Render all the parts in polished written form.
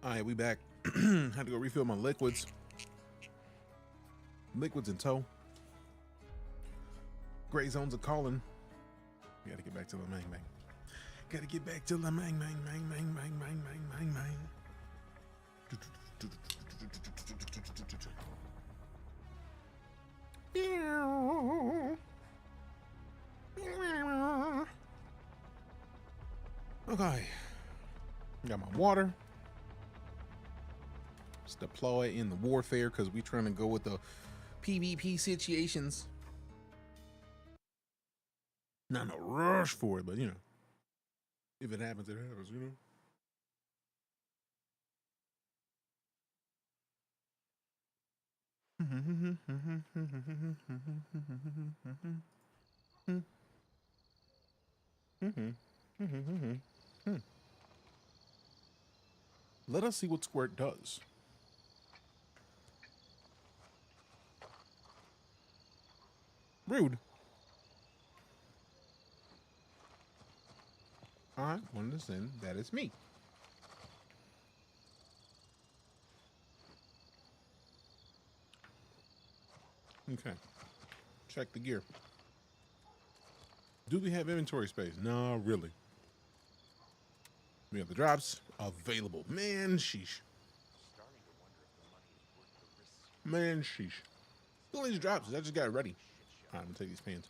All right, we back. Had to go refill my liquids. Liquids in tow. Gray zones are calling. We gotta get back to Lamang. Gotta get back to Lamang. Okay. Got my water. Let's deploy in the warfare because we're trying to go with the PvP situations. Not in a rush for it, but you know, if it happens, it happens, you know. Let us see what Squirt does. Rude. I understand that it's me. Okay. Check the gear. Do we have inventory space? No, really. We have the drops available. Man, sheesh. Man, sheesh. Still these drops. I just got it ready. All right, I'm gonna take these pants.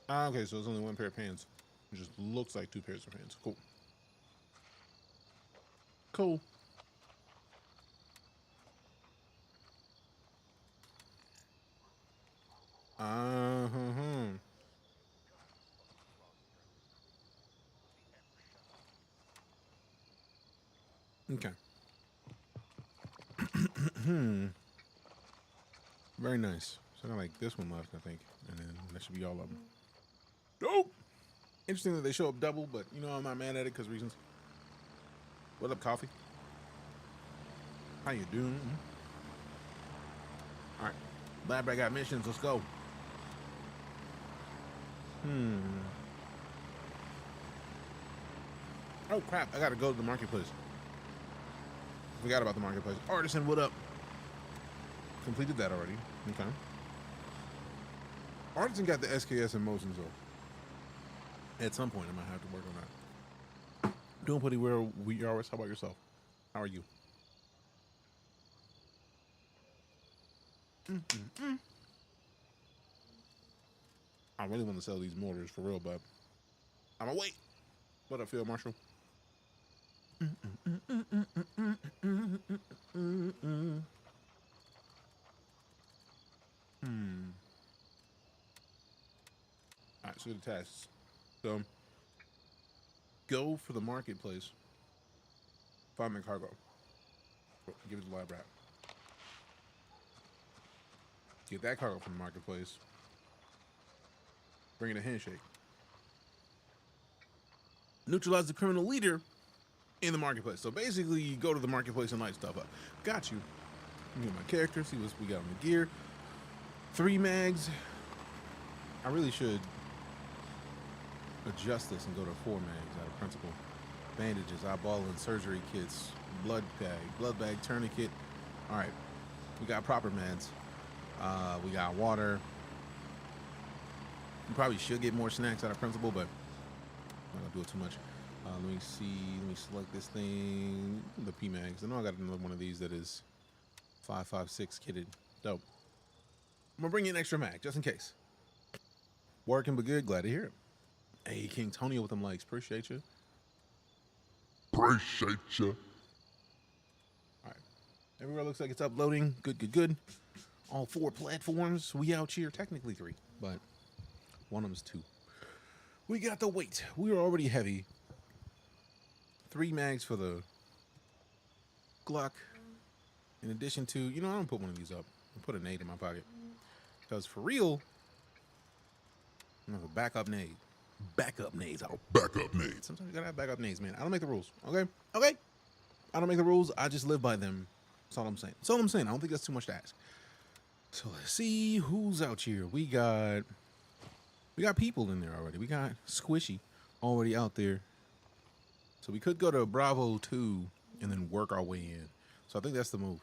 Okay, so it's only one pair of pants. It just looks like two pairs of pants. Cool. Cool. Okay. Very nice. So I got like this one left, I think. And then that should be all of them. Dope! Interesting that they show up double, but you know I'm not mad at it because reasons. What up, coffee? How you doing? Alright. Lab rat got missions, let's go. Oh crap, I gotta go to the marketplace. Forgot about the marketplace. Artisan, what up? Completed that already. Okay. Artisan got the SKS and motions though. At some point I might have to work on that. Doing pretty well. We are. How about yourself? How are you? I really want to sell these mortars for real, but I'm gonna wait. What up, Field Marshal? Alright, so the tasks. So go for the marketplace. Find the cargo. Give it to the lab rat. Get that cargo from the marketplace. Bring in a handshake. Neutralize the criminal leader in the marketplace. So basically, you go to the marketplace and light stuff up. Got you. Get my character. See what we got on the gear. 3 mags. I really should adjust this and go to 4 mags out of principle. Bandages, eyeball and surgery kits, blood bag, tourniquet. All right, we got proper meds. We got water. You probably should get more snacks out of principle, but I'm not gonna do it too much. Let me see. Let me select this thing. The P mags. I know I got another one of these that is 5.56 kitted. Dope. I'm gonna bring you an extra mag just in case. Working but good. Glad to hear it. Hey, King Tonio with them likes. Appreciate you. Appreciate you. All right. Everywhere looks like it's uploading. Good. All 4 platforms. We out here. Technically 3, but one of them's 2. We got the weight. We are already heavy. 3 mags for the Glock. In addition to, you know, I don't put one of these up. I put a nade in my pocket. Because for real, I have a backup nade. Backup nades. Backup nades. Sometimes you gotta have backup nades, man. I don't make the rules. Okay? I don't make the rules. I just live by them. That's all I'm saying. I don't think that's too much to ask. So let's see who's out here. We got people in there already. We got Squishy already out there So we could go to Bravo 2 and then work our way in. So I think that's the move.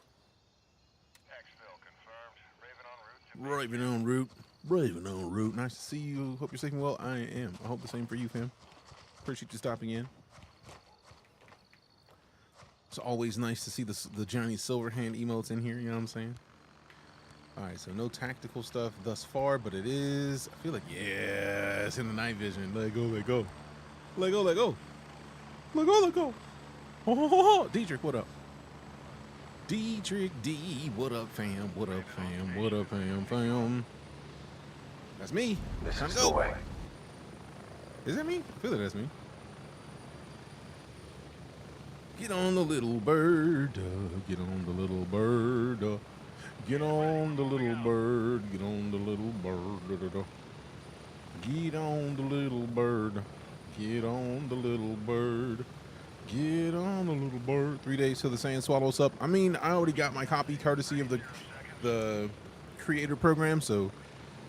Raven en route. Raven en route. Nice to see you. Hope you're sleeping well. I am. I hope the same for you, fam. Appreciate you stopping in. It's always nice to see the Johnny Silverhand emotes in here. You know what I'm saying? All right, so no tactical stuff thus far, but it is. I feel like, yeah, it's in the night vision. Let go, let go. Let go, let go. Let go, let go. Oh, Deejay, what up? Deejay D, what up, fam? What up, fam? What up, fam? That's me. This Time is to go. the way. Is that me? I feel like that's me. Get on the little bird. Get on the little bird. Get on the little bird. Get on the little bird. Get on the little bird. Get on the little bird. Get on the little bird. 3 days till the sand swallows up. I mean, I already got my copy courtesy of the creator program, so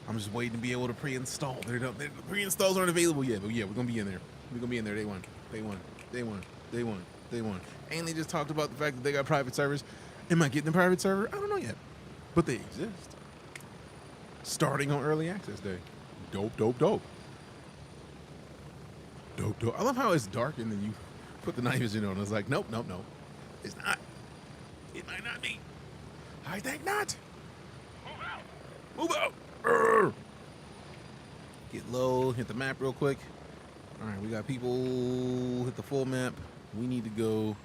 I'm just waiting to be able to pre-install. The pre-installs aren't available yet, but yeah, we're gonna be in there. We're gonna be in there day one. Day one. Day one. Day one. Day one. And they just talked about the fact that they got private servers. Am I getting a private server? I don't know yet, but they exist. Starting on early access day. Dope, dope, dope. Dope, dope. I love how it's dark and then you put the night vision on. It's like, nope, nope, nope. It's not. It might not be. I think not. Move out. Move out. Urgh. Get low. Hit the map real quick. All right, we got people. Hit the full map. We need to go.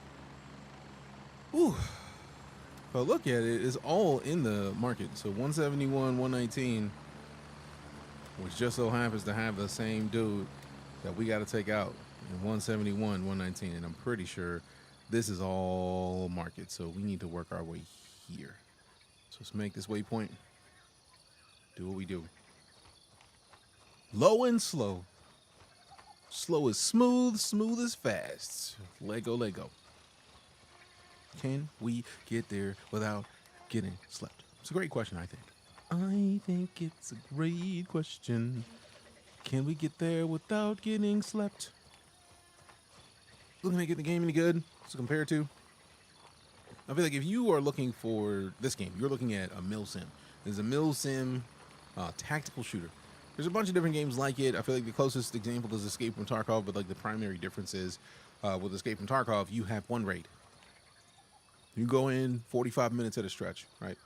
Ooh. But look at it. It's all in the market. So 171, 119, which just so happens to have the same dude that we got to take out. And 171, 119, and I'm pretty sure this is all market, so we need to work our way here. So let's make this waypoint. Do what we do. Low and slow. Slow is smooth, smooth is fast. Lego, Lego. Can we get there without getting slept? It's a great question, I think. I think it's a great question. Can we get there without getting slept? Looking at getting the game any good to compare to? I feel like if you are looking for this game, you're looking at a mill sim. There's a mill sim tactical shooter. There's a bunch of different games like it. I feel like the closest example is Escape from Tarkov, but like the primary difference is with Escape from Tarkov, you have one raid. You go in 45 minutes at a stretch, right?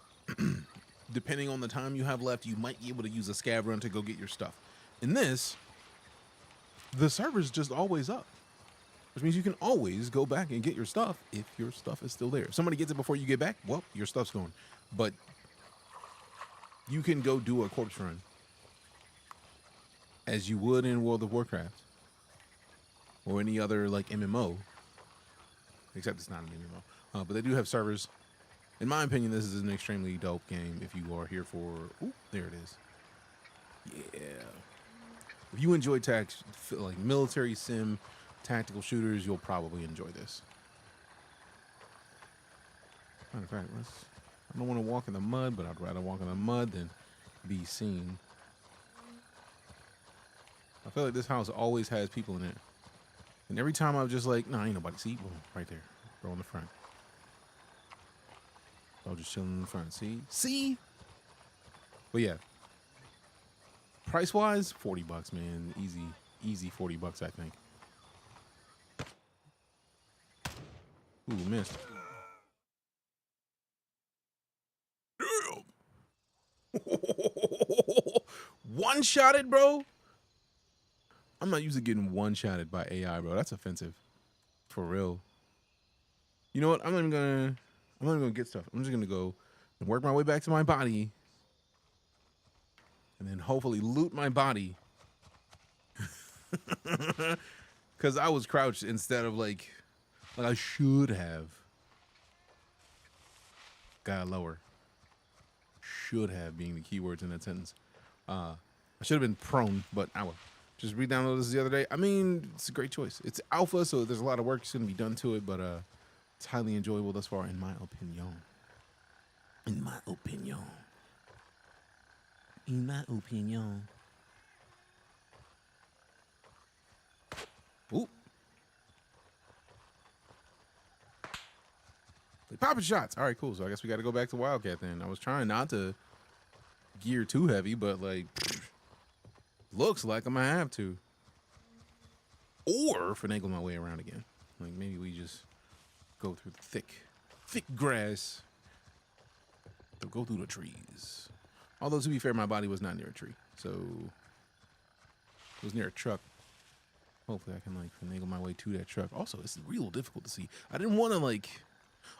Depending on the time you have left, you might be able to use a scav run to go get your stuff. In this, the server's just always up, which means you can always go back and get your stuff if your stuff is still there. If somebody gets it before you get back, well, your stuff's gone. But you can go do a corpse run as you would in World of Warcraft or any other like MMO, except it's not an MMO. But they do have servers. In my opinion, this is an extremely dope game if you are here for... Ooh, there it is. Yeah. If you enjoy like military sim, tactical shooters, you'll probably enjoy this. Matter of fact, I don't want to walk in the mud, but I'd rather walk in the mud than be seen. I feel like this house always has people in it. And every time I'm just like, nah, ain't nobody. See? Boom, right there. Bro in the front. Bro just chilling in the front. See? See? But yeah. Price-wise, $40, man. Easy $40, I think. Ooh, missed. Damn! One-shotted, bro? I'm not used to getting one-shotted by AI, bro. That's offensive. For real. You know what? I'm not even gonna get stuff. I'm just gonna go and work my way back to my body. And then hopefully loot my body. Because I was crouched instead of like I should have. Got lower. Should have being the keywords in that sentence. I should have been prone, but I will. Just re-downloaded this the other day. I mean, it's a great choice. It's alpha, so there's a lot of work that's going to be done to it, but it's highly enjoyable thus far, in my opinion. In my opinion. In my opinion. Ooh. Popping shots. All right, cool. So I guess we got to go back to Wildcat then. I was trying not to gear too heavy, but like, looks like I'm gonna have to. Or finagle my way around again. Like maybe we just go through the thick grass. So go through the trees. Although to be fair, my body was not near a tree, so it was near a truck. Hopefully I can like finagle my way to that truck. Also, it's real difficult to see. I didn't want to like,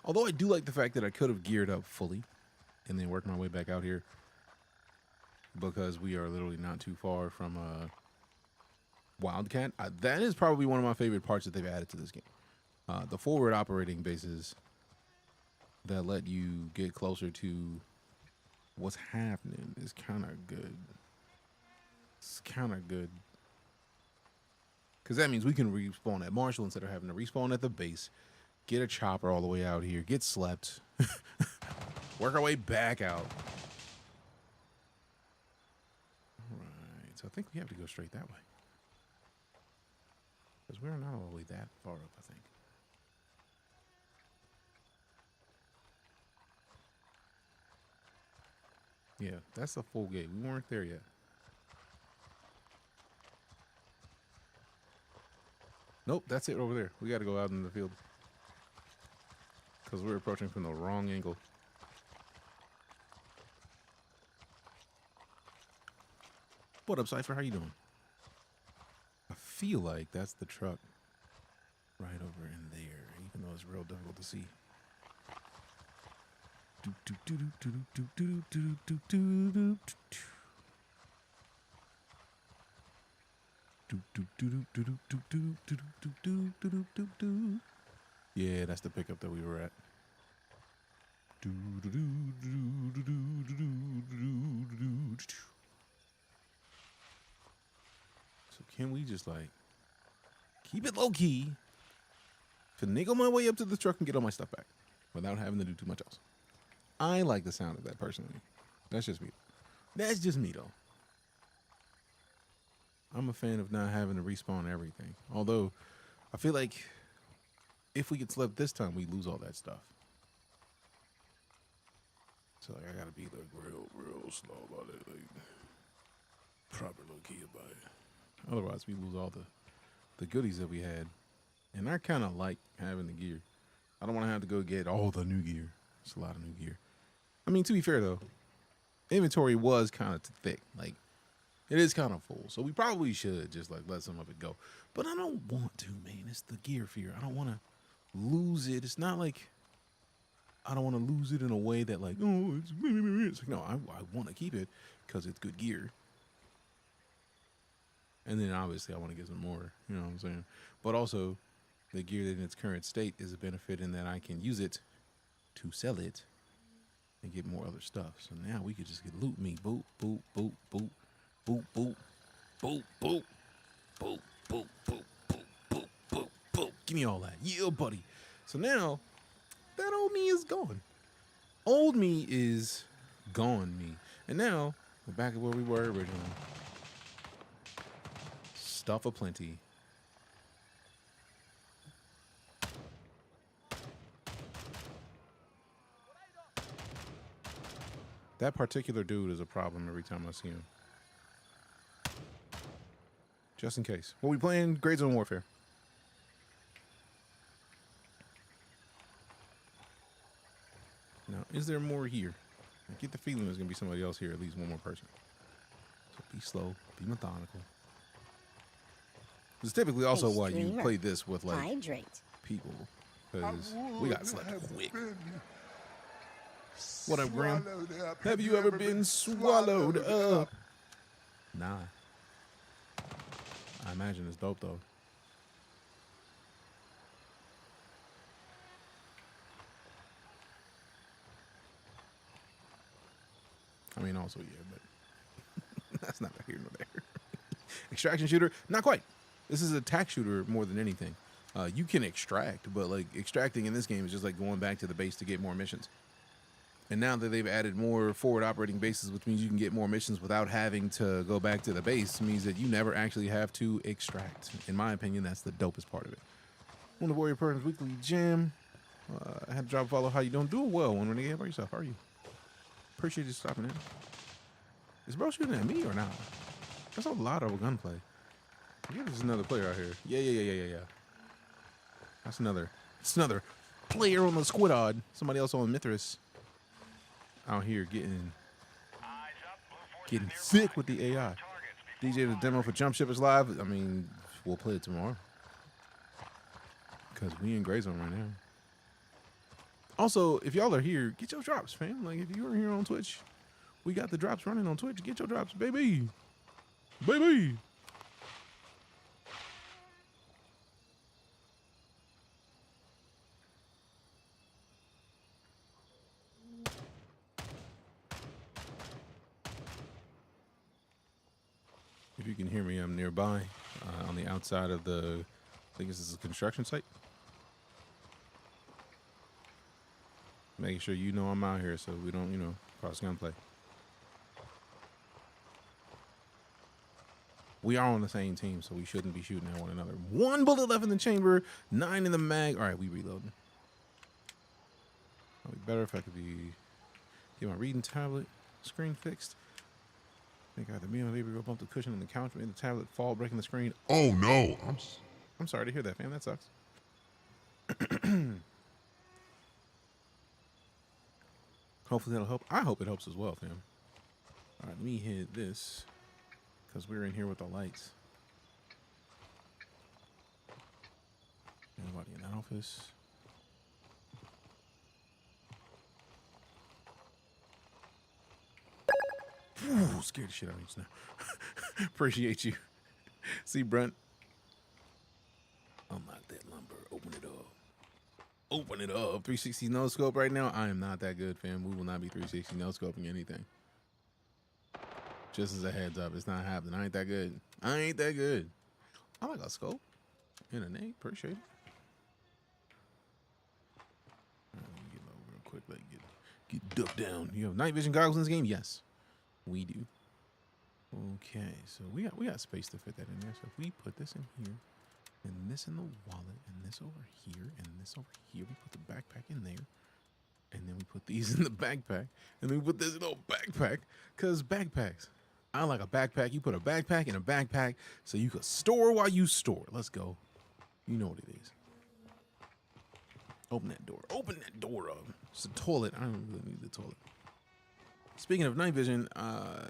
although I do like the fact that I could have geared up fully and then worked my way back out here because we are literally not too far from Wildcat. That is probably one of my favorite parts that they've added to this game. The forward operating bases that let you get closer to what's happening is kind of good. It's kind of good. Because that means we can respawn at Marshall instead of having to respawn at the base, get a chopper all the way out here, get slept, work our way back out. All right, so I think we have to go straight that way. Because we're not all the way that far up, I think. Yeah, that's the full gate. We weren't there yet. Nope, that's it over there. We got to go out in the field. Because we're approaching from the wrong angle. What up, Cypher? How you doing? I feel like that's the truck right over in there, even though it's real difficult to see. Yeah, that's the pickup that we were at. So can we just like keep it low key, finagle my way up to the truck and get all my stuff back without having to do too much else? I like the sound of that personally. That's just me. That's just me though. I'm a fan of not having to respawn everything. Although, I feel like if we get slept this time, we lose all that stuff. So like, I gotta be like real slow about it, like proper low key about it. Otherwise, we lose all the goodies that we had. And I kind of like having the gear. I don't want to have to go get all the new gear. It's a lot of new gear. I mean, to be fair though, inventory was kind of thick. Like, it is kind of full, so we probably should just like let some of it go. But I don't want to, man. It's the gear fear. I don't want to lose it. It's not like I don't want to lose it in a way that like, oh, it's like, no, I want to keep it because it's good gear. And then obviously I want to get some more, you know what I'm saying? But also the gear that in its current state is a benefit in that I can use it to sell it and get more other stuff. So now we could just get loot me. Boop, boop, boop, boop. Boop, boop, boop, boop, boop, boop, boop, boop, boop, boop, boop. Give me all that. Yeah, buddy. So now, that old me is gone. Old me is gone me. And now, we're back at where we were originally. Stuff aplenty. That particular dude is a problem every time I see him. Just in case. Well, we playing GrayZoneWarfare. Now, is there more here? I get the feeling there's going to be somebody else here, at least one more person. So be slow, be methodical. This is typically also why you play this with, like, people. Because we got slept quick. What up, Graham? Have you ever been swallowed up? Nah. I imagine it's dope, though. I mean, also, yeah, but that's not here nor there. Extraction shooter? Not quite. This is an attack shooter more than anything. You can extract, but, like, extracting in this game is just like going back to the base to get more missions. And now that they've added more forward operating bases, which means you can get more missions without having to go back to the base, means that you never actually have to extract. In my opinion, that's the dopest part of it. On the Warrior Person's Weekly Jam. I had to drop a follow. How you doing? Doing well. When they about yourself, how are you? Appreciate you stopping in. Is bro shooting at me or not? That's a lot of gunplay. Yeah, there's another player out here. Yeah. That's another. It's another player on the squad. Somebody else on Mithras out here getting sick with the AI. DJ, the demo for Jump Ship is live. I mean, we'll play it tomorrow because we in GrayZone right now. Also, if y'all are here, get your drops, fam. Like, if you are here on Twitch, we got the drops running on Twitch. Get your drops, baby. Baby. If you can hear me, I'm nearby on the outside of the, I think this is a construction site. Making sure you know I'm out here so we don't, cross gunplay. We are on the same team, so we shouldn't be shooting at one another. 1 bullet left in the chamber, 9 in the mag. All right, we reloading. It'd be better if I could get my reading tablet screen fixed. I think I had the meal baby girl bump the cushion on the couch, made the tablet fall, breaking the screen. Oh no! I'm sorry to hear that, fam. That sucks. Hopefully that'll help. I hope it helps as well, fam. All right, let me hit this because we're in here with the lights. Nobody in that office. Ooh, scared the shit out of you just now. Appreciate you. See, Brent. Unlock that lumber. Open it up. Open it up. 360 no scope right now. I am not that good, fam. We will not be 360 no scoping anything. Just as a heads up, it's not happening. I ain't that good. I ain't that good. I like a scope and a nade. Appreciate it. All right, let me get low real quick. Like get ducked down. You have night vision goggles in this game? Yes, we do. Okay, so we got space to fit that in there. So if we put this in here, and this in the wallet, and this over here, and this over here, we put the backpack in there, and then we put these in the backpack, and then we put this little backpack, because backpacks. I like a backpack. You put a backpack in a backpack so you can store while you store. Let's go. You know what it is. Open that door. Open that door up. It's a toilet. I don't really need the toilet. Speaking of night vision,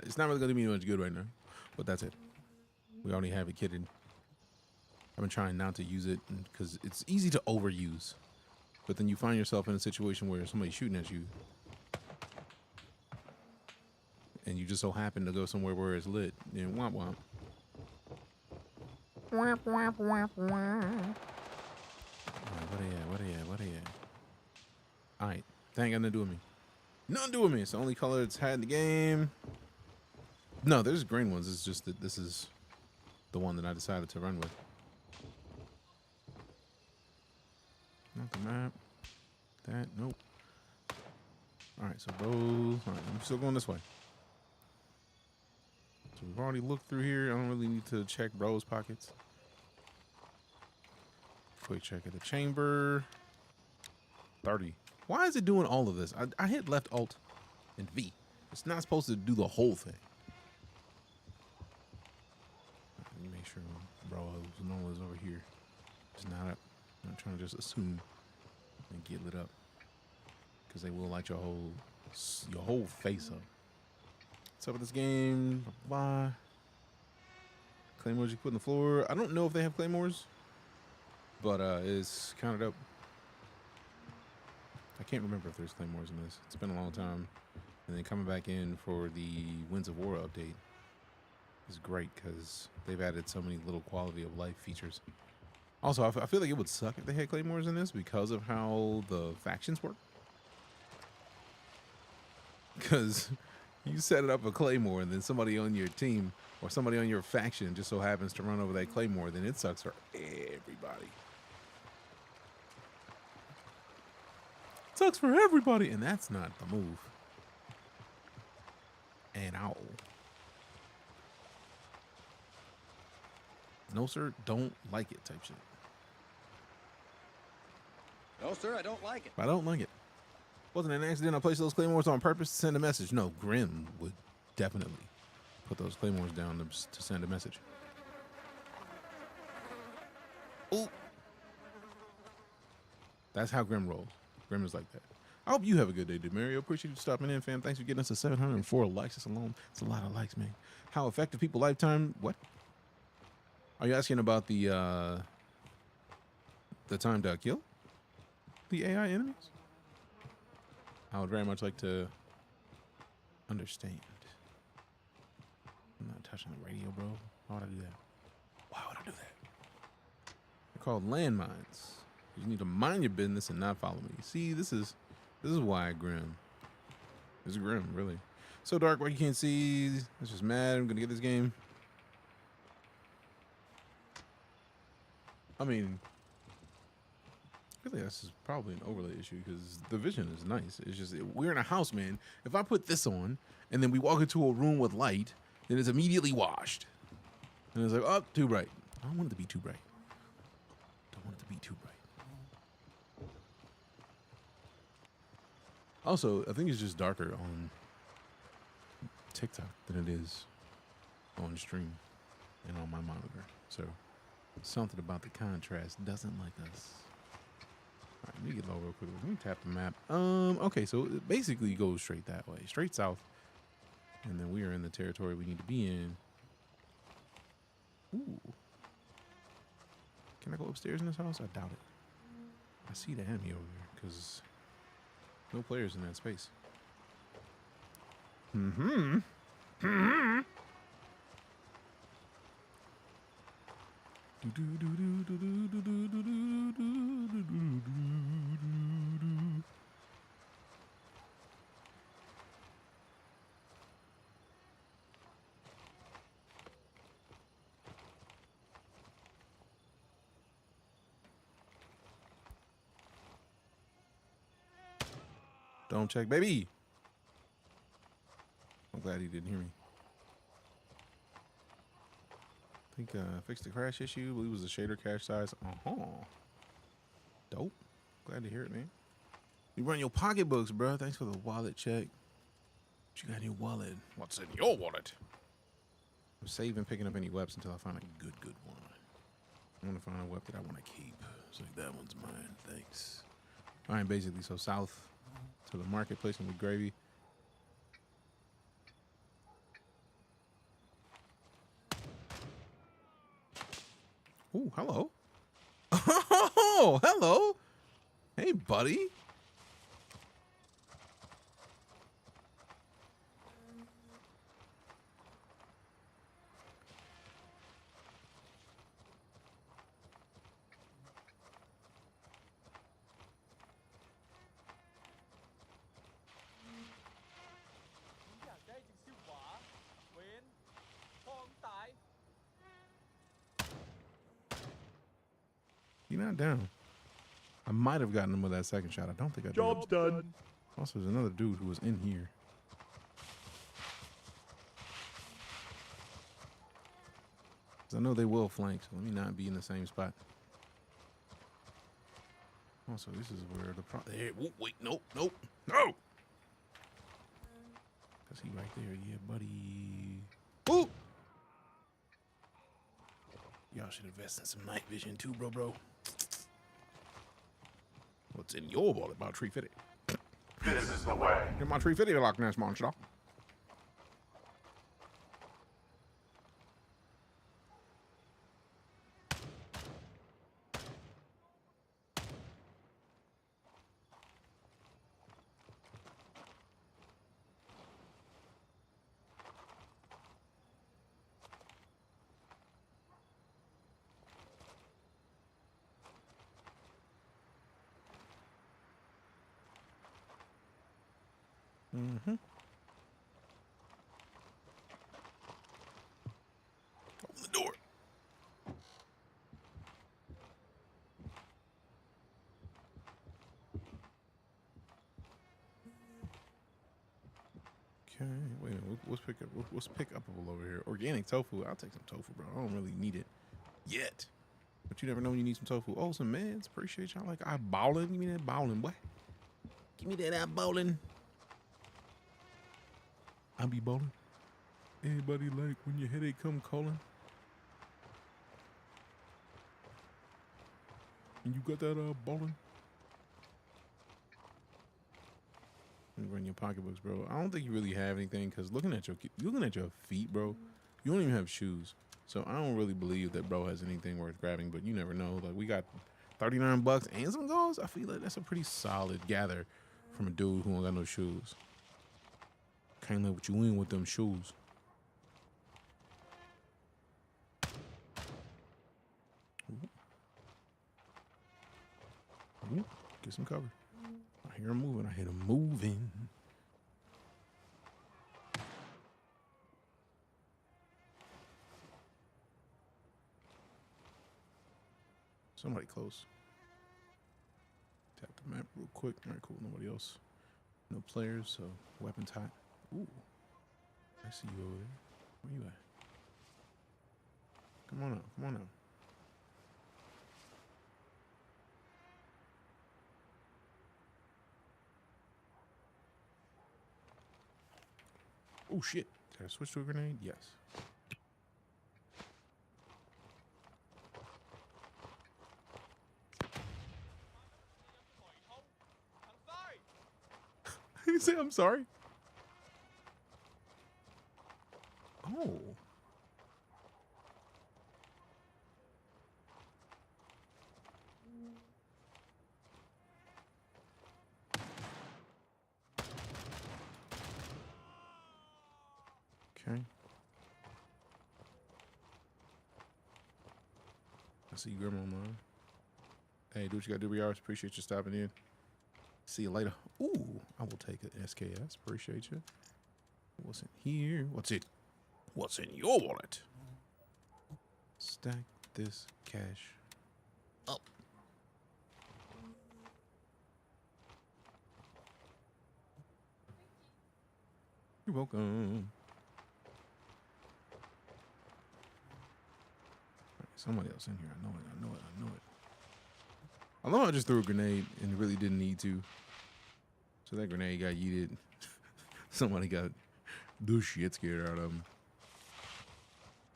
it's not really going to be much good right now, but that's it. We already have it kitted. I've been trying not to use it because it's easy to overuse, but then you find yourself in a situation where somebody's shooting at you and you just so happen to go somewhere where it's lit and womp womp. Womp womp womp womp. What are you? Alright, that ain't got nothing to do with me. Nothing to do with me. It's the only color it's had in the game. No, there's green ones. It's just that this is the one that I decided to run with. Not the map. That, nope. Alright, so those. Alright, I'm still going this way. So we've already looked through here. I don't really need to check bro's pockets. Quick check of the chamber. 30. Why is it doing all of this? I hit left alt and V. It's not supposed to do the whole thing. Let me make sure bro normal is over here. It's not up. I'm not trying to just assume and get lit up, because they will light your whole face up. What's up with this game? Blah. Claymores you put on the floor. I don't know if they have claymores, but it's counted up. I can't remember if there's claymores in this. It's been a long time. And then coming back in for the Winds of War update is great because they've added so many little quality of life features. Also, I feel like it would suck if they had claymores in this because of how the factions work. Because you set it up a claymore and then somebody on your team or somebody on your faction just so happens to run over that claymore, then it sucks for everybody. It sucks for everybody, and that's not the move. And ow. No, sir, don't like it type shit. No, sir, I don't like it. I don't like it. Wasn't an accident. I placed those claymores on purpose to send a message. No, Grim would definitely put those claymores down to send a message. Ooh. That's how Grim rolls. Grim is like that. I hope you have a good day, dude. Mario, appreciate you stopping in, fam. Thanks for getting us to 704 likes. That's alone. It's a lot of likes, man. How effective people lifetime? What? Are you asking about the time to kill the AI enemies? I would very much like to understand. I'm not touching the radio, bro. Why would I do that? Why would I do that? They're called landmines. You need to mind your business and not follow me. See, this is why Grim. This is Grim, really. So dark, why you can't see? It's just mad. I'm gonna get this game. I mean, really, that's probably an overlay issue because the vision is nice. It's just we're in a house, man. If I put this on and then we walk into a room with light, then it's immediately washed. And it's like, oh, too bright. I don't want it to be too bright. Don't want it to be too bright. Also, I think it's just darker on TikTok than it is on stream and on my monitor. So something about the contrast doesn't like us. All right, let me get low real quick. Let me tap the map. Okay, so it basically goes straight that way, straight south, and then we are in the territory we need to be in. Ooh, can I go upstairs in this house? I doubt it. I see the enemy over there because no players in that space. Mm-hmm. Mm-hmm. Don't check, baby. I'm glad he didn't hear me. I think fixed the crash issue. I believe it was the shader cache size. Dope. Glad to hear it, man. You run your pocketbooks, bro. Thanks for the wallet check. What you got in your wallet? What's in your wallet? I'm saving picking up any weapons until I find a good one. I want to find a weapon that I want to keep. It's like, that one's mine. Thanks. All right, basically, so south to the marketplace and with gravy. Ooh, hello. Oh, hello. Hey, buddy. You're not down. I might have gotten him with that second shot. I don't think I did. Job's done. Also, there's another dude who was in here. I know they will flank, so let me not be in the same spot. Also, this is where the problem. Hey, wait, nope. No! Cause he right there, yeah, buddy. Ooh! Y'all should invest in some night vision too, bro. What's in your wallet? About 350. This is the way. Get my 350 Loch Ness monster. Mm-hmm. Open the door. Okay, wait a minute. What's pick upable over here? Organic tofu. I'll take some tofu, bro. I don't really need it yet. But you never know when you need some tofu. Oh, some meds. Appreciate y'all. Like eyeballing. Give me that balling, boy. Give me that eyeballing. I be balling. Anybody like when your headache come calling? And you got that balling? In your pocketbooks, bro. I don't think you really have anything because looking at your feet, bro, you don't even have shoes. So I don't really believe that bro has anything worth grabbing. But you never know. Like we got $39 and some gauze. I feel like that's a pretty solid gather from a dude who don't got no shoes. Can't let what you in with them shoes. Ooh, get some cover. I hear him moving. I hear him moving. Somebody close. Tap the map real quick. All right, cool. Nobody else. No players, so weapons hot. Ooh. I see you over there. Where you at? Come on up. Come on up. Oh shit. Did I switch to a grenade? Yes. You say I'm sorry? Oh. Okay. I see you, Grandma. Hey, do what you gotta do, Riars. Appreciate you stopping in. See you later. Ooh, I will take an SKS. Appreciate you. What's in here? What's it? What's in your wallet? Stack this cash up. You're welcome. Right, somebody else in here. I know it. I know it. I know it. I love how I just threw a grenade and really didn't need to. So that grenade got yeeted. Somebody got the shit scared out of him.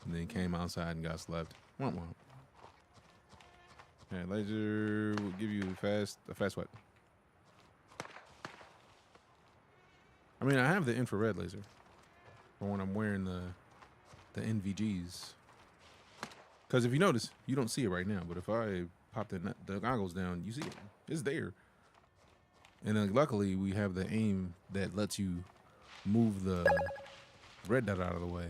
And then came outside and got slept. Womp womp. Okay, laser will give you a fast what? I mean, I have the infrared laser for when I'm wearing the NVGs. Because if you notice, you don't see it right now. But if I pop the goggles down, you see it. It's there. And then luckily, we have the aim that lets you move the red dot out of the way.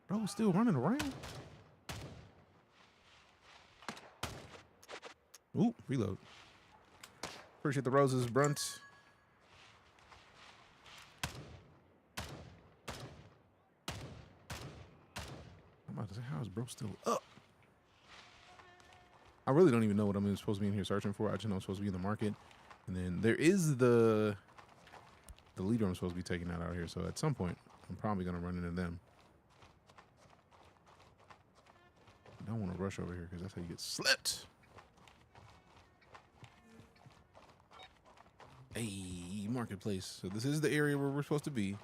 Bro, still running around. Ooh, reload. Appreciate the roses, Brunt. I'm about to say, how is bro still up? I really don't even know what I'm supposed to be in here searching for. I just know I'm supposed to be in the market. And then there is the leader I'm supposed to be taking out here. So at some point, I'm probably going to run into them. I don't want to rush over here because that's how you get slipped. Hey, marketplace. So this is the area where we're supposed to be.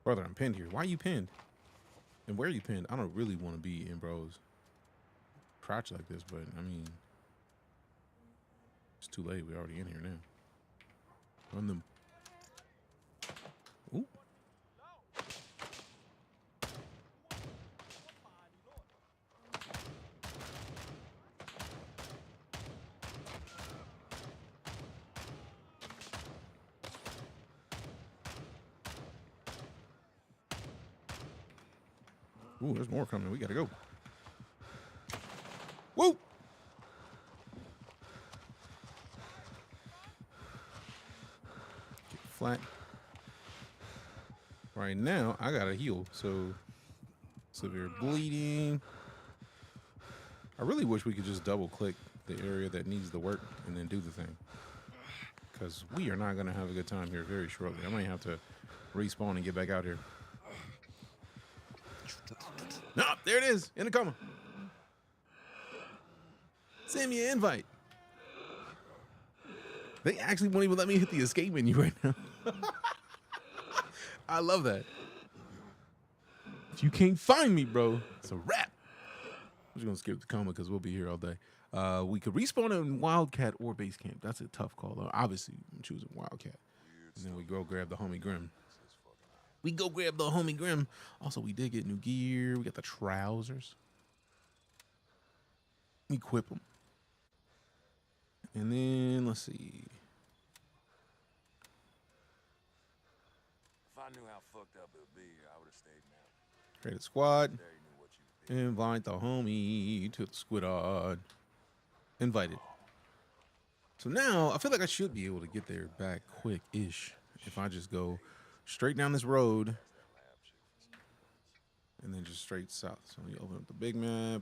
Brother, I'm pinned here. Why are you pinned? And where are you pinned? I don't really want to be in bro's crotch like this, but I mean, it's too late. We're already in here now. Run them. Ooh. Ooh, there's more coming. We gotta go. Woo! Get flat. Right now, I gotta heal. So, severe bleeding. I really wish we could just double click the area that needs the work and then do the thing. because we are not going to have a good time here very shortly. I might have to respawn and get back out here. No, there it is, in the coma. Send me an invite. They actually won't even let me hit the escape menu right now. I love that. If you can't find me, bro, it's a wrap. I'm just going to skip the coma because we'll be here all day. We could respawn in Wildcat or base camp. That's a tough call, though. Obviously, I'm choosing Wildcat. And then we go grab the homie Grim. Also, we did get new gear. We got the trousers. Equip them. And then, let's see. If I knew how fucked up it would be, I would have stayed now. Create a squad. There you knew what you did. Invite the homie to the squad. Invited. So now, I feel like I should be able to get there back quick-ish if I just go straight down this road and then just straight south. So you open up the big map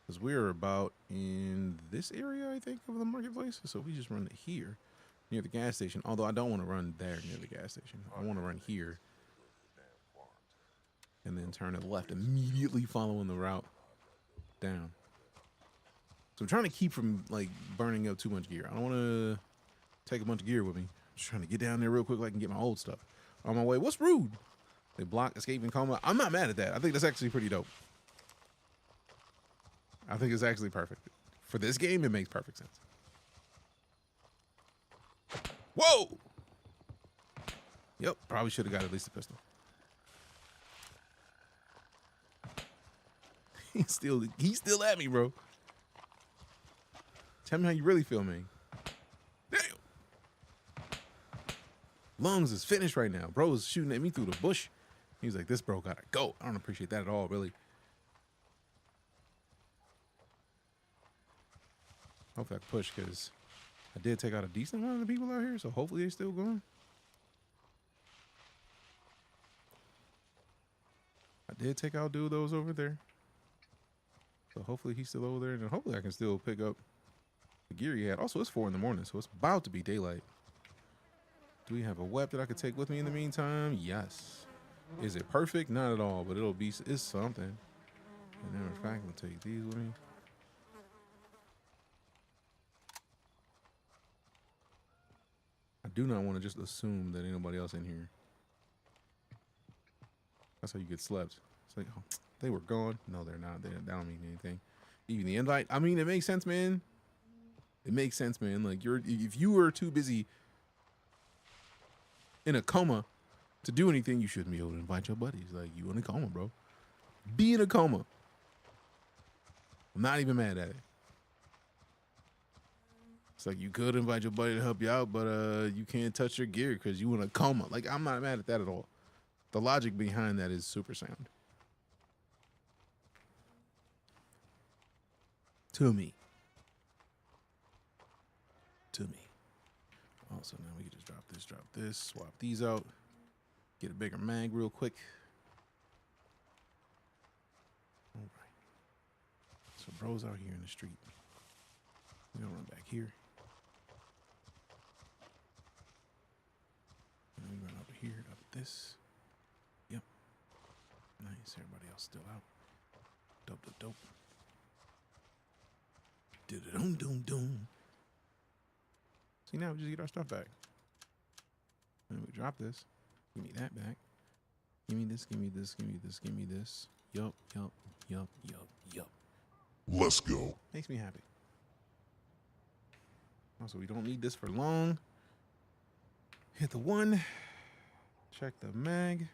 because we're about in this area, I think, of the marketplace. So we just run to here near the gas station. Although I don't want to run there near the gas station. I want to run here and then turn to the left, immediately following the route down. So I'm trying to keep from like burning up too much gear. I don't want to take a bunch of gear with me. I'm just trying to get down there real quick so I can get my old stuff. On my way, what's rude? They block escape and coma. I'm not mad at that. I think that's actually pretty dope. I think it's actually perfect. For this game, it makes perfect sense. Whoa! Yep, probably should have got at least a pistol. He's still at me, bro. Tell me how you really feel, man. Damn. Lungs is finished right now. Bro is shooting at me through the bush. He's like, this bro gotta go. I don't appreciate that at all, really. Hopefully I can push because I did take out a decent amount of the people out here, so hopefully they're still going. I did take out dude those over there. So hopefully he's still over there, and then hopefully I can still pick up the gear he had. Also, it's 4 in the morning, so it's about to be daylight. Do we have a weapon that I could take with me in the meantime? Yes. Is it perfect? Not at all, but it's something. And then, in fact, I'll take these with me. I do not want to just assume that ain't nobody else in here. That's how you get slept. It's like, oh, they were gone. No, they're not. They don't mean anything. Even the invite. I mean, it makes sense, man. It makes sense, man. Like if you were too busy in a coma to do anything, you shouldn't be able to invite your buddies. Like, you in a coma, bro. Be in a coma. I'm not even mad at it. It's like you could invite your buddy to help you out, but you can't touch your gear because you in a coma. Like, I'm not mad at that at all. The logic behind that is super sound. To me. Also, now we can just drop this, swap these out, get a bigger mag real quick. All right. So bro's out here in the street. We're gonna run back here. And we run over here, up this. Yep. Nice. Everybody else still out. Dope. Doom. See, now we just get our stuff back. And we drop this. Give me that back. Give me this. Yup. Let's go. Makes me happy. Also, we don't need this for long. Hit the 1. Check the mag.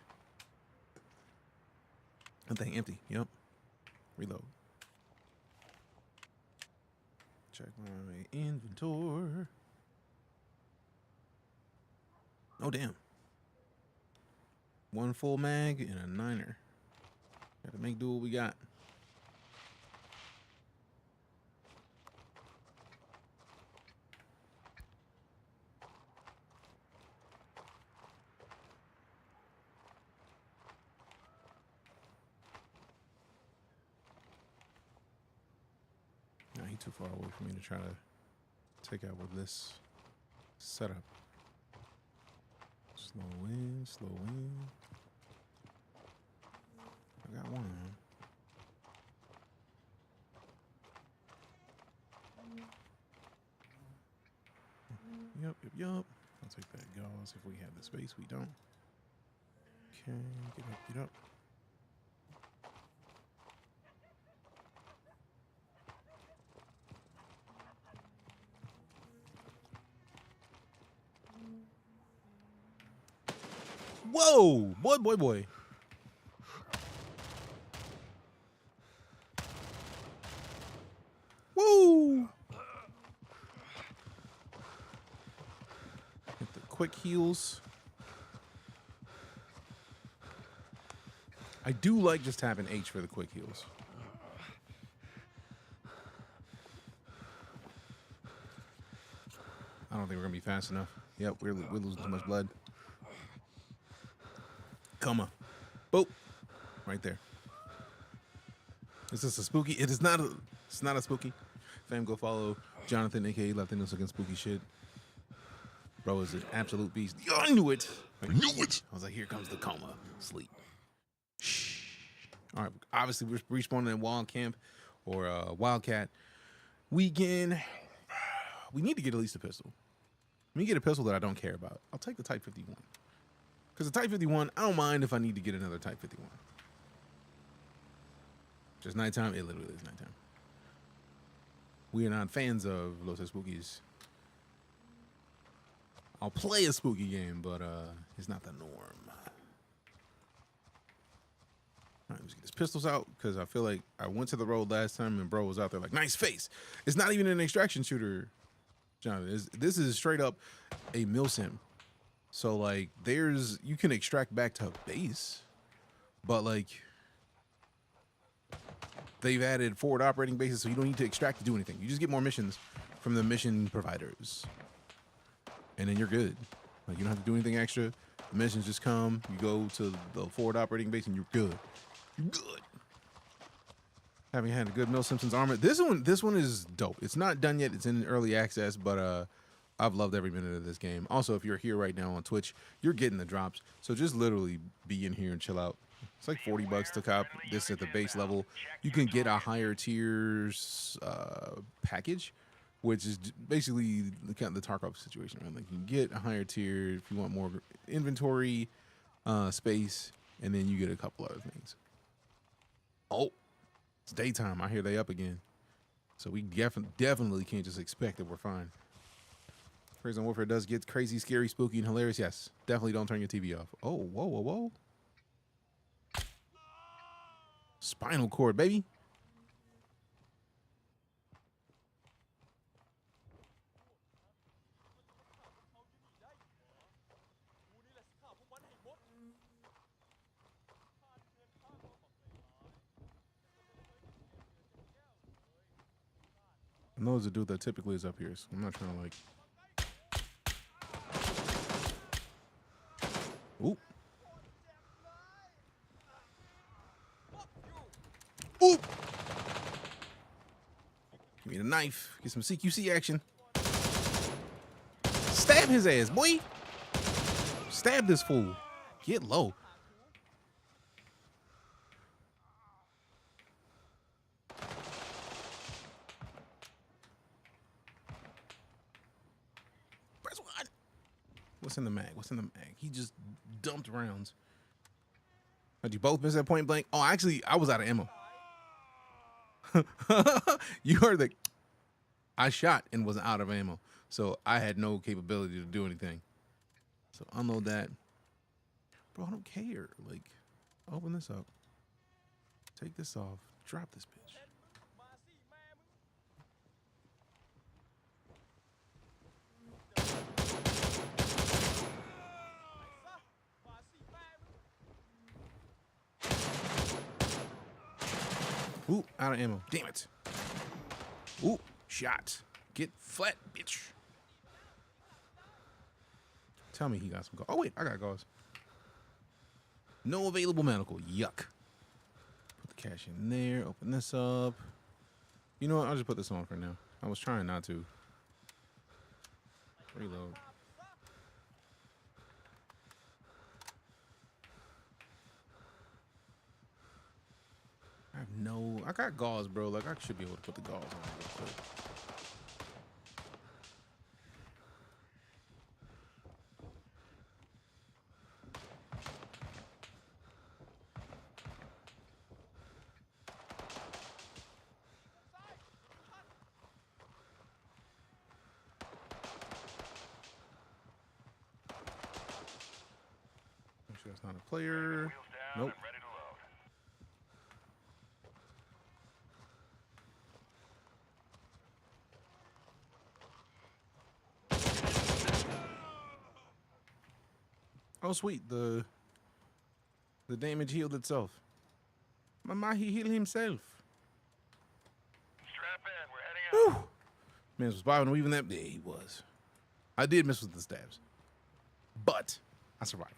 That thing empty. Yep. Reload. Check my inventory. Oh, damn. 1 full mag and a 9er. Gotta make do what we got. Nah, he too far away for me to try to take out with this Set up. Slow in, slow in. I got one. Yup. I'll take that gauze if we have the space. We don't. Okay, get up. Whoa! Boy. Woo! Hit the quick heals. I do like just tapping H for the quick heals. I don't think we're gonna be fast enough. Yep, we're losing too much blood. Come on. Boop. Right there. Is this a spooky? It's not a spooky. Fam, go follow Jonathan, aka Latinos Against Spooky Shit. Bro is an absolute beast. I knew it. I was like, here comes the coma. Sleep. Shh. All right. Obviously, we're respawning in Wild Camp or Wildcat weekend. We need to get at least a pistol. Let me get a pistol that I don't care about. I'll take the Type 51. Because the Type 51, I don't mind if I need to get another Type 51. Just nighttime, it literally is nighttime. We are not fans of Los Spookies. I'll play a spooky game, but it's not the norm. All right, let's get his pistols out because I feel like I went to the road last time and bro was out there like, nice face. It's not even an extraction shooter, Jonathan. This is straight up a milsim. So like you can extract back to base, but like they've added forward operating bases, so you don't need to extract to do anything. You just get more missions from the mission providers. And then you're good. Like you don't have to do anything extra. The missions just come, you go to the forward operating base and you're good. You're good. Having had a good Mel Simpson's armor. This one is dope. It's not done yet. It's in early access, but I've loved every minute of this game. Also, if you're here right now on Twitch, you're getting the drops. So just literally be in here and chill out. It's like $40 to cop this at the base level. You can get a higher tiers package, which is basically the Tarkov situation, right? Like you can get a higher tier if you want more inventory space, and then you get a couple other things. Oh, it's daytime. I hear they up again. So we definitely can't just expect that we're fine. GrayZoneWarfare does get crazy, scary, spooky, and hilarious. Yes, definitely don't turn your TV off. Oh, whoa. Spinal cord, baby. I know there's a dude that typically is up here, so I'm not trying to like. Ooh. Ooh. Give me the knife. Get some CQC action. Stab his ass, boy. Stab this fool. Get low. Press one. What's in the mag? He just dumped rounds. Did you both miss that point blank? Oh, actually, I was out of ammo. You heard that. I shot and was out of ammo. So I had no capability to do anything. So unload that. Bro, I don't care. Like, open this up. Take this off. Drop this bitch. Ooh, out of ammo. Damn it. Ooh, shot. Get flat, bitch. Tell me he got some gauze. Oh, wait, I got gauze. No available medical. Yuck. Put the cash in there. Open this up. You know what? I'll just put this on for now. I was trying not to. Reload. no. I got gauze, bro. Like, I should be able to put the gauze on real quick. Make sure that's not a player. Nope. Oh, sweet. The damage healed itself. Mama, he healed himself. Strap in, we're heading out. Whew. Man was bobbing and weaving that. Yeah, he was. I did miss with the stabs, but I survived.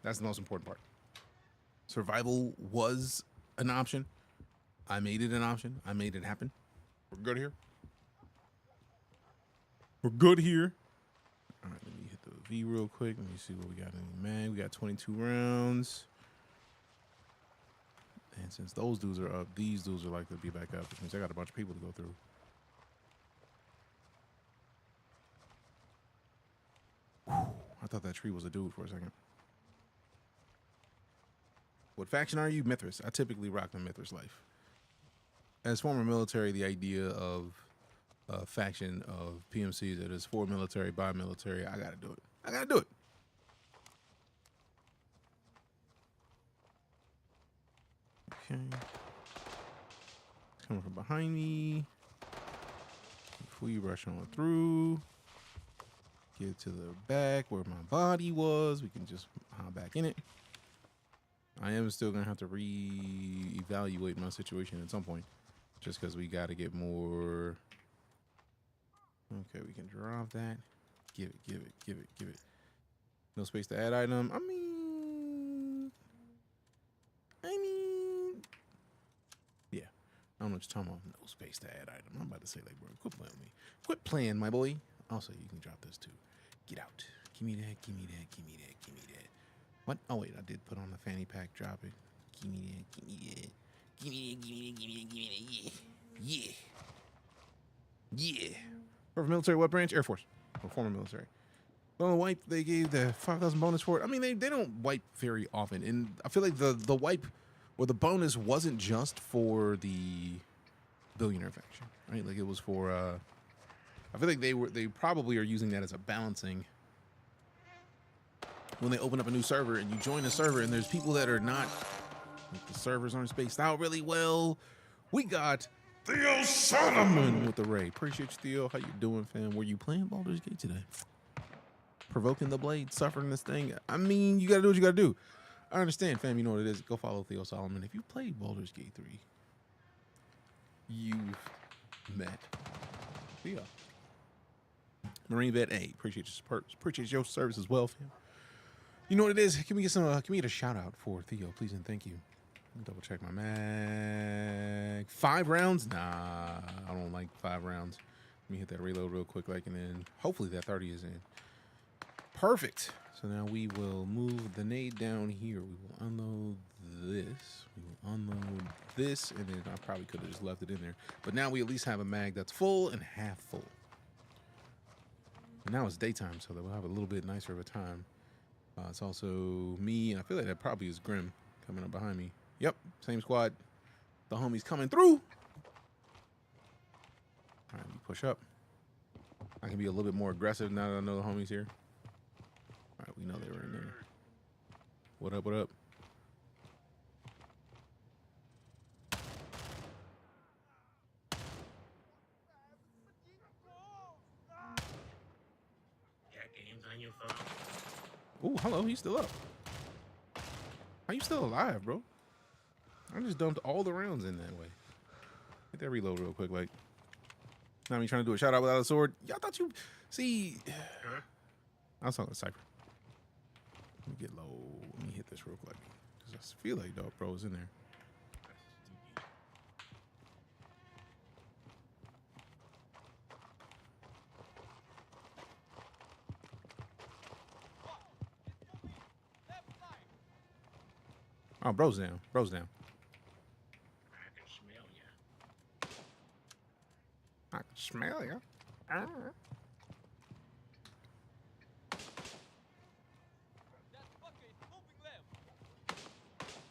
That's the most important part. Survival was an option. I made it an option. I made it happen. We're good here. We're good here. All right, let me hit the V real quick. Let me see what we got in the mag. We got 22 rounds. And since those dudes are up, these dudes are likely to be back up, which means I got a bunch of people to go through. Whew, I thought that tree was a dude for a second. What faction are you? Mithras. I typically rock the Mithras life. As former military, the idea of a faction of PMCs that is for military, by military, I gotta do it. I gotta do it. Okay. It's coming from behind me. Before you rush on through. Get to the back where my body was. We can just hop back in it. I am still gonna have to re-evaluate my situation at some point, just because we got to get more. Okay, we can drop that. Give it. No space to add item. I mean, yeah. I don't know what you're talking about. No space to add item. I'm about to say, like, bro, quit playing with me. Quit playing, my boy. Also, you can drop this too. Get out. Give me that. Give me that. Give me that. Give me that. What? Oh wait, I did put on the fanny pack. Drop it. Give me that. Give me that. Give me that. Give me that. Give me that. Give me that. Yeah. Yeah. For military, what branch? Air Force. Or former military. On the wipe, they gave the 5,000 bonus for it. I mean, they don't wipe very often, and I feel like the wipe or the bonus wasn't just for the billionaire faction, right? Like it was for. I feel like they probably are using that as a balancing. When they open up a new server and you join a server and there's people that are not, like the servers aren't spaced out really well. We got Theo Solomon with the raid. Appreciate you, Theo. How you doing, fam? Were you playing Baldur's Gate today? Provoking the blade, suffering this thing. I mean, you gotta do what you gotta do. I understand, fam. You know what it is. Go follow Theo Solomon. If you played Baldur's Gate 3, you've met Theo. Marine Vet A. Appreciate your support. Appreciate your service as well, fam. You know what it is? Can we get some? Can we get a shout out for Theo, please and thank you. Double check my mag. 5 rounds? Nah, I don't like 5 rounds. Let me hit that reload real quick, like, and then hopefully that 30 is in. Perfect. So now we will move the nade down here. We will unload this. We will unload this, and then I probably could have just left it in there. But now we at least have a mag that's full and half full. And now it's daytime, so that we'll have a little bit nicer of a time. It's also me, and I feel like that probably is Grim coming up behind me. Yep, same squad. The homies coming through. All right, we push up. I can be a little bit more aggressive now that I know the homies here. All right, we know they were in there. What up, what up? Oh, hello, he's still up. How you still alive, bro? I just dumped all the rounds in that way. Hit that reload real quick, like. Now me trying to do a shout out without a sword. Y'all thought you see. I was talking to Cypher. Let me get low. Let me hit this real quick. Cause I feel like dog bro is in there. Oh, bro's down. Bro's down. Smell ya.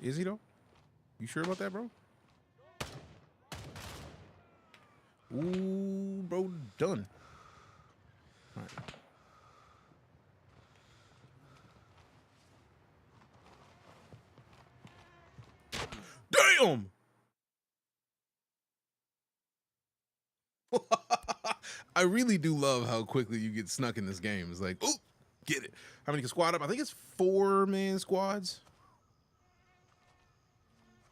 Is he though? You sure about that, bro? Ooh, bro, done. All right. Damn! I really do love how quickly you get snuck in this game. It's like, oh, get it. How many can squad up? I think it's 4-man squads.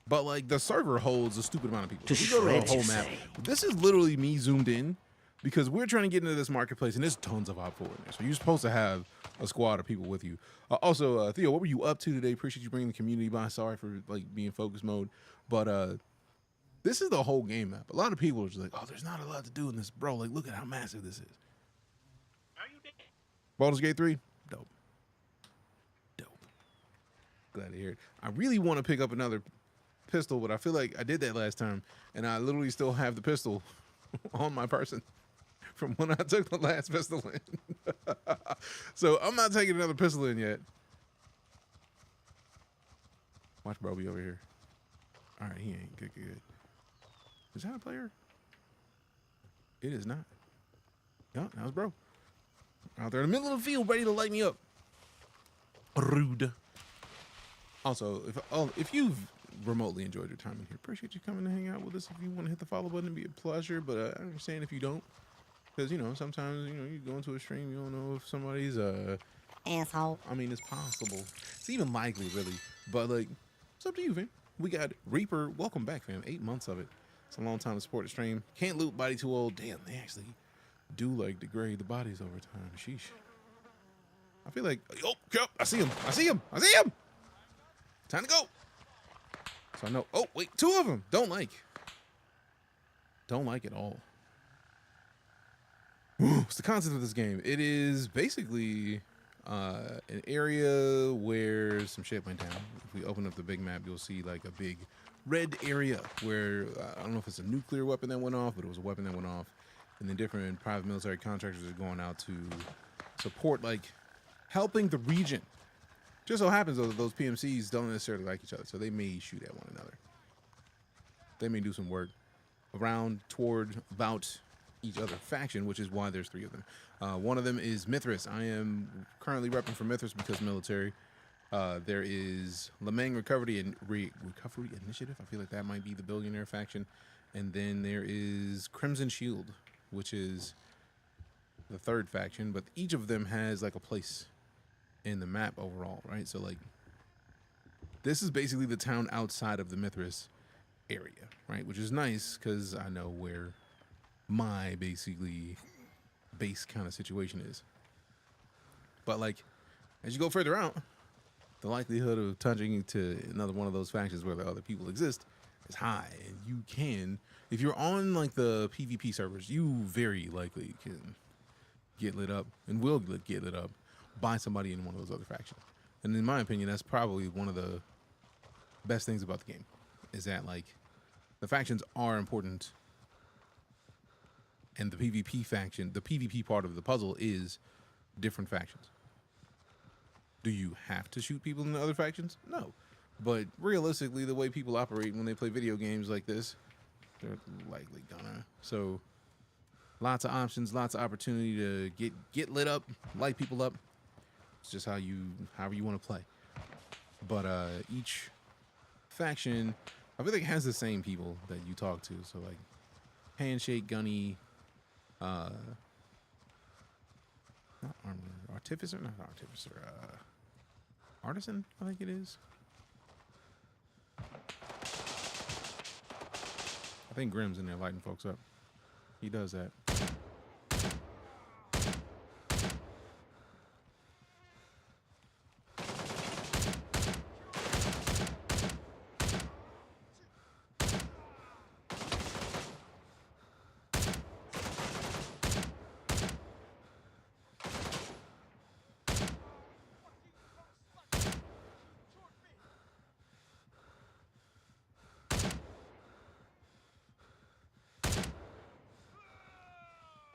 But like the server holds a stupid amount of people. To We go to a shred, whole you map. say? This is literally me zoomed in because we're trying to get into this marketplace and there's tons of op 4 in there. So you're supposed to have a squad of people with you. Also, Theo, what were you up to today? Appreciate you bringing the community by. Sorry for like being focus mode. But this is the whole game map. A lot of people are just like, oh, there's not a lot to do in this, bro. Like, look at how massive this is. Baldur's Gate 3, dope. Glad to hear it. I really want to pick up another pistol, but I feel like I did that last time, and I literally still have the pistol on my person from when I took the last pistol in. So I'm not taking another pistol in yet. Watch bro be over here. All right, he ain't good. Is that a player? It is not. No, that was bro. Out there in the middle of the field, ready to light me up. Rude. Also, if you've remotely enjoyed your time in here, appreciate you coming to hang out with us. If you want to hit the follow button, it'd be a pleasure. But I understand if you don't, because sometimes you go into a stream, you don't know if somebody's Asshole. I mean, it's possible. It's even likely, really. But like, it's up to you, fam. We got Reaper. Welcome back, fam. 8 months of it. It's a long time to support the stream. Can't loot body too old. Damn, they actually do like degrade the bodies over time. Sheesh. I feel like, oh, I see him. Time to go. So I know, oh, wait, 2 of them. Don't like at all. What's the concept of this game? It is basically an area where some shit went down. If we open up the big map, you'll see like a big red area where, I don't know if it's a nuclear weapon that went off, but it was a weapon that went off. And then different private military contractors are going out to support, like, helping the region. Just so happens, though, that those PMCs don't necessarily like each other, so they may shoot at one another. They may do some work about each other faction, which is why there's 3 of them. One of them is Mithras. I am currently repping for Mithras because military. There is Lamang Recovery Initiative. I feel like that might be the billionaire faction. And then there is Crimson Shield, which is the 3rd faction. But each of them has like a place in the map overall, right? So like, this is basically the town outside of the Mithras area, right? Which is nice because I know where my basically base kind of situation is. But like, as you go further out, the likelihood of touching into another one of those factions where the other people exist is high, and you can, if you're on like the PvP servers, you very likely can get lit up and will get lit up by somebody in one of those other factions. And in my opinion, that's probably one of the best things about the game, is that like the factions are important, and the PvP part of the puzzle is different factions. Do you have to shoot people in the other factions? No. But realistically, the way people operate when they play video games like this, they're likely gonna. So lots of options, lots of opportunity to get lit up, light people up. It's just however you want to play. But each faction, I feel like, has the same people that you talk to. So like Handshake, Gunny, not Artificer, Artisan, I think it is. I think Grimm's in there lighting folks up. He does that.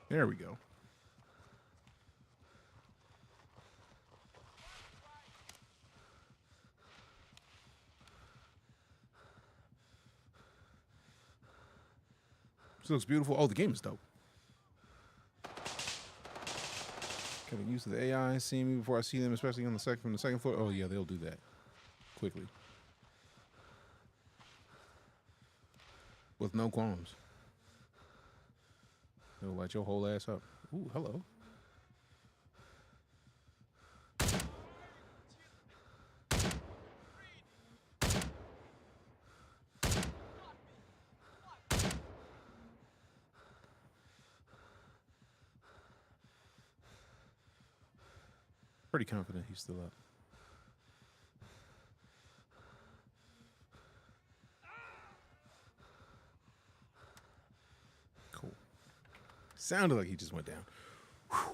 There we go. This looks beautiful. Oh, the game is dope. Getting used to the AI seeing me before I see them, especially on the from the second floor. Oh yeah, they'll do that quickly with no qualms. They'll light your whole ass up. Ooh, hello. Pretty confident he's still up. Cool. Sounded like he just went down. Whew.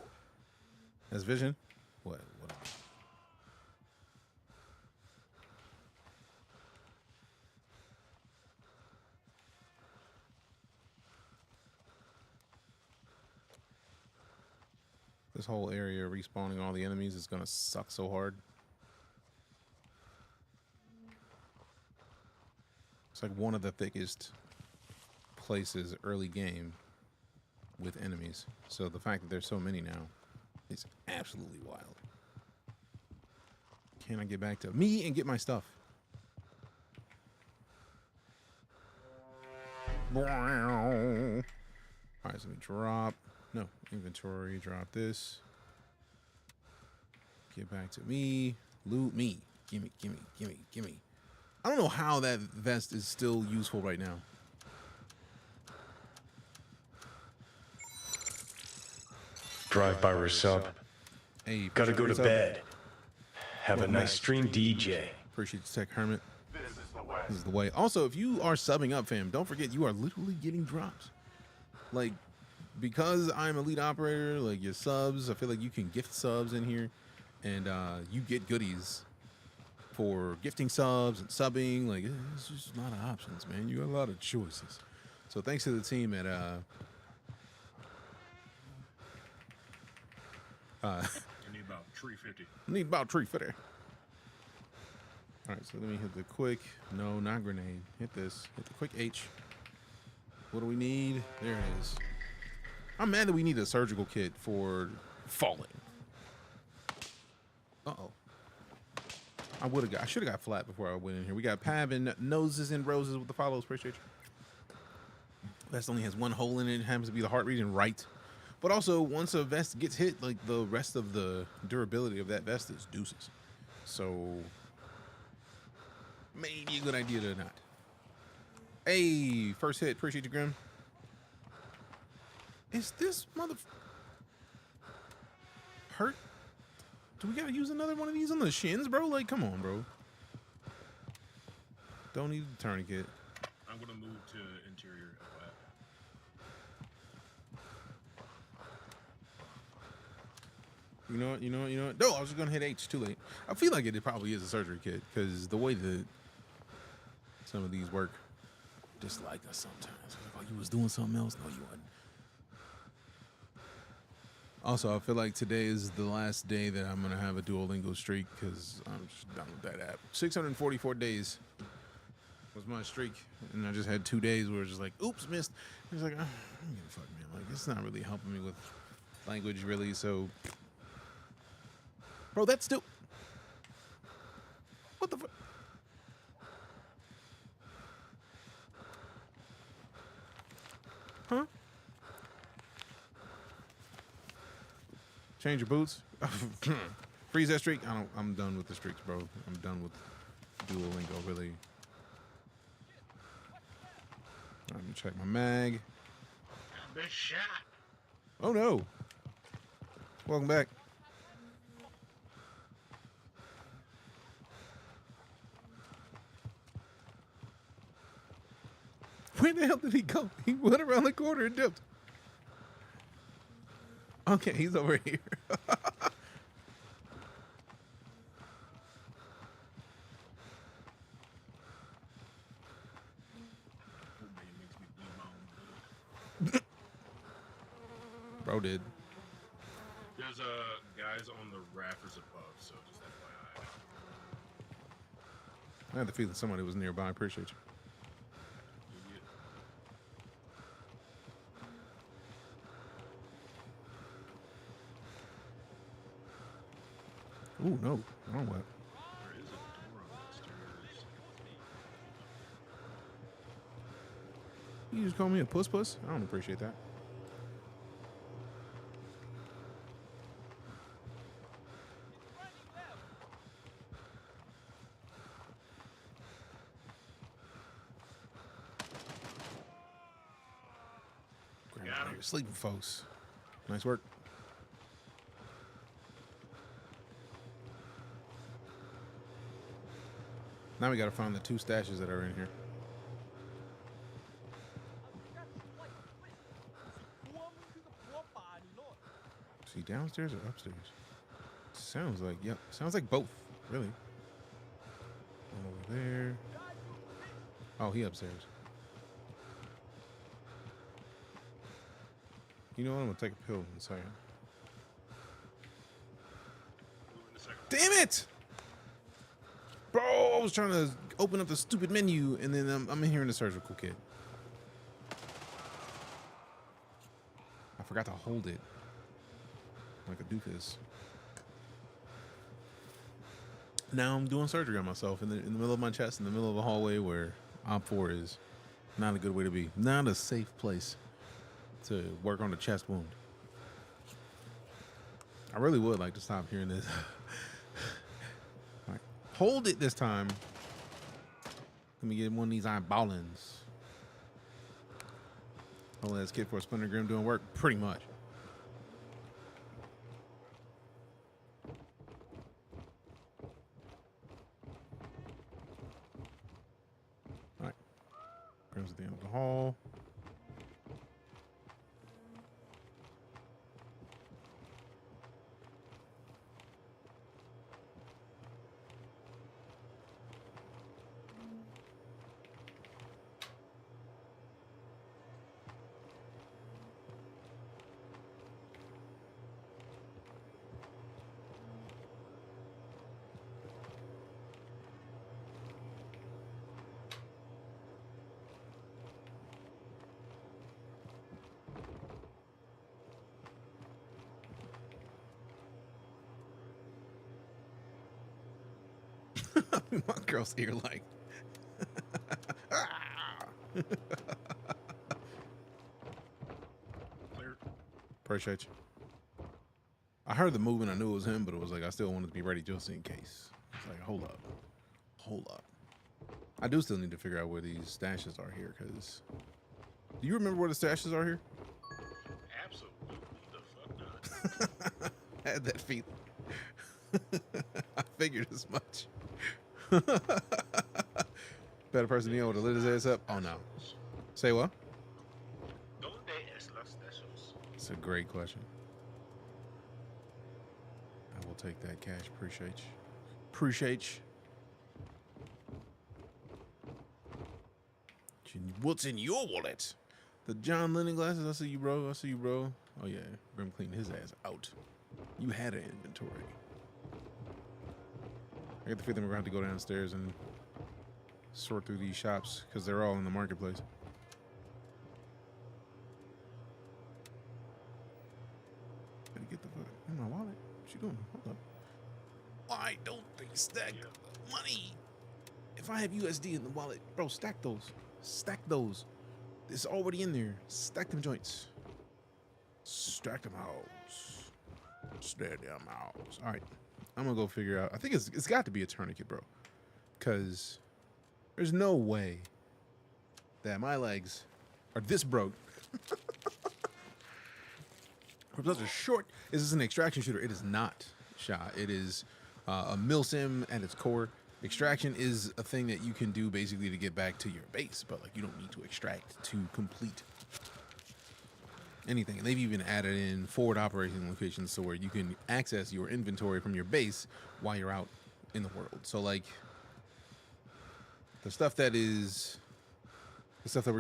That's vision. What? This whole area respawning all the enemies is gonna suck so hard. It's like one of the thickest places early game with enemies. So the fact that there's so many now is absolutely wild. Can I get back to me and get my stuff? All right, so we drop. No, inventory, drop this. Get back to me. Loot me. Gimme, gimme, gimme, gimme. I don't know how that vest is still useful right now. Drive-by resub. Hey, Gotta go to bed. Have a nice stream, DJ. Appreciate the tech, Hermit. This is the way. This is the way. Also, if you are subbing up, fam, don't forget you are literally getting drops. Like, because I'm a lead operator, like your subs, I feel like you can gift subs in here, and you get goodies for gifting subs and subbing. Like, it's just a lot of options, man. You got a lot of choices. So thanks to the team at You need about 350. need about 350. All right, so let me hit the quick. No, not grenade. Hit this. Hit the quick H. What do we need? There it is. I'm mad that we need a surgical kit for falling. Uh-oh. I should have got flat before I went in here. We got Pab and Noses and Roses with the follows. Appreciate you. Vest only has one hole in it. It happens to be the heart reading right. But also, once a vest gets hit, like the rest of the durability of that vest is deuces. So, maybe a good idea to not. Hey, first hit. Appreciate you, Grim. Is this hurt? Do we gotta use another one of these on the shins, bro? Like, come on, bro. Don't need a tourniquet. I'm gonna move to interior. You know what? No, I was just gonna hit H. Too late. I feel like it probably is a surgery kit because the way that some of these work, just like us sometimes. Like, you was doing something else. No, you wasn't. Also, I feel like today is the last day that I'm gonna have a Duolingo streak because I'm just done with that app. 644 days was my streak, and I just had 2 days where it's just like, oops, missed. It's like, I'm gonna fuck, man. Like, it's not really helping me with language, really. So, bro, that's still. What the fuck? Huh? Change your boots. Freeze that streak. I'm done with the streaks, bro. I'm done with Duolingo, really. Let me check my mag. Been shot. Oh no. Welcome back. Where the hell did he go? He went around the corner and dipped. Okay, he's over here. Bro did. There's guys on the rafters above, so just FYI. I had the feeling somebody was nearby. I appreciate you. Ooh, no. Wrong way. There is a door on the stairs. You just call me a puss? I don't appreciate that. Got him. You're sleeping, folks. Nice work. Now we gotta find the 2 stashes that are in here. See, downstairs or upstairs? Sounds like, yep. Sounds like both, really. One over there. Oh, he upstairs. You know what? I'm gonna take a pill in a second. Moving a second. Damn it! Bro, I was trying to open up the stupid menu, and then I'm in here in the surgical kit. I forgot to hold it like a doofus. Now I'm doing surgery on myself in the middle of my chest, in the middle of a hallway where OP4 is not a good way to be. Not a safe place to work on a chest wound. I really would like to stop hearing this. All right. Hold it this time. Let me get one of these eyeballins. Hold that kid for a Splinter Grim doing work, pretty much. All right. Grim's at the end of the hall. My girl's ear like. Clear. Appreciate you. I heard the movement. I knew it was him, but it was like I still wanted to be ready just in case. It's like, hold up. Hold up. I do still need to figure out where these stashes are here, because... Do you remember where the stashes are here? Absolutely the fuck not. I had that feeling. I figured as much. Better person than you would have lit his ass up. Oh no. Say what? ¿Dónde es las tesos? It's a great question. I will take that cash. Appreciate you. Appreciate you. What's in your wallet? The John Lennon glasses. I see you, bro. I see you, bro. Oh yeah, Grim cleaned his ass out. You had an inventory. I get the feeling we're gonna have to go downstairs and sort through these shops because they're all in the marketplace. Better get the fuck in my wallet. What you doing? Hold up. Why don't they stack money? If I have USD in the wallet, bro, stack those. Stack those. It's already in there. Stack them joints. Stack them house. Stack them house. All right. I'm gonna go figure out. I think it's got to be a tourniquet, bro. Because there's no way that my legs are this broke. For such a short, is this an extraction shooter? It is not, Sha. It is a milsim at its core. Extraction is a thing that you can do basically to get back to your base, but like you don't need to extract to complete anything. And they've even added in forward operating locations so where you can access your inventory from your base while you're out in the world. So like the stuff that we're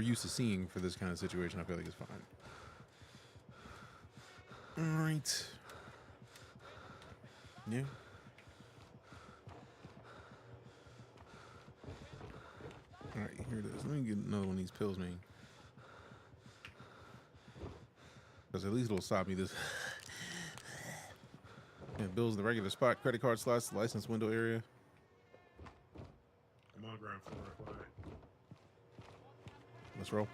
used to seeing for this kind of situation, I feel like is fine. All right. Yeah. All right, here it is. Let me get another one of these pills, man. Because at least it'll stop me this. Yeah, bills in the regular spot, credit card slots, license window area. I'm on ground floor. Why? Let's roll.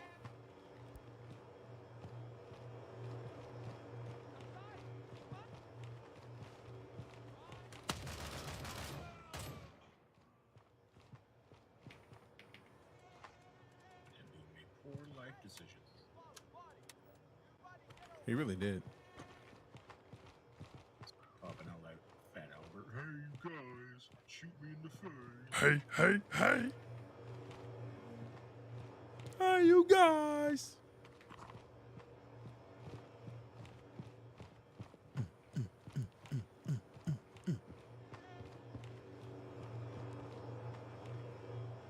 And we made poor life decisions. He really did. Popping out like Fat Albert. Hey, you guys, shoot me in the face. Hey, hey, hey. Hey, you guys.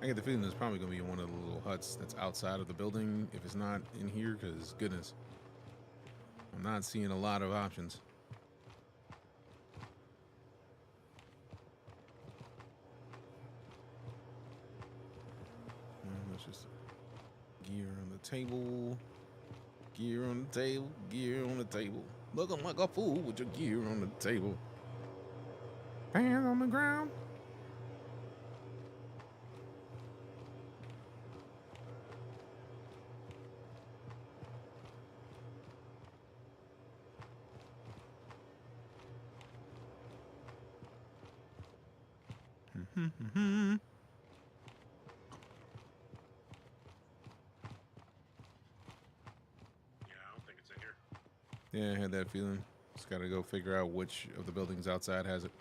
I get the feeling there's probably going to be one of the little huts that's outside of the building if it's not in here, because goodness, I'm not seeing a lot of options. Let's just gear on the table, gear on the table, gear on the table. Looking like a fool with your gear on the table. Hands on the ground. Yeah, I don't think it's in here. Yeah, I had that feeling. Just gotta go figure out which of the buildings outside has it.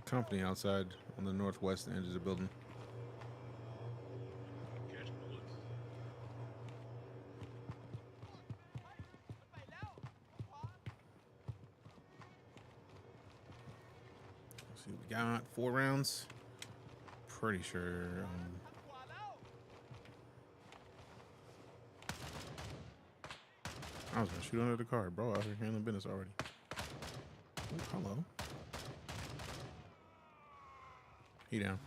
Company outside on the northwest end of the building. Catch bullets. Let's see what we got. 4 rounds. Pretty sure. I was gonna shoot under the car, bro. Out here handling business already. Ooh, hello. He down.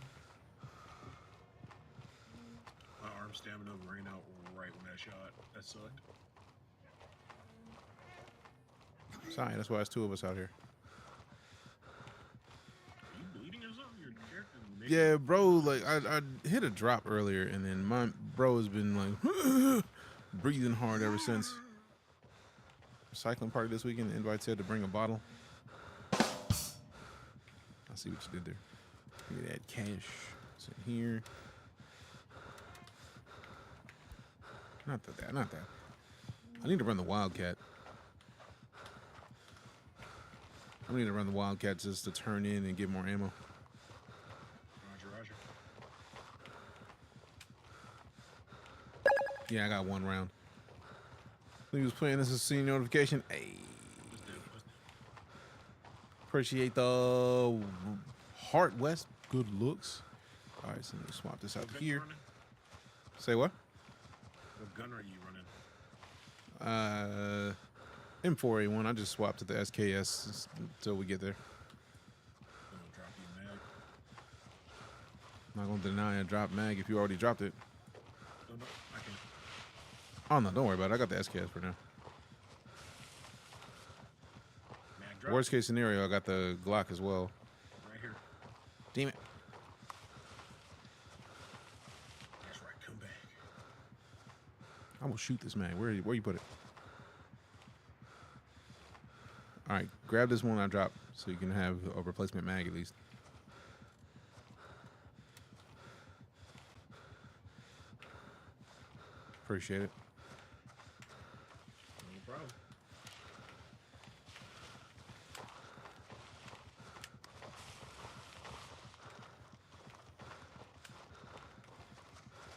My arm stamina ran out right when I shot. That sucked. Sorry, that's why it's 2 of us out here. Are you bleeding or something? Your character? Yeah, bro. Like I hit a drop earlier, and then my bro has been like breathing hard ever since. Cycling party this weekend. The invite said to bring a bottle. I see what you did there. Give me that cash. It's in here. Not that. Not that. I need to run the Wildcat. I need to run the Wildcat just to turn in and get more ammo. Roger, Roger. Yeah, I got 1 round. He was playing this as a scene notification. Hey. Appreciate the Heart West. Good looks. All right, so let me swap this out What gun here. you running? Say what? What gun are you running? M4A1. I just swapped to the SKS until we get there. Gonna drop you a mag. Not gonna deny a drop mag if you already dropped it. No, I can. Oh no, don't worry about it. I got the SKS for now. Mag drop. Worst case scenario, I got the Glock as well. Right here. Damn it. That's right. Come back. I will shoot this mag. Where you put it? All right, grab this one I dropped so you can have a replacement mag at least. Appreciate it. No problem.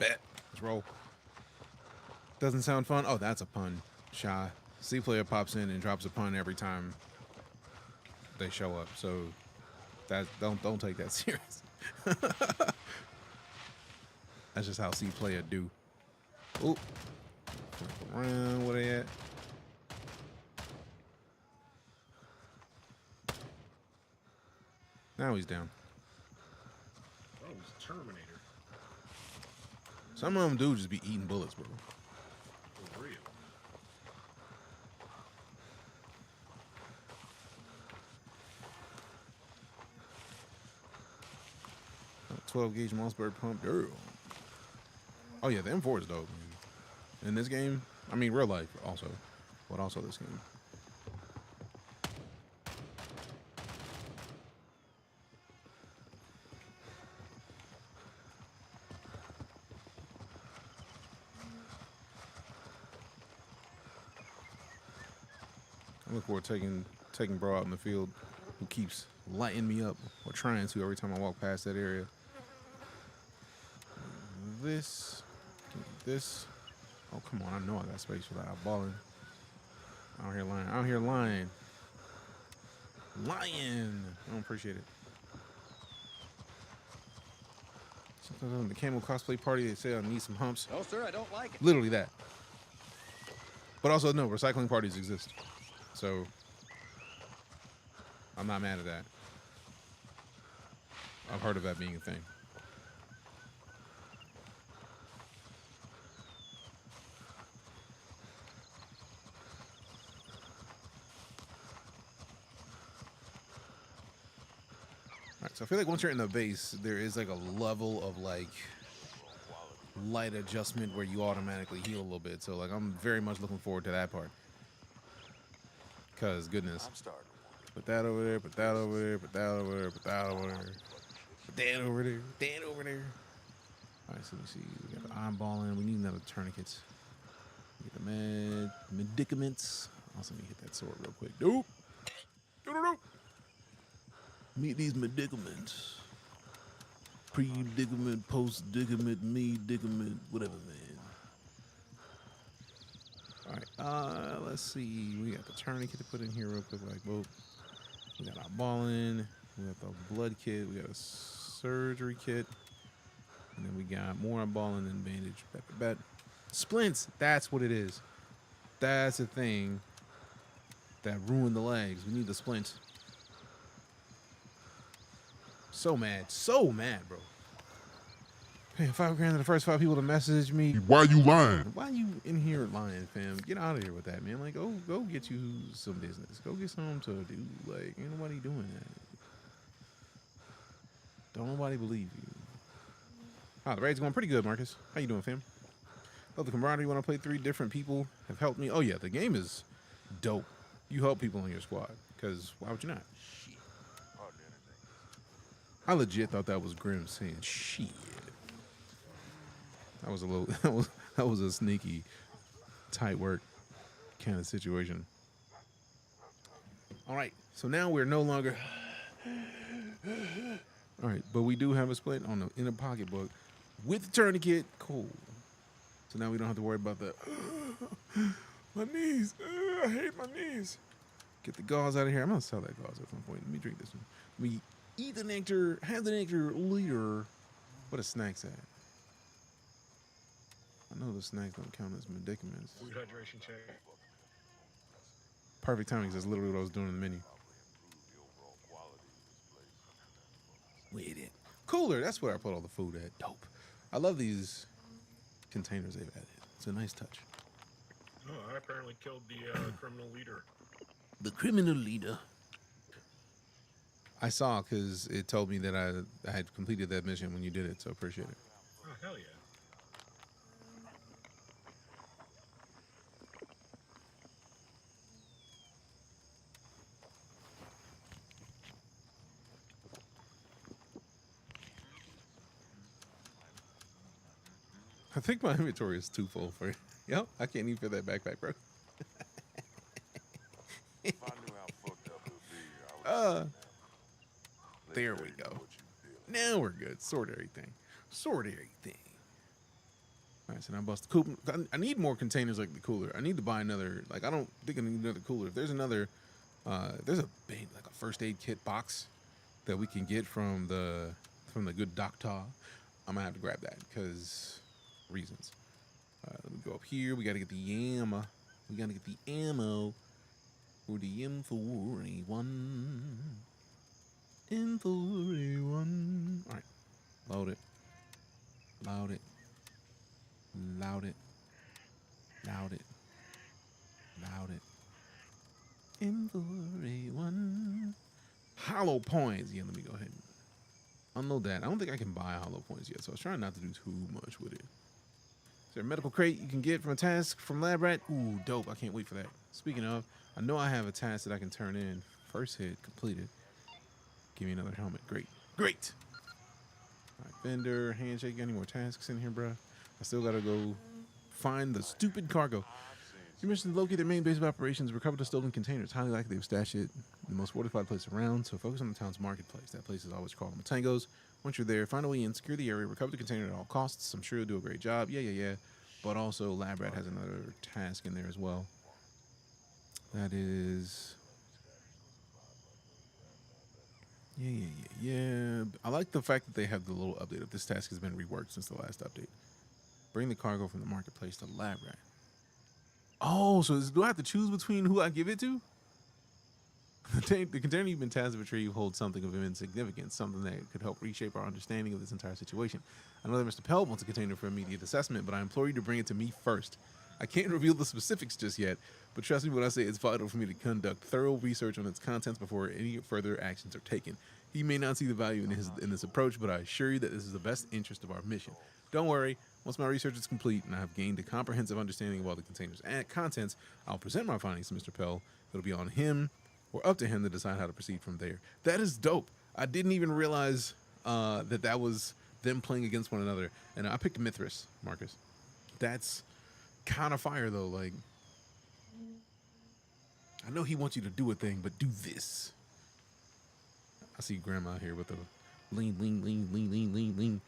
Bet. Let's roll. Doesn't sound fun. Oh, that's a pun. Shy. C player pops in and drops a pun every time they show up. So that don't take that serious. That's just how C player do. Ooh. around. Where they at? Now he's down. Oh, it's Terminator. Some of them do just be eating bullets, bro. For real. 12 gauge Mossberg pump. Girl. Oh yeah, the M4 is dope. In this game, I mean real life also, but also this game. I look forward to taking bro out in the field who keeps lighting me up, or trying to, every time I walk past that area. This. Oh, come on. I know I got space for that. I'm balling. Out here lying. Out here lying. Lying. I don't appreciate it. Sometimes on the camo cosplay party, they say I need some humps. No, sir, I don't like it. Literally that. But also, no, recycling parties exist. So, I'm not mad at that. I've heard of that being a thing. So I feel like once you're in the base, there is like a level of like light adjustment where you automatically heal a little bit. So like I'm very much looking forward to that part. Cause goodness, I'm starting to wonder. put that over there, put that over there, put that over there, put that over there, put that over there, put that over there. All right, so we see we got the eyeballing. We need another tourniquets. Get the medicaments. Also, let me hit that sword real quick. Doop. Doop. Meet these medicaments. Predicament, post-dicament, me-dicament, whatever, man. All right, let's see. We got the tourniquet to put in here real quick, like, whoa. We got our balling. We got the blood kit. We got a surgery kit. And then we got more balling and bandage. Bet. Splints, that's what it is. That's the thing that ruined the legs. We need the splints. So mad, bro. Paying $5 grand to the first 5 people to message me. Why you lying? Why you in here lying, fam? Get out of here with that, man. Like, go get you some business. Go get something to do. Like, ain't nobody doing that. Don't nobody believe you. Oh, the raid's going pretty good, Marcus. How you doing, fam? Love the camaraderie when I play 3 different people have helped me. Oh yeah, the game is dope. You help people in your squad, because why would you not? Hardly anything. I legit thought that was Grim saying shit. That was a little that was a sneaky tight work kind of situation. All right, so now we're no longer all right, but we do have a split in a pocketbook with the tourniquet. Cool. So now we don't have to worry about the my knees. I hate my knees. Get the gauze out of here. I'm gonna sell that gauze at some point. Let me drink this one. We eat the nectar, have the nectar later. What are snacks at? I know the snacks don't count as medicaments. Food hydration check. Perfect timing, 'cause that's literally what I was doing in the menu. Improve the overall quality of this place. With it. Cooler, that's where I put all the food at. Dope. I love these containers they've added. It's a nice touch. Oh, I apparently killed the criminal leader. The criminal leader. I saw because it told me that I had completed that mission when you did it, so appreciate it. Oh, hell yeah. I think my inventory is too full for you. Yep, I can't even fit that backpack, bro. If I knew how fucked up it would be, I would. There we go. Now we're good. Sort everything. All right, so now bust the cooler. I need more containers like the cooler. I need to buy another. Like, I don't think I need another cooler. If there's another, there's a big, like a first aid kit box that we can get from the good doctor. I'm gonna have to grab that because reasons. Let me go up here. We got to get the ammo. We got to get the ammo for the M4A1. M4A1. All right. Load it. Loud it. Loud it. Loud it. Loud it. M4A1. Hollow points. Yeah, let me go ahead and unload that. I don't think I can buy hollow points yet, so I was trying not to do too much with it. Is there a medical crate you can get from a task from Lab Rat? Ooh, dope. I can't wait for that. Speaking of, I know I have a task that I can turn in. First hit completed. Give me another helmet. Great. Great. All right, vendor, handshake. Any more tasks in here, bro? I still got to go find the stupid cargo. You mentioned to locate their main base of operations, recover the stolen containers. Highly likely they've stashed it in the most fortified place around, so focus on the town's marketplace. That place is always called Matangos. Once you're there, find a way in, secure the area, recover the container at all costs. I'm sure you'll do a great job. Yeah. But also, Lab Rat has another task in there as well. That is... Yeah. I like the fact that they have the little update of this task has been reworked since the last update. Bring the cargo from the marketplace to Lab Rat. Oh, so do I have to choose between who I give it to? The container you've been tasked to retrieve holds something of immense significance, something that could help reshape our understanding of this entire situation. I know that Mr. Pell wants a container for immediate assessment, but I implore you to bring it to me first. I can't reveal the specifics just yet, but trust me when I say it's vital for me to conduct thorough research on its contents before any further actions are taken. He may not see the value in this approach, but I assure you that this is the best interest of our mission. Don't worry, once my research is complete and I have gained a comprehensive understanding of all the containers and contents, I'll present my findings to Mr. Pell. It'll be on him or up to him to decide how to proceed from there. That is dope. I didn't even realize that was them playing against one another. And I picked Mithras, Marcus. That's kind of fire, though. Like, I know he wants you to do a thing, but do this. I see Grandma here with the lean.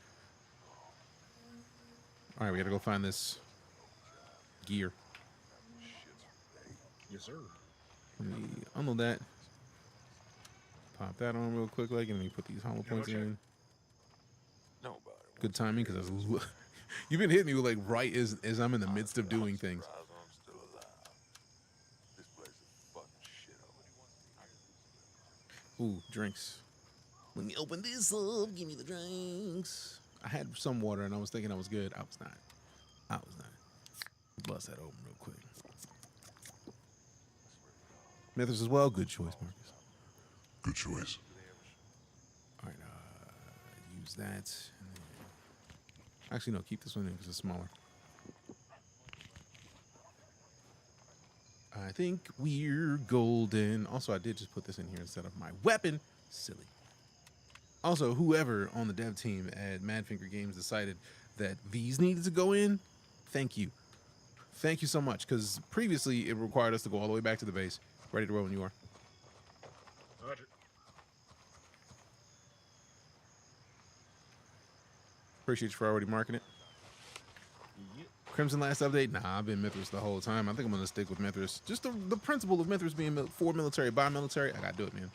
All right, we got to go find this gear. Yes, sir. Let me unload that. Pop that on real quick, like, and let me put these hollow points in. Nobody. Good timing, because you've been hitting me with, like, right as I'm in the midst of doing things. I'm still alive. This place is fucking shit over. Ooh, drinks. Let me open this up. Give me the drinks. I had some water, and I was thinking I was good. I was not. Bust that open real quick. Mithras as well. Good choice, Marcus. Good choice. All right, use that. And then... Actually, no, keep this one in because it's smaller. I think we're golden. Also, I did just put this in here instead of my weapon. Silly. Also, whoever on the dev team at Madfinger Games decided that these needed to go in, thank you. Thank you so much, because previously it required us to go all the way back to the base. Ready to roll when you are. Roger. Appreciate you for already marking it. Yep. Crimson last update? Nah, I've been Mithras the whole time. I think I'm going to stick with Mithras. Just the principle of Mithras being for military, by military. I got to do it, man.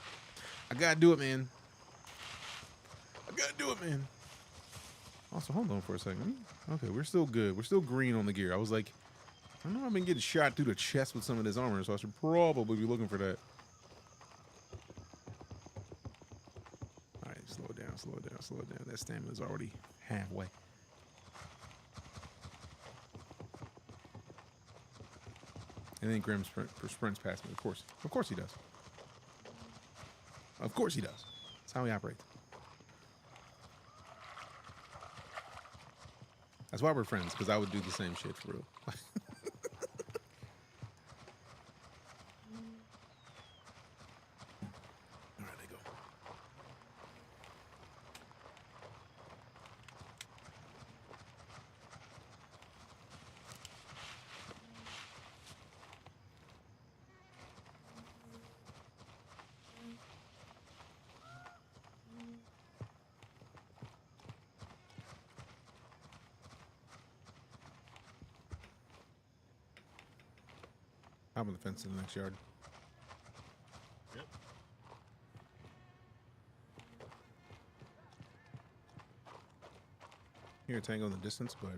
I got to do it, man. Also, hold on for a second. Okay, we're still good. We're still green on the gear. I was like, I know I've been getting shot through the chest with some of this armor, so I should probably be looking for that. All right, slow it down. That stamina's already halfway. And then Grim sprints past me. Of course he does. That's how he operates. That's why we're friends, because I would do the same shit for real. All right, they go. Hop on the fence in the next yard. Yep. Hear a tango in the distance, but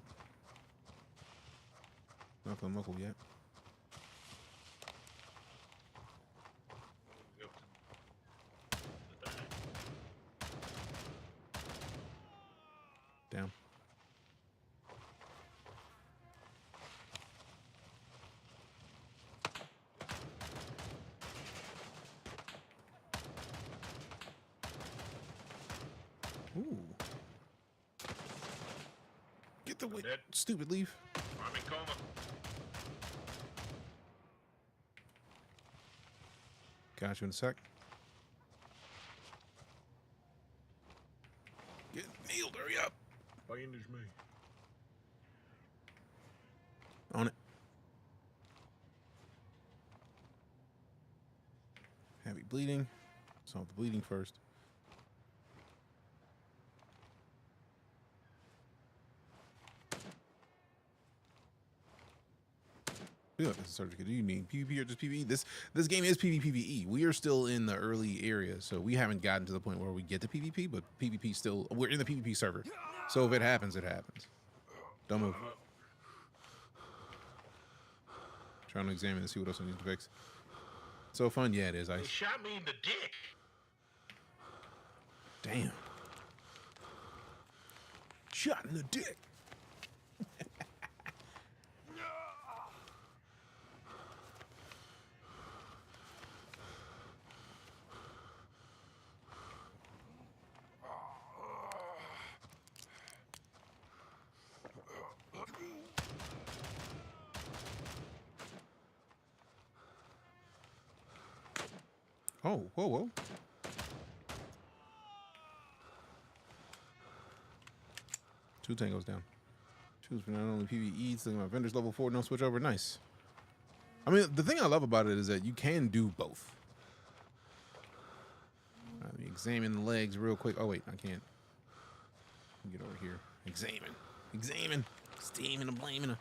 unlockable yet. Go to the back. Down. Ooh. Get the way, dead. stupid leaf. I'm in coma. Got you in a sec. Get nailed, hurry up. Bandage me. On it. Heavy bleeding. Solve the bleeding first. Yeah, this is surgical. Do you need PvP or just PvE? This game is PvPvE. We are still in the early area, so we haven't gotten to the point where we get to PvP, but PvP still, we're in the PvP server. So if it happens, it happens. Don't move. Trying to examine and see what else I need to fix. So fun, yeah, it is. He shot me in the dick. Damn. Shot in the dick. Oh, whoa, whoa. Two tangos down. Choose for not only PvE, so my vendor's level 4, no switch over. Nice. I mean, the thing I love about it is that you can do both. Let me examine the legs real quick. Oh, wait, I can't. Get over here. Examine. Examine. Steaming and blaming her.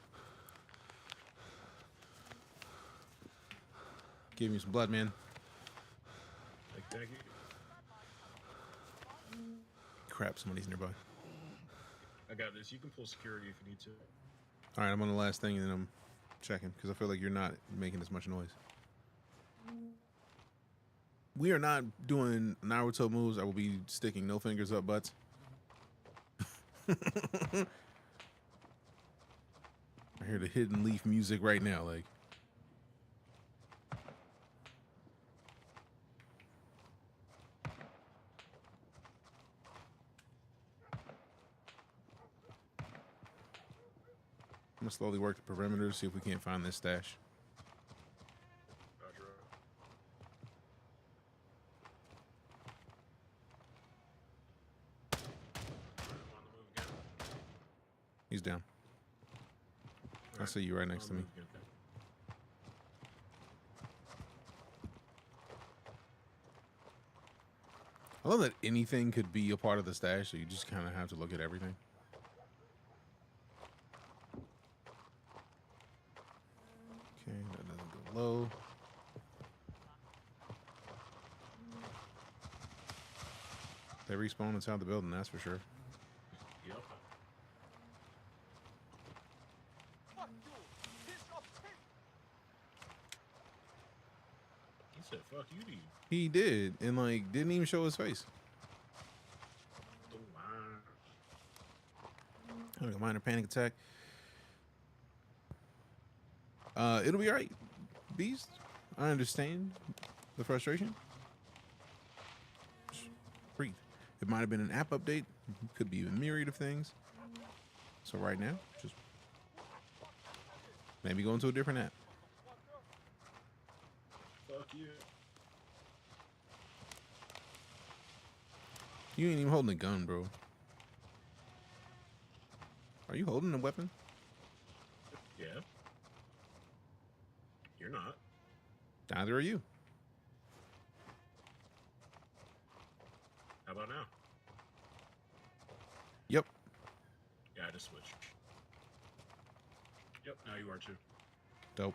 Give me some blood, man. Thank you. Crap, somebody's nearby. I got this. You can pull security if you need to. All right, I'm on the last thing, and then I'm checking, because I feel like you're not making as much noise. We are not doing Naruto moves. I will be sticking no fingers up butts. I hear the hidden leaf music right now, like. I'm gonna slowly work the perimeter, see if we can't find this stash. Roger. I'm on the move again. He's down. I see you right next to me. I love that anything could be a part of the stash, so you just kind of have to look at everything. Okay, that doesn't go low. They respawn inside the building, that's for sure. Yep. He said, "Fuck you, dude." He did, and like didn't even show his face. Don't lie. Like a minor panic attack. It'll be alright, Beast. I understand the frustration. Just breathe. It might have been an app update. Could be a myriad of things. So right now, just maybe go into a different app. Fuck you. You ain't even holding a gun, bro. Are you holding a weapon? Yeah. You're not. Neither are you. How about now? Yep. Yeah, I just switched. Yep, now you are too. Dope.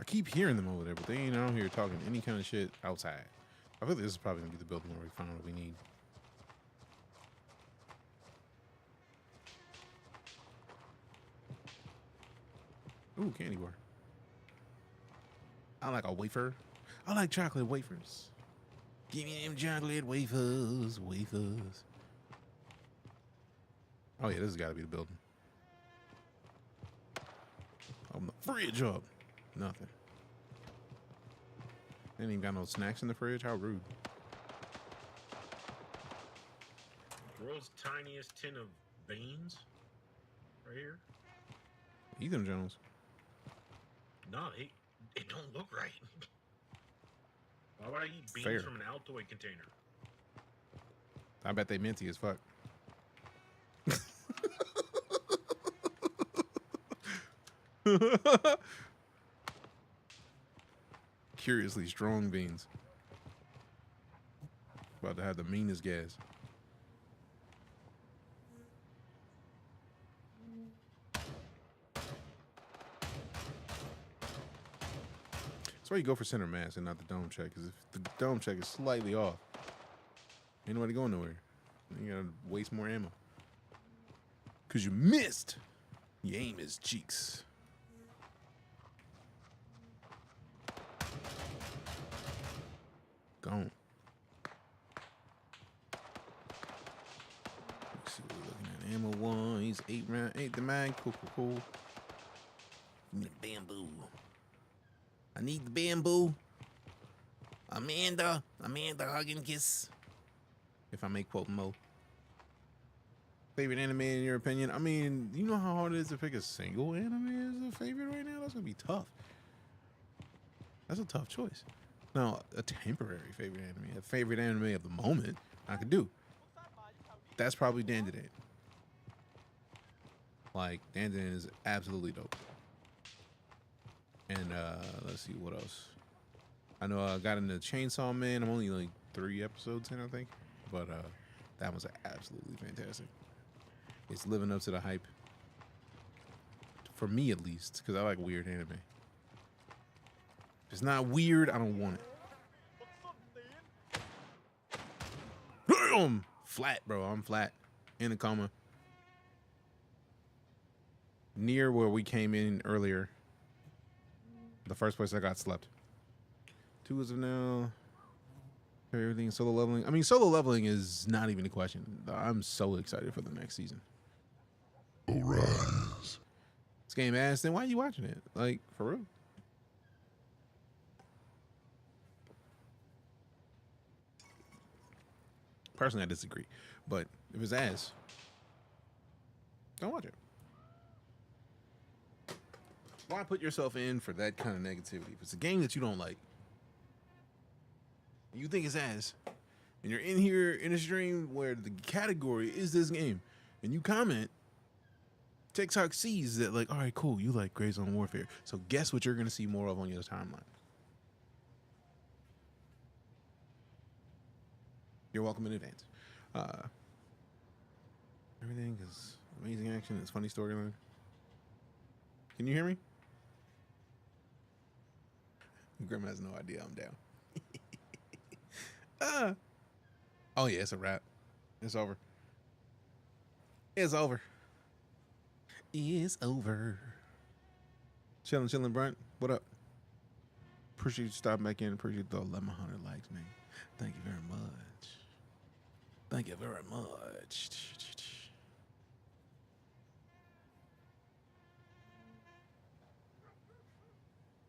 keep hearing them over there, but they ain't out here talking any kind of shit outside. I feel like this is probably gonna be the building where we find what we need. Ooh, candy bar. I like a wafer. I like chocolate wafers. Give me them chocolate wafers, wafers. Oh yeah, this has got to be the building. Open the fridge up. Nothing. Ain't even got no snacks in the fridge. How rude. World's tiniest tin of beans, right here. Eat them, Jones. No, it don't look right. Why would I eat beans Fair. from an Altoid container? I bet they minty as fuck. Curiously strong beans. About to have the meanest gas. That's why you go for center mass and not the dome check, because if the dome check is slightly off, ain't nobody going nowhere. You gotta waste more ammo. Because you missed. Your aim is cheeks. Gone. Let's see what we're looking at. Ammo one. He's 8 the mag. Cool. Give me the bamboo. I need the bamboo. Amanda, hug and kiss. If I may quote Mo. Favorite anime in your opinion? I mean, you know how hard it is to pick a single anime as a favorite right now? That's gonna be tough. That's a tough choice. Now, a temporary favorite anime, a favorite anime of the moment, I could do. That's probably Dandadan. Like, Dandadan is absolutely dope. And let's see what else. I know I got into Chainsaw Man. I'm only like 3 episodes in, I think, but that was absolutely fantastic. It's living up to the hype, for me at least, because I like weird anime. If it's not weird, I don't want it. Damn! Flat, bro. I'm flat. In a coma. Near where we came in earlier. The first place I got slept. 2 as of now. Everything solo leveling. I mean, solo leveling is not even a question. I'm so excited for the next season. Arise. This game ass, then why are you watching it? Like, for real? Personally, I disagree. But if it's ass, don't watch it. Why put yourself in for that kind of negativity? If it's a game that you don't like, you think it's ass, and you're in here in a stream where the category is this game, and you comment, TikTok sees that, like, all right, cool, you like GrayZoneWarfare, so guess what you're going to see more of on your timeline? You're welcome in advance. Everything is amazing action. It's funny storyline. Can you hear me? Grandma has no idea I'm down. Oh yeah, it's a wrap. It's over. It's over. It's over. Chilling, Brent. What up? Appreciate you stopping back in. Appreciate the 1,100 likes, man. Thank you very much. Thank you very much.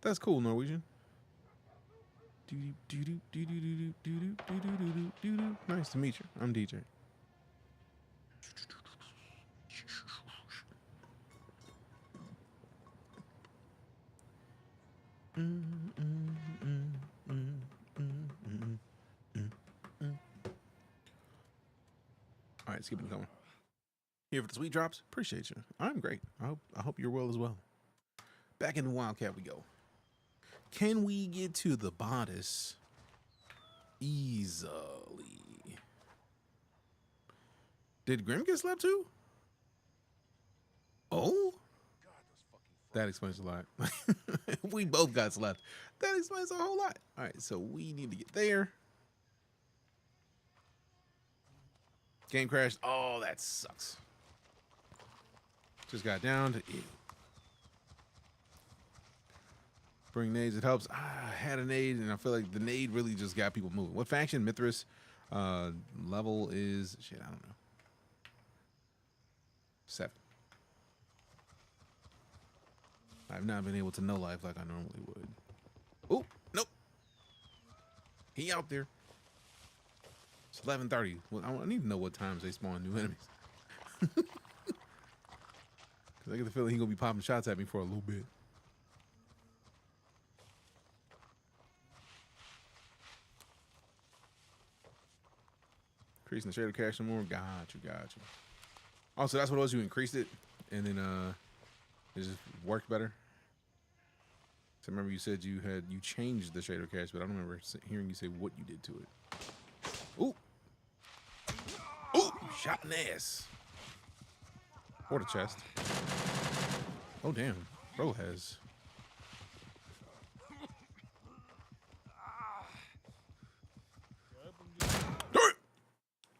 That's cool, Norwegian. Nice to meet you. I'm DJ. All right, let's keep it going. Here for the sweet drops. Appreciate you. I'm great. I hope you're well as well. Back in the Wildcat we go. Can we get to the bodice easily? Did Grim get slapped too? Oh? That explains a lot. We both got slapped. That explains a whole lot. All right, so we need to get there. Game crashed. Oh, that sucks. Just got downed. Ew. Bring nades. It helps. I had a nade, and I feel like the nade really just got people moving. What faction? Mithras. Level is shit. I don't know. 7. I've not been able to know life like I normally would. Oh, nope. He out there. It's 11:30. Well, I need to know what times they spawn new enemies. Because I get the feeling he's going to be popping shots at me for a little bit. Increasing the shader cache some more. Got you. Also, that's what it was. You increased it, and then it just worked better. So I remember you said you changed the shader cache, but I don't remember hearing you say what you did to it. Ooh, shot in the ass. Or the chest. Oh damn, bro has.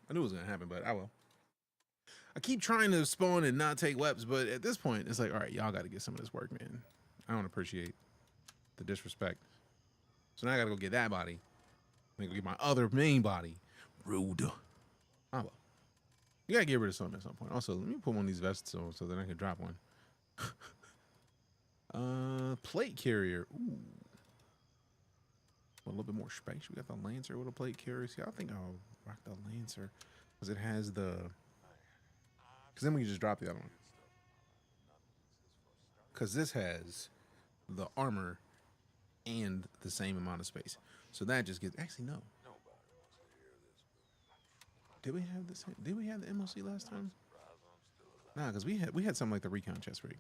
I knew it was gonna happen, but I will. I keep trying to spawn and not take weapons, but at this point, it's like, all right, y'all got to get some of this work, man. I don't appreciate the disrespect. So now I got to go get that body. I go get my other main body. Rude. Oh, well. You got to get rid of something at some point. Also, let me put one of these vests on so that I can drop one. Plate carrier. Ooh. A little bit more space. We got the Lancer with a plate carrier. See, I think I'll rock the Lancer because it has the... Because then we can just drop the other one. Because this has the armor and the same amount of space. So that just gets... Actually, no. Did we have the same? Did we have the MLC last time? Nah, because we had something like the recon chest rig.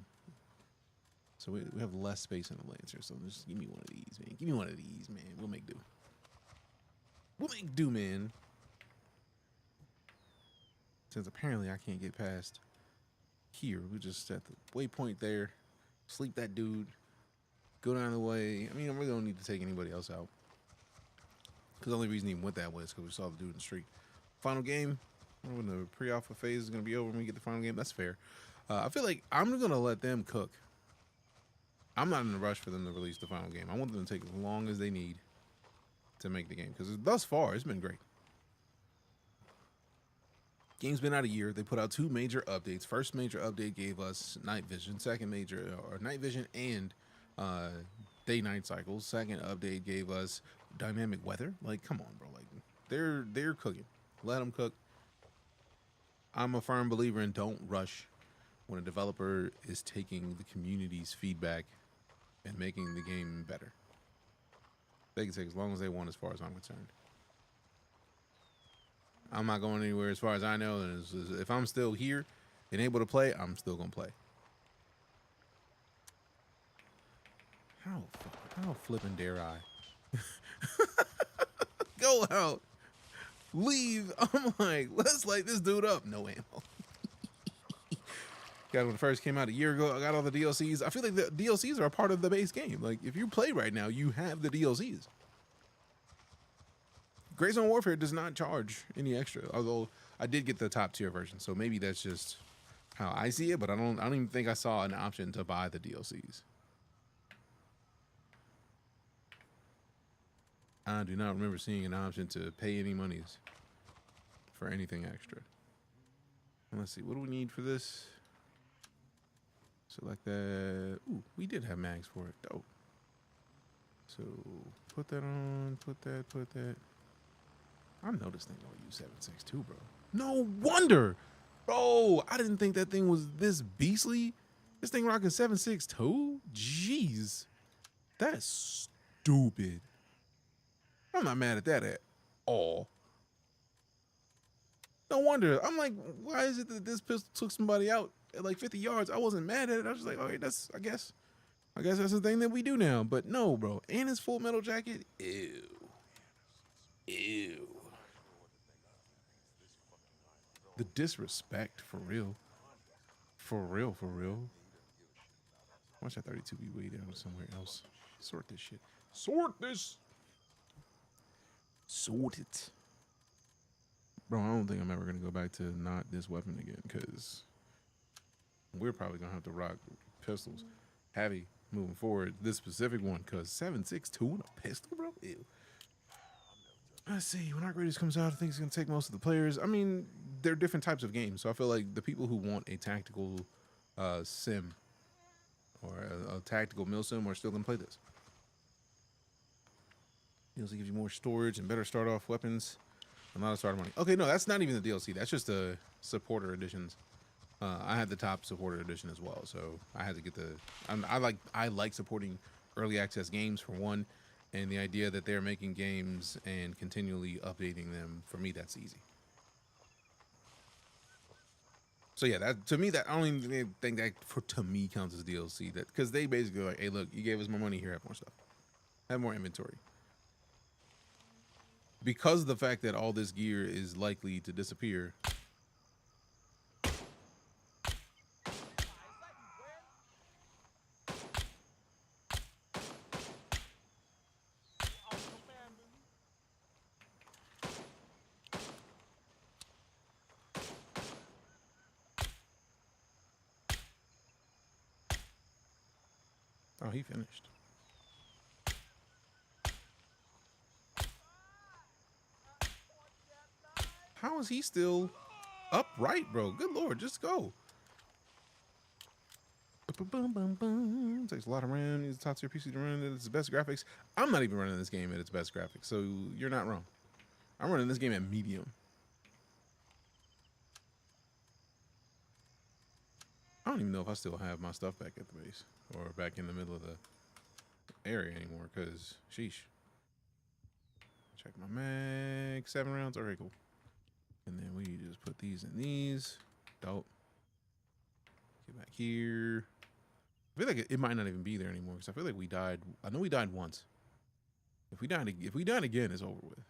So we have less space in the Lancer. So just give me one of these, man. Give me one of these, man. We'll make do. We'll make do, man. Since apparently I can't get past here. We just at the waypoint there. Sleep that dude. Go down the way. I mean, I really don't need to take anybody else out. Because the only reason he went that way is because we saw the dude in the street. Final game. When the pre-alpha phase is going to be over when we get the final game. That's fair. I feel like I'm going to let them cook. I'm not in a rush for them to release the final game. I want them to take as long as they need to make the game. Because thus far, it's been great. Game's been out a year. They put out 2 major updates. First major update gave us night vision. Second major, or night vision and day-night cycles. Second update gave us dynamic weather. Like, come on, bro. Like, they're cooking. Let them cook. I'm a firm believer in don't rush when a developer is taking the community's feedback and making the game better. They can take as long as they want as far as I'm concerned. I'm not going anywhere as far as I know. And if I'm still here and able to play, I'm still going to play. How flippin' dare I? Go out. Leave. I'm like, let's light this dude up. No ammo. Got it when it first came out a year ago. I got all the DLCs. I feel like the DLCs are a part of the base game. Like, if you play right now, you have the DLCs. GrayZoneWarfare does not charge any extra, although I did get the top tier version, so maybe that's just how I see it. But I don't even think I saw an option to buy the DLCs. I do not remember seeing an option to pay any monies for anything extra. And let's see, what do we need for this? Select that. Ooh, we did have mags for it. Dope. So put that on. Put that. I know this thing don't use 7.62, bro. No wonder, bro. I didn't think that thing was this beastly. This thing rocking 7.62. Jeez, that's stupid. I'm not mad at that at all. No wonder. I'm like, why is it that this pistol took somebody out at like 50 yards? I wasn't mad at it. I was just like, okay, that's, I guess that's the thing that we do now. But no, bro. And his full metal jacket. Ew. Ew. The disrespect, for real. For real. Watch that 32 be way down somewhere else. Sort this shit. Sort this. Sort it. Bro, I don't think I'm ever going to go back to not this weapon again, because we're probably going to have to rock pistols heavy moving forward. This specific one, because 7.62 and a pistol, bro? Ew. Let's see. When Outrageous comes out, I think it's going to take most of the players. I mean, there are different types of games, so I feel like the people who want a tactical sim or a tactical mill sim are still going to play this. DLC gives you more storage and better start off weapons. A lot of starter money. Okay, no, that's not even the DLC. That's just the supporter editions. I had the top supporter edition as well, so I had to get the. I like supporting early access games for one, and the idea that they're making games and continually updating them, for me, that's easy. So yeah, that to me, that I don't even think that to me counts as DLC. That because they basically like, hey, look, you gave us more money, here, have more stuff, have more inventory. Because of the fact that all this gear is likely to disappear. Oh, he finished. How is he still upright, bro? Good Lord, just go. Takes a lot of RAM. Needs a top tier PC to run it. It's the best graphics. I'm not even running this game at its best graphics, so you're not wrong. I'm running this game at medium. I don't even know if I still have my stuff back at the base or back in the middle of the area anymore, because sheesh. Check my mag. 7 rounds. Okay, cool. And then we just put these in these. Dope. Get back here. I feel like it might not even be there anymore, because I feel like we died. I know we died once. If we died again, it's over with.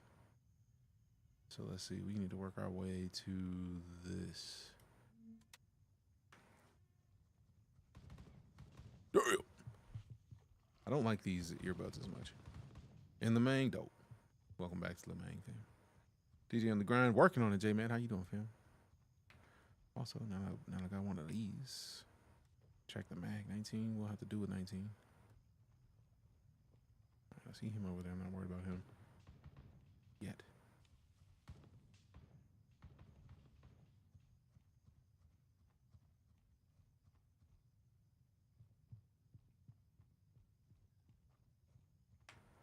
So let's see. We need to work our way to this. Damn. I don't like these earbuds as much. And Lamang, dope. Welcome back to Lamang, fam. Deejay on the grind, working on it, J-Man. How you doing, fam? Also, now I got one of these. Check the mag. 19. We'll have to do with 19. I see him over there. I'm not worried about him yet.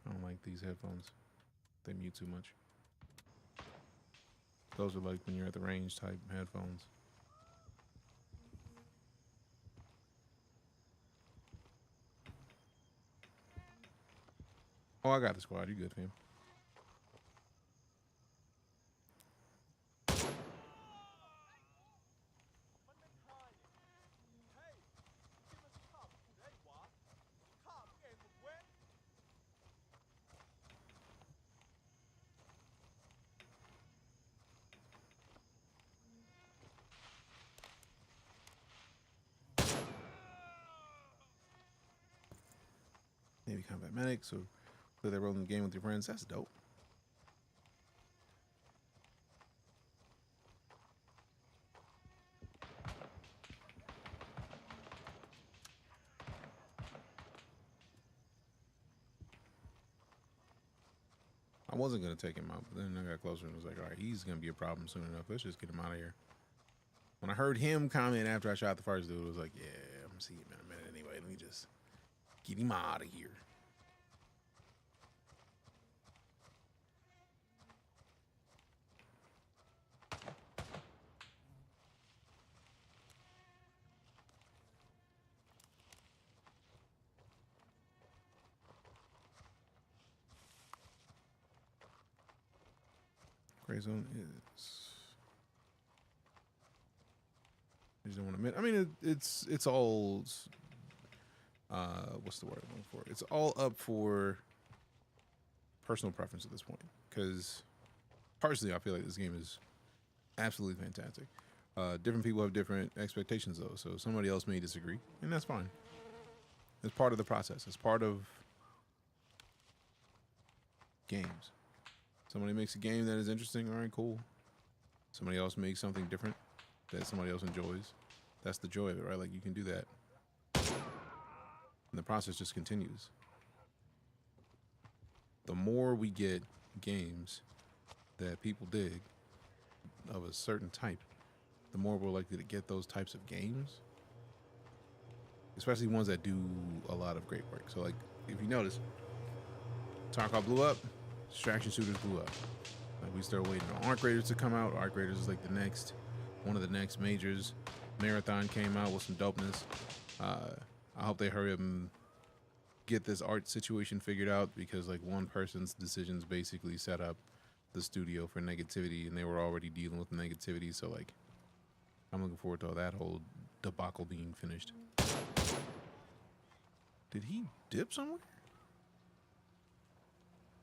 I don't like these headphones. They mute too much. Those are like when you're at the range type headphones. Oh, I got the squad. You good, fam? Maybe combat medic, so play that role in the game with your friends. That's dope. I wasn't gonna take him out, but then I got closer and was like, all right, he's gonna be a problem soon enough. Let's just get him out of here. When I heard him comment after I shot the first dude, I was like, yeah, I'm gonna see him in a minute anyway. Let me just get him out of here. GrayZone is. I just don't want to admit. I mean, it's all. What's the word I'm looking for? It's all up for personal preference at this point. Because personally, I feel like this game is absolutely fantastic. Different people have different expectations, though. So somebody else may disagree, and that's fine. It's part of the process. It's part of games. Somebody makes a game that is interesting. All right, cool. Somebody else makes something different that somebody else enjoys. That's the joy of it, right? Like, you can do that. And the process just continues. The more we get games that people dig of a certain type, the more we're likely to get those types of games, especially ones that do a lot of great work. So, like, if you notice, Tarkov blew up, Distraction Shooters blew up. Like, we started waiting on Arc Raiders to come out. Arc Raiders is like the next, one of the next majors. Marathon came out with some dopeness. I hope they hurry up and get this art situation figured out, because like one person's decisions basically set up the studio for negativity, and they were already dealing with negativity. So like, I'm looking forward to all that whole debacle being finished. Did he dip somewhere?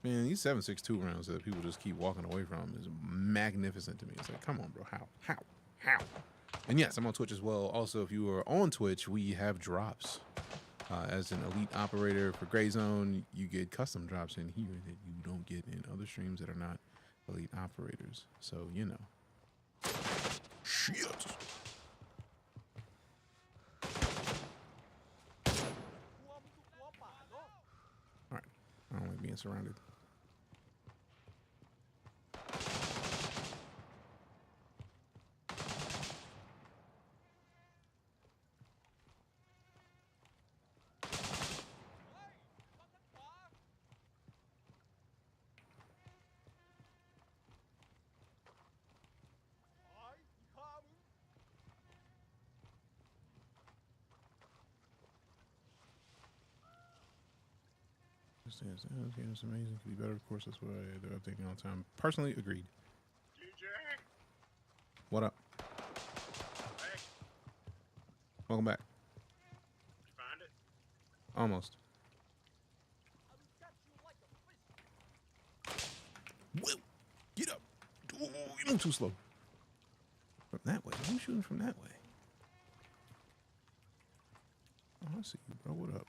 Man, these 7.62 rounds that people just keep walking away from is magnificent to me. It's like, come on, bro. How? And yes, I'm on Twitch as well. Also, if you are on Twitch, we have drops. As an elite operator for GrayZone, you get custom drops in here that you don't get in other streams that are not elite operators. So, you know. Shit. All right. I don't like being surrounded. Okay, it's amazing. Could be better, of course. That's why they're updating all the time. Personally, agreed. Deejay. What up? Hey, Welcome back. did you find it? Almost. Whoa! Get up! Ooh, you move too slow. From that way? Who's shooting from that way? Oh, I see you, bro. What up?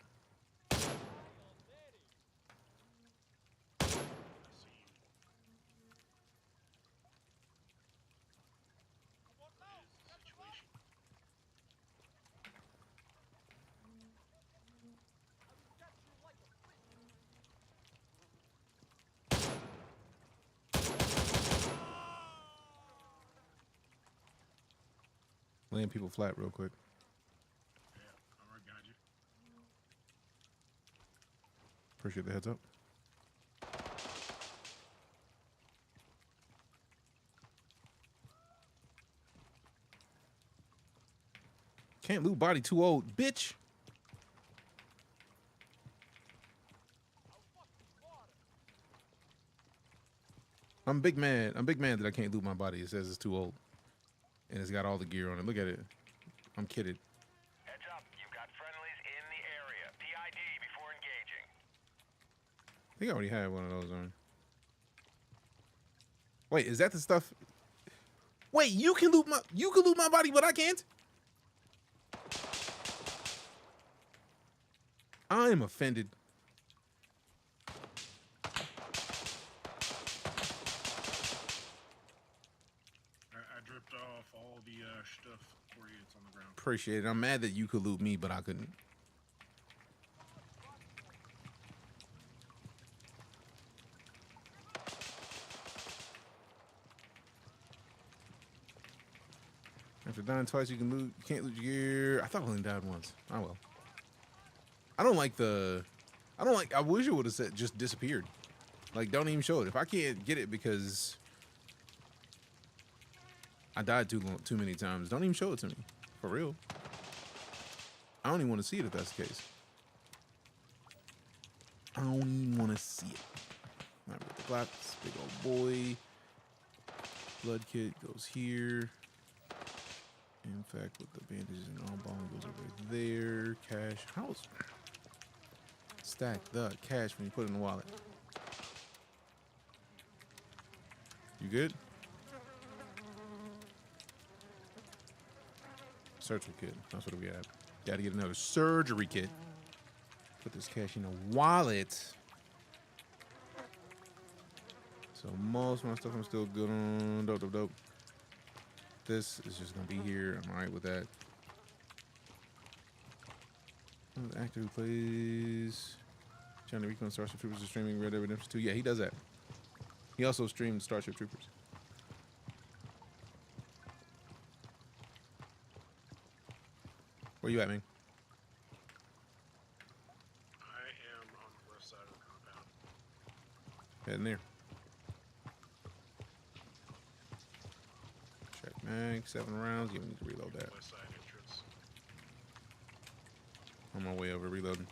Laying people flat real quick. Yeah, all right, got you. Appreciate the heads up. Can't loot body too old, bitch. I'm big mad. I'm big mad that I can't loot my body. It says it's too old. And it's got all the gear on it. Look at it. I'm kidded. Heads up, you've got friendlies in the area. PID before engaging. I think I already had one of those on. Wait, is that the stuff? Wait, you can loot my body, but I can't? I am offended. I dripped off all the stuff for you. It's on the ground. Appreciate it. I'm mad that you could loot me, but I couldn't. After dying twice, you can loot. You can't loot your gear. I thought I only died once. Oh well. I don't like the. I wish it would have said just disappeared. Like, don't even show it. If I can't get it because I died too many times, don't even show it to me. For real. I don't even want to see it if that's the case. I don't even want to see it. All right, with the glass, big old boy. Blood kit goes here. In fact, with the bandages and all ball goes over there. Cash. How's stack the cash when you put it in the wallet? You good? Surgery kit. That's what we have. Gotta get another surgery kit. Put this cash in a wallet. So most of my stuff I'm still good on. Dope. This is just gonna be here. I'm alright with that. The actor who plays Johnny Rico and Starship Troopers is streaming Red Dead Redemption 2. Yeah, he does that. He also streamed Starship Troopers. Where you at, man? I am on the west side of the compound. Heading there. Check mag, 7 rounds. You need to reload that. West side entrance. On my way over, reloading.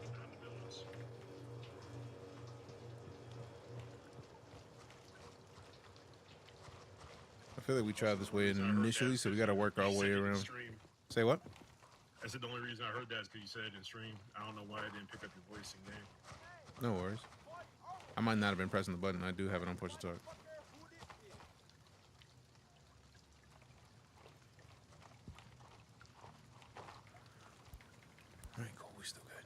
Behind the buildings. I feel like we tried this way initially, so we got to work our way around. Say what? I said the only reason I heard that is because you said it in stream. I don't know why I didn't pick up your voice in game. No worries. I might not have been pressing the button. I do have it on push to talk. All right, cool. We still good.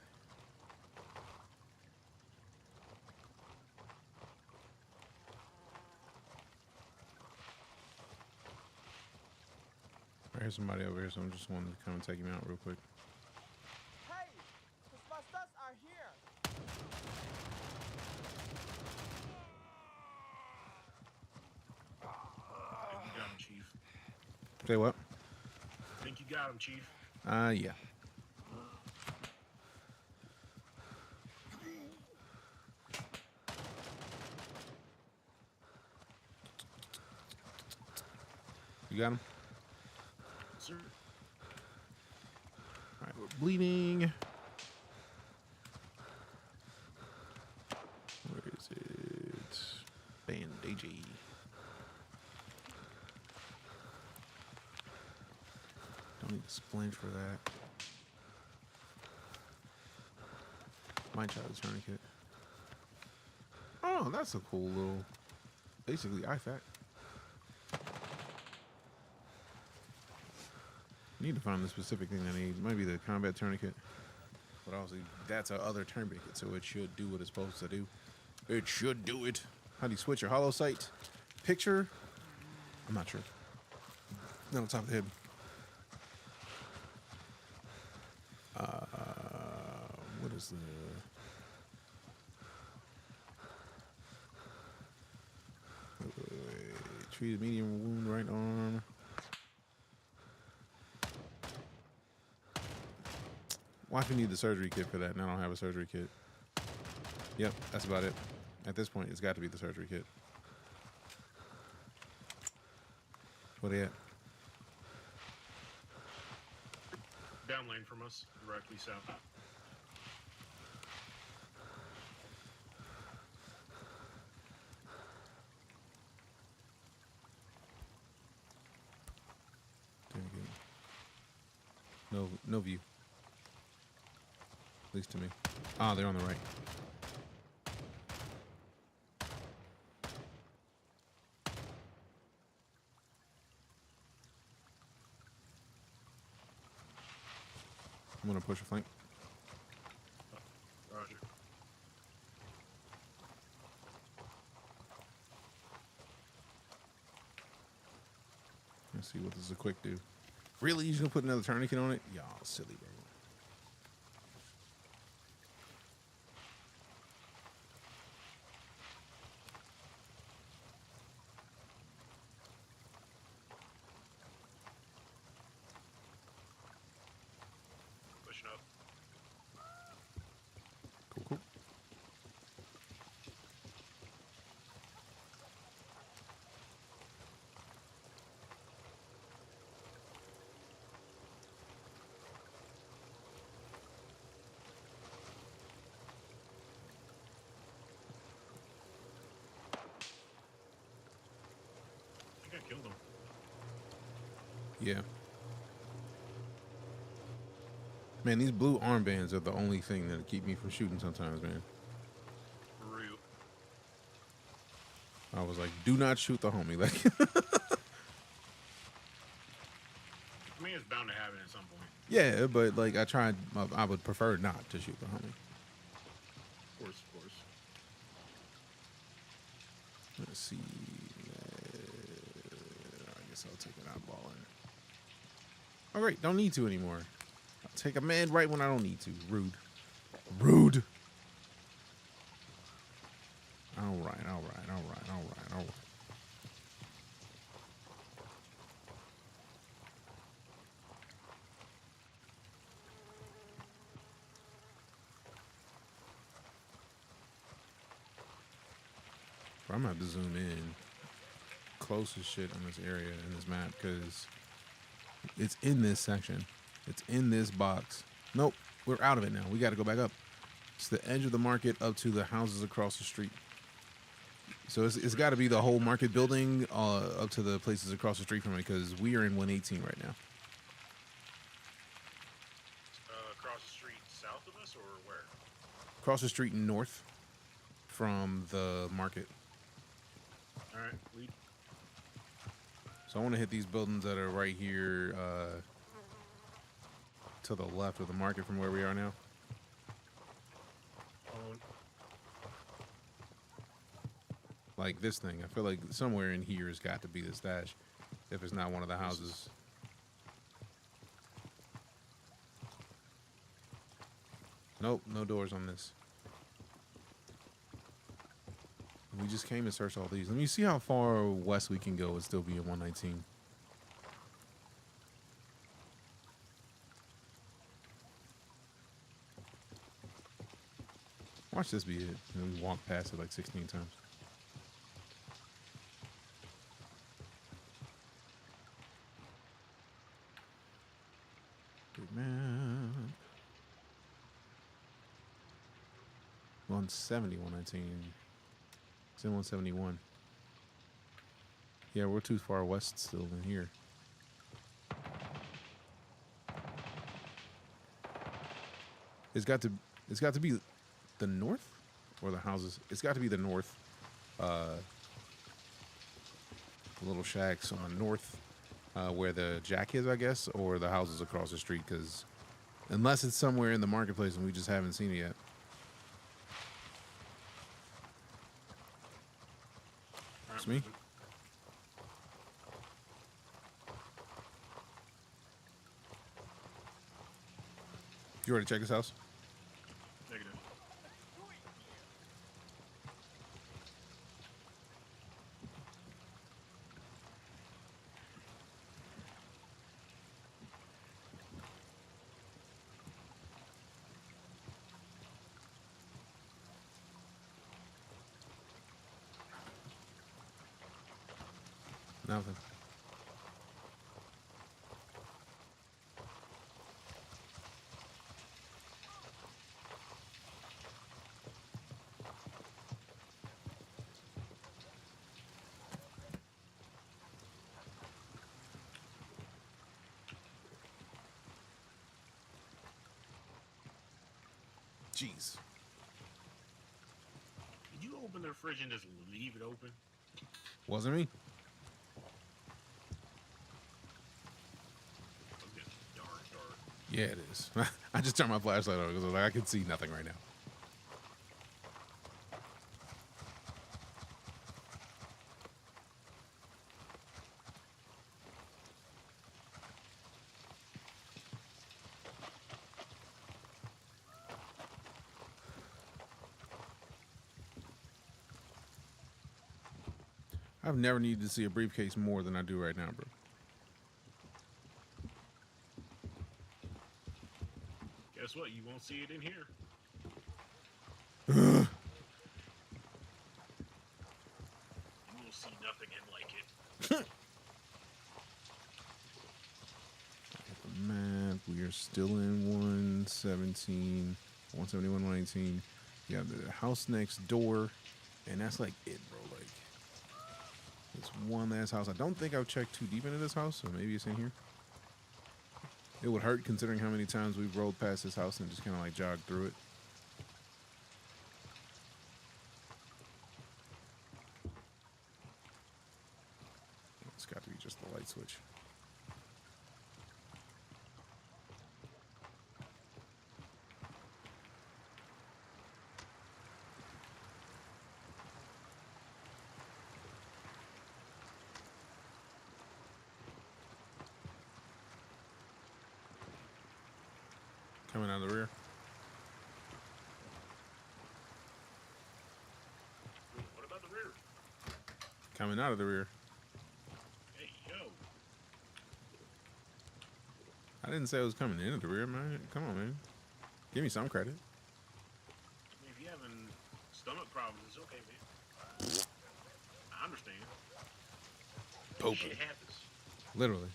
All right, here's somebody over here, so I'm just wanting to come and take him out real quick. Hey, the Spastas are here. I think you got him, Chief. Say what? I think you got him, Chief. Yeah. You got him? Sir. All right, we're bleeding. Where is it? Deejay. Don't need a splint for that. Might try the tourniquet. Oh, that's a cool little, basically IFAC. Need to find the specific thing I need. Might be the combat tourniquet. But obviously, that's our other tourniquet, so it should do what it's supposed to do. It should do it. How do you switch your hollow sight picture? I'm not sure. Not on top of the head. What is the... Wait. Treated medium wound, right arm. Why do you need the surgery kit for that? And I don't have a surgery kit. Yep, that's about it. At this point, it's got to be the surgery kit. Where they at? Down lane from us, directly south. No view. At least to me. Ah, they're on the right. I'm gonna push a flank. Roger. Let's see what does a quick do. Really? You just gonna put another tourniquet on it? Y'all silly, bro. Pushing up. Cool. Yeah. Man, these blue armbands are the only thing that keep me from shooting sometimes, man. For real. I was like, do not shoot the homie. Like, I mean, it's bound to happen at some point. yeah, but like I would prefer not to shoot the homie. Of course, of course. Let's see. I guess I'll take an eyeball in. All right, don't need to anymore. I'll take a man right when I don't need to. Rude. Rude. All right. I'm gonna have to zoom in close as shit on this area in this map because it's in this section. It's in this box. Nope, we're out of it now. We got to go back up. It's the edge of the market up to the houses across the street. So it's got to be the whole market building up to the places across the street from it because we are in 118 right now. Across the street south of us, or where? Across the street north from the market. All right, lead. So I want to hit these buildings that are right here to the left of the market from where we are now. Like this thing. I feel like somewhere in here has got to be the stash if it's not one of the houses. Nope, no doors on this. We just came and searched all these. Let me see how far west we can go and still be in 119. Watch this be it. And we walk past it like 16 times. Big map. 170, 119. It's in 171. Yeah, we're too far west still than here. It's got to be the north or the houses. It's got to be the north. Little shacks on the north where the jack is, I guess, or the houses across the street. Because unless it's somewhere in the marketplace and we just haven't seen it yet. It's me. You ready to check this house? Negative. Nothing. Jeez. Did you open the fridge and just leave it open? Wasn't me. It's getting dark. Yeah, it is. I just turned my flashlight on because I can see nothing right now. I've never needed to see a briefcase more than I do right now, bro. Guess what? You won't see it in here. You will see nothing in like it. Map. We are still in 117, 171, 119. You have the house next door, and that's like it, bro. Like, It's one last house. I don't think I've checked too deep into this house, so maybe it's in here. It would hurt considering how many times we've rolled past this house and just kind of like jogged through it. It's got to be just the light switch. Coming out of the rear. What about the rear? Coming out of the rear. Hey, yo. I didn't say I was coming into the rear, man. Come on, man. Give me some credit. I mean, if you're having stomach problems, it's okay, man. I understand. Pooping. Shit happens. Literally.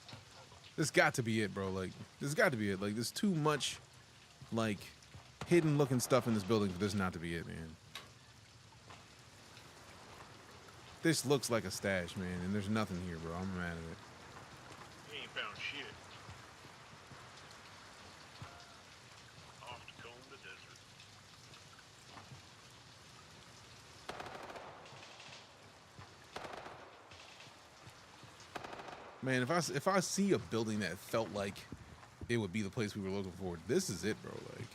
This got to be it, bro. Like, this got to be it. Like, there's too much, like, hidden looking stuff in this building for this not to be it, man. This looks like a stash, man, and there's nothing here, bro. I'm mad at it. You ain't found shit. Off to comb the desert. Man, if I see a building that felt like it would be the place we were looking for, this is it, bro. Like,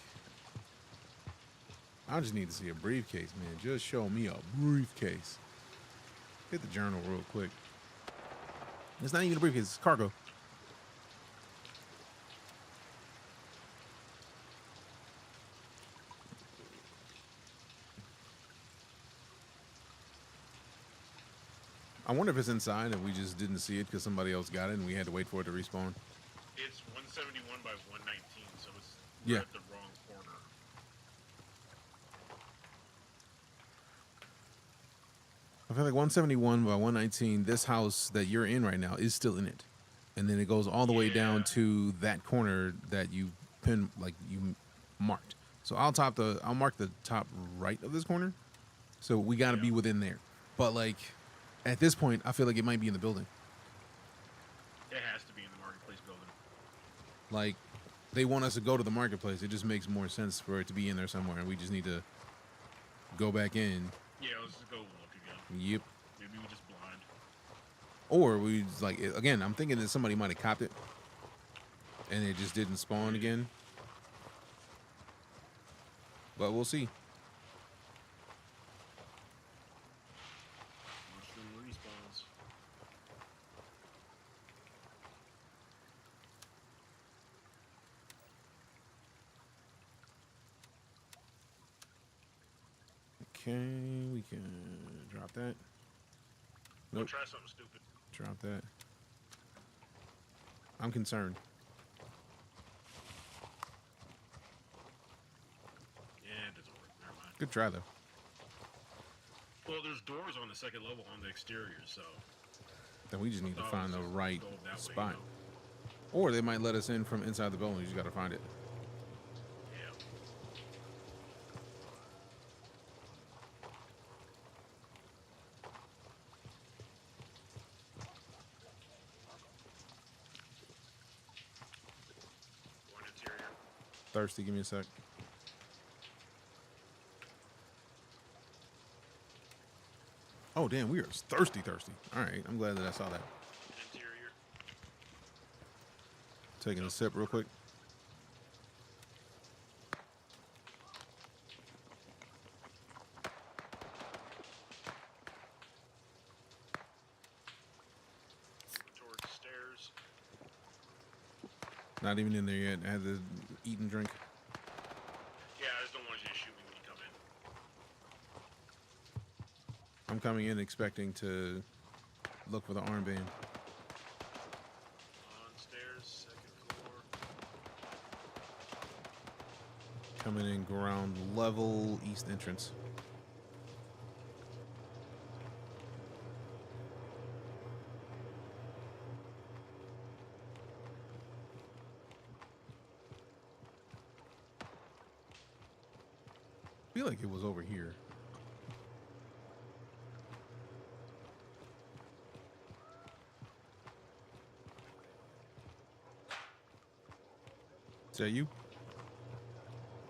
I just need to see a briefcase, man. Just show me a briefcase. Hit the journal real quick. It's not even a briefcase, it's cargo. I wonder if it's inside and we just didn't see it because somebody else got it and we had to wait for it to respawn. It's 171 by 119, so it's Yeah. at the wrong corner. I feel like 171 by 119, this house that you're in right now is still in it. And then it goes all the way down to that corner that you you marked. So I'll mark the top right of this corner. So we got to be within there. But like at this point, I feel like it might be in the building. It has to be in the marketplace building. Like they want us to go to the marketplace. It just makes more sense for it to be in there somewhere. And we just need to go back in. Yeah, let's just go look again. Yep. Maybe we just blind. Or we like again. I'm thinking that somebody might have copped it, and it just didn't spawn again. But we'll see. Mushroom respawns. Okay, we can drop that. We'll Nope. try something stupid. Drop that. I'm concerned. Yeah, it doesn't work. Never mind. Good try though. Well, there's doors on the second level on the exterior, so. Then we just need to thought find it the was right go that way, spot. you know? Or they might let us in from inside the building. You just gotta find it. Yeah. One interior. Thirsty, give me a sec. Oh damn, we are thirsty. All right, I'm glad that I saw that. Interior. Taking a sip real quick. Towards stairs. Not even in there yet. I had to eat and drink. Yeah, I just don't want you to shoot me when you come in. I'm coming in expecting to look for the armband. On stairs, second floor. Coming in ground level east entrance. I feel like it was over here. that you?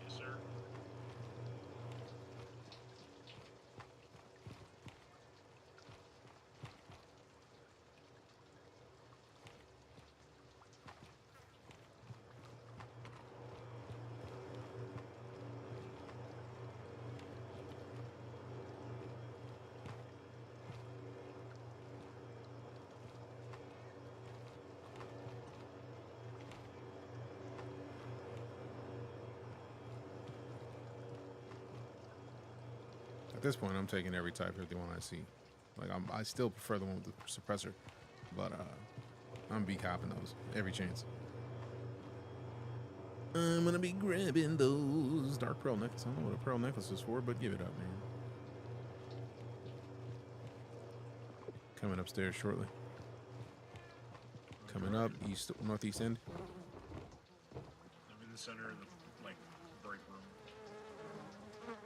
Yes, sir. At this point, I'm taking every Type 51 I see. Like I still prefer the one with the suppressor, but I'm be copping those every chance. I'm gonna be grabbing those dark pearl necklace. I don't know what a pearl necklace is for, but give it up, man. Coming upstairs shortly. Coming up east, northeast end. I'm in the center of the like break room.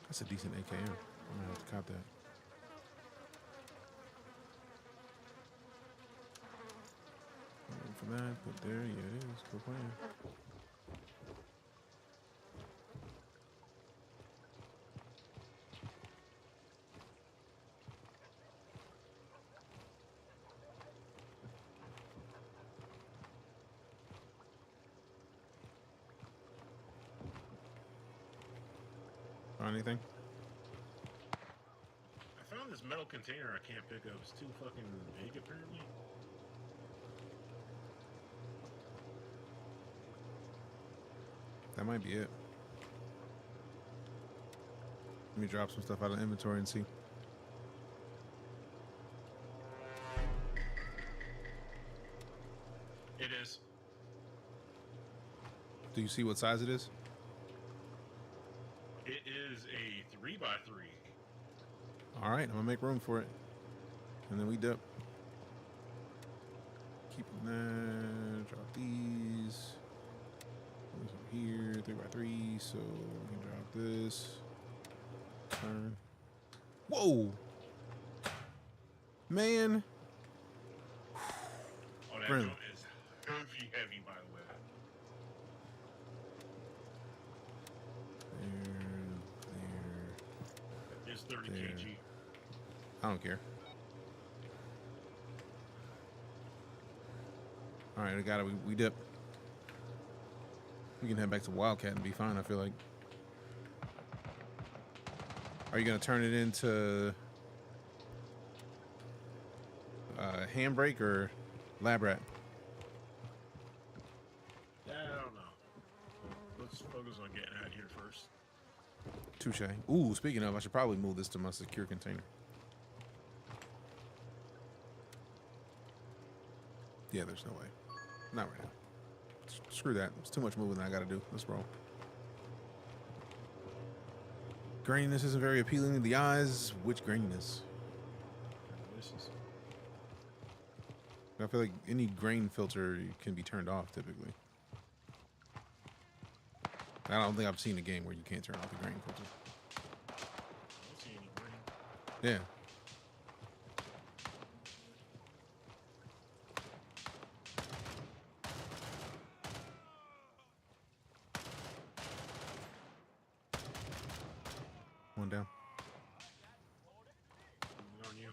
That's a decent AKM. I'm gonna have to cop that. Waiting for that, but there, yeah, it is. Go plan. Find anything? I found this metal container I can't pick up. It's too fucking big, apparently. That might be it. Let me drop some stuff out of the inventory and see. It is. Do you see what size it is? It is a 3x3. All right, I'm gonna make room for it, and then we dip. Keep that. Drop these. Those over here, 3x3. So we can drop this. Turn. Whoa, man! Oh, that Grim. joint is heavy, by the way. There. It's 30 There. kg. I don't care. All right, I got it. We dip. We can head back to Wildcat and be fine, I feel like. Are you going to turn it into handbrake or lab rat? I don't know. Let's focus on getting out of here first. Touche. Ooh, speaking of, I should probably move this to my secure container. Yeah, there's no way. Not right now. Screw that. It's too much moving that I gotta do. Let's roll. Graininess isn't very appealing to the eyes. Which graininess? I feel like any grain filter can be turned off typically. I don't think I've seen a game where you can't turn off the grain filter. I don't see any green. Yeah. One down. Moving on you.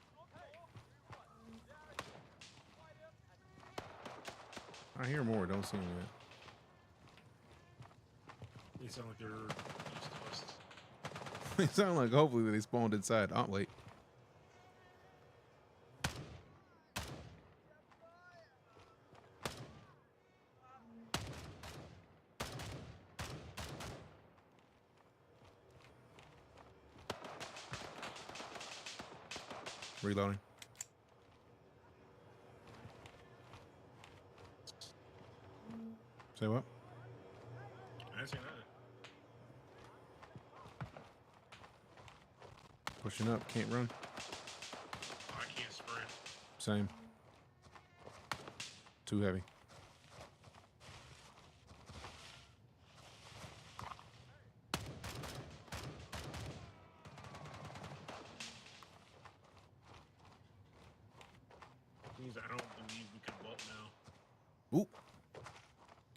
I hear more. Don't see them They sound like they're east of us. yet. They sound like hopefully they spawned inside. Oh, wait. Reloading. Say what? I didn't say that. Pushing up. Can't run. I can't sprint. Same. Too heavy. Means I don't believe we can vault now. Oop.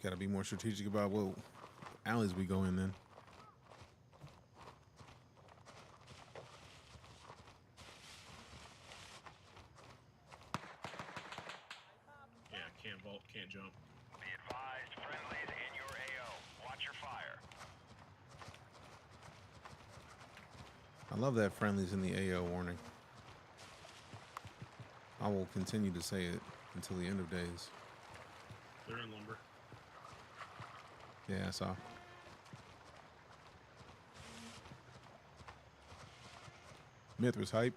Gotta be more strategic about what alleys we go in then. Yeah, can't vault, can't jump. Be advised, friendlies in your AO. Watch your fire. I love that friendlies in the AO warning. I will continue to say it until the end of days. They're in lumber. Yeah, I saw. Myth was hype.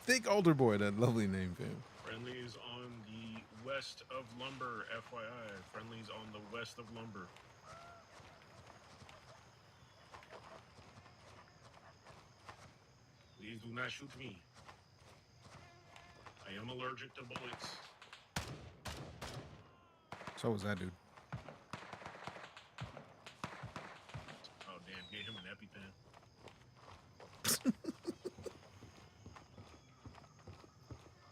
Think Alder Boy, that lovely name, fam. Friendlies on the west of lumber, FYI. Friendlies on the west of lumber. Please do not shoot me. I am allergic to bullets. So was that dude. Oh damn, get him an EpiPen.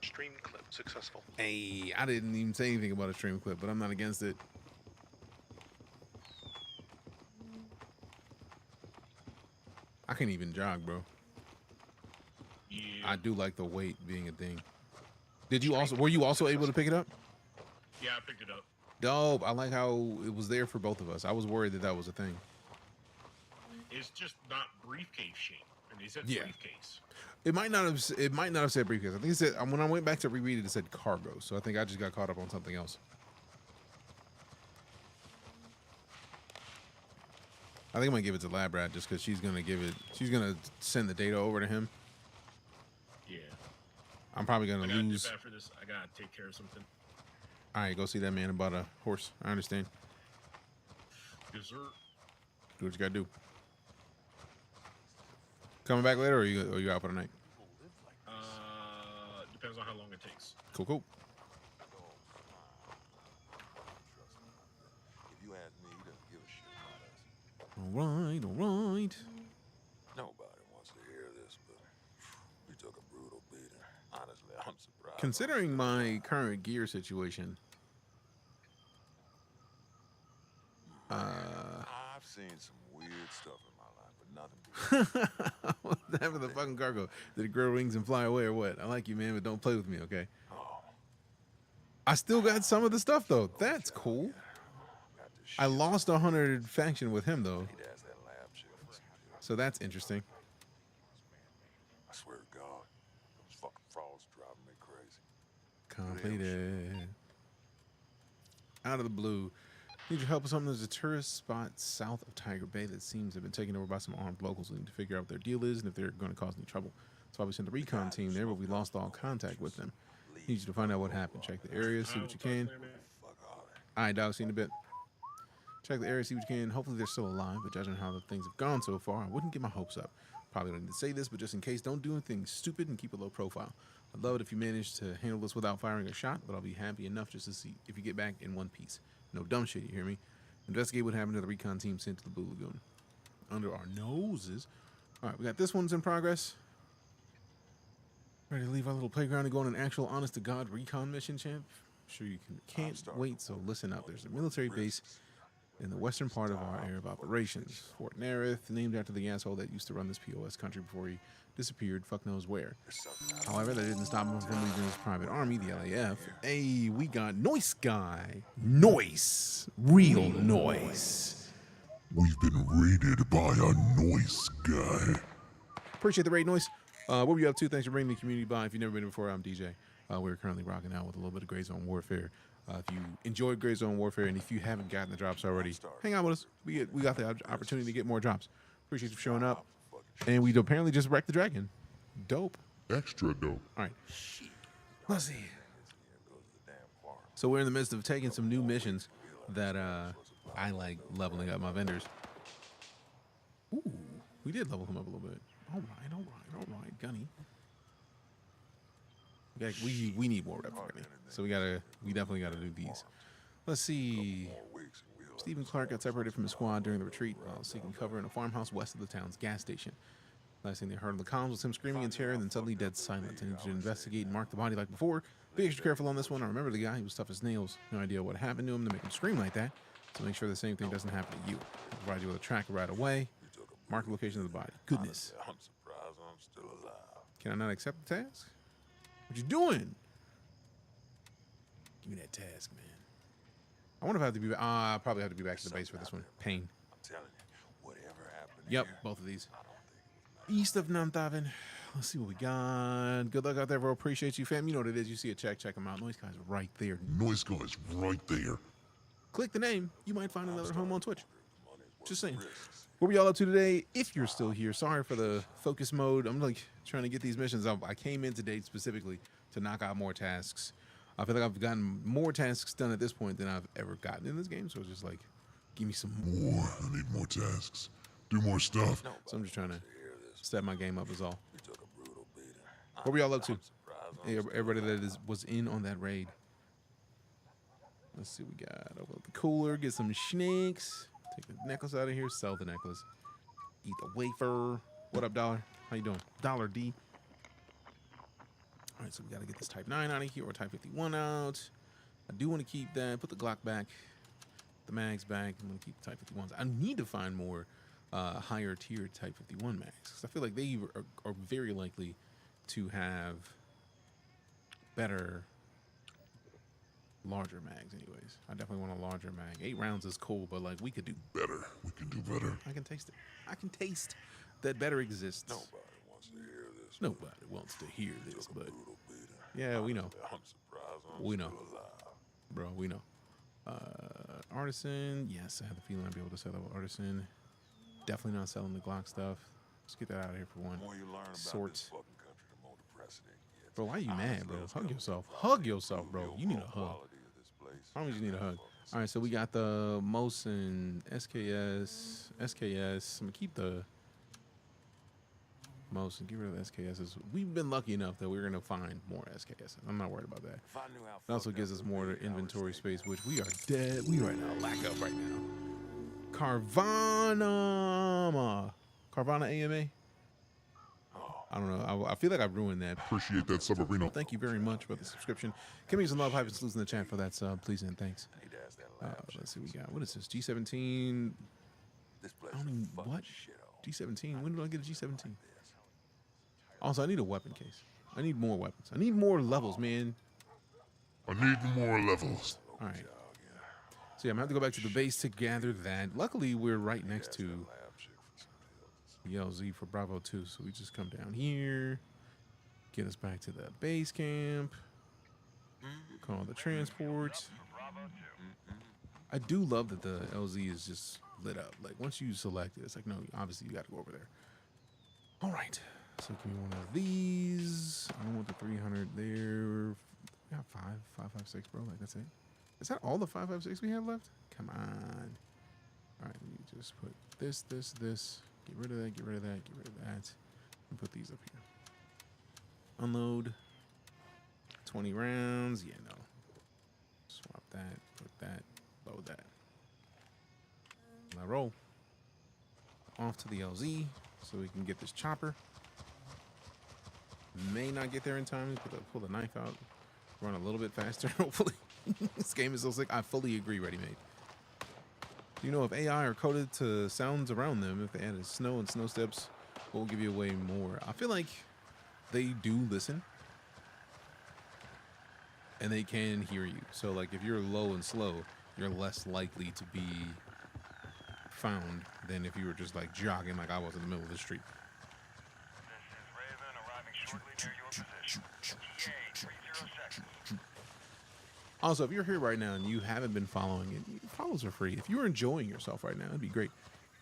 Stream clip successful. Hey, I didn't even say anything about a stream clip, but I'm not against it. I can't even jog, bro. Yeah. I do like the weight being a thing. Did you also? Were you also able to pick it up? Yeah, I picked it up. Dope. I like how it was there for both of us. I was worried that that was a thing. It's just not briefcase shape. And they said Yeah. briefcase. It might not have. It might not have said briefcase. I think it said when I went back to reread it, it said cargo. So I think I just got caught up on something else. I think I'm gonna give it to Lab Rat just because she's gonna give it. She's gonna send the data over to him. Yeah. I'm probably I gonna gotta lose. dip after this. I gotta take care of something. All right, go see that man about a horse. I understand. Yes, sir. Do what you gotta do. Coming back later, or you out for the night? Depends on how long it takes. Cool, cool. If you ask me, he doesn't give a shit about us. All right, all right. Nobody wants to hear this, but we took a brutal beating. Honestly, I'm surprised. Considering my current gear situation, I've seen some weird stuff in my life, but nothing big. what's that for the fucking cargo? Did it grow wings and fly away or what? I like you, man, but don't play with me, okay? Oh, I still got some of the stuff though. That's cool. got this shit. I lost 100 faction with him though, He'd ask that lab chick for some shit. so that's interesting. I swear to God, those fucking frauds driving me crazy. Completed. Out of the blue. Need your help with something. There's a tourist spot south of Tiger Bay that seems to have been taken over by some armed locals. We need to figure out what their deal is and if they're going to cause any trouble. That's why we sent the recon team there, but we lost all contact with them. Need you to find out what happened. Check the area, see what you can. Fuck all that. All right, dog, see you in a bit. Check the area, see what you can. Hopefully they're still alive, but judging how the things have gone so far, I wouldn't get my hopes up. Probably don't need to say this, but just in case, don't do anything stupid and keep a low profile. I'd love it if you manage to handle this without firing a shot, but I'll be happy enough just to see if you get back in one piece. No dumb shit, you hear me? Investigate what happened to the recon team sent to the Blue Lagoon. Under our noses. All right, we got this one's in progress. Ready to leave our little playground and go on an actual honest-to-God recon mission, champ? Sure you can't wait, so listen up. There's a military base in the western part of our area of operations. Fort Nerith, named after the asshole that used to run this POS country before he disappeared, fuck knows where. However, that didn't stop him from leaving his private army, the LAF. Hey, we got Noise Guy. Noise. Real noise. We've been raided by a noise guy. Appreciate the raid, Noise. What were you up to? Thanks for bringing the community by. If you've never been before, I'm DJ. We're currently rocking out with a little bit of GrayZoneWarfare. If you enjoyed GrayZoneWarfare and if you haven't gotten the drops already, hang out with us. We got the opportunity to get more drops. Appreciate you for showing up. And we apparently just wrecked the dragon. Dope. Extra dope. All right. Let's see. So we're in the midst of taking some new missions that I like leveling up my vendors. Ooh, we did level him up a little bit. All right, Gunny. We need more rep for Gunny. So we definitely gotta do these. Let's see. Stephen Clark got separated from his squad during the retreat while seeking cover in a farmhouse west of the town's gas station. Last thing they heard on the comms was him screaming in terror and then suddenly dead silent. I need you to investigate and mark the body like before. Be extra careful on this one. I remember the guy, he was tough as nails. No idea what happened to him to make him scream like that. So make sure the same thing doesn't happen to you. I'll provide you with a tracker right away. Mark the location of the body. Goodness. I'm surprised I'm still alive. Can I not accept the task? What you doing? Give me that task, man. I wonder if I have to be. I probably have to be back to the base for this one. Pain. I'm telling you, whatever happened Yep, here, both of these. I don't think it was East of Namthaven. Let's see what we got. Good luck out there, bro. Appreciate you, fam. You know what it is. You see a check them out. Noise Guy's right there. Noise guy's right there. Click the name. You might find another home on Twitch. money's worth Just saying. the risks. What were y'all up to today? If you're still here, sorry for the focus mode. I'm like trying to get these missions up. I came in today specifically to knock out more tasks. I feel like I've gotten more tasks done at this point than I've ever gotten in this game. So it's just like, give me some more. More. I need more tasks. Do more stuff. So I'm just trying to Hear this? step my game up is all. We took a brutal beating. What were y'all up to? I'm surprised I'm Hey, still everybody alive. that was in on that raid. Let's see what we got. Open up the cooler, get some snakes. Take the necklace out of here, sell the necklace. Eat the wafer. What up, Dollar? How you doing? Dollar D. All right, so we got to get this Type 9 out of here, or Type 51 out. I do want to keep that. Put the Glock back. The mags back. I'm going to keep the Type 51s. I need to find more higher tier Type 51 mags, because I feel like they are very likely to have better larger mags anyways. I definitely want a larger mag. 8 rounds is cool, but like we could do Better. We can do better. I can taste it. I can taste that better exists. Nobody wants to hear this. Nobody wants to hear this, but Brutal beating. yeah, we know. I'm surprised I'm We still know. alive. Bro, we know. Artisan, yes, I have the feeling I'd be able to sell that with Artisan. Definitely not selling the Glock stuff. Let's get that out of here for one. The more you learn about Sort. this fucking country, the more depressing it gets. Bro, why are you mad, Honestly, bro? it's Hug gonna yourself. prove Hug yourself, bro. the You need a overall hug. quality of this place. How much you need a hug? All right, so we got the Mosin, SKS. I'm gonna keep the Mosin. Get rid of the SKSs. We've been lucky enough that we're gonna find more SKSs. I'm not worried about that. If I knew how It also fucked gives up us the more beating I was inventory taking, space, which we are dead. We right now lack of right now. Carvana AMA. I don't know. I feel like I've ruined that. Appreciate that, Subarino. Thank you very much for the subscription. Give me some love, hype, and salutes in the chat for that sub, please and thanks. I need to ask that lab chick Let's see for what we got. some What is this? G17. This place I don't is even fucking what? shithole. G17. When did I get a G17? Also, I need a weapon case. I need more weapons. I need more levels, man. I need more levels. All right. So yeah, I'm gonna have to go back to the base to gather that. Luckily, we're right next to Lab chick for some pills. LZ for Bravo 2, so we just come down here, get us back to the base camp, call the transports. I do love that the LZ is just lit up. Like once you select it, it's like no, obviously you got to go over there. All right, so give me one of these. I don't want the 300 there. We got 556, bro. Like that's it. Is that all the 556 we have left? Come on. All right, let me just put this. Get rid of that, get rid of that, get rid of that. And put these up here. Unload. 20 rounds. Yeah, no. Swap that, put that, load that. Now roll. Off to the LZ so we can get this chopper. May not get there in time. Pull the knife out. Run a little bit faster, hopefully. This game is so sick. I fully agree, Ready Made. You know, if AI are coded to sounds around them, if they added snow and snow steps, we'll give you away more. I feel like they do listen. And they can hear you. So, like, if you're low and slow, you're less likely to be found than if you were just, like, jogging like I was in the middle of the street. This is Raven arriving shortly near your position. ETA 30 seconds. Also, if you're here right now and you haven't been following it, follows are free. If you're enjoying yourself right now, it'd be great.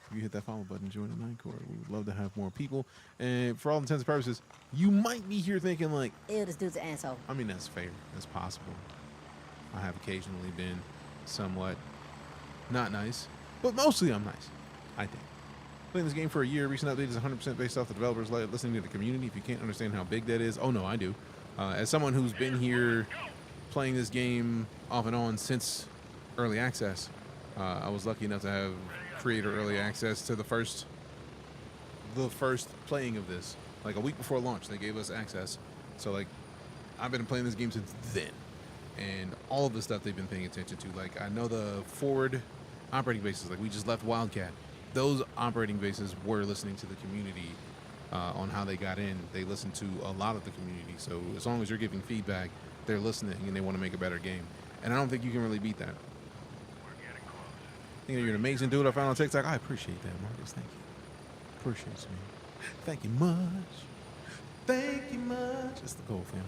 If you hit that follow button, join the Night Court. We would love to have more people. And for all intents and purposes, you might be here thinking like, Ew, this dude's an asshole. I mean, that's fair. That's possible. I have occasionally been somewhat not nice, but mostly I'm nice, I think. Playing this game for a year, recent update is 100% based off the developers listening to the community. If you can't understand how big that is, oh no, I do. As someone who's been here playing this game off and on since early access, I was lucky enough to have creator early access to the first playing of this. Like a week before launch, they gave us access. So like, I've been playing this game since then, and all of the stuff they've been paying attention to. Like I know the forward operating bases, like we just left Wildcat. Those operating bases were listening to the community on how they got in. They listen to a lot of the community. So as long as you're giving feedback, they're listening and they want to make a better game. And I don't think you can really beat that. I think you're an amazing dude I found on TikTok. I appreciate that, Marcus. Thank you. Appreciate you, man. Thank you much. Thank you much. That's the goal, fam.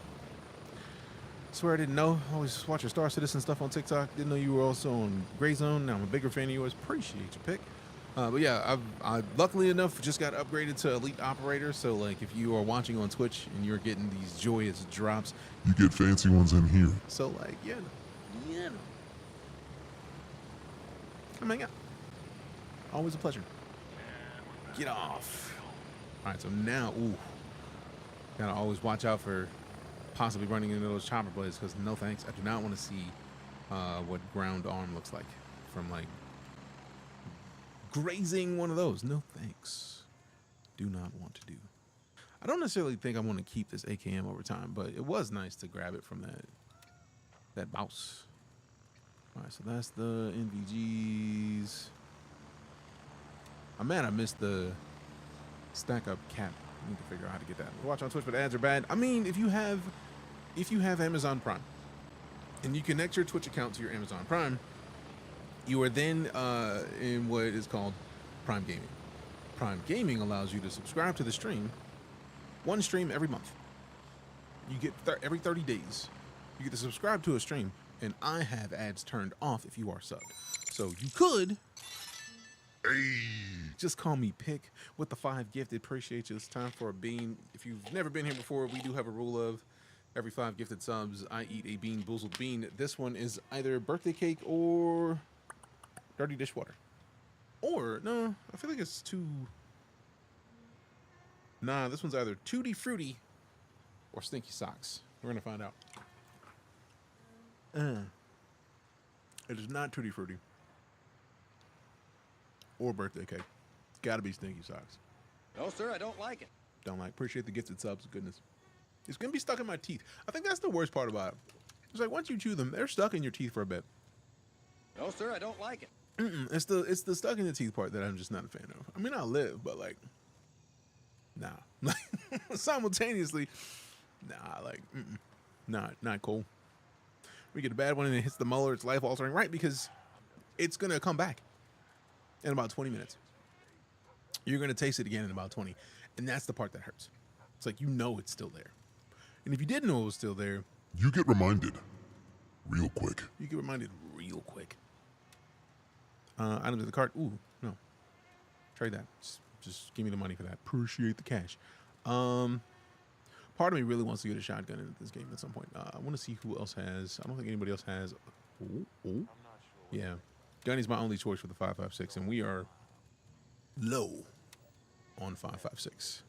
Swear I didn't know. Always watch your Star Citizen stuff on TikTok. Didn't know you were also on GrayZone. Now I'm a bigger fan of yours. Appreciate your pick. But yeah, I luckily enough just got upgraded to Elite Operator. So like, if you are watching on Twitch and you're getting these joyous drops, You get fancy ones in here. so like, come hang out. Always a pleasure. Get off. All right, so now, gotta always watch out for possibly running into those chopper blades, because no thanks. I do not want to see what ground arm looks like from like grazing one of those. No thanks. Do not want to do. I don't necessarily think I want to keep this AKM over time, but it was nice to grab it from that mouse. All right, so that's the NVGs. I'm mad I missed the stack up cap. I need to figure out how to get that. Watch on Twitch, but ads are bad. I mean, if you have Amazon Prime and you connect your Twitch account to your Amazon Prime, you are then in what is called Prime Gaming. Prime Gaming allows you to subscribe to the stream, one stream every month. You get every 30 days. You get to subscribe to a stream, and I have ads turned off if you are subbed. So you could just call me Pick with the 5 gifted. Appreciate you. It's time for a bean. If you've never been here before, we do have a rule of every 5 gifted subs, I eat a bean, boozled bean. This one is either birthday cake or dirty dishwater. Or, no, I feel like it's too... Nah, this one's either Tutti Frutti or Stinky Socks. We're going to find out. It is not Tutti Frutti or birthday cake. It's got to be Stinky Socks. No, sir, I don't like it. Don't like. Appreciate the gifted subs. Goodness. It's going to be stuck in my teeth. I think that's the worst part about it. It's like once you chew them, they're stuck in your teeth for a bit. No, sir, I don't like it. It's the stuck in the teeth part that I'm just not a fan of. I mean, I'll live, but like, nah. Simultaneously, nah, like, not cool. We get a bad one and it hits the molar, it's life altering, right? Because it's gonna come back in about 20 minutes. You're gonna taste it again in about 20, and that's the part that hurts. It's like, you know it's still there, and if you didn't know it was still there, You get reminded real quick. you get reminded real quick. Items in the cart. Ooh, no. Trade that. Just give me the money for that. Appreciate the cash. Part of me really wants to get a shotgun into this game at some point. I want to see who else has. I don't think anybody else has. Ooh. Yeah. Gunny's my only choice for the 5.56, and we are low on 5.56.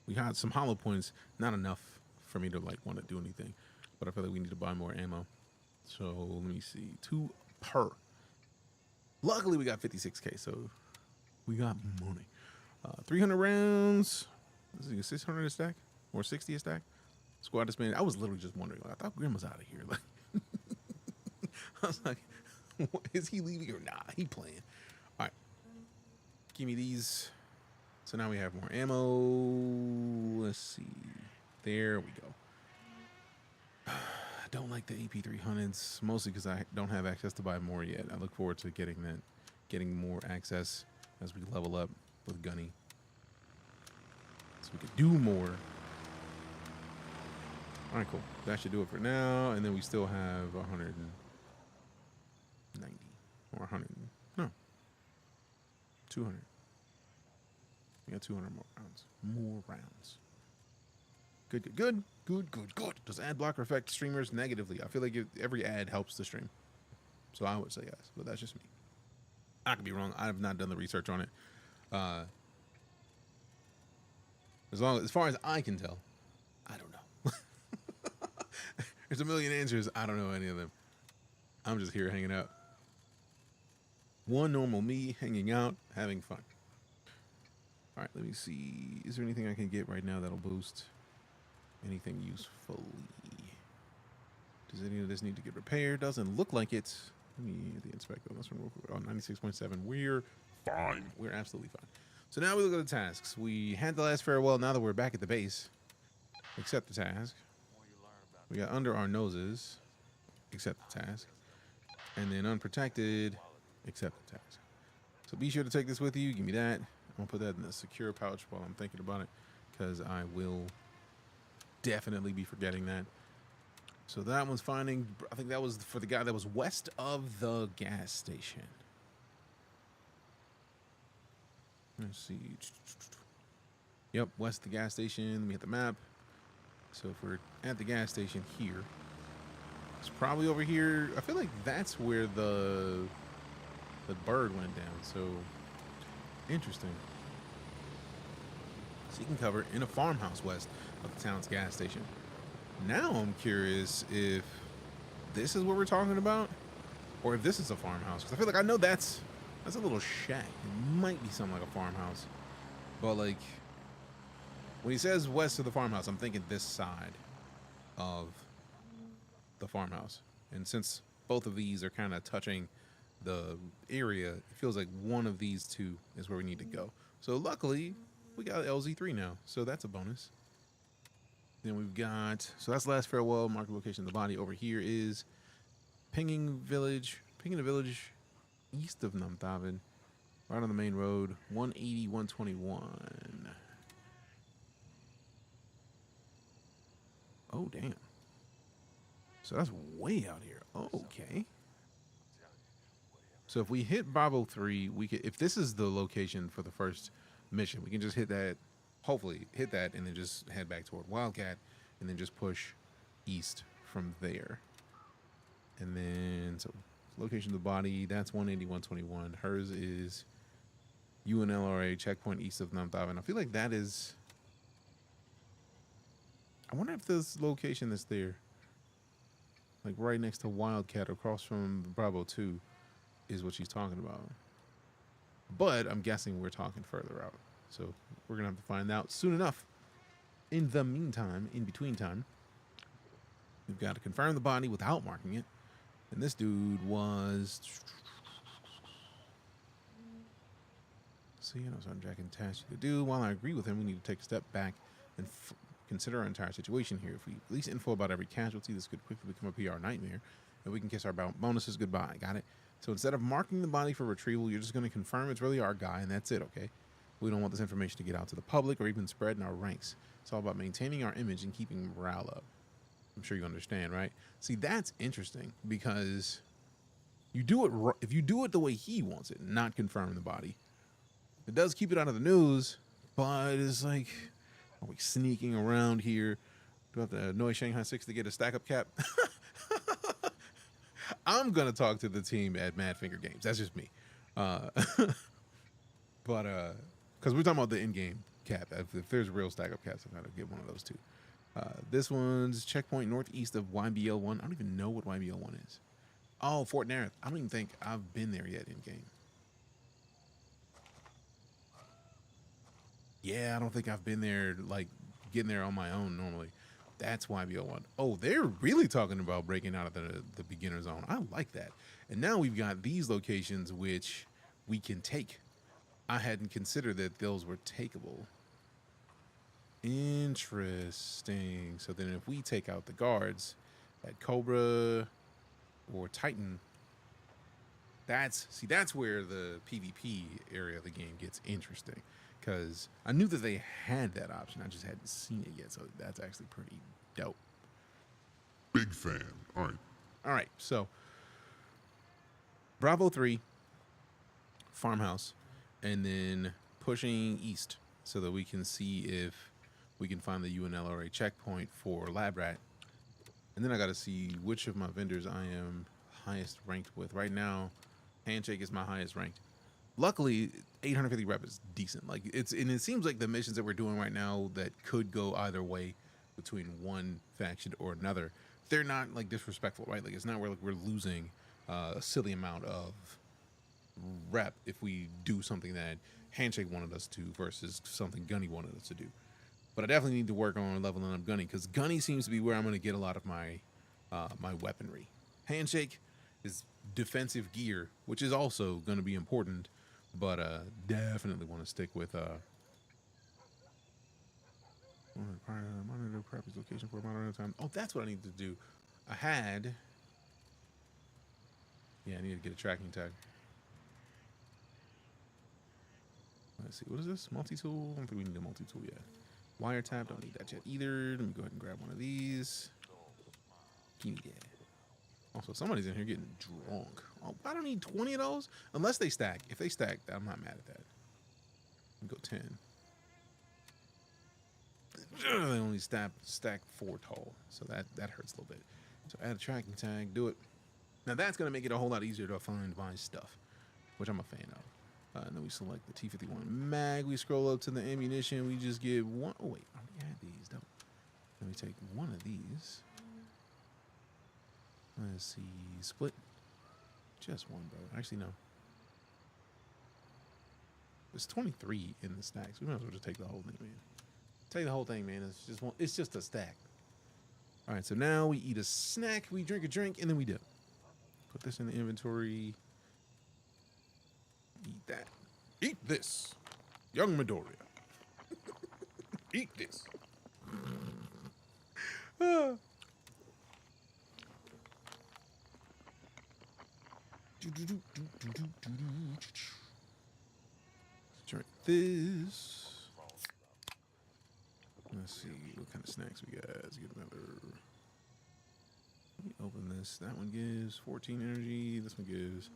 We got some hollow points. Not enough for me to like want to do anything, but I feel like we need to buy more ammo. So let me see. 2 per. Luckily, we got 56K, so we got money. 300 rounds. This is 600 a stack or 60 a stack. Squad disbanded. I was literally just wondering. Like, I thought Grim was out of here. Like, I was like, is he leaving or not? He playing. All right. Give me these. So now we have more ammo. Let's see. There we go. I don't like the AP300s, mostly because I don't have access to buy more yet. I look forward to getting more access as we level up with Gunny, so we can do more. All right, cool. That should do it for now, and then we still have 190 or 100. No, 200. We got 200 more rounds. More rounds. Good. Does ad blocker affect streamers negatively? I feel like every ad helps the stream. So I would say yes, but that's just me. I could be wrong. I have not done the research on it. As far as I can tell, I don't know. There's a million answers. I don't know any of them. I'm just here hanging out. One normal me hanging out, having fun. All right, let me see. Is there anything I can get right now that'll boost? anything usefully. Does any of this need to get repaired? Doesn't look like it. Let me the inspector. Let's run real quick. Oh, 96.7. We're fine. We're absolutely fine. So now we look at the tasks. We had the last farewell. Now that we're back at the base, accept the task. We got under our noses, accept the task. And then unprotected, accept the task. So be sure to take this with you. Give me that. I'm going to put that in the secure pouch while I'm thinking about it, because I will definitely be forgetting that. So that one's finding, I think that was for the guy that was west of the gas station. Let's see. Yep, west of the gas station. Let me hit the map. So if we're at the gas station here, it's probably over here. I feel like that's where the bird went down. So interesting. Seeking cover in a farmhouse west of the town's gas station. Now I'm curious if this is what we're talking about, or if this is a farmhouse. Because I feel like I know that's a little shack. It might be something like a farmhouse, but like when he says west of the farmhouse, I'm thinking this side of the farmhouse. And since both of these are kind of touching the area, it feels like one of these two is where we need to go. So luckily, we got LZ3 now, so that's a bonus. Then we've got, so that's last farewell, mark the location of the body. Over here is pinging a village east of Namthaven, right on the main road, 180, 121. Oh, damn. So that's way out here. Okay. So if we hit Bravo 3, we could, if this is the location for the first mission, we can just hit that, hopefully hit that, and then just head back toward Wildcat, and then just push east from there. And then, so location of the body, that's 180, 121. Hers is UNLRA checkpoint east of Namthaven. I feel like that is, I wonder if this location that's there, like right next to Wildcat across from Bravo 2, is what she's talking about. But I'm guessing we're talking further out. So we're going to have to find out soon enough. In the meantime, in between time, we've got to confirm the body without marking it. And this dude was... See, I know something Jack can task you to do. While I agree with him, we need to take a step back and consider our entire situation here. If we release info about every casualty, this could quickly become a PR nightmare. And we can kiss our bonuses goodbye. Got it? So instead of marking the body for retrieval, you're just going to confirm it's really our guy, and that's it, okay? We don't want this information to get out to the public or even spread in our ranks. It's all about maintaining our image and keeping morale up. I'm sure you understand, right? See, that's interesting because you do it if you do it the way he wants it, not confirm the body. It does keep it out of the news, but it's like, are we sneaking around here? Do I have to annoy Shanghai 6 to get a stack-up cap? I'm going to talk to the team at Madfinger Games. That's just me. But, because we're talking about the in-game cap. If there's real stack-up caps, I'm going to get one of those too. This one's checkpoint northeast of YBL1. I don't even know what YBL1 is. Oh, Fort Nareth. I don't even think I've been there yet in-game. Yeah, I don't think I've been there, like, getting there on my own normally. That's YBL1. Oh, they're really talking about breaking out of the beginner zone. I like that. And now we've got these locations which we can take. I hadn't considered that those were takeable. Interesting. So then if we take out the guards at Cobra or Titan, that's where the PvP area of the game gets interesting. Because I knew that they had that option. I just hadn't seen it yet. So that's actually pretty dope. Big fan. All right. All right. So Bravo 3, farmhouse, and then pushing east so that we can see if we can find the UNLRA checkpoint for Lab Rat. And then I got to see which of my vendors I am highest ranked with. Right now, Handshake is my highest ranked. Luckily, 850 rep is decent. Like it seems like the missions that we're doing right now that could go either way between one faction or another, they're not like disrespectful, right? Like it's not where like we're losing a silly amount of rep if we do something that Handshake wanted us to versus something Gunny wanted us to do. But I definitely need to work on leveling up Gunny because Gunny seems to be where I'm going to get a lot of my my weaponry. Handshake is defensive gear, which is also going to be important, but definitely want to stick with monitor properties location for a monitor time. Oh, that's what I need to do. I had, yeah, I need to get a tracking tag. Let's see, what is this? Multi-tool? I don't think we need a multi-tool yet. Wiretap, don't need that yet either. Let me go ahead and grab one of these. Give me that. Also, somebody's in here getting drunk. Oh, I don't need 20 of those unless they stack. If they stack, I'm not mad at that. Go 10. They only stack 4 tall, so that hurts a little bit. So add a tracking tag, do it. Now that's gonna make it a whole lot easier to find my stuff, which I'm a fan of. And then we select the T51 mag. We scroll up to the ammunition. We just get one. Oh wait, I already had these. Don't. Let me take one of these. Let's see, split. Just one, bro. Actually, no. There's 23 in the stacks. We might as well just take the whole thing, man. Take the whole thing, man. It's just one. It's just a stack. All right. So now we eat a snack, we drink a drink, and then we dip. Put this in the inventory. Eat that. Eat this, young Midoriya. Eat this. Drink this. Let's see what kind of snacks we got. Let's get another. Let me open this. That one gives 14 energy. This one gives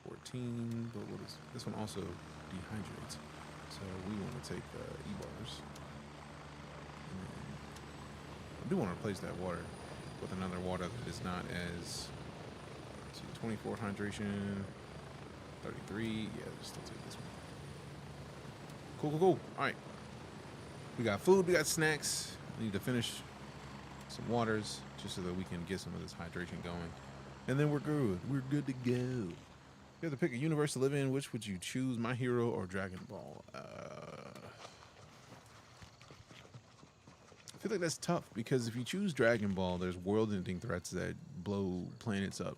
14. But what is this one? Also dehydrates. So we want to take E-bars. I do want to replace that water with another water that is not as. Let's see, 24 hydration. 33. Yeah, just still take this one. Cool, cool, cool. All right. We got food, we got snacks. We need to finish some waters just so that we can get some of this hydration going. And then we're good. We're good to go. You have to pick a universe to live in. Which would you choose, My Hero or Dragon Ball? I feel like that's tough because if you choose Dragon Ball, there's world-ending threats that blow planets up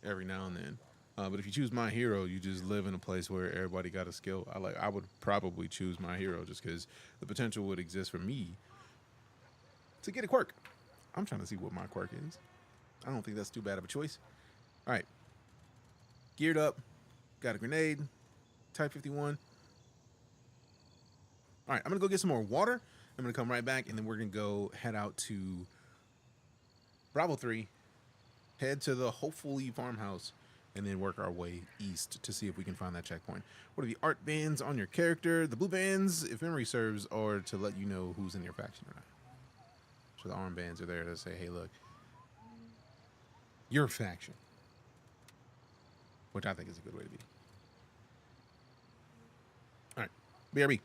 every now and then. But if you choose My Hero, you just live in a place where everybody got a skill. I would probably choose My Hero just because the potential would exist for me to get a quirk. I'm trying to see what my quirk is. I don't think that's too bad of a choice. All right. Geared up. Got a grenade. Type 51. All right. I'm going to go get some more water. I'm going to come right back, and then we're going to go head out to Bravo 3. Head to the hopefully farmhouse. And then work our way east to see if we can find that checkpoint. What are the art bands on your character? The blue bands, if memory serves, are to let you know who's in your faction or not. So the armbands are there to say, hey, look, your faction. Which I think is a good way to be. All right, BRB.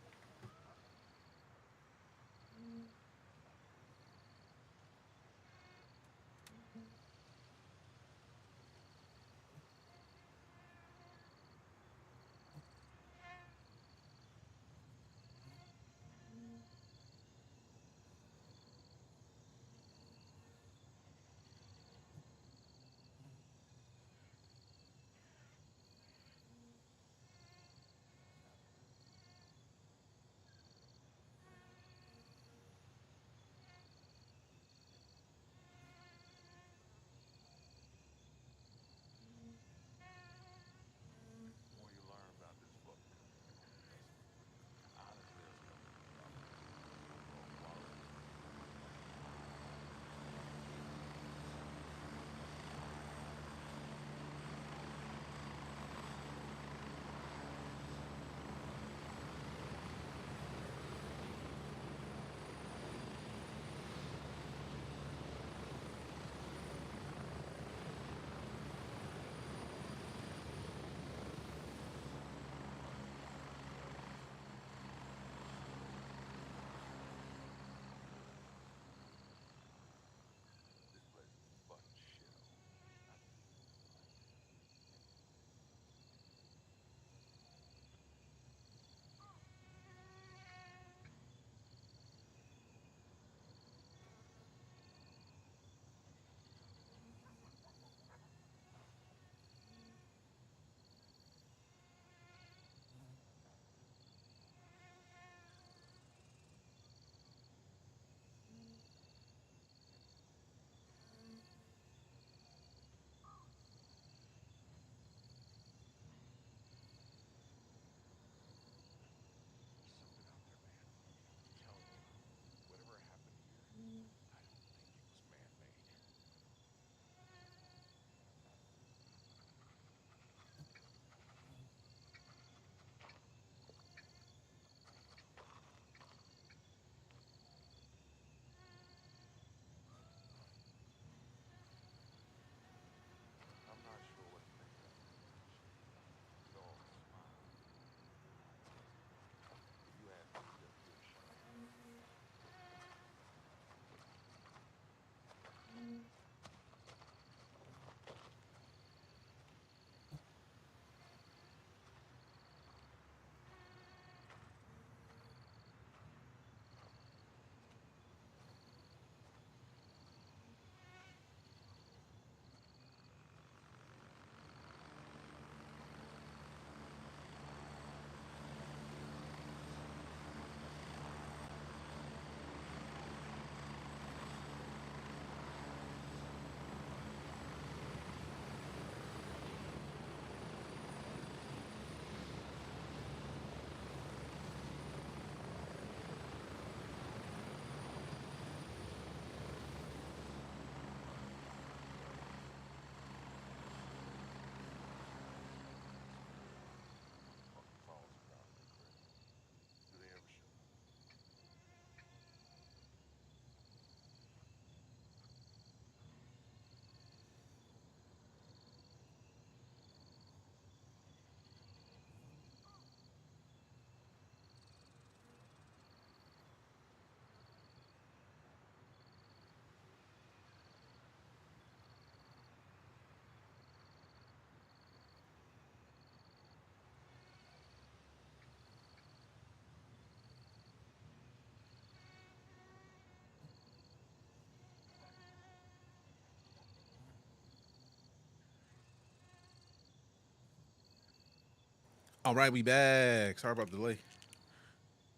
All right, we back. Sorry about the delay.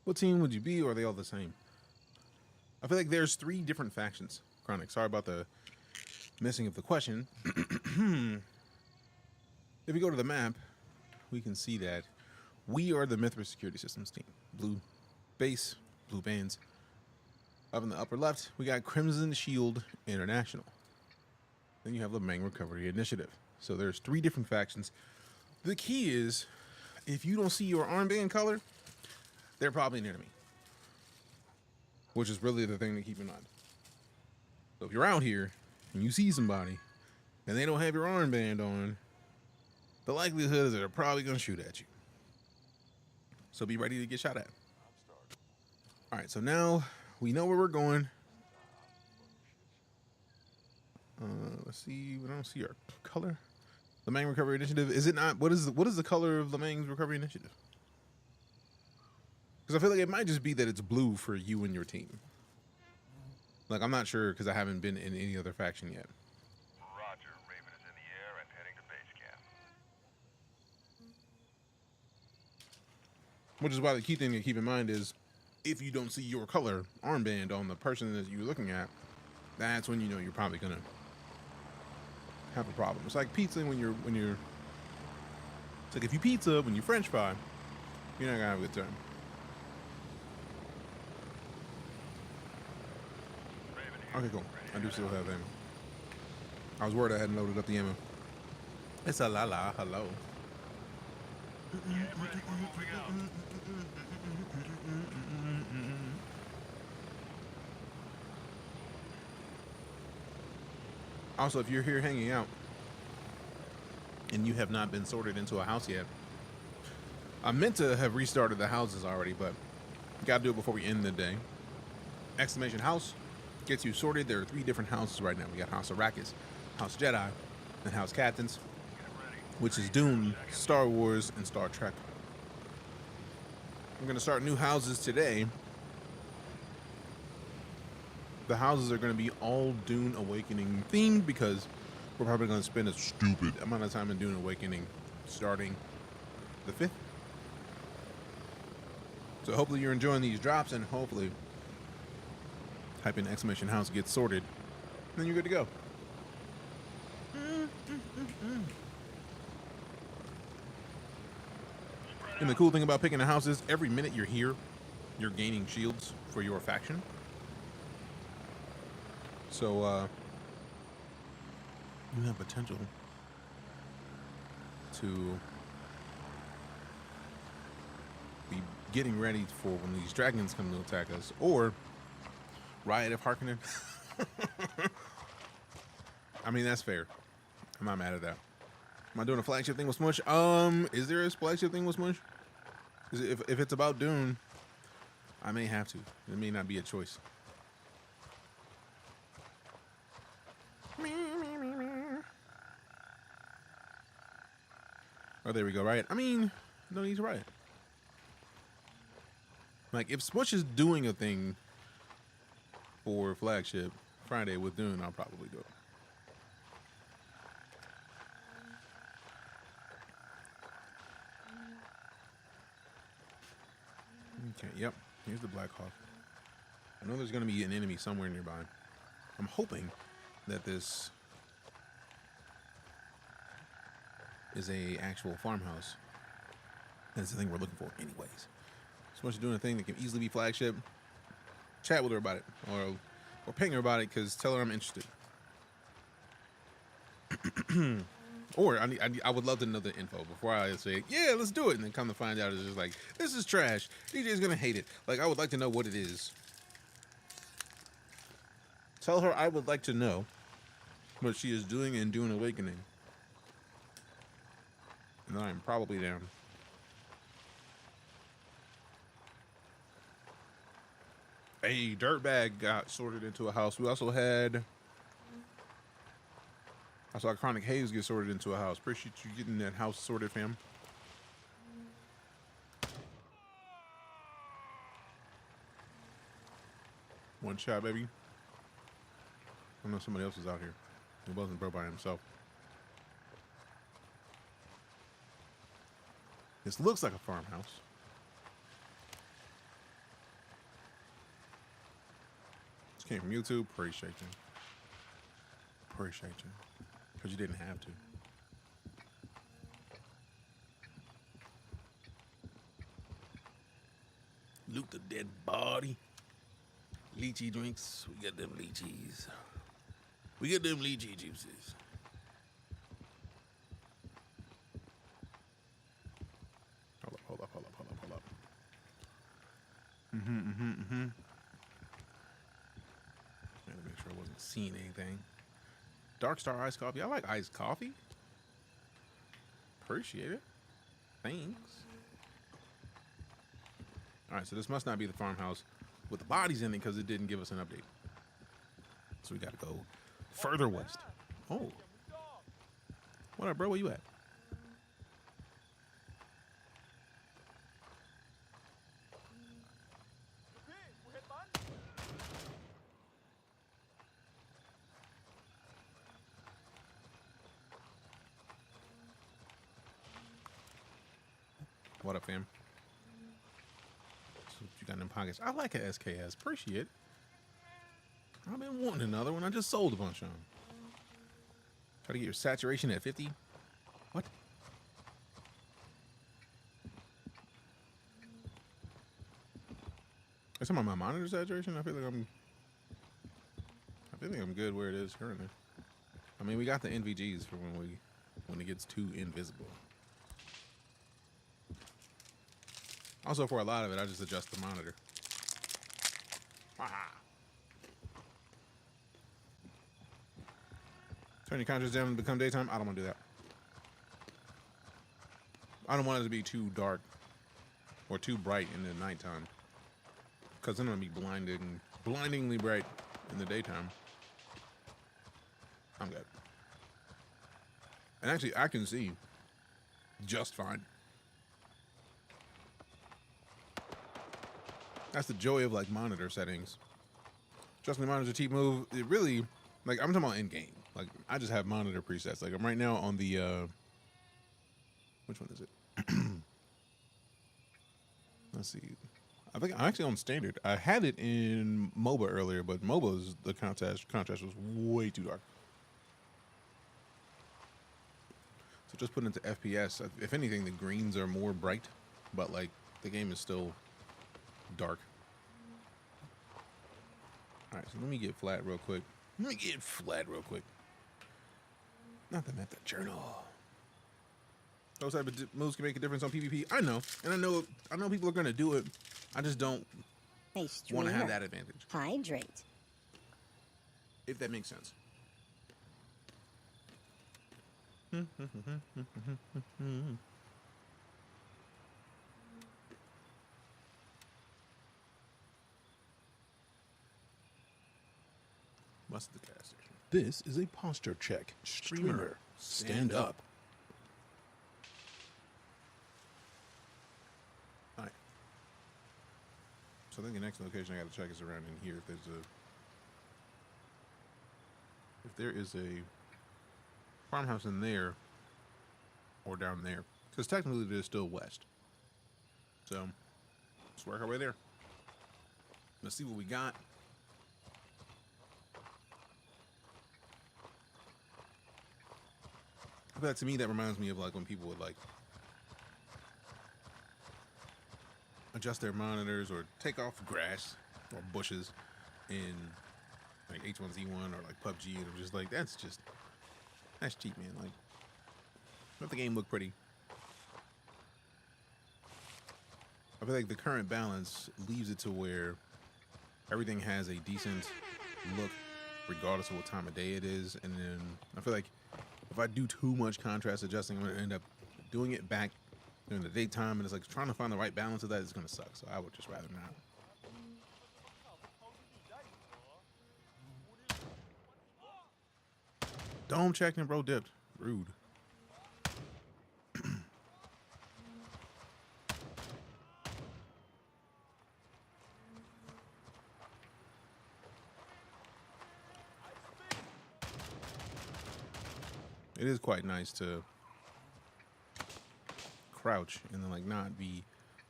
What team would you be, or are they all the same? I feel like there's 3 different factions. Chronic, sorry about the missing of the question. If you go to the map, we can see that we are the Mithras Security Systems team. Blue base, blue bands. Up in the upper left, we got Crimson Shield International. Then you have Lamang Recovery Initiative. So there's 3 different factions. The key is, if you don't see your armband color, they're probably an enemy. Which is really the thing to keep in mind. So if you're out here and you see somebody and they don't have your armband on, the likelihood is they're probably going to shoot at you. So be ready to get shot at. All right, so now we know where we're going. Let's see. We don't see our color. Lamang Recovery Initiative. Is it not? What is the color of Lamang's Recovery Initiative? Because I feel like it might just be that it's blue for you and your team. Like, I'm not sure because I haven't been in any other faction yet. Roger. Raven is in the air and heading to base camp. Which is why the key thing to keep in mind is, if you don't see your color armband on the person that you're looking at, that's when you know you're probably gonna have a problem. It's like pizza when you're it's like if you pizza when you French fry, you're not gonna have a good time. Okay, cool. I do still have ammo. I was worried I hadn't loaded up the ammo. It's a la hello. Also, if you're here hanging out and you have not been sorted into a house yet, I meant to have restarted the houses already, but gotta do it before we end the day. Exclamation house gets you sorted. There are 3 different houses right now. We got House Arrakis, House Jedi, and House Captains, which is Doom, Star Wars, and Star Trek. We're gonna start new houses today. The houses are going to be all Dune Awakening themed because we're probably going to spend a stupid amount of time in Dune Awakening starting the 5th. So hopefully you're enjoying these drops, and hopefully type in exclamation house gets sorted, and then you're good to go. And the cool thing about picking a house is every minute you're here, you're gaining shields for your faction. So, you have potential to be getting ready for when these dragons come to attack us, or Riot of Harkonnen. I mean, that's fair. I'm not mad at that. Am I doing a flagship thing with Smush? Is there a flagship thing with Smush? If it's about Dune, I may have to. It may not be a choice. Oh, there we go, Riot. I mean, no need to Riot. Like, if Smush is doing a thing for Flagship Friday with Dune, I'll probably do it. Okay, yep. Here's the Black Hawk. I know there's going to be an enemy somewhere nearby. I'm hoping that this is a actual farmhouse. That's the thing we're looking for anyways. Smush is doing a thing that can easily be Flagship. Chat with her about it. Or ping her about it, because tell her I'm interested. Or I would love to know the info before I say, yeah, let's do it. And then come to find out it's just like, this is trash. DJ's going to hate it. Like, I would like to know what it is. Tell her I would like to know what she is doing in Dune Awakening. And I'm probably down. A dirtbag got sorted into a house. We also had... I saw Chronic Haze get sorted into a house. Appreciate you getting that house sorted, fam. One shot, baby. I know somebody else was out here. He wasn't bro by himself. This looks like a farmhouse. This came from YouTube. Appreciate you. Appreciate you. Because you didn't have to. Loot the dead body. Lychee drinks. We got them lychees. We got them lychee juices. Hold up. Had to make sure I wasn't seeing anything. Dark Star iced coffee. I like iced coffee. Appreciate it. Thanks. All right, so this must not be the farmhouse with the bodies in it because it didn't give us an update. So we got to go further west. Oh. What up, bro? Where you at? What up, fam? So you got in them pockets. I like a SKS. Appreciate it. I've been wanting another one. I just sold a bunch of them. Try to get your saturation at 50. What? Is that my monitor saturation? I feel like I'm good where it is currently. I mean, we got the NVGs for when it gets too invisible. Also, for a lot of it, I just adjust the monitor. Ah. Turn your contrast down and become daytime. I don't want to do that. I don't want it to be too dark or too bright in the nighttime, because then it'll be blindingly bright in the daytime. I'm good. And actually, I can see just fine. That's the joy of like monitor settings. Adjusting the monitor to move, it really, like, I'm talking about in game. Like, I just have monitor presets. Like, I'm right now on the, which one is it? Let's see. I think I'm actually on standard. I had it in MOBA earlier, but MOBA's, the contrast was way too dark. So just put into FPS. If anything, the greens are more bright, but like, the game is still dark. All right, so let me get flat real quick. Nothing at the journal. Those type of moves can make a difference on PvP. I know, and I know people are gonna do it. I just don't want to have that advantage. Hydrate. If that makes sense. What's the cast? This is a posture check. Streamer, stand up. All right. So I think the next location I got to check is around in here. If there is a farmhouse in there or down there, because technically it is still west. So let's work our way there. Let's see what we got. I feel like, to me, that reminds me of like when people would like adjust their monitors or take off grass or bushes in like H1Z1 or like PUBG, and I'm just like, that's cheap, man. Like, let the game look pretty. I feel like the current balance leaves it to where everything has a decent look regardless of what time of day it is, and then I feel like if I do too much contrast adjusting, I'm going to end up doing it back during the daytime, and it's like trying to find the right balance of that is going to suck, so I would just rather not. Dome checked and bro dipped. Rude. It is quite nice to crouch and then like not be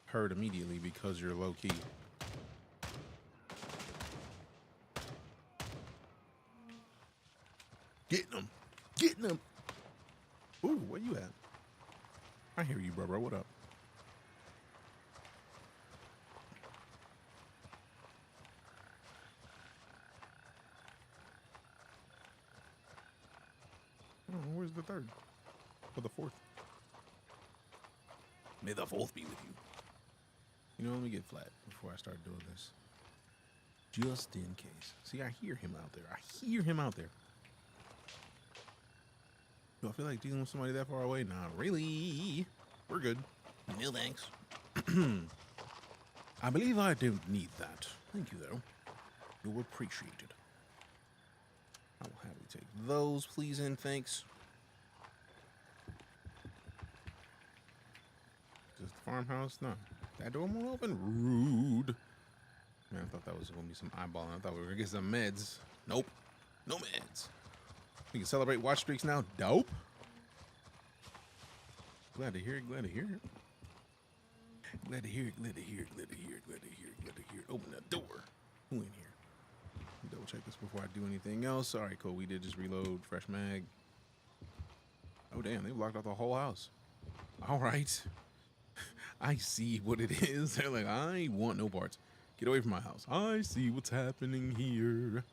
heard immediately because you're low key. Getting them. Getting them. Ooh, where you at? I hear you, bro. What up? Oh, where's the third? Or the fourth? May the fourth be with you. You know, let me get flat before I start doing this. Just in case. See, I hear him out there. I hear him out there. Do I feel like dealing with somebody that far away? Not really. We're good. No thanks. I believe I don't need that. Thank you, though. You're appreciated. I will happily take those, please and thanks. Is this the farmhouse? No. That door won't open? Rude. Man, I thought that was going to be some eyeballing. I thought we were going to get some meds. Nope. No meds. We can celebrate watch streaks now. Dope. Glad to hear it. Glad to hear it. Glad to hear it. Glad to hear it. Glad to hear it. Glad to hear it. Glad to hear it. Open that door. Who in here? Double check this before I do anything else. All right, cool. We did just reload. Fresh mag. Oh, damn. They blocked out the whole house. All right. I see what it is. They're like, I want no parts. Get away from my house. I see what's happening here.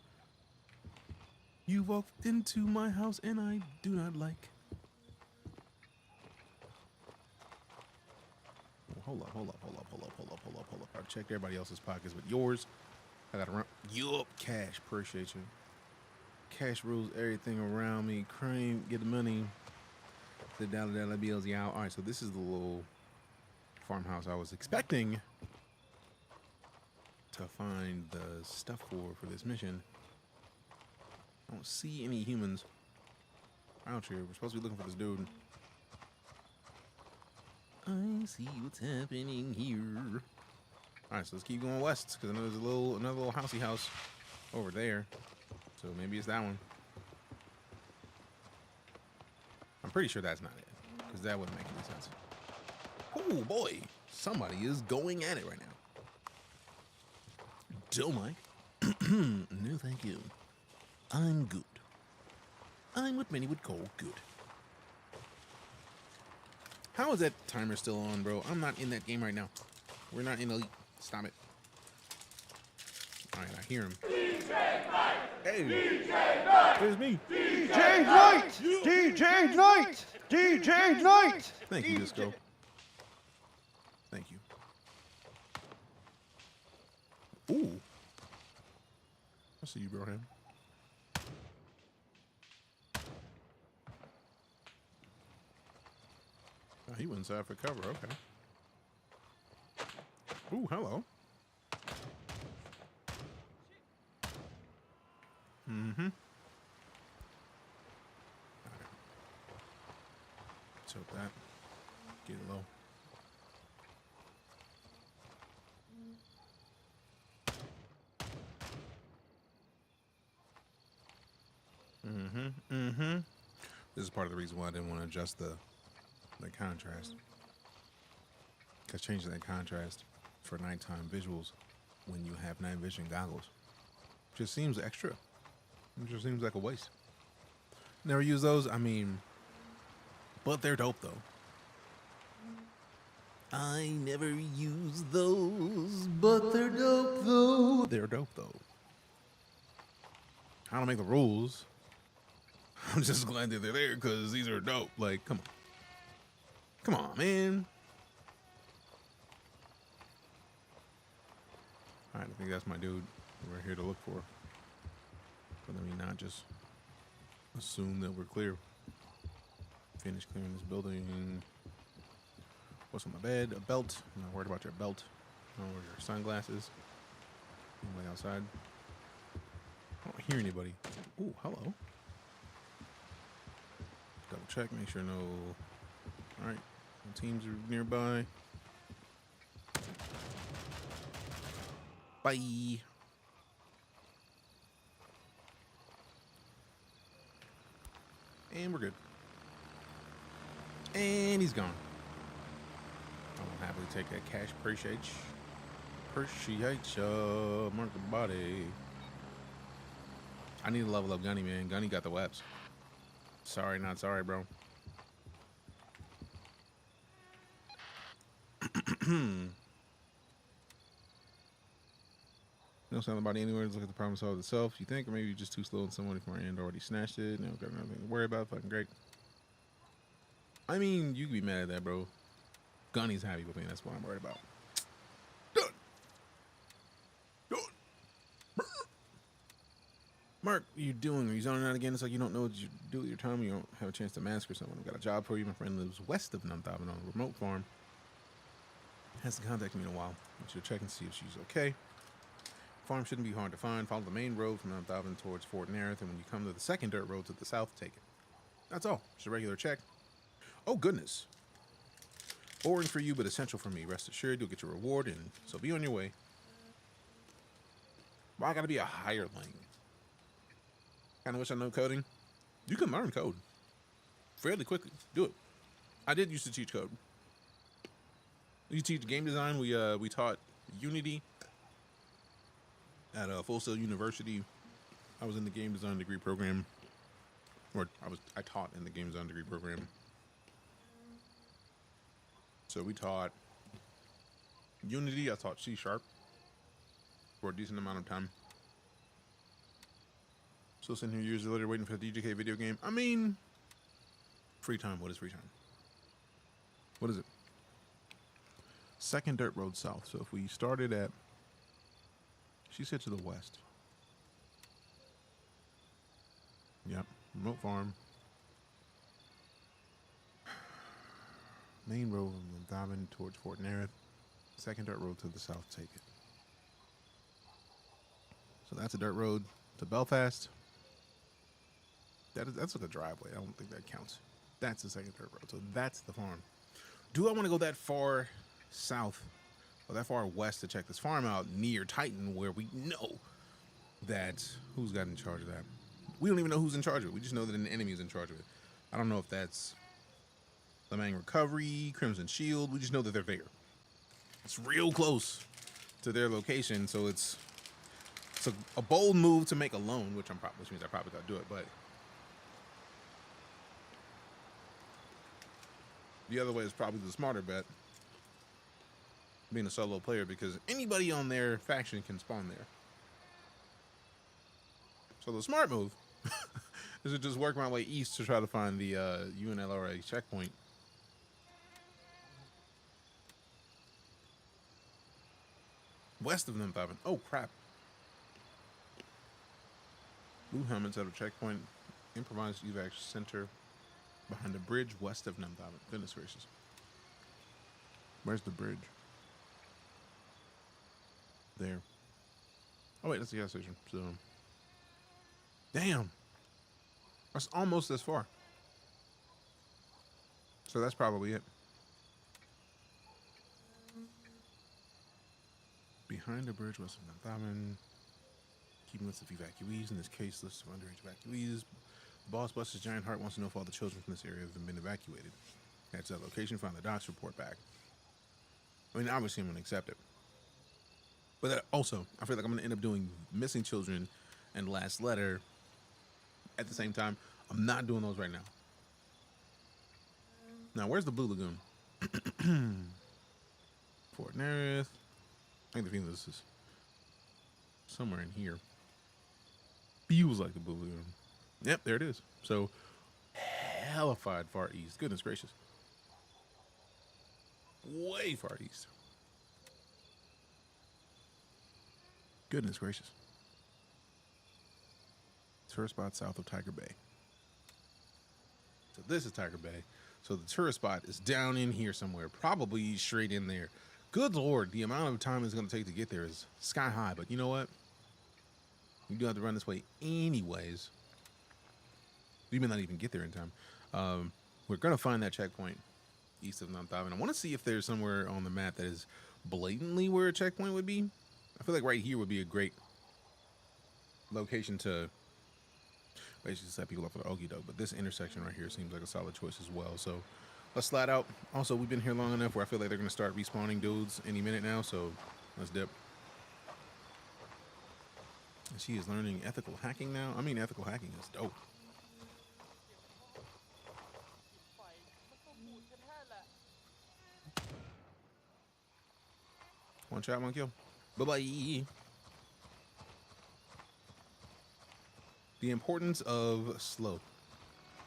You walked into my house and I do not like. Oh, hold up. I checked everybody else's pockets, but yours, I gotta run. Yup, cash. Appreciate you. Cash rules everything around me. Crane, get the money. The dollar bills, yeah. All right, so this is the little farmhouse I was expecting to find the stuff for this mission. I don't see any humans out here. We're supposed to be looking for this dude. I see what's happening here. All right, so let's keep going west because I know there's another little housey house over there. So maybe it's that one. I'm pretty sure that's not it because that wouldn't make any sense. Oh boy, somebody is going at it right now. Don't Mike. No, thank you. I'm good. I'm what many would call good. How is that timer still on, bro? I'm not in that game right now. We're not in Elite. Stop it. All right, I hear him. DJ Knight! Hey! DJ Knight! There's me. DJ Knight! DJ Knight! DJ Knight! Thank you, Disco. Thank you. Ooh. I see you, Broham. Oh, he went inside for cover. Okay. Ooh, hello. Mm-hmm. All right. Choke that. Get it low. This is part of the reason why I didn't want to adjust the contrast. Because changing that contrast for nighttime visuals when you have night vision goggles just seems extra. It just seems like a waste. Never use those. I mean, but they're dope though. I never use those, but they're dope though. They're dope though. I don't make the rules. I'm just glad that they're there because these are dope. Like, come on. Come on, man. All right, I think that's my dude we're here to look for. But let me not just assume that we're clear. Finish clearing this building. What's on my bed? A belt. I'm not worried about your belt. I'm not worried about your sunglasses. Anybody outside? I don't hear anybody. Ooh, hello. Double check, make sure no. All right, no teams are nearby. Bye. And we're good. And he's gone. take that cash. Appreciate you. Appreciate you. Mark the body. I need to level up Gunny, man. Gunny got the weps. Sorry, not sorry, bro. You don't sound about anywhere to look at the problem solved itself. You think, or maybe you're just too slow and someone from our end already snatched it. Now got nothing to worry about. Fucking great. I mean, you can be mad at that, bro. Gunny's happy with me. That's what I'm worried about. Mark, what are you doing? Are you zoning out again? It's like you don't know what you do with your time. You don't have a chance to mask or someone. I've got a job for you. My friend lives west of Namthaven on a remote farm. Hasn't contacted me in a while. I should check and see if she's okay. Farm shouldn't be hard to find. Follow the main road from Namthaven towards Fort Nerith, and when you come to the second dirt road to the south, take it. That's all. Just a regular check. Oh, goodness. Boring for you, but essential for me. Rest assured, you'll get your reward, and so be on your way. Well, I gotta be a hireling. Kind of wish I know coding. You can learn code fairly quickly. Do it. I did used to teach code. We teach game design. We taught Unity at Full Sail University. I was in the game design degree program, or I taught in the game design degree program. So we taught Unity. I taught C# for a decent amount of time. Still sitting here years later waiting for the DJK video game. I mean, free time. What is free time? What is it? Second dirt road south. So if we started at, she said to the west. Yep, remote farm. Main road from Lamang towards Fort Nerith. Second dirt road to the south. Take it. So that's a dirt road to Belfast. That's like a driveway. I don't think that counts. That's the second dirt road. So that's the farm. Do I want to go that far south or that far west to check this farm out near Titan, where we know that who's got in charge of that? We don't even know who's in charge of it. We just know that an enemy is in charge of it. I don't know if that's Lamang Recovery, Crimson Shield. We just know that they're there. It's real close to their location, so it's a bold move to make alone, which means I probably gotta do it, but the other way is probably the smarter bet, being a solo player, because anybody on their faction can spawn there. So the smart move is to just work my way east to try to find the UNLRA checkpoint. West of Namthaven. Oh, crap. Blue helmets at a checkpoint. Improvised evac center behind the bridge west of Namthaven. Goodness gracious. Where's the bridge? There. Oh, wait, that's the gas station. So, damn. That's almost as far. So that's probably it. Behind the bridge west of Namthaven. Keeping lists of evacuees. In this case, lists of underage evacuees. Boss Buster's Giant Heart wants to know if all the children from this area have been evacuated. That's that location. Find the docs. Report back. I mean, obviously, I'm going to accept it. But that also, I feel like I'm going to end up doing missing children and last letter at the same time. I'm not doing those right now. Now, where's the Blue Lagoon? Fort Nerith. I think the feeling this is somewhere in here. Feels like the Blue Lagoon. Yep, there it is. So, hellified far east. Goodness gracious. Way far east. Goodness gracious. Tourist spot south of Tiger Bay. So this is Tiger Bay. So the tourist spot is down in here somewhere. Probably straight in there. Good Lord, the amount of time it's going to take to get there is sky high. But you know what? You do have to run this way anyways. You may not even get there in time. We're going to find that checkpoint east of Namthaven. I want to see if there's somewhere on the map that is blatantly where a checkpoint would be. I feel like right here would be a great location to basically set people up for the okie doke. But this intersection right here seems like a solid choice as well. So let's slide out. Also, we've been here long enough where I feel like they're gonna start respawning dudes any minute now. So let's dip. And she is learning ethical hacking now. I mean, ethical hacking is dope. One shot, one kill. Bye-bye. The importance of slow.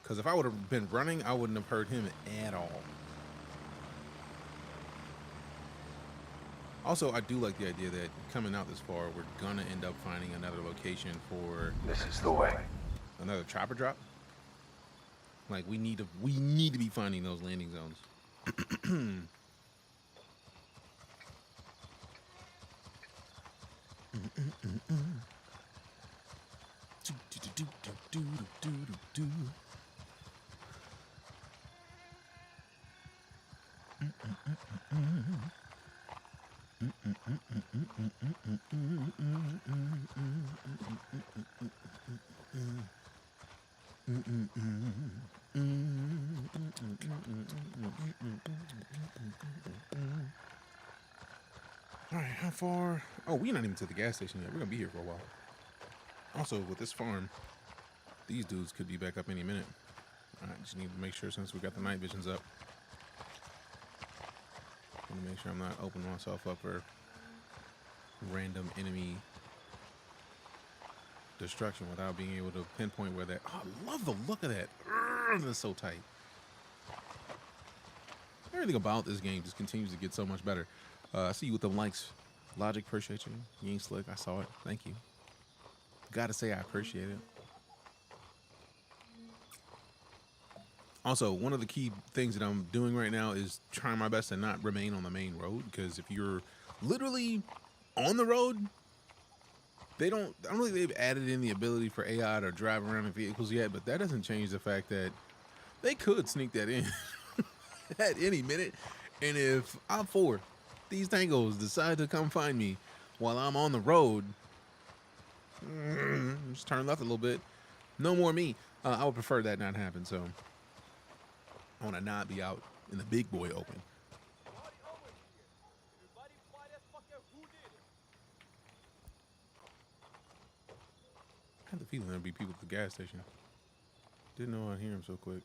Because if I would have been running, I wouldn't have heard him at all. Also, I do like the idea that coming out this far, we're going to end up finding another location for This is the way. another chopper drop. Like, we need to be finding those landing zones. All right, how far? Oh, we're not even to the gas station yet. We're gonna be here for a while. Also, with this farm, these dudes could be back up any minute. All right, just need to make sure since we got the night visions up. Want to make sure I'm not opening myself up for random enemy destruction without being able to pinpoint where that. Oh, I love the look of that. That's so tight. Everything about this game just continues to get so much better. I see you with the likes. Logic, appreciate you. You ain't slick. I saw it. Thank you. Gotta say I appreciate it. Also, one of the key things that I'm doing right now is trying my best to not remain on the main road, because if you're literally on the road, I don't think they've added in the ability for AI to drive around in vehicles yet, but that doesn't change the fact that they could sneak that in at any minute. And if these tangos decide to come find me while I'm on the road, just turn left a little bit. No more me. I would prefer that not happen, so I want to not be out in the big boy open. I had the feeling there'd be people at the gas station. Didn't know I'd hear him so quick.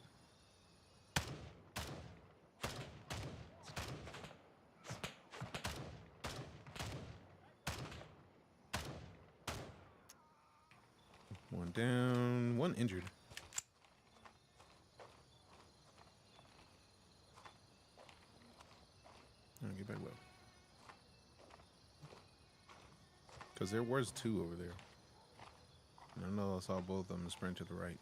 One down, one injured. I'll get back low. Because there was two over there. And I know I saw both of them sprint to the right.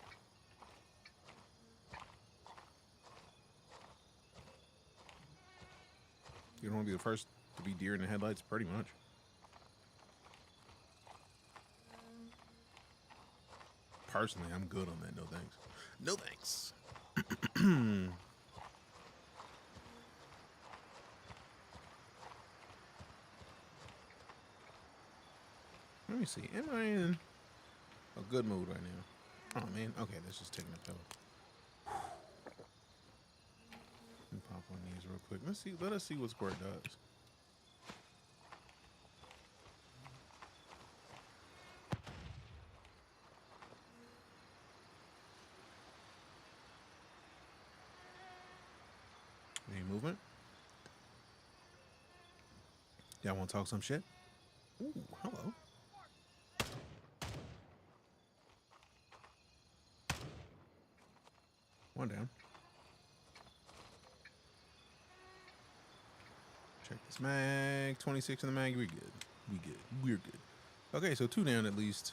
You don't want to be the first to be deer in the headlights, pretty much. Personally, I'm good on that. No thanks. No thanks. Let me see. Am I in a good mood right now? Oh man. Okay, let's just take a pill. Let me pop on these real quick. Let's see. Let us see what Squirt does. Any movement? Y'all want to talk some shit? Ooh, hello. One down. Check this mag. 26 in the mag. We're good. We good. We're good. Okay, so two down at least.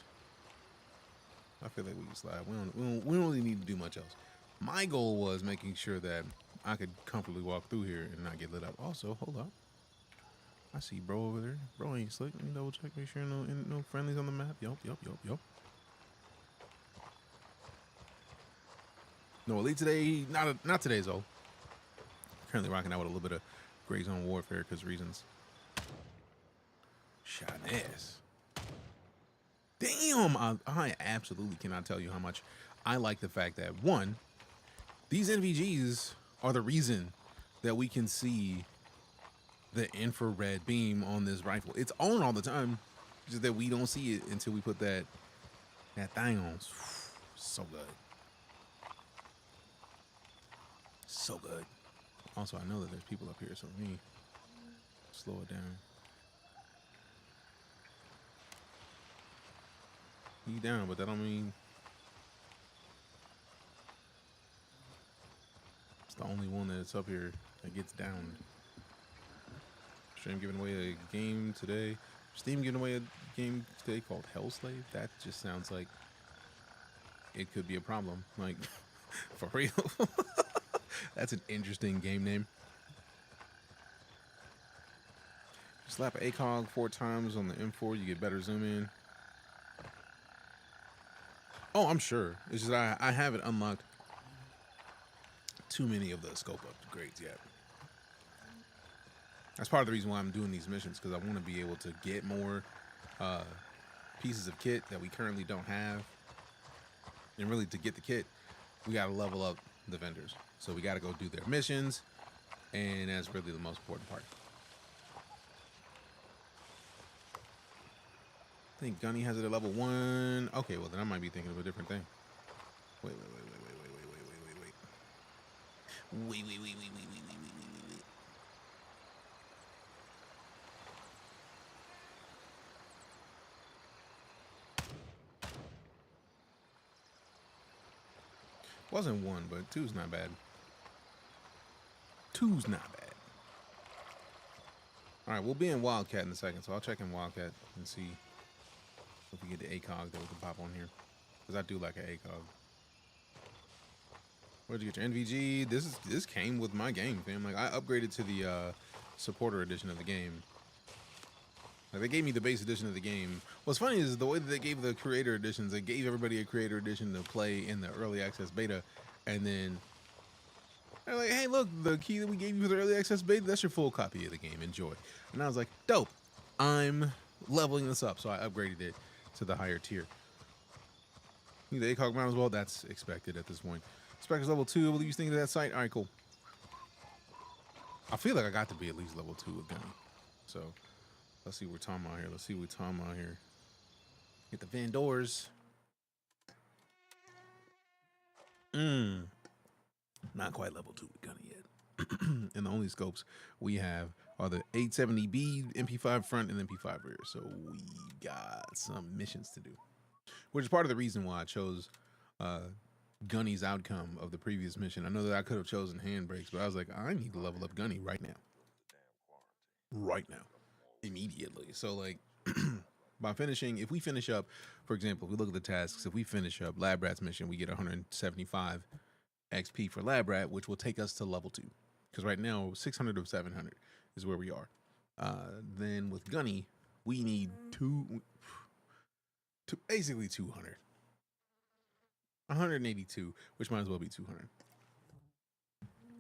I feel like we can slide. We don't really need to do much else. My goal was making sure that I could comfortably walk through here and not get lit up. Also, hold up. I see bro over there. Bro ain't slick. Let me double check. Make sure no friendlies on the map. Yup. No elite today. Not today, though. Currently rocking out with a little bit of GrayZoneWarfare because reasons. Shot ass. Damn! I absolutely cannot tell you how much I like the fact that, one, these NVGs are the reason that we can see the infrared beam on this rifle. It's on all the time, just that we don't see it until we put that thing on. So good. So good. Also, I know that there's people up here, so let me slow it down. He down, but that don't mean it's the only one that's up here that gets downed. Stream giving away a game today. Steam giving away a game today called Hell Slave. That just sounds like it could be a problem. Like, for real. That's an interesting game name. Slap an ACOG 4 times on the M4, you get better zoom in. Oh, I'm sure. It's just I haven't unlocked too many of the scope upgrades yet. That's part of the reason why I'm doing these missions, because I want to be able to get more pieces of kit that we currently don't have. And really, to get the kit, we got to level up the vendors. So we got to go do their missions, and that's really the most important part. I think Gunny has it at level 1. Okay, well then I might be thinking of a different thing. Wait. Wasn't 1, but 2's not bad. 2's not bad. All right, we'll be in Wildcat in a second, so I'll check in Wildcat and see if we get the ACOG that we can pop on here, because I do like an ACOG. Where'd you get your NVG? This came with my game, fam. Like, I upgraded to the supporter edition of the game. Like, they gave me the base edition of the game. What's funny is the way that they gave the creator editions, they gave everybody a creator edition to play in the early access beta, and then they're like, hey, look, the key that we gave you for the early access beta, that's your full copy of the game. Enjoy. And I was like, dope. I'm leveling this up, so I upgraded it to the higher tier. Need the ACOG mount as well. That's expected at this point. Spectre's level 2. What do you think of that site? All right, cool. I feel like I got to be at least level 2 with Gunny. So let's see what we're talking about here. Get the vendors. Not quite level 2 with Gunny yet. And the only scopes we have are the 870B, MP5 front, and MP5 rear. So we got some missions to do, which is part of the reason why I chose Gunny's outcome of the previous mission. I know that I could have chosen handbrakes, but I was like, I need to level up Gunny right now. Right now. Immediately. So, like, by finishing, if we finish up, for example, if we look at the tasks, if we finish up Lab Rat's mission, we get 175 XP for Lab Rat, which will take us to level 2. Because right now, 600 of 700 is where we are. Then with Gunny, we need basically 200. 182, which might as well be 200.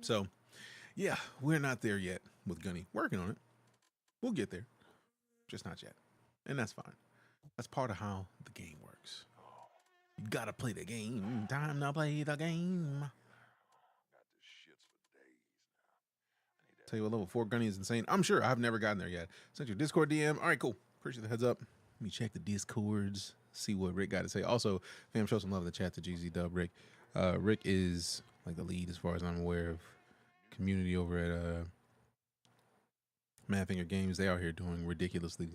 So, yeah, we're not there yet with Gunny. Working on it. We'll get there. Just not yet. And that's fine. That's part of how the game works. You gotta play the game. Time to play the game. Tell you what, level 4 Gunny is insane. I'm sure. I've never gotten there yet. Sent your Discord DM. All right, cool. Appreciate the heads up. Let me check the Discords. See what Rick got to say. Also, fam, show some love in the chat to GZ Dub Rick. Rick is like the lead, as far as I'm aware, of community over at Madfinger Games. They are here doing ridiculously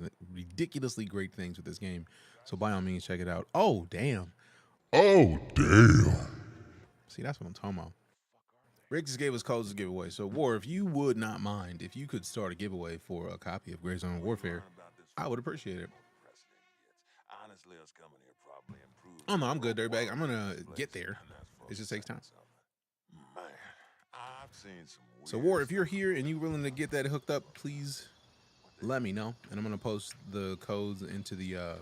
great things with this game. So by all means, check it out. Oh, damn. Oh, damn. See, that's what I'm talking about. Rick just gave us codes to give away. So, War, if you would not mind, if you could start a giveaway for a copy of GrayZoneWarfare, I would appreciate it. Oh, no, I'm good, dirtbag. I'm going to get there. It just takes time. So, War, if you're here and you're willing to get that hooked up, please let me know. And I'm going to post the codes into the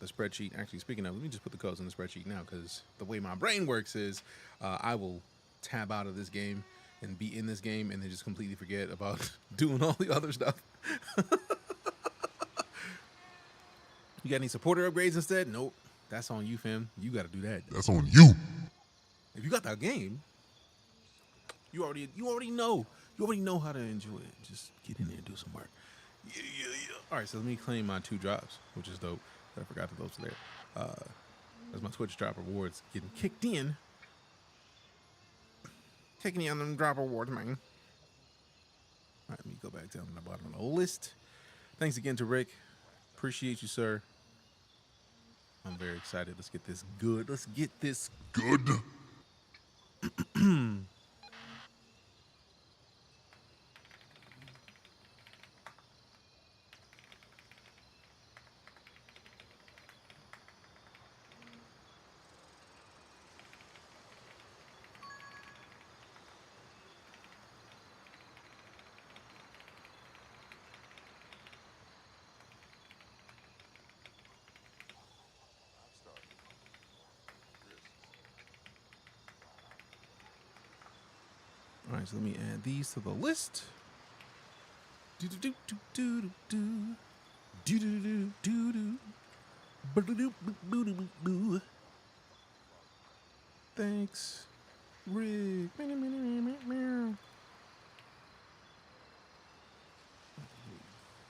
spreadsheet. Actually, speaking of, let me just put the codes in the spreadsheet now, because the way my brain works is I will tab out of this game and be in this game and then just completely forget about doing all the other stuff. You got any supporter upgrades instead? Nope. That's on you, fam. You got to do that. That's on you. If you got that game, You already know. You already know how to enjoy it. Just get in there and do some work. Yeah. All right, so let me claim my 2 drops, which is dope. I forgot that those were there. As my Twitch drop rewards getting kicked in. Kicking in on them drop rewards, man. All right, let me go back down to the bottom of the list. Thanks again to Rick. Appreciate you, sir. I'm very excited. Let's get this good. Let's get this Good. All right, so let me add these to the list. Thanks, Rick.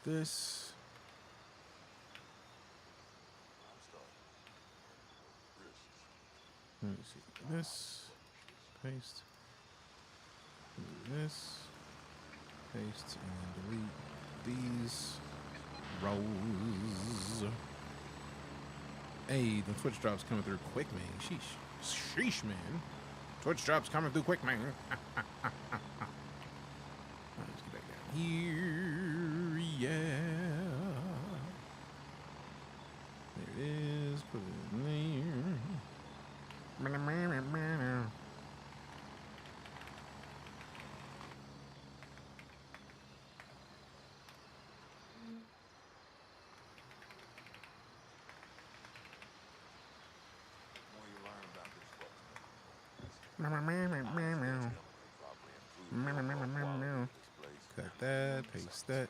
This. Let me see. This. Paste. This. Paste and delete these rows. Hey, the Twitch drops coming through quick, man. Sheesh, man. Twitch drops coming through quick, man. Alright, let's get back down here. Yeah. There it is. Put it in there. Cut that, paste that.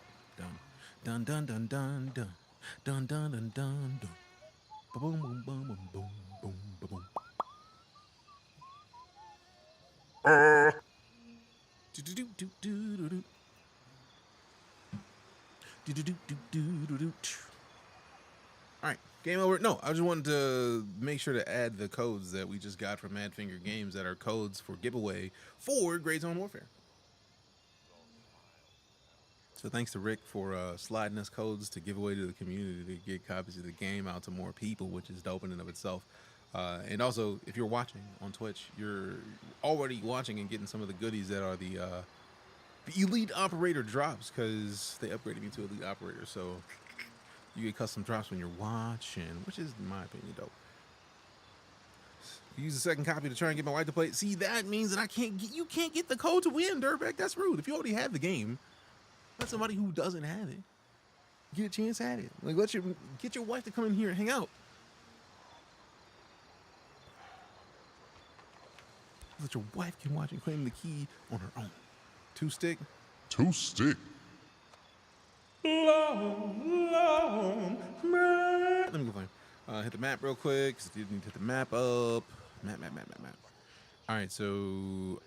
Done. Dun. Boom, boom, boom, boom, boom, boom, boom. All right, game over. No, I just wanted to make sure to add the codes that we just got from Madfinger Games that are codes for giveaway for GrayZoneWarfare. So thanks to Rick for sliding us codes to give away to the community to get copies of the game out to more people, which is dope in and of itself. And also, if you're watching on Twitch, you're already watching and getting some of the goodies that are the Elite Operator drops, because they upgraded me to Elite Operator. So you get custom drops when you're watching, which is, in my opinion, dope. Use the second copy to try and get my wife to play it. See, that means that you can't get the code to win, Dirtbag. That's rude. If you already have the game, let somebody who doesn't have it get a chance at it. Like, get your wife to come in here and hang out. Let your wife can watch and claim the key on her own. 2-stick. 2-stick. Long map. Let me go find. Hit the map real quick, because I didn't hit the map up. Map. All right, so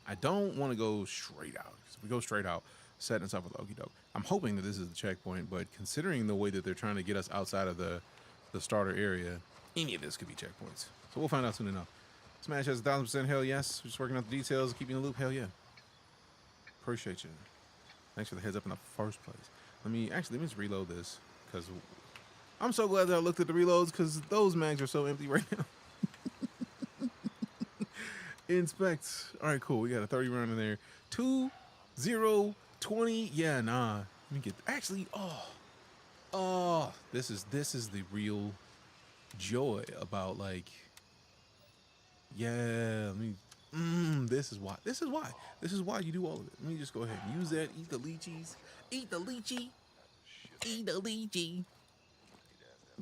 I don't want to go straight out. If we go straight out, setting us up with Okie Doke. I'm hoping that this is the checkpoint, but considering the way that they're trying to get us outside of the starter area, any of this could be checkpoints. So we'll find out soon enough. Smash has 1,000% hell yes. We're just working out the details, keeping in the loop. Hell yeah. Appreciate you. Thanks for the heads up in the first place. Let me just reload this, because I'm so glad that I looked at the reloads, because those mags are so empty right now. Inspect. All right, cool. We got a 30 round in there. 2, 0, 20. Yeah, nah. Let me get. Actually, this is the real joy about, like. Yeah. Let me. This is why you do all of it. Let me just go ahead and use that. Eat the lychees. Eat the lychee. Eat the lychee.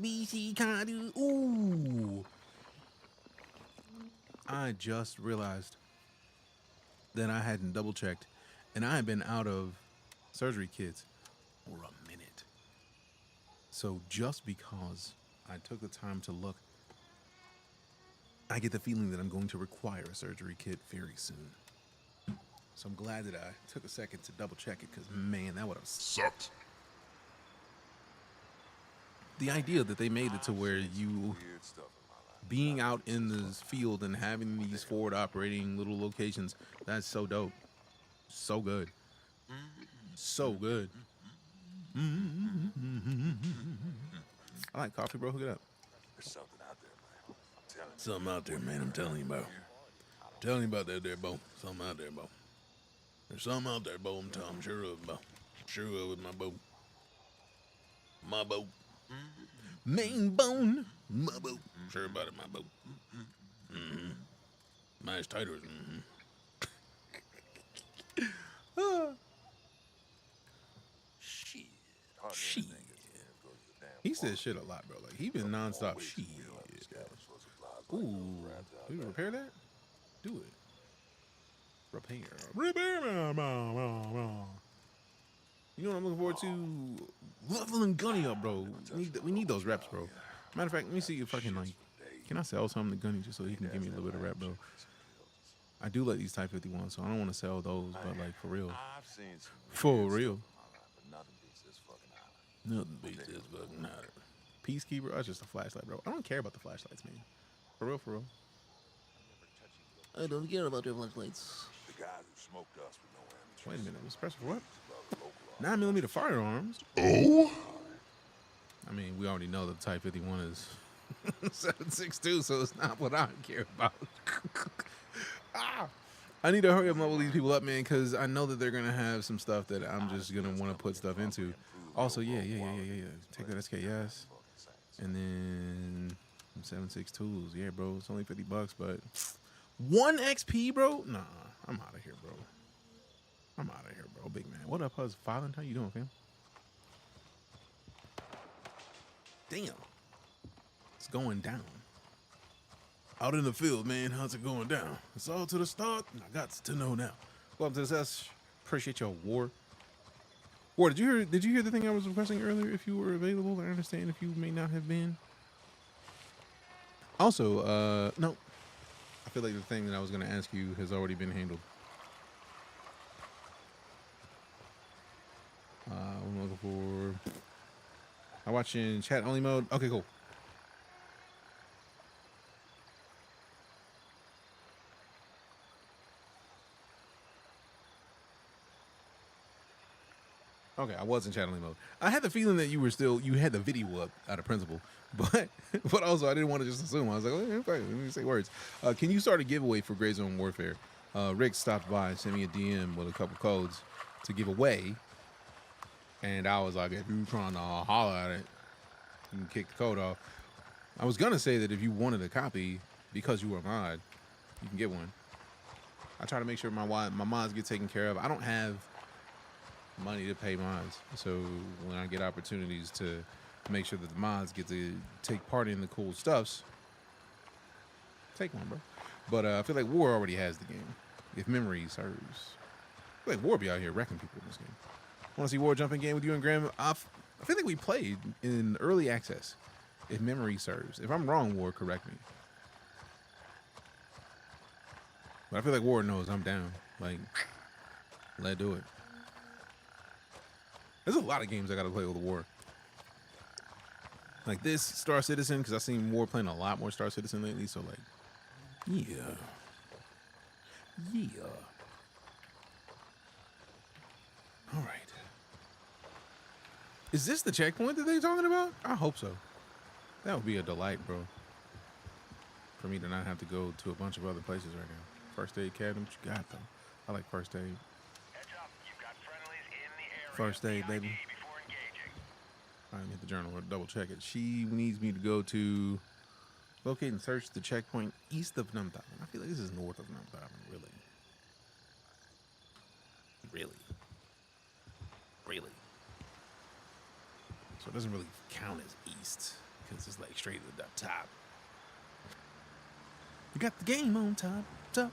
BC Kadu. Ooh. I just realized that I hadn't double checked, and I had been out of surgery kits for a minute. So just because I took the time to look, I get the feeling that I'm going to require a surgery kit very soon. So I'm glad that I took a second to double check it, because man, that would have Sucked. the idea that they made it to where you Weird stuff in my life. being out in this field and having these forward operating little locations, that's so dope. So good. So good. I like coffee, bro. Hook it up. There's something out there, man. I'm telling you. Something out there, man. I'm telling you about. Telling you about that there, Bo. Something out there, Bo. There's something out there, Bo. I'm sure of, Bo. Sure of with my boat. My boat. Main bone. My boat. Sure about it, my boat. Nice titles. Shit. Hardly Shit. anything gets me to go to the damn He says farm. shit a lot, bro. Like, he been nonstop Always shit. feel like the scavenge for supplies like Ooh. those rats out We there. repair that? Do it. Repair. Repair. You know what I'm looking forward to? Leveling Gunny up, bro. We need those reps, bro. Matter of fact, let me see if I can, like, can I sell something to Gunny just so he can give me a little bit of rep, bro? I do like these Type 51, so I don't want to sell those, but, like, for real. I've seen some For weird stuff real. in my life, but nothing beats this fucking island. Nothing beats this fucking matter. Peacekeeper, that's just a flashlight, bro. I don't care about the flashlights, man. For real, for real. I don't care about your flashlights. The guys who smoked us with no ammunition. Wait a minute, what's pressure for what? About the local 9mm firearms. Oh? I mean, we already know that the Type 51 is 7.62, so it's not what I care about. I need to hurry up and level these people up, man, because I know that they're going to have some stuff that I'm just going to want to put stuff into. Also, yeah. Take that SKS. And then 7.6 tools. Yeah, bro, it's only $50, but 1 XP, bro? Nah, I'm out of here, bro. I'm out of here, bro. Big man. What up, Huz? Filing? How you doing, fam? Damn. It's going down. Out in the field, man. How's it going down? It's all to the start, and I got to know now. Welcome to the session. Appreciate your War. War, did you hear the thing I was requesting earlier? If you were available, I understand if you may not have been. Also, no. I feel like the thing that I was going to ask you has already been handled. I'm looking for. I watch in chat only mode. Okay, cool. Okay, I was in chat only mode. I had the feeling that you had the video up out of principle, but also I didn't want to just assume. I was like, let me say words. Can you start a giveaway for GrayZoneWarfare? Rick stopped by and sent me a DM with a couple codes to give away, and I was like, if you trying to holler at it, you can kick the code off. I was gonna say that if you wanted a copy because you were a mod, you can get one. I try to make sure my mods get taken care of. I don't have money to pay mods, so when I get opportunities to make sure that the mods get to take part in the cool stuffs, take one, bro. But I feel like War already has the game, if memory serves. I feel like War be out here wrecking people in this game. Want to see War jump in game with you and Graham? I feel like we played in early access, if memory serves. If I'm wrong, War, correct me. But I feel like War knows I'm down. Like, let's do it. There's a lot of games I gotta play with War. Like this, Star Citizen, because I've seen War playing a lot more Star Citizen lately, so like, yeah. All right. Is this the checkpoint that they're talking about? I hope so. That would be a delight, bro. For me to not have to go to a bunch of other places right now. First aid cabinet, what you got though? I like first aid. Heads up, you've got friendlies in the area. First aid, baby. Before engaging. I hit the journal. Double check it. She needs me to go to locate and search the checkpoint east of Namtaban. I feel like this is north of Namtaban, really. So it doesn't really count as east because it's like straight to the top. You got the game on top. You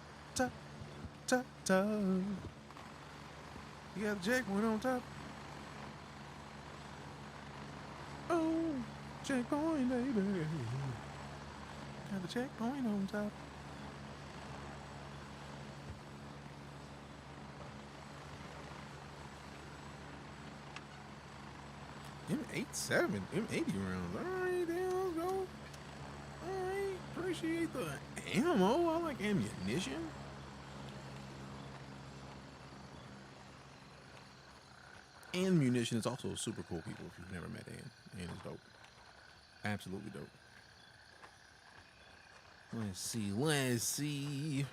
got the checkpoint on top. Oh, checkpoint, baby. Got the checkpoint on top. M87, M80 rounds. All right, there, let's go. All right, appreciate the ammo. I like ammunition. And munition is also super cool, people, if you've never met Ann. Ann is dope. Absolutely dope. Let's see, let's see.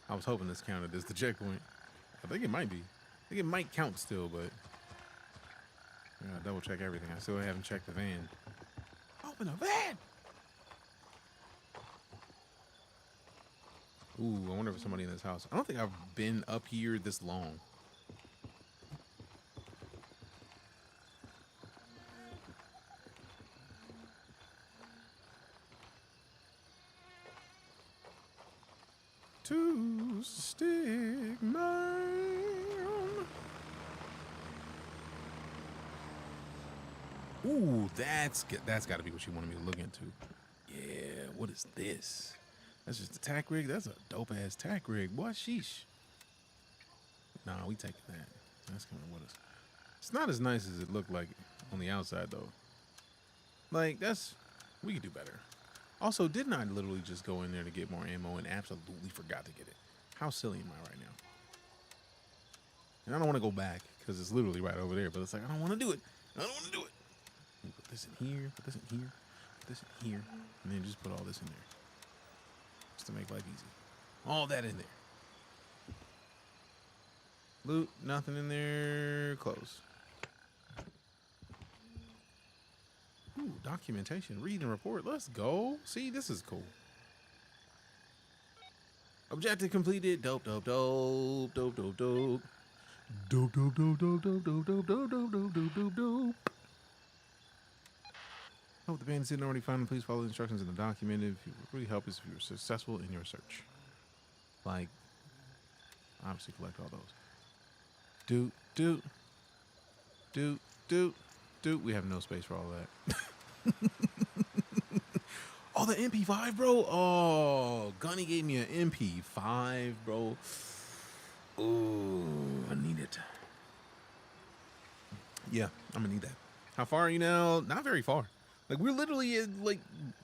I was hoping this counted as the checkpoint. I think it might be. I think it might count still, but I gotta double check everything. I still haven't checked the van. Open the van! Ooh, I wonder if there's somebody in this house. I don't think I've been up here this long. To stick mine. Ooh, that's got to be what you wanted me to look into. Yeah, what is this? That's just a tack rig. That's a dope ass tack rig. What? Sheesh. Nah, we taking that. That's kind of what it's not as nice as it looked like on the outside though. Like we could do better. Also, didn't I literally just go in there to get more ammo and absolutely forgot to get it? How silly am I right now? And I don't want to go back because it's literally right over there, but it's like, I don't want to do it. I don't want to do it. Put this in here, put this in here, put this in here, and then just put all this in there. Just to make life easy. All that in there. Loot, nothing in there, close. Ooh, documentation, read and report. Let's go. See, this is cool. Objective completed. Dope, dope, dope, dope, dope, dope. Dope, dope, dope, dope, dope, dope, dope, dope, dope, dope, dope, dope, dope. Hope the bandits didn't already find them. Please follow the instructions in the document. If it would really help us if you were successful in your search. Like, obviously collect all those. Doot, doot, doot, doot, doot. We have no space for all that. Oh, the MP5, bro. Oh, Gunny gave me an MP5, bro. Oh, I need it. Yeah, I'm gonna need that. How far are you now? Not very far. Like, we're literally at, like,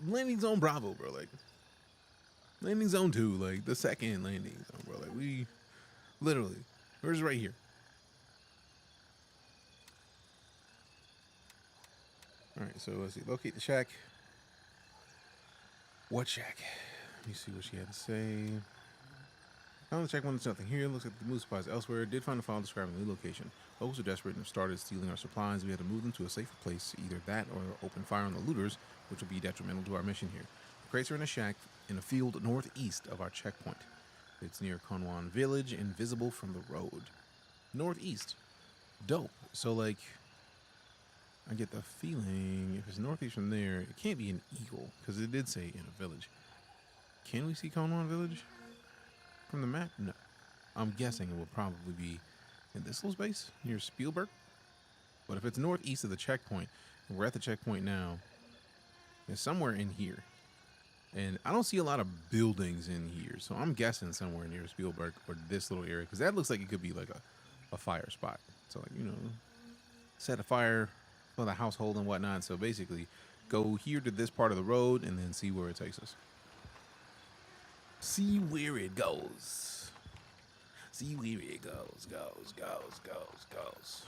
landing zone Bravo, bro. Like, landing zone 2, like, the second landing zone, bro. Like, we literally, we're just right here. All right, so let's see. Locate the shack. What shack? Let me see what she had to say. Found the check when there's nothing here. Looks like the move supplies elsewhere. Did find a file describing the location. Locals are desperate and have started stealing our supplies. We had to move them to a safer place. Either that or open fire on the looters, which will be detrimental to our mission here. The crates are in a shack in a field northeast of our checkpoint. It's near Conwan Village and visible from the road. Northeast. Dope. So, like, I get the feeling if it's northeast from there, it can't be an eagle because it did say in a village. Can we see Conwan Village from the map? No. I'm guessing it will probably be in this little space near Spielberg. But if it's northeast of the checkpoint, and we're at the checkpoint now, it's somewhere in here. And I don't see a lot of buildings in here, so I'm guessing somewhere near Spielberg or this little area because that looks like it could be like a fire spot. So, like, you know, set a fire for the household and whatnot. So basically, go here to this part of the road and then see where it takes us. See where it goes. See where it goes. Goes.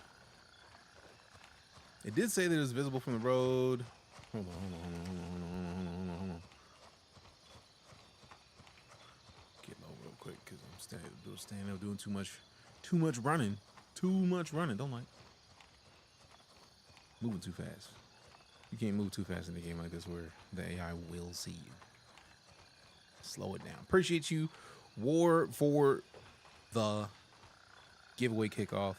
It did say that it was visible from the road. Hold on. Get low real quick because I'm standing up doing too much running. Too much running. Don't like. Moving too fast. You can't move too fast in a game like this where the AI will see you. Slow it down. Appreciate you. War for the giveaway kickoff.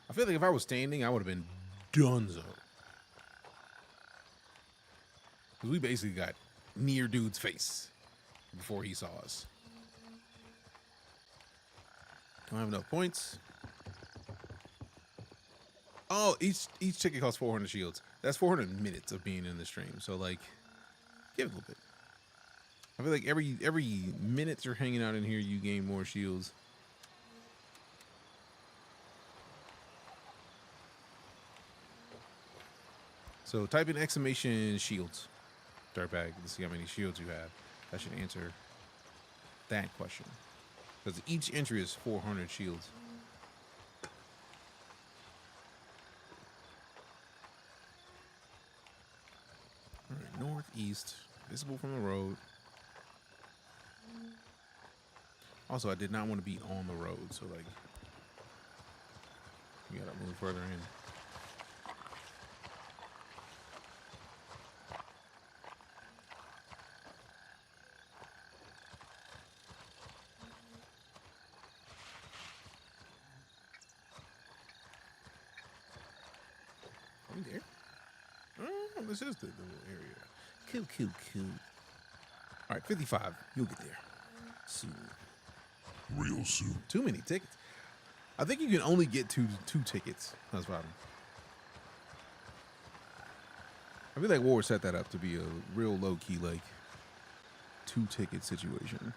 I feel like if I was standing, I would have been donezo. Because we basically got near dude's face before he saw us. Don't have enough points. Oh, each ticket costs 400 shields. That's 400 minutes of being in the stream. So, like, Give it a little bit. I feel like every minute you're hanging out in here, you gain more shields. So type in exclamation shields, dirtbag, to see how many shields you have. That should answer that question. Because each entry is 400 shields. All right, northeast, visible from the road. Also, I did not want to be on the road, so like, you gotta move further in. Are we there? Oh, this is the little area. Cool. All right, 55. You'll get there soon. Real soon. Too many tickets. I think you can only get two tickets. That's the problem. I feel like War set that up to be a real low key, like 2-ticket situation.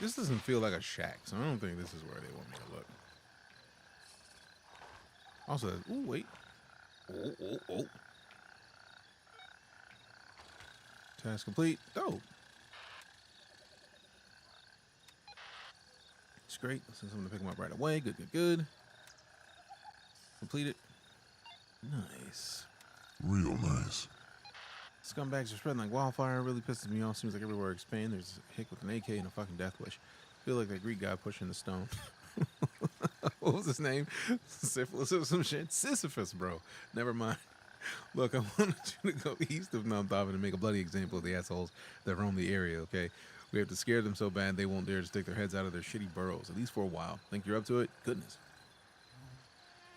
This doesn't feel like a shack, so I don't think this is where they want me to look. Also, ooh, wait. Oh. Task complete. Dope. It's great. Since I'm gonna pick them up right away. Good. Complete it. Nice. Real nice. Scumbags are spreading like wildfire. Really pisses me off. Seems like everywhere I expand, there's a hick with an AK and a fucking death wish. Feel like that Greek guy pushing the stone. What was his name? Syphilis or some shit? Sisyphus, bro. Never mind. Look, I wanted you to go east of Namthaven and make a bloody example of the assholes that roam the area, okay? We have to scare them so bad they won't dare to stick their heads out of their shitty burrows, at least for a while. Think you're up to it? Goodness.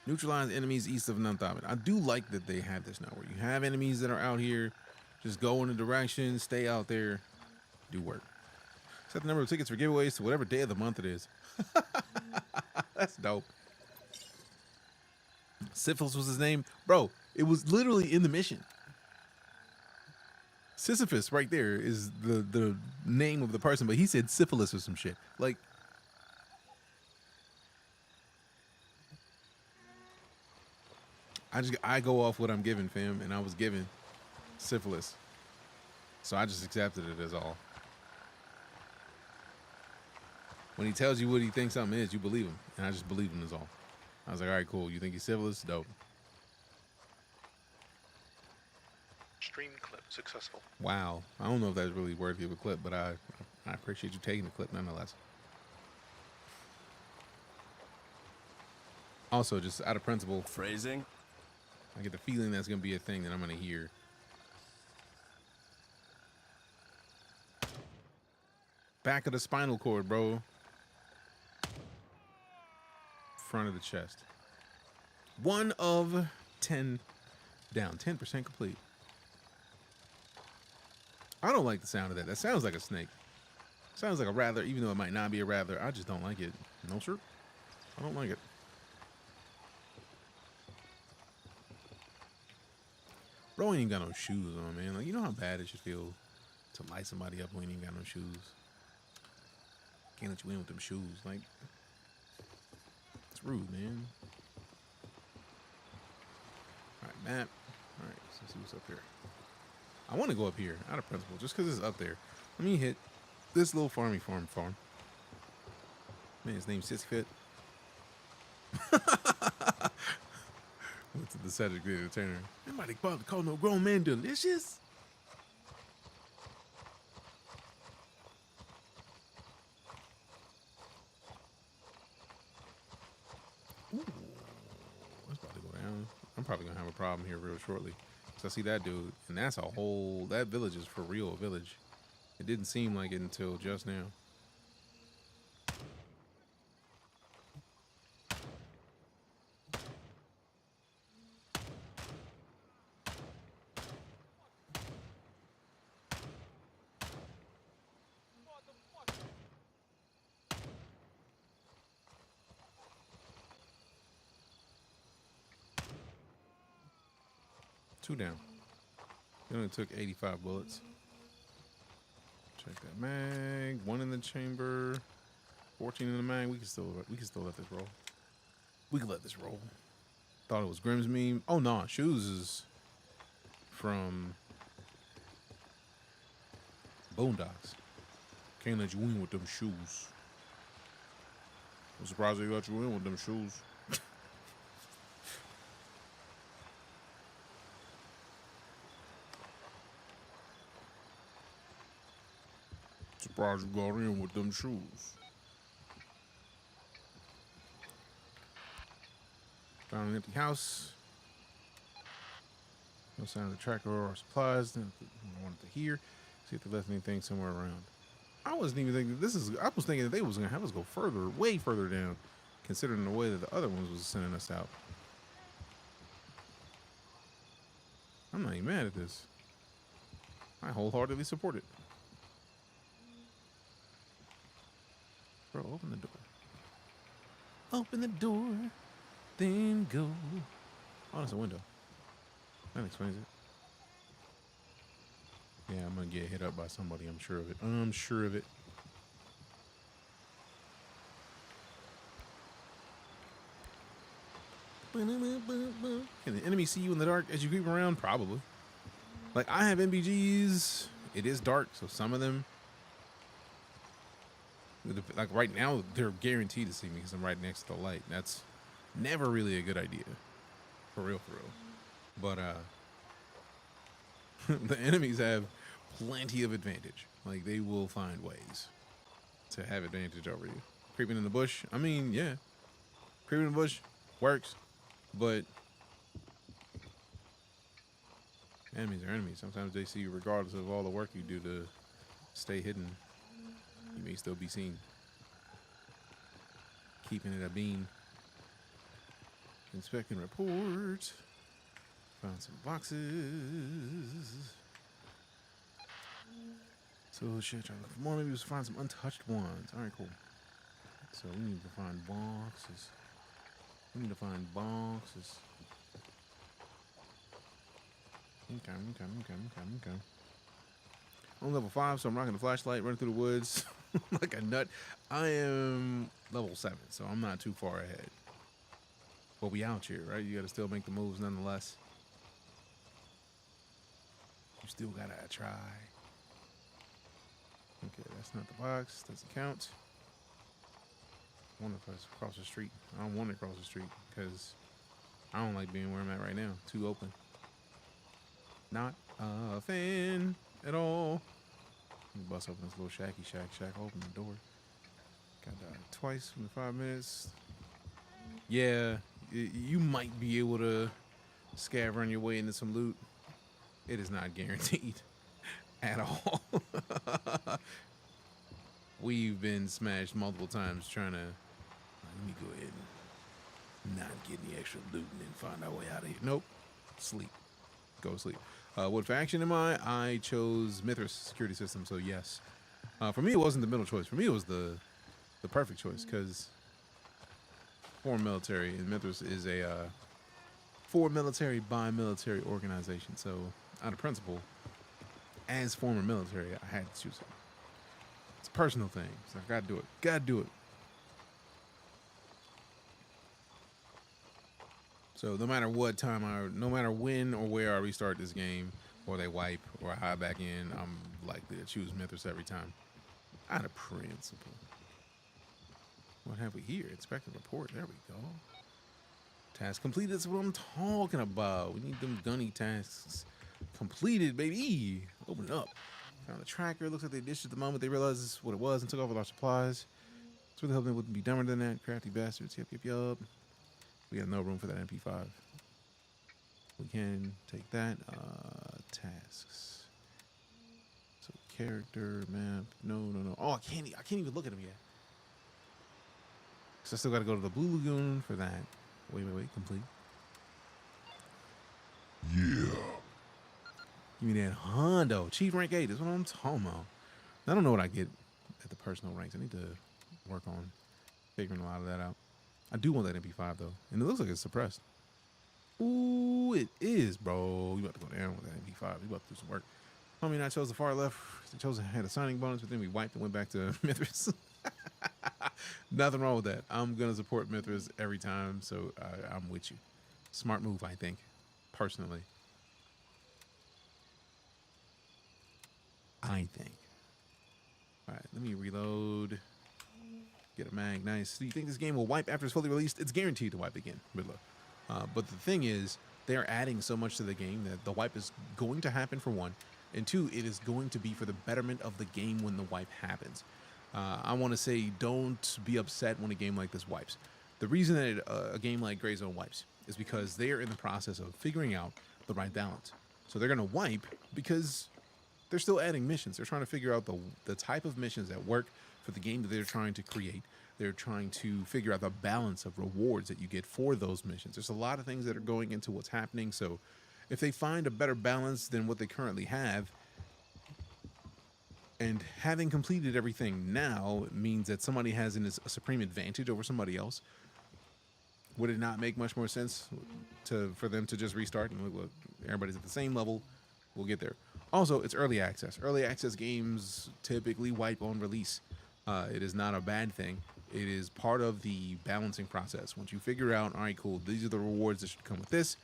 Neutralize enemies east of Namthaven. I do like that they have this now, where you have enemies that are out here. Just go in a direction, stay out there, do work. Set the number of tickets for giveaways to whatever day of the month it is. That's dope. Syphilis was his name. Bro, it was literally in the mission. Sisyphus right there is the name of the person, but he said syphilis or some shit. Like, I go off what I'm given, fam, and I was given syphilis. So I just accepted it as all. When he tells you what he thinks something is, you believe him. And I just believe him is all. I was like, all right, cool. You think he's syphilis? Dope. Stream clip successful. Wow. I don't know if that's really worthy of a clip, but I appreciate you taking the clip nonetheless. Also, just out of principle. Phrasing? I get the feeling that's going to be a thing that I'm going to hear. Back of the spinal cord, bro. Front of the chest. 1 of 10 down. 10% complete. I don't like the sound of that. That sounds like a snake. Sounds like a rattler, even though it might not be a rattler. I just don't like it. No, sir. I don't like it. Bro ain't got no shoes on, man. Like, you know how bad it should feel to light somebody up when you ain't got no shoes? Can't let you in with them shoes. Like, it's rude, man. All right, map. All right, let's see what's up here. I want to go up here, out of principle, just because it's up there. Let me hit this little farm. Man, his name's Sissfit. What's the Cedric the Turner? Nobody bother to call no grown man delicious. Ooh, that's about to go down. I'm probably gonna have a problem here real shortly. So I see that dude, and that's a whole, that village is for real a village. It didn't seem like it until just now. 2 down. It only took 85 bullets. Check that mag. 1 in the chamber. 14 in the mag. We can still let this roll. We can let this roll. Thought it was Grimm's meme. Oh no, shoes is from Boondocks. Can't let you in with them shoes. I'm surprised they let you in with them shoes. Surprised you got in with them shoes. Found an empty house. No sign of the tracker or supplies. I wanted to hear. See if they left anything somewhere around. I wasn't even thinking I was thinking that they was gonna have us go further, way further down, considering the way that the other ones was sending us out. I'm not even mad at this. I wholeheartedly support it. Bro, open the door. Open the door, then go. Oh, there's a window. That explains it. Yeah, I'm gonna get hit up by somebody. I'm sure of it. I'm sure of it. Can the enemy see you in the dark as you creep around? Probably. Like, I have NBGs. It is dark, so some of them, like right now, they're guaranteed to see me because I'm right next to the light. That's never really a good idea. For real, for real. But, the enemies have plenty of advantage. Like, they will find ways to have advantage over you. Creeping in the bush, I mean, yeah. Creeping in the bush works, but enemies are enemies. Sometimes they see you regardless of all the work you do to stay hidden. You may still be seen. Keeping it a bean. Inspecting report. Found some boxes. So shit, try to look for more. Maybe we'll find some untouched ones. All right, cool. So we need to find boxes. We need to find boxes. Okay. I'm level 5, so I'm rocking the flashlight, running through the woods like a nut. I am level 7, so I'm not too far ahead. But we out here, right? You gotta still make the moves nonetheless. You still gotta try. Okay, that's not the box. Doesn't count. I want to cross the street. I don't want to cross the street because I don't like being where I'm at right now. Too open. Not a fan at all. Let me bust open this little shacky shack. Open the door. Got died twice in the 5 minutes. Yeah, you might be able to scav on your way into some loot. It is not guaranteed at all. We've been smashed multiple times trying to. Let me go ahead and not get any extra loot and then find our way out of here. Nope. Sleep. Go sleep. What faction am I? I chose Mithras security system, so yes. For me, it wasn't the middle choice. For me, it was the perfect choice because foreign military, and Mithras is a foreign military by military organization. So, out of principle, as former military, I had to choose it. It's a personal thing, so I gotta do it. Gotta do it. So no matter what time no matter when or where I restart this game, or they wipe, or I hide back in, I'm likely to choose Mithras every time. Out of principle. What have we here? Inspect the report. There we go. Task completed. That's what I'm talking about. We need them gunny tasks completed, baby. Open it up. Found the tracker. Looks like they dished it the moment they realized this is what it was and took off with our supplies. It's really hoping it wouldn't be dumber than that. Crafty bastards. Yup. We got no room for that MP5. We can take that. Tasks. So character map. No. Oh, I can't even look at them yet. Cause I still got to go to the Blue Lagoon for that. Wait. Complete. Yeah. Give me that Hondo. Chief rank 8 is what I'm talking about. I don't know what I get at the personal ranks. I need to work on figuring a lot of that out. I do want that MP5 though, and it looks like it's suppressed. Ooh, it is, bro. You about to go down with that MP5. You about to do some work. Homie and I chose the far left. They chose had a signing bonus, but then we wiped and went back to Mithras. Nothing wrong with that. I'm gonna support Mithras every time, so I'm with you. Smart move, I think, personally. I think. All right, let me reload. Get a mag. Nice. Do you think this game will wipe after it's fully released? It's guaranteed to wipe again. But the thing is, they're adding so much to the game that the wipe is going to happen for one, and two, it is going to be for the betterment of the game when the wipe happens. I want to say, don't be upset when a game like this wipes. The reason that a game like GrayZone wipes is because they are in the process of figuring out the right balance. So they're going to wipe because they're still adding missions. They're trying to figure out the type of missions that work for the game that they're trying to create. They're trying to figure out the balance of rewards that you get for those missions. There's a lot of things that are going into what's happening. So if they find a better balance than what they currently have, and having completed everything now means that somebody has a supreme advantage over somebody else, would it not make much more sense for them to just restart and look, everybody's at the same level? We'll get there. Also, it's early access. Early access games typically wipe on release. It is not a bad thing. It is part of the balancing process. Once you figure out, all right, cool, these are the rewards that should come with this.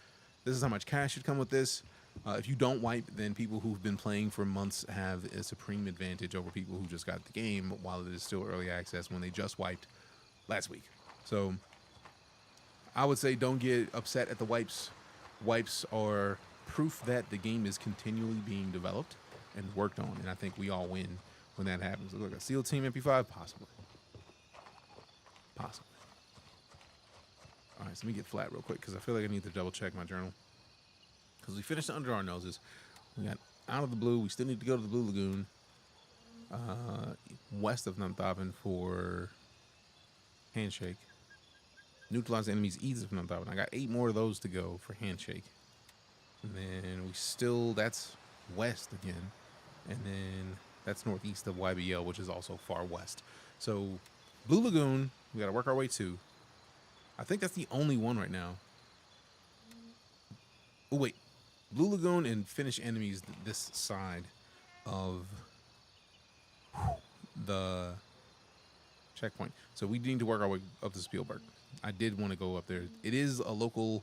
This is how much cash should come with this. If you don't wipe, then people who've been playing for months have a supreme advantage over people who just got the game while it is still early access when they just wiped last week. So I would say don't get upset at the wipes. Wipes are proof that the game is continually being developed and worked on, and I think we all win when that happens. Look, a SEAL Team MP5, possibly. Possibly. All right, so let me get flat real quick because I feel like I need to double check my journal. Because we finished Under Our Noses. We got Out of the Blue. We still need to go to the Blue Lagoon. West of Namthaven for Handshake. Neutralize enemies east of Namthaven. I got 8 more of those to go for Handshake. And then we still, that's west again. And then that's northeast of YBL, which is also far west. So Blue Lagoon, we got to work our way to. I think that's the only one right now. Oh, wait. Blue Lagoon and finish enemies this side of the checkpoint. So we need to work our way up to Spielberg. I did want to go up there. It is a local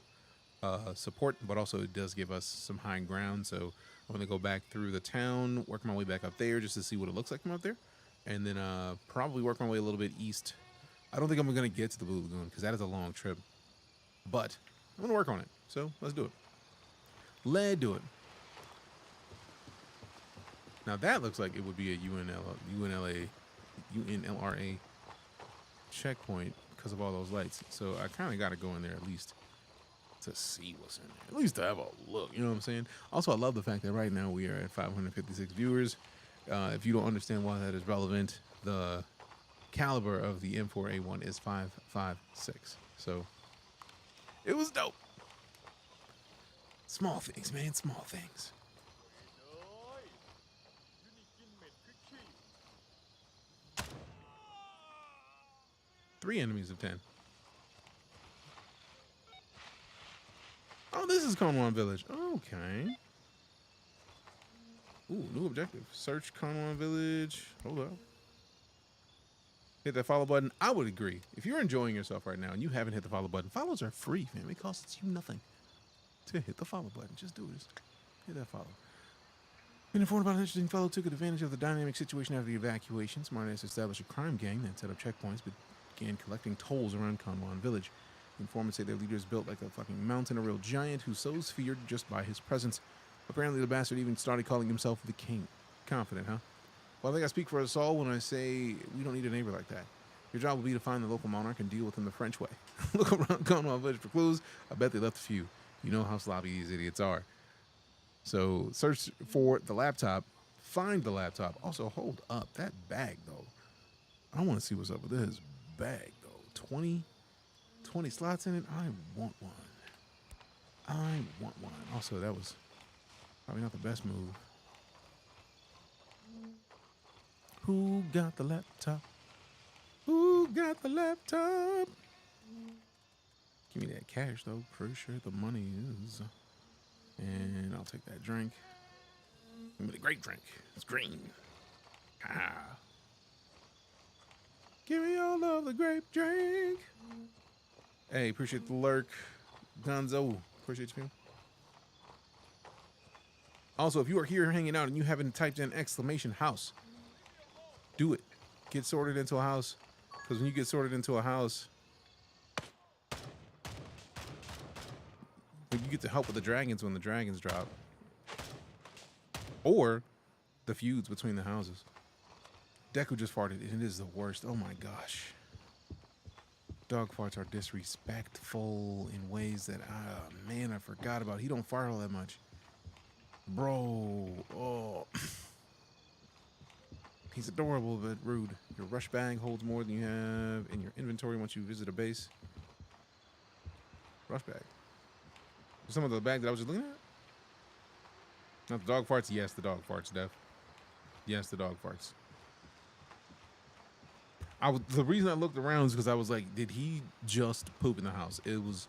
support, but also it does give us some high ground. So I'm going to go back through the town, work my way back up there just to see what it looks like from up there. And then probably work my way a little bit east. I don't think I'm going to get to the Blue Lagoon because that is a long trip. But I'm going to work on it. So let's do it. Let's do it. Now that looks like it would be a UNLRA checkpoint because of all those lights. So I kind of got to go in there at least to see what's in there. At least to have a look, you know what I'm saying? Also, I love the fact that right now we are at 556 viewers. If you don't understand why that is relevant, the caliber of the M4A1 is 5.56. So it was dope. Small things, man, small things. 3 enemies of 10. Oh, this is Conwan Village. Okay. Ooh, new objective. Search Conwan Village. Hold up. Hit that follow button. I would agree. If you're enjoying yourself right now and you haven't hit the follow button, follows are free, fam. It costs you nothing to hit the follow button. Just do it. Just hit that follow. Been informed about an interesting fellow took advantage of the dynamic situation after the evacuation. Smartass established a crime gang that set up checkpoints but began collecting tolls around Conwan Village. Informants say their leader is built like a fucking mountain, a real giant who sows fear just by his presence. Apparently the bastard even started calling himself the king. Confident, huh? Well, I think I speak for us all when I say we don't need a neighbor like that. Your job will be to find the local monarch and deal with him the French way. Look around Conwan Village for clues. I bet they left a few. You know how sloppy these idiots are. So search for the laptop. Find the laptop. Also, hold up. That bag, though. I want to see what's up with this bag, though. 20 slots in it. I want one. I want one. Also, that was probably not the best move. Who got the laptop? Who got the laptop? Give me that cash, though. Pretty sure the money is. And I'll take that drink. Give me the grape drink. It's green. Ha. Give me all of the grape drink. Hey, appreciate the lurk. Gonzo. Appreciate you. Also, if you are here hanging out and you haven't typed in exclamation house, do it. Get sorted into a house. Because when you get sorted into a house, you get to help with the dragons when the dragons drop. Or the feuds between the houses. Deku just farted, and it is the worst. Oh my gosh. Dog farts are disrespectful in ways that, man, I forgot about. He don't fart all that much. Bro, oh. He's adorable, but rude. Your rush bag holds more than you have in your inventory once you visit a base. Rush bag. Some of the bag that I was just looking at? Not the dog farts? Yes, the dog farts, Def. Yes, the dog farts. The reason I looked around is because I was like, did he just poop in the house? It was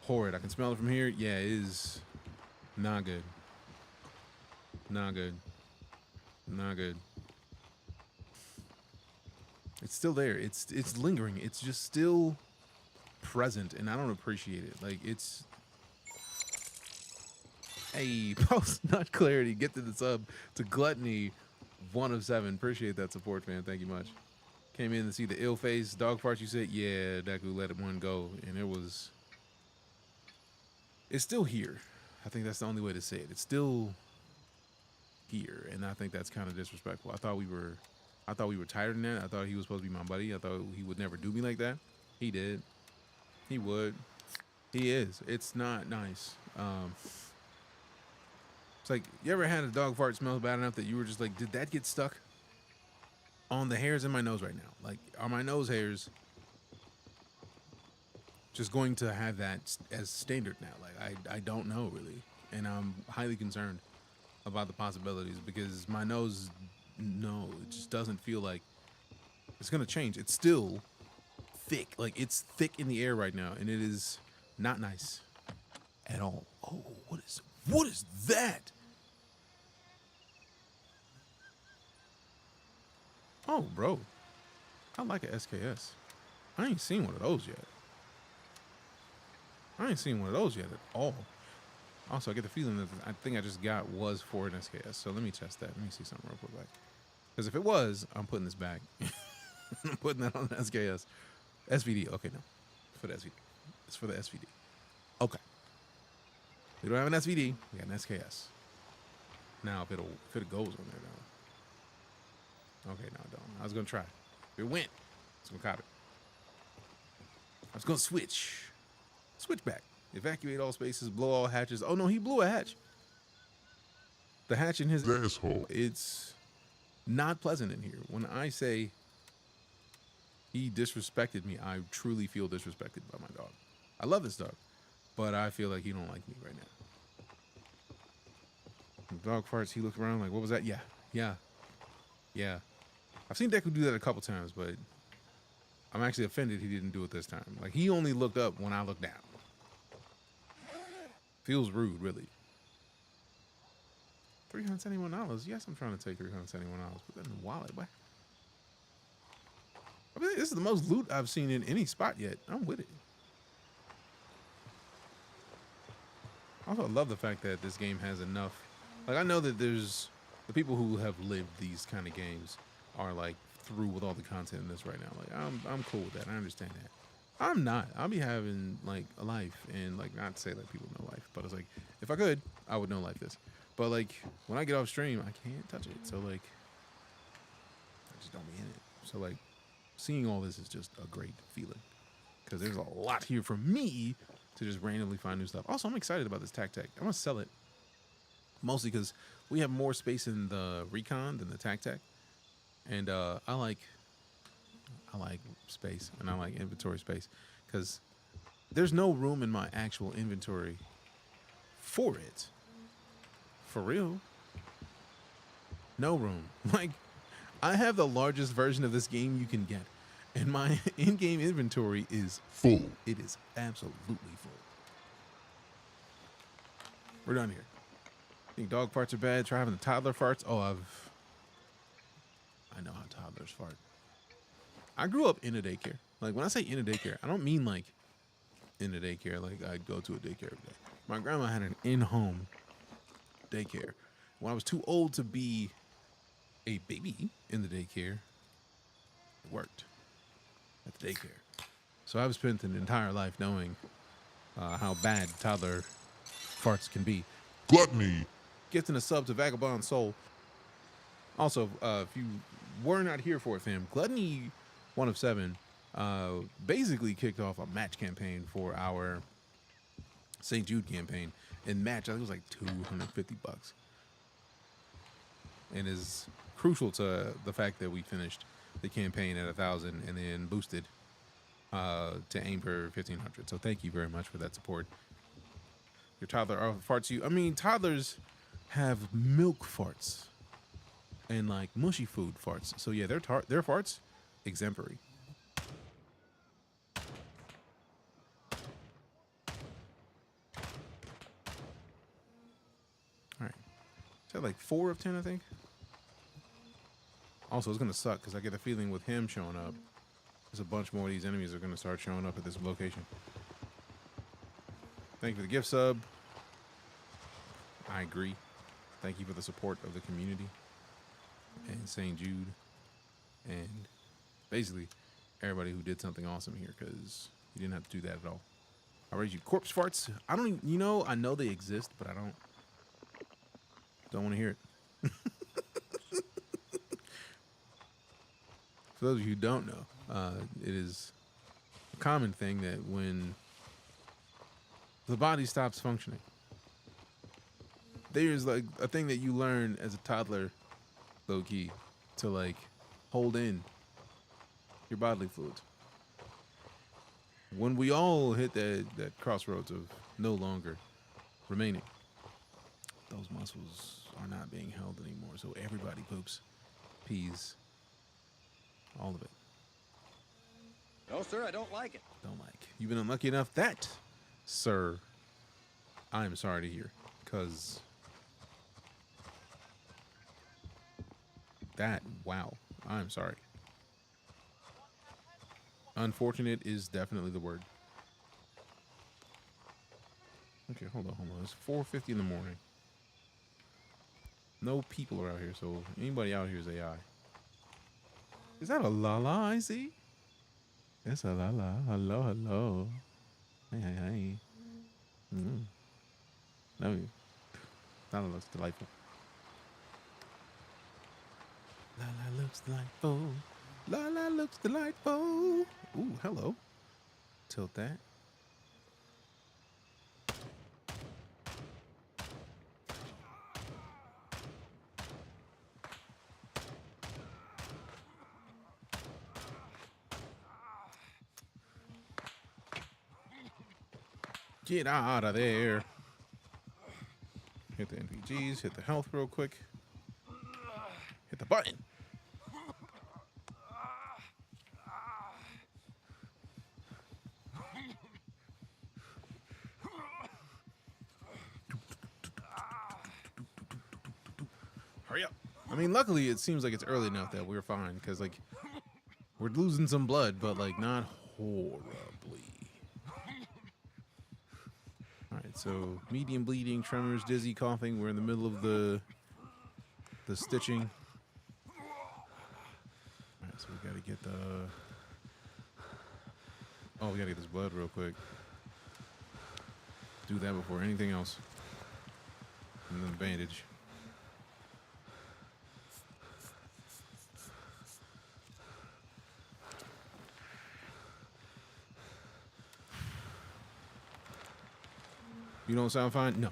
horrid. I can smell it from here. Yeah, it is not good. Not good. Not good. It's still there. It's lingering. It's just still present, and I don't appreciate it. Like, it's... Hey, post not clarity. Get to the sub to Gluttony 1 of 7. Appreciate that support, man. Thank you much. Came in to see the ill face dog farts. You said, yeah, Deku let one go, and it was... It's still here. I think that's the only way to say it. It's still here, and I think that's kind of disrespectful. I thought we were tighter than that. I thought he was supposed to be my buddy. I thought he would never do me like that. He did. He would. He is. It's not nice. It's like, you ever had a dog fart smell bad enough that you were just like, did that get stuck on the hairs in my nose right now? Like, are my nose hairs just going to have that as standard now? Like, I don't know really. And I'm highly concerned about the possibilities because my nose, no, it just doesn't feel like it's going to change. It's still thick. Like, it's thick in the air right now, and it is not nice at all. Oh, what is that? Oh, bro. I like an SKS. I ain't seen one of those yet. At all. Also, I get the feeling that I think I just got was for an SKS. So let me test that. Let me see something real quick back. Because if it was, I'm putting this back. I'm putting that on the SKS. SVD. Okay, no. For the SVD. It's for the SVD. Okay. We don't have an SVD. We got an SKS. Now, if it goes on there, though. Okay, no, don't. I was going to try. If it went, I was going to cop it. I was going to switch. Switch back. Evacuate all spaces, blow all hatches. Oh, no, he blew a hatch. The hatch in his asshole. It's not pleasant in here. When I say he disrespected me, I truly feel disrespected by my dog. I love this dog, but I feel like he don't like me right now. When the dog farts, he looks around like, what was that? Yeah. I've seen Deku do that a couple times, but I'm actually offended he didn't do it this time. Like, he only looked up when I looked down. Feels rude, really. $371. Yes, I'm trying to take $371. Put that in the wallet, boy. I mean, this is the most loot I've seen in any spot yet. I'm with it. Also, I love the fact that this game has enough. Like, I know that there's the people who have lived these kind of games are like through with all the content in this right now. Like, I'm cool with that. I understand that. I'm not. I'll be having like a life, and like, not to say like people know life, but it's like, if I could, I would know like this. But like, when I get off stream, I can't touch it. So like, I just don't be in it. So like, seeing all this is just a great feeling because there's a lot here for me to just randomly find new stuff. Also, I'm excited about this tactic. I'm gonna sell it mostly because we have more space in the recon than the tactic, and I like space and I like inventory space because there's no room in my actual inventory for it. For real. No room. Like, I have the largest version of this game you can get. And my in-game inventory is Full. It is absolutely full. We're done here. Think dog farts are bad? Try having the toddler farts. Oh, I know how toddlers fart. I grew up in a daycare. Like when I say in a daycare, I don't mean like in a daycare, like I'd go to a daycare every day. My grandma had an in-home daycare. When I was too old to be a baby in the daycare, it worked at the daycare. So I've spent an entire life knowing how bad toddler farts can be. Gluttony. Gifting a sub to Vagabond Soul. Also, if you were not here for it, fam, Gluttony 1 of 7 basically kicked off a match campaign for our St. Jude campaign. And match, I think it was like $250. And is crucial to the fact that we finished the campaign at 1,000 and then boosted to aim for 1,500. So thank you very much for that support. Your toddler farts you. I mean, toddlers have milk farts and like mushy food farts. So yeah, their farts exemplary. All right, is that like 4 of 10? I think. Also, it's gonna suck because I get a feeling with him showing up, there's a bunch more of these enemies are gonna start showing up at this location. Thank you for the gift sub. I agree. Thank you for the support of the community and St. Jude and basically everybody who did something awesome here, because you didn't have to do that at all. I raise you corpse farts. I don't even, you know, I know they exist, but I don't want to hear it. For those of you who don't know, it is a common thing that when the body stops functioning, there's like a thing that you learn as a toddler, low key, to like hold in your bodily fluids. When we all hit that crossroads of no longer remaining, those muscles are not being held anymore. So everybody poops, pees, all of it. No, sir, I don't like it. Don't like. You've been unlucky enough that, sir, I'm sorry to hear, because that, wow, I'm sorry. Unfortunate is definitely the word. Okay, hold on. It's 4:50 in the morning. No people are out here, so anybody out here is AI. Is that a Lala I see? It's a Lala. Hello, hello. Hey. Love you. Lala looks delightful. Lala looks delightful. Lala looks delightful. Ooh, hello. Tilt that. Get out of there. Hit the NPGs, hit the health real quick. Hit the button. Hurry up. I mean, luckily it seems like it's early enough that we're fine, because like we're losing some blood, but like not horribly. Alright, so medium bleeding, tremors, dizzy, coughing. We're in the middle of the stitching. Alright, so we gotta get the... Oh, we gotta get this blood real quick. Do that before anything else. And then the bandage. You don't sound fine? No.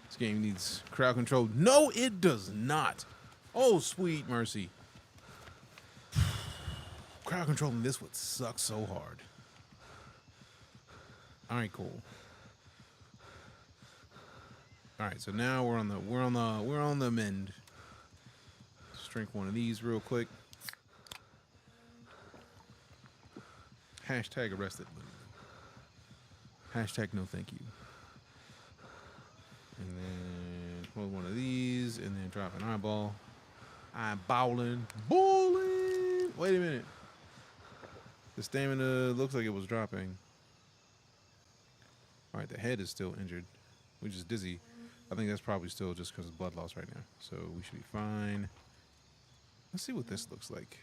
This game needs crowd control. No, it does not. Oh, sweet mercy. Crowd controlling this would suck so hard. All right, cool. All right, so now we're on the mend. Let's drink one of these real quick. hashtag arrested. Hashtag no thank you. And then hold one of these and then drop an eyeball. Eyeballing. Bowling. Wait a minute. The stamina looks like it was dropping. All right, the head is still injured, which is dizzy. I think that's probably still just because of blood loss right now. So we should be fine. Let's see what this looks like.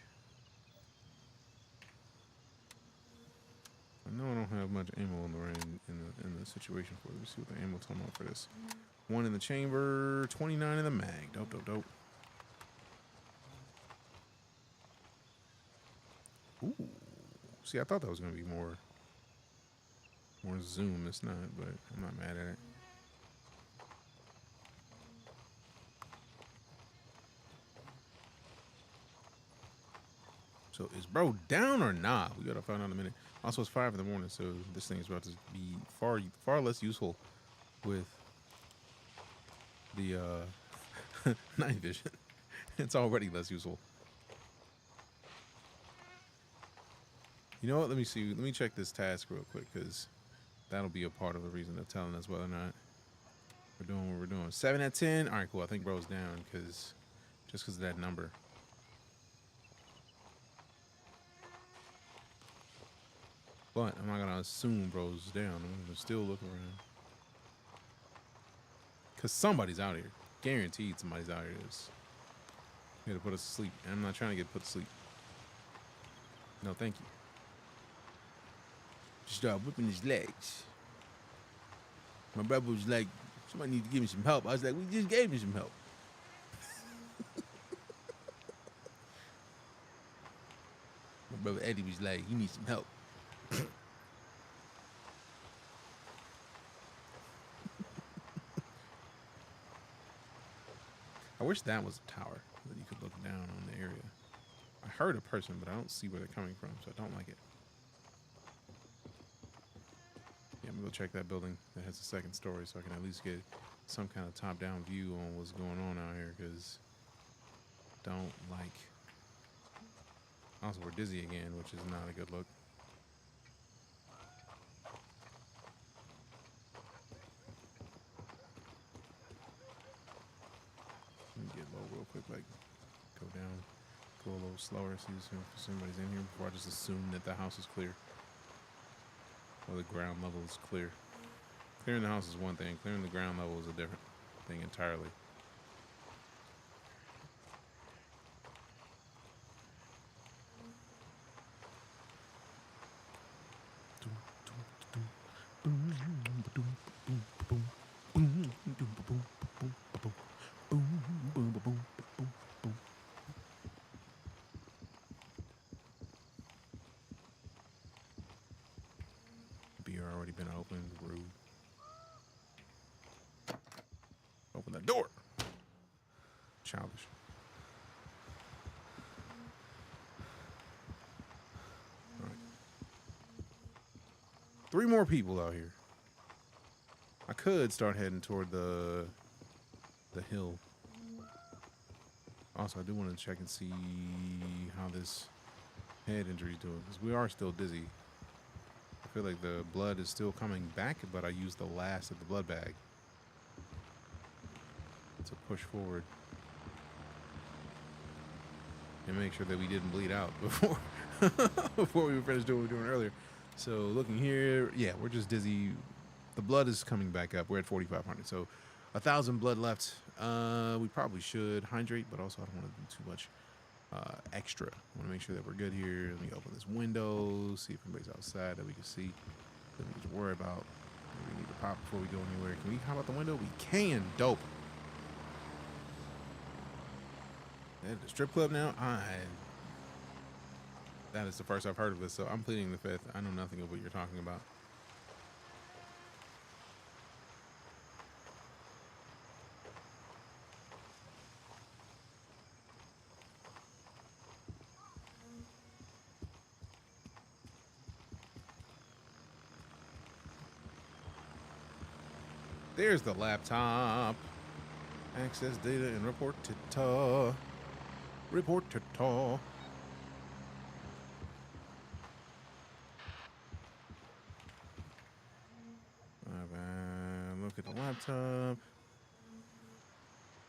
I know I don't have much ammo in the situation for it. Let's see what the ammo time out for this. 1 in the chamber, 29 in the mag. Dope, dope, dope. Ooh. See, I thought that was gonna be more zoom. It's not, but I'm not mad at it. So is bro down or not? We gotta find out in a minute. Also, it's 5 in the morning, so this thing is about to be far less useful with the night vision. It's already less useful. You know what? Let me see. Let me check this task real quick, because that'll be a part of the reason of telling us whether or not we're doing what we're doing. 7 at 10. All right, cool. I think bro's down just because of that number. But I'm not gonna assume bro's down. I'm gonna still look around, cause somebody's out here. Guaranteed, somebody's out here. That's here to put us to sleep. And I'm not trying to get put to sleep. No, thank you. Start whipping his legs. My brother was like, somebody need to give me some help. I was like, we just gave him some help. My brother Eddie was like, you need some help. I wish that was a tower that you could look down on the area. I heard a person, but I don't see where they're coming from, so I don't like it. Yeah, I'm gonna go check that building that has a second story so I can at least get some kind of top-down view on what's going on out here, because don't like. Also, we're dizzy again, which is not a good look. Let me get low real quick, like go down, go a little slower, see if somebody's in here before I just assume that the house is clear. Or the ground level is clear. Clearing the house is one thing, clearing the ground level is a different thing entirely. Beer already been opened. Rude. Open the door. Childish. All right. 3 more people out here. I could start heading toward the hill. Also, I do want to check and see how this head injury is doing, because we are still dizzy. I feel like the blood is still coming back, but I used the last of the blood bag to push forward and make sure that we didn't bleed out before before we finished doing what we were doing earlier. So looking here, yeah, we're just dizzy. The blood is coming back up. We're at 4,500, so 1,000 blood left. We probably should hydrate, but also I don't want to do too much extra. I want to make sure that we're good here. Let me open this window, see if anybody's outside that we can see. That we need to worry about. We need to pop before we go anywhere. Can we hop out the window? We can. Dope. At the strip club now? That is the first I've heard of this, so I'm pleading the fifth. I know nothing of what you're talking about. There's the laptop. Access data and report to TA. Report to TA. laptop.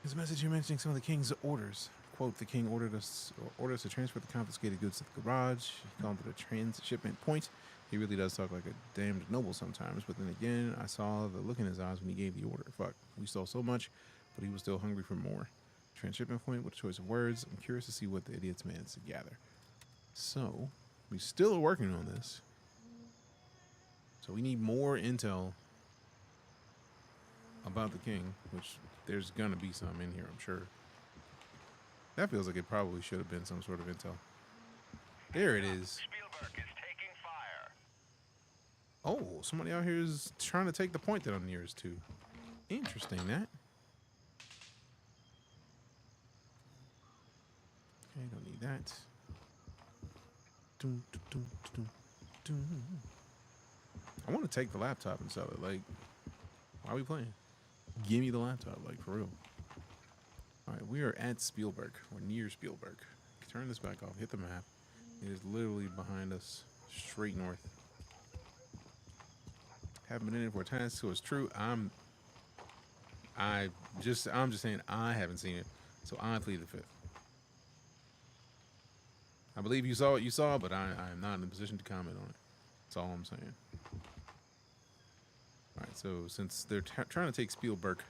His message here mentioning some of the king's orders. Quote, the king ordered us to transfer the confiscated goods to the garage. He called it a transshipment point. He really does talk like a damned noble sometimes, but then again, I saw the look in his eyes when he gave the order. Fuck, we stole so much, but he was still hungry for more. Transshipment point with a choice of words. I'm curious to see what the idiots managed to gather. So, we still are working on this. So we need more intel about the king, which there's gonna be some in here, I'm sure. That feels like it probably should have been some sort of intel. There it is. Spielberg is taking fire. Oh, somebody out here is trying to take the point that I'm nearest to. Interesting, that. Okay, don't need that. Doom, doom, doom, doom, doom. I want to take the laptop and sell it. Like, why are we playing? Give me the laptop, like, for real. All right, we are at Spielberg. We're near Spielberg. Turn this back off. Hit the map. It is literally behind us, straight north. Haven't been in it for a task, so it's true. I'm just saying I haven't seen it, so I plead the fifth. I believe you saw what you saw, but I am not in a position to comment on it. That's all I'm saying. All right, so since they're trying to take Spielberg,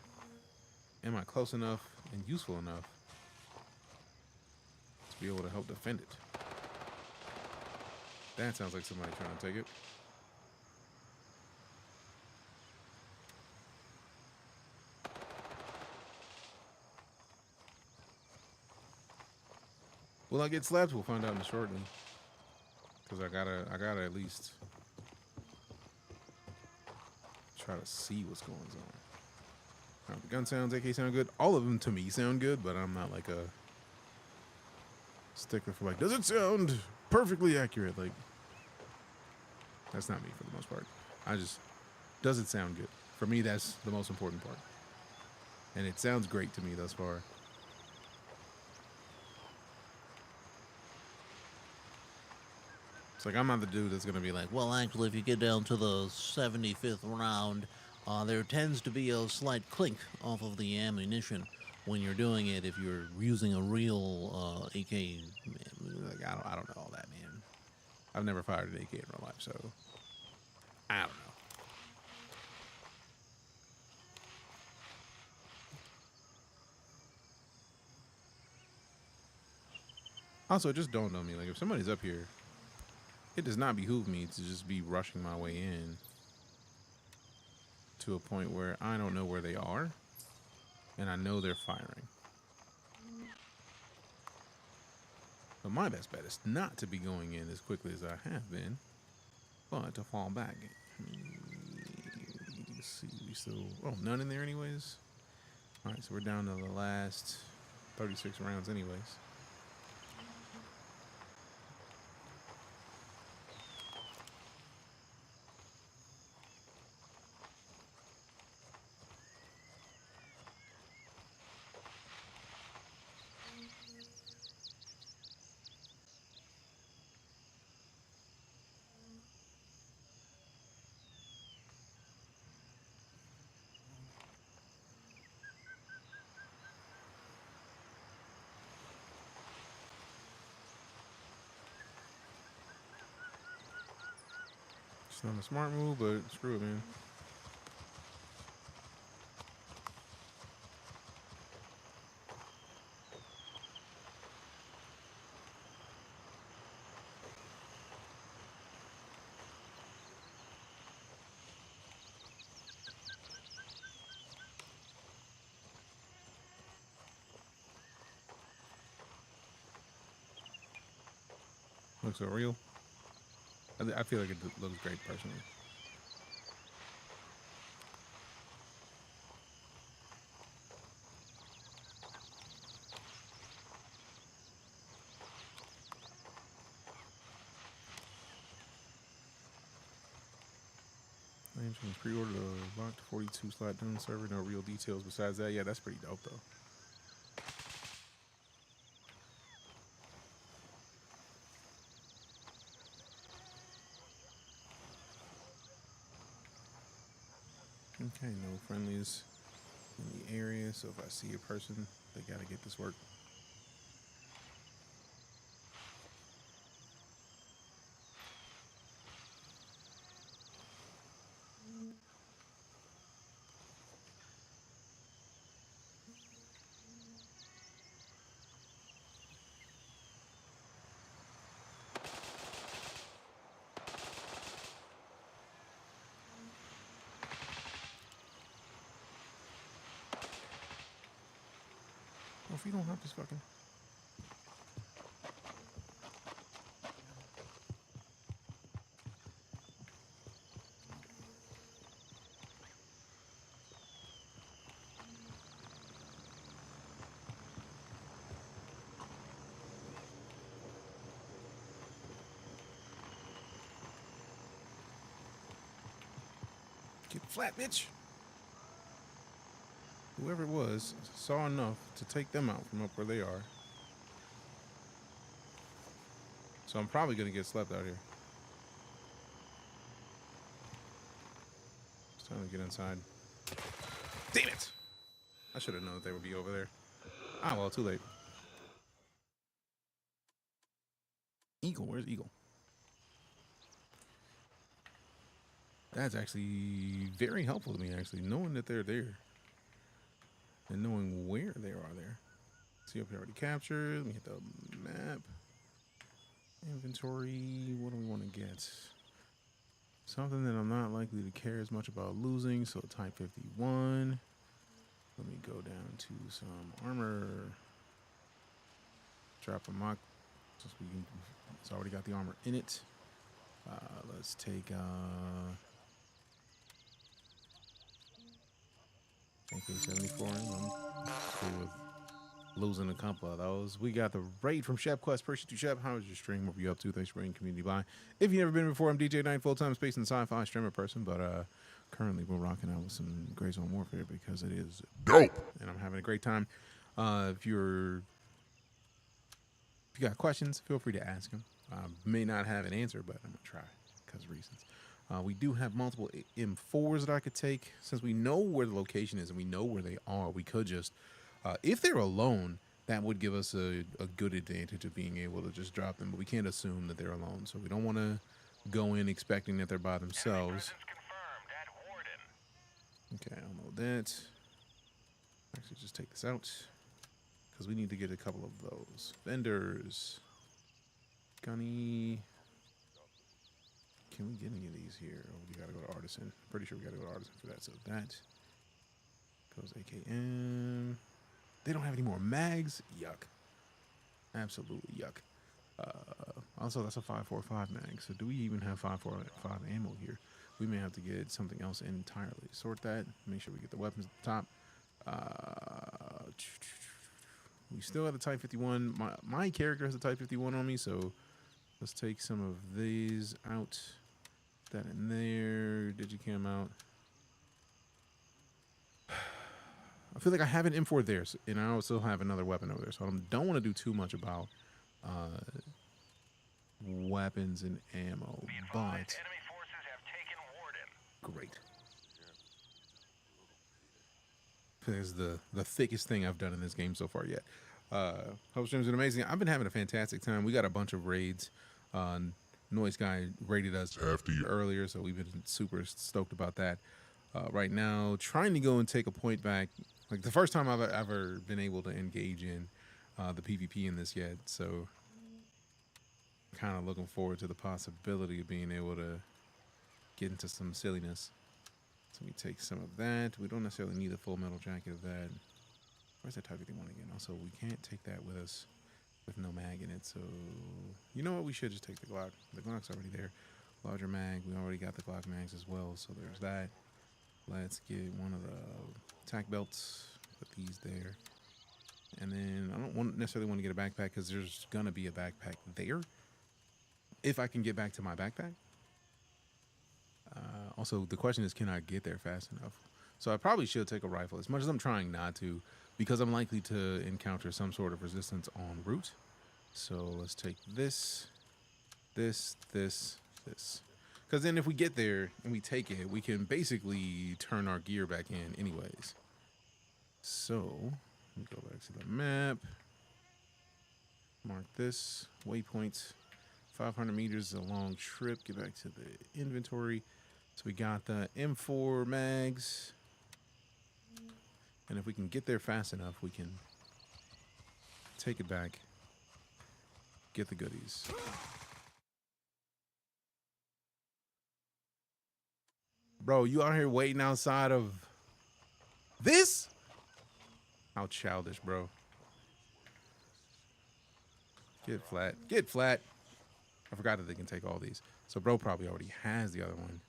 am I close enough and useful enough to be able to help defend it? That sounds like somebody trying to take it. Will I get slapped? We'll find out in shortly. Because I gotta at least try to see what's going on. The gun sounds, AK sound good. All of them to me sound good, but I'm not like a stickler for like, does it sound perfectly accurate? Like, that's not me for the most part. Does it sound good? For me, that's the most important part. And it sounds great to me thus far. It's like, I'm not the dude that's going to be like, well, actually, if you get down to the 75th round, there tends to be a slight clink off of the ammunition when you're doing it if you're using a real AK. Like, I don't know all that, man. I've never fired an AK in real life, so I don't know. Also, it just dawned on me, like, if somebody's up here, it does not behoove me to just be rushing my way in to a point where I don't know where they are, and I know they're firing. But my best bet is not to be going in as quickly as I have been, but to fall back. Let's see, we still... Oh, none in there anyways? Alright, so we're down to the last 36 rounds anyways. It's not a smart move, but screw it, man. Looks so real. I feel like it looks great personally. Engines pre-ordered a locked 42 slot down server. No real details besides that. Yeah, that's pretty dope though. Okay, no friendlies in the area, so if I see a person, they gotta get this work. Oh, if you don't have this fucking... Get flat, bitch. Whoever it was saw enough to take them out from up where they are. So I'm probably gonna get slept out here. It's time to get inside. Damn it! I should have known that they would be over there. Ah, well, too late. Eagle, where's Eagle? That's actually very helpful to me, actually, knowing that they're there. And knowing where they are there. See up here already captured. Let me hit the map. Inventory. What do we want to get? Something that I'm not likely to care as much about losing. So type 51. Let me go down to some armor. Drop a mock. Since it's already got the armor in it. Let's take AK-74. I'm cool with losing a couple of those. We got the raid from Shep Quest. Appreciate you, Shep. How was your stream? What were you up to? Thanks for bringing community by. If you've never been before, I'm Deejay Knight, full-time space and sci-fi streamer person, but currently we're rocking out with some GrayZoneWarfare because it is Dope. and I'm having a great time. If you got questions, feel free to ask them. May not have an answer, but I'm gonna try because of reasons. We do have multiple M4s that I could take. Since we know where the location is and we know where they are, we could just, if they're alone, that would give us a good advantage of being able to just drop them. But we can't assume that they're alone. So we don't want to go in expecting that they're by themselves. Okay, I'll know that. Actually, just take this out because we need to get a couple of those. Vendors. Gunny. Can we get any of these here? Oh, we gotta go to Artisan. Pretty sure we gotta go to Artisan for that. So that goes AKM. They don't have any more mags. Yuck. Absolutely yuck. Also, that's a 5.45 mag. So do we even have 5.45 ammo here? We may have to get something else entirely. Sort that. Make sure we get the weapons at the top. We still have the Type 51. My character has a Type 51 on me, so let's take some of these out. That in there. Digicam out. I feel like I have an M4 there, and I also have another weapon over there, so I don't want to do too much about weapons and ammo, but great. It's the thickest thing I've done in this game so far yet. Hope stream's been amazing. I've been having a fantastic time. We got a bunch of raids. Noise Guy raided us earlier, so we've been super stoked about that. Right now, trying to go and take a point back. Like the first time I've ever been able to engage in the PvP in this yet, so kind of looking forward to the possibility of being able to get into some silliness. So we take some of that. We don't necessarily need a full metal jacket of that. Where's that Type 51 again? Also, we can't take that with us with no mag in it. So, you know what? We should just take the Glock. The Glock's already there. Larger mag. We already got the Glock mags as well. So there's that. Let's get one of the tack belts. Put these there. And then I don't necessarily want to get a backpack because there's going to be a backpack there. If I can get back to my backpack. Also, the question is, can I get there fast enough? So I probably should take a rifle, as much as I'm trying not to, because I'm likely to encounter some sort of resistance en route. So let's take this. Because Because then if we get there and we take it, we can basically turn our gear back in anyways. So, let me go back to the map. Mark this. Waypoint. 500 meters is a long trip. Get back to the inventory. So we got the M4 mags. And if we can get there fast enough, we can take it back. Get the goodies. Bro, you out here waiting outside of this? How childish, bro. Get flat. Get flat. I forgot that they can take all these. So bro probably already has the other one.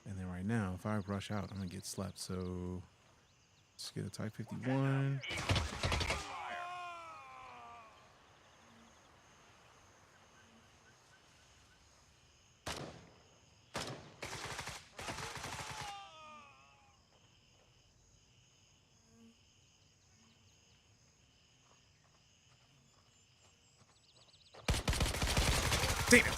And then right now, if I rush out, I'm going to get slept. So let's get a Type 51. Damn it!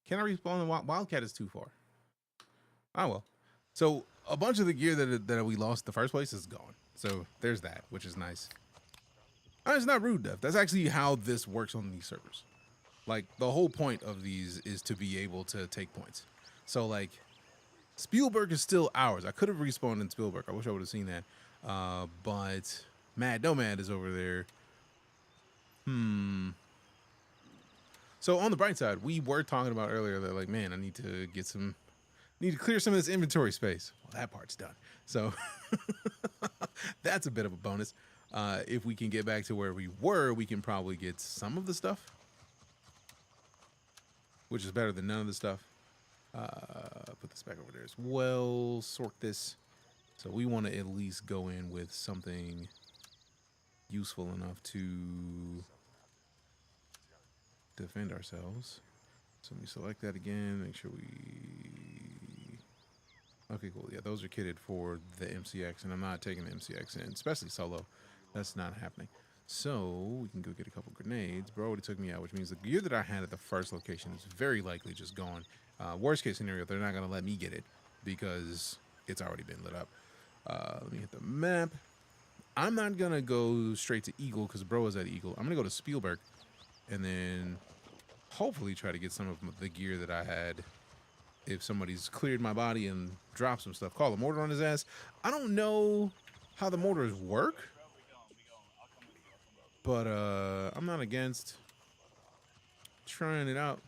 Can I respawn the Wildcat? Is too far. Oh well. So a bunch of the gear that we lost in the first place is gone. So there's that, which is nice. It's not rude, Dev. That's actually how this works on these servers. Like the whole point of these is to be able to take points. So like Spielberg is still ours. I could have respawned in Spielberg. I wish I would have seen that. But Mad Nomad is over there. So on the bright side, we were talking about earlier that like, man, I need to clear some of this inventory space. Well, that part's done. So that's a bit of a bonus. If we can get back to where we were, we can probably get some of the stuff, which is better than none of the stuff. Put this back over there as well. Sort this. So we want to at least go in with something useful enough to defend ourselves. So let me select that again. Make sure we... Okay, cool. Yeah, those are kitted for the MCX, and I'm not taking the MCX in, especially solo. That's not happening. So we can go get a couple grenades. Bro already took me out, which means the gear that I had at the first location is very likely just gone. Worst case scenario, they're not going to let me get it because it's already been lit up. Let me hit the map. I'm not going to go straight to Eagle because bro is at Eagle. I'm going to go to Spielberg and then hopefully try to get some of the gear that I had. If somebody's cleared my body and dropped some stuff, call a mortar on his ass. I don't know how the mortars work, but I'm not against trying it out.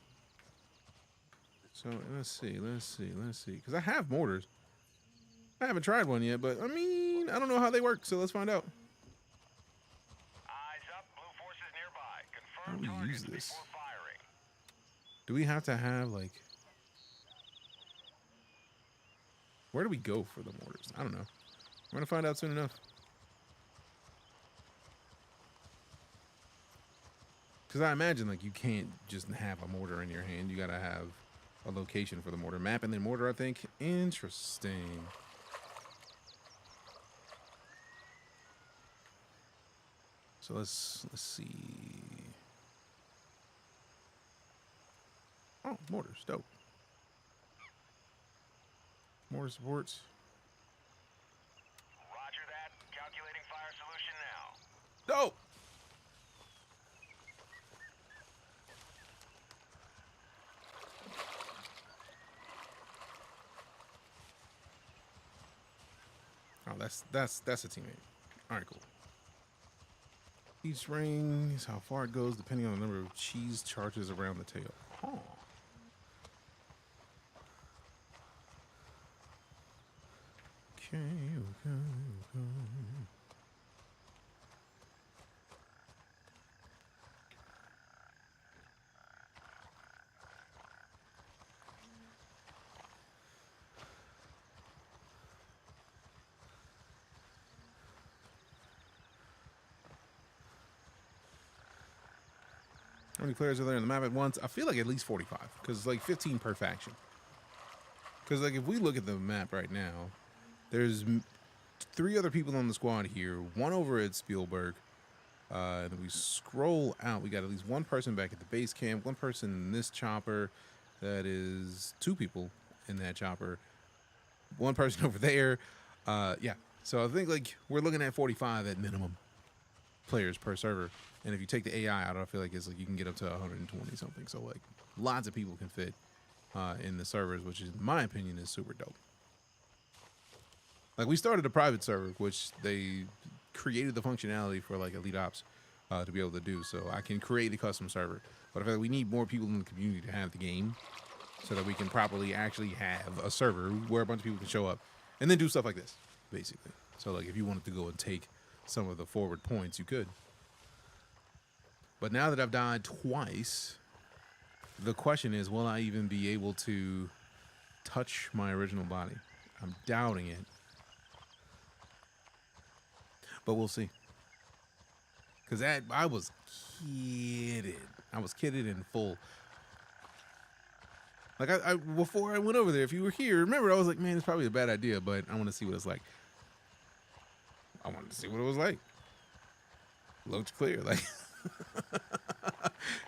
So let's see. Because I have mortars. I haven't tried one yet, but I mean, I don't know how they work, so let's find out. Eyes up, blue forces nearby. How do Confirm we use targets this? before firing. Do we have to have, like... Where do we go for the mortars? I don't know. We're going to find out soon enough. Because I imagine, like, you can't just have a mortar in your hand. You got to have a location for the mortar. Map and then mortar, I think. Interesting. So let's see. Oh, mortars, dope. Mortar supports. Roger that. Calculating fire solution now. Dope. Oh, that's a teammate. All right, cool. Each ring is how far it goes, depending on the number of cheese charges around the tail. Oh. Okay. How many players are there in the map at once? I feel like at least 45, because it's like 15 per faction. Because like if we look at the map right now, there's 3 other people on the squad here, 1 over at Spielberg, And then we scroll out. We got at least one person back at the base camp, one person in this chopper. That is 2 people in that chopper. One person over there. Yeah. So I think like we're looking at 45 at minimum players per server. And if you take the AI out, I feel like it's like you can get up to 120 something. So like lots of people can fit in the servers, which is, in my opinion, is super dope. Like we started a private server, which they created the functionality for like Elite Ops to be able to do. So I can create a custom server, but I feel like we need more people in the community to have the game, so that we can properly actually have a server where a bunch of people can show up and then do stuff like this, basically. So like if you wanted to go and take some of the forward points, you could. But now that I've died twice, the question is, will I even be able to touch my original body? I'm doubting it. But we'll see. Because I was kidded. I was kidded in full. Like, I before I went over there, if you were here, remember, I was like, man, it's probably a bad idea, but I want to see what it's like. I wanted to see what it was like. Looked clear. Like,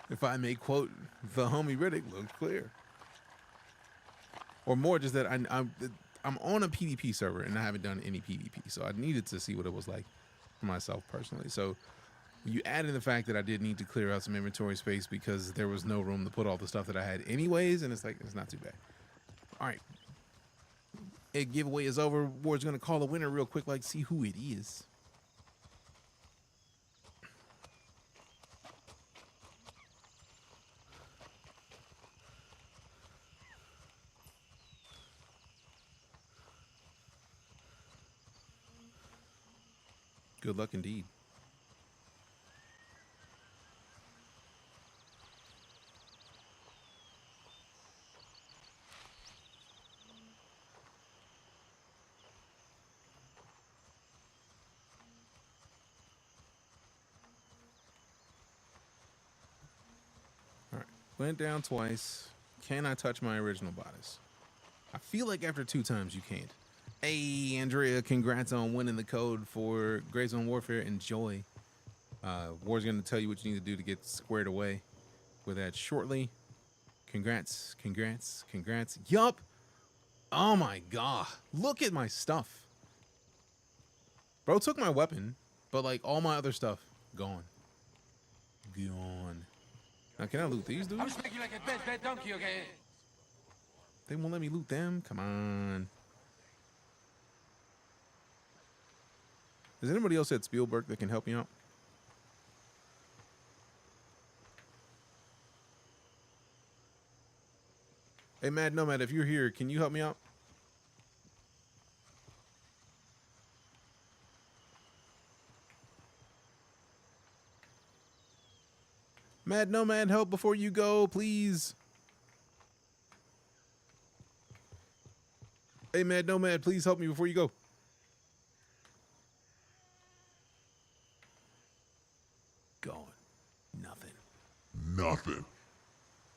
if I may quote the homie Riddick, looked clear. Or more just that I'm on a PvP server, and I haven't done any PvP, so I needed to see what it was like for myself personally. So you add in the fact that I did need to clear out some inventory space because there was no room to put all the stuff that I had anyways, and it's like, it's not too bad. All right. A giveaway is over. Ward's going to call the winner real quick, like, see who it is. Good luck indeed. All right. Went down twice. Can I touch my original bodies? I feel like after 2 times you can't. Hey, Andrea, congrats on winning the code for GrayZoneWarfare. Enjoy. Ward's going to tell you what you need to do to get squared away with that shortly. Congrats, congrats, congrats. Yup. Oh my god. Look at my stuff. Bro took my weapon, but like all my other stuff, gone. Gone. Now can I loot these dudes? They won't let me loot them? Come on. Is anybody else at Spielberg that can help me out? Hey, Mad Nomad, if you're here, can you help me out? Mad Nomad, help before you go, please. Hey, Mad Nomad, please help me before you go. Gone. Nothing. Nothing.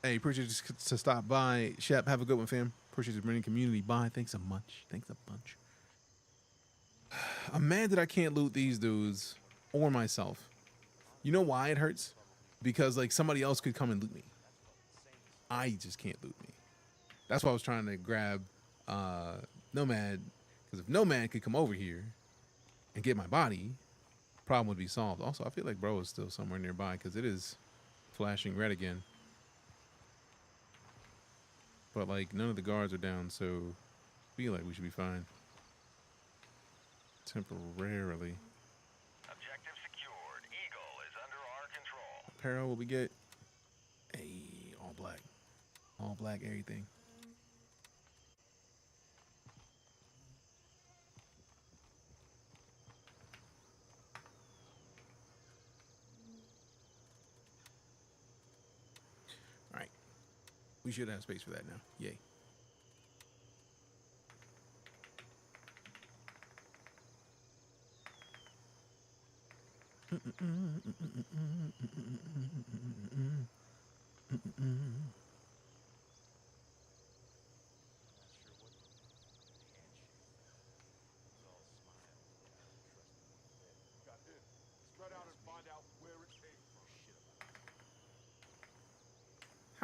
Hey, appreciate you to stop by. Shep, have a good one, fam. Appreciate you bringing community by. Thanks a bunch. Thanks a bunch. I'm mad that I can't loot these dudes or myself. You know why it hurts? Because like somebody else could come and loot me. I just can't loot me. That's why I was trying to grab Nomad. Because if Nomad could come over here and get my body, problem would be solved. Also, I feel like bro is still somewhere nearby because it is flashing red again. But like none of the guards are down, so I feel like we should be fine. Temporarily. Objective secured. Eagle is under our control. Apparel, what we get? Hey, all black. All black, everything. All right. We should have space for that now. Yay. Spread out and find out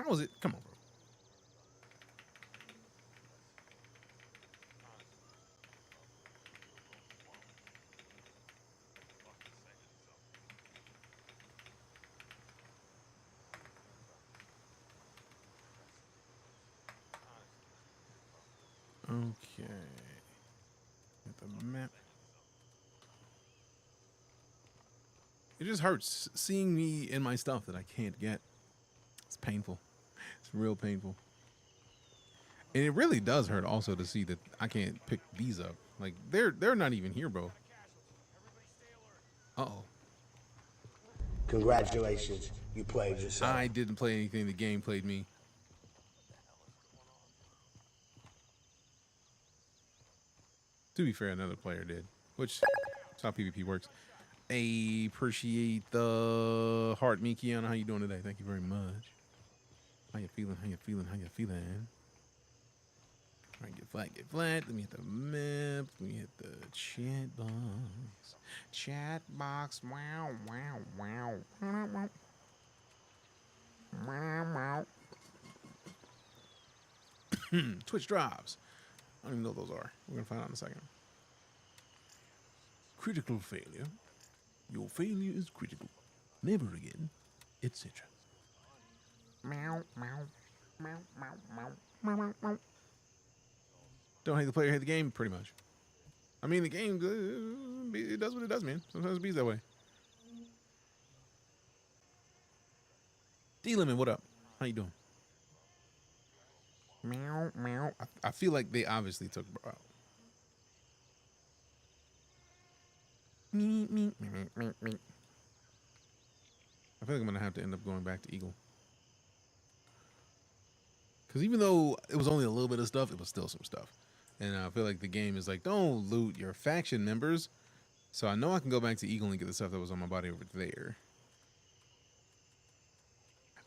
How is it? Come on, bro. Okay. Get the map. It just hurts seeing me in my stuff that I can't get. It's painful. It's real painful. And it really does hurt also to see that I can't pick these up. Like they're not even here, bro. Uh-oh. Congratulations, you played yourself. I didn't play anything. The game played me. To be fair, another player did, which is how PvP works. I appreciate the heart, Mikiana. How you doing today? Thank you very much. How you feeling? How you feeling? How you feeling? All right, get flat, get flat. Let me hit the map. Let me hit the chat box. Chat box. Wow, wow, wow. Wow, wow. Twitch drops. I don't even know what those are. We're going to find out in a second. Critical failure. Your failure is critical. Never again, etc. Meow, meow, meow, meow, meow, meow, meow. Don't hate the player, hate the game, pretty much. I mean, the game, it does what it does, man. Sometimes it be that way. D-Lemon, what up? How you doing? Meow, meow. I feel like they obviously took bro out. Me, me, me, me, me. I feel like I'm going to have to end up going back to Eagle. Because even though it was only a little bit of stuff, it was still some stuff. And I feel like the game is like, don't loot your faction members. So I know I can go back to Eagle and get the stuff that was on my body over there.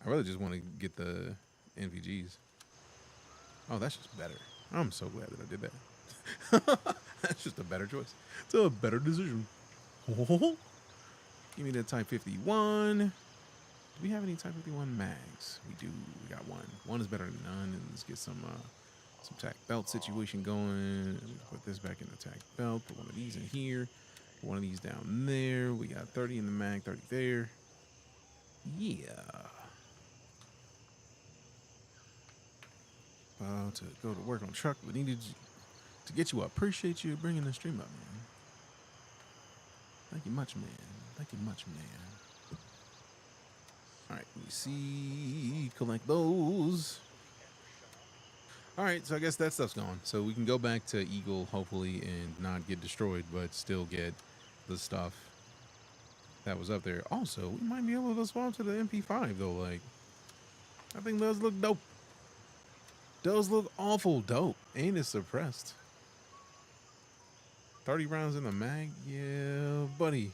I really just want to get the NVGs. Oh, that's just better. I'm so glad that I did that. That's just a better choice. It's a better decision. Give me the Type 51. Do we have any Type 51 mags? We do. We got one. One is better than none. And let's get some tac belt situation going. Put this back in the tac belt. Put one of these in here. Put one of these down there. We got 30 in the mag, 30 there. Yeah. About to go to work on truck, but needed to get you up. Appreciate you bringing the stream up, man. Thank you much, man. Thank you much, man. All right, let me see. Collect those. All right, so I guess that stuff's gone. So we can go back to Eagle, hopefully, and not get destroyed, but still get the stuff that was up there. Also, we might be able to swap to the MP5, though. Like, I think those look dope. Those look awful dope. And it's suppressed. 30 rounds in the mag? Yeah, buddy.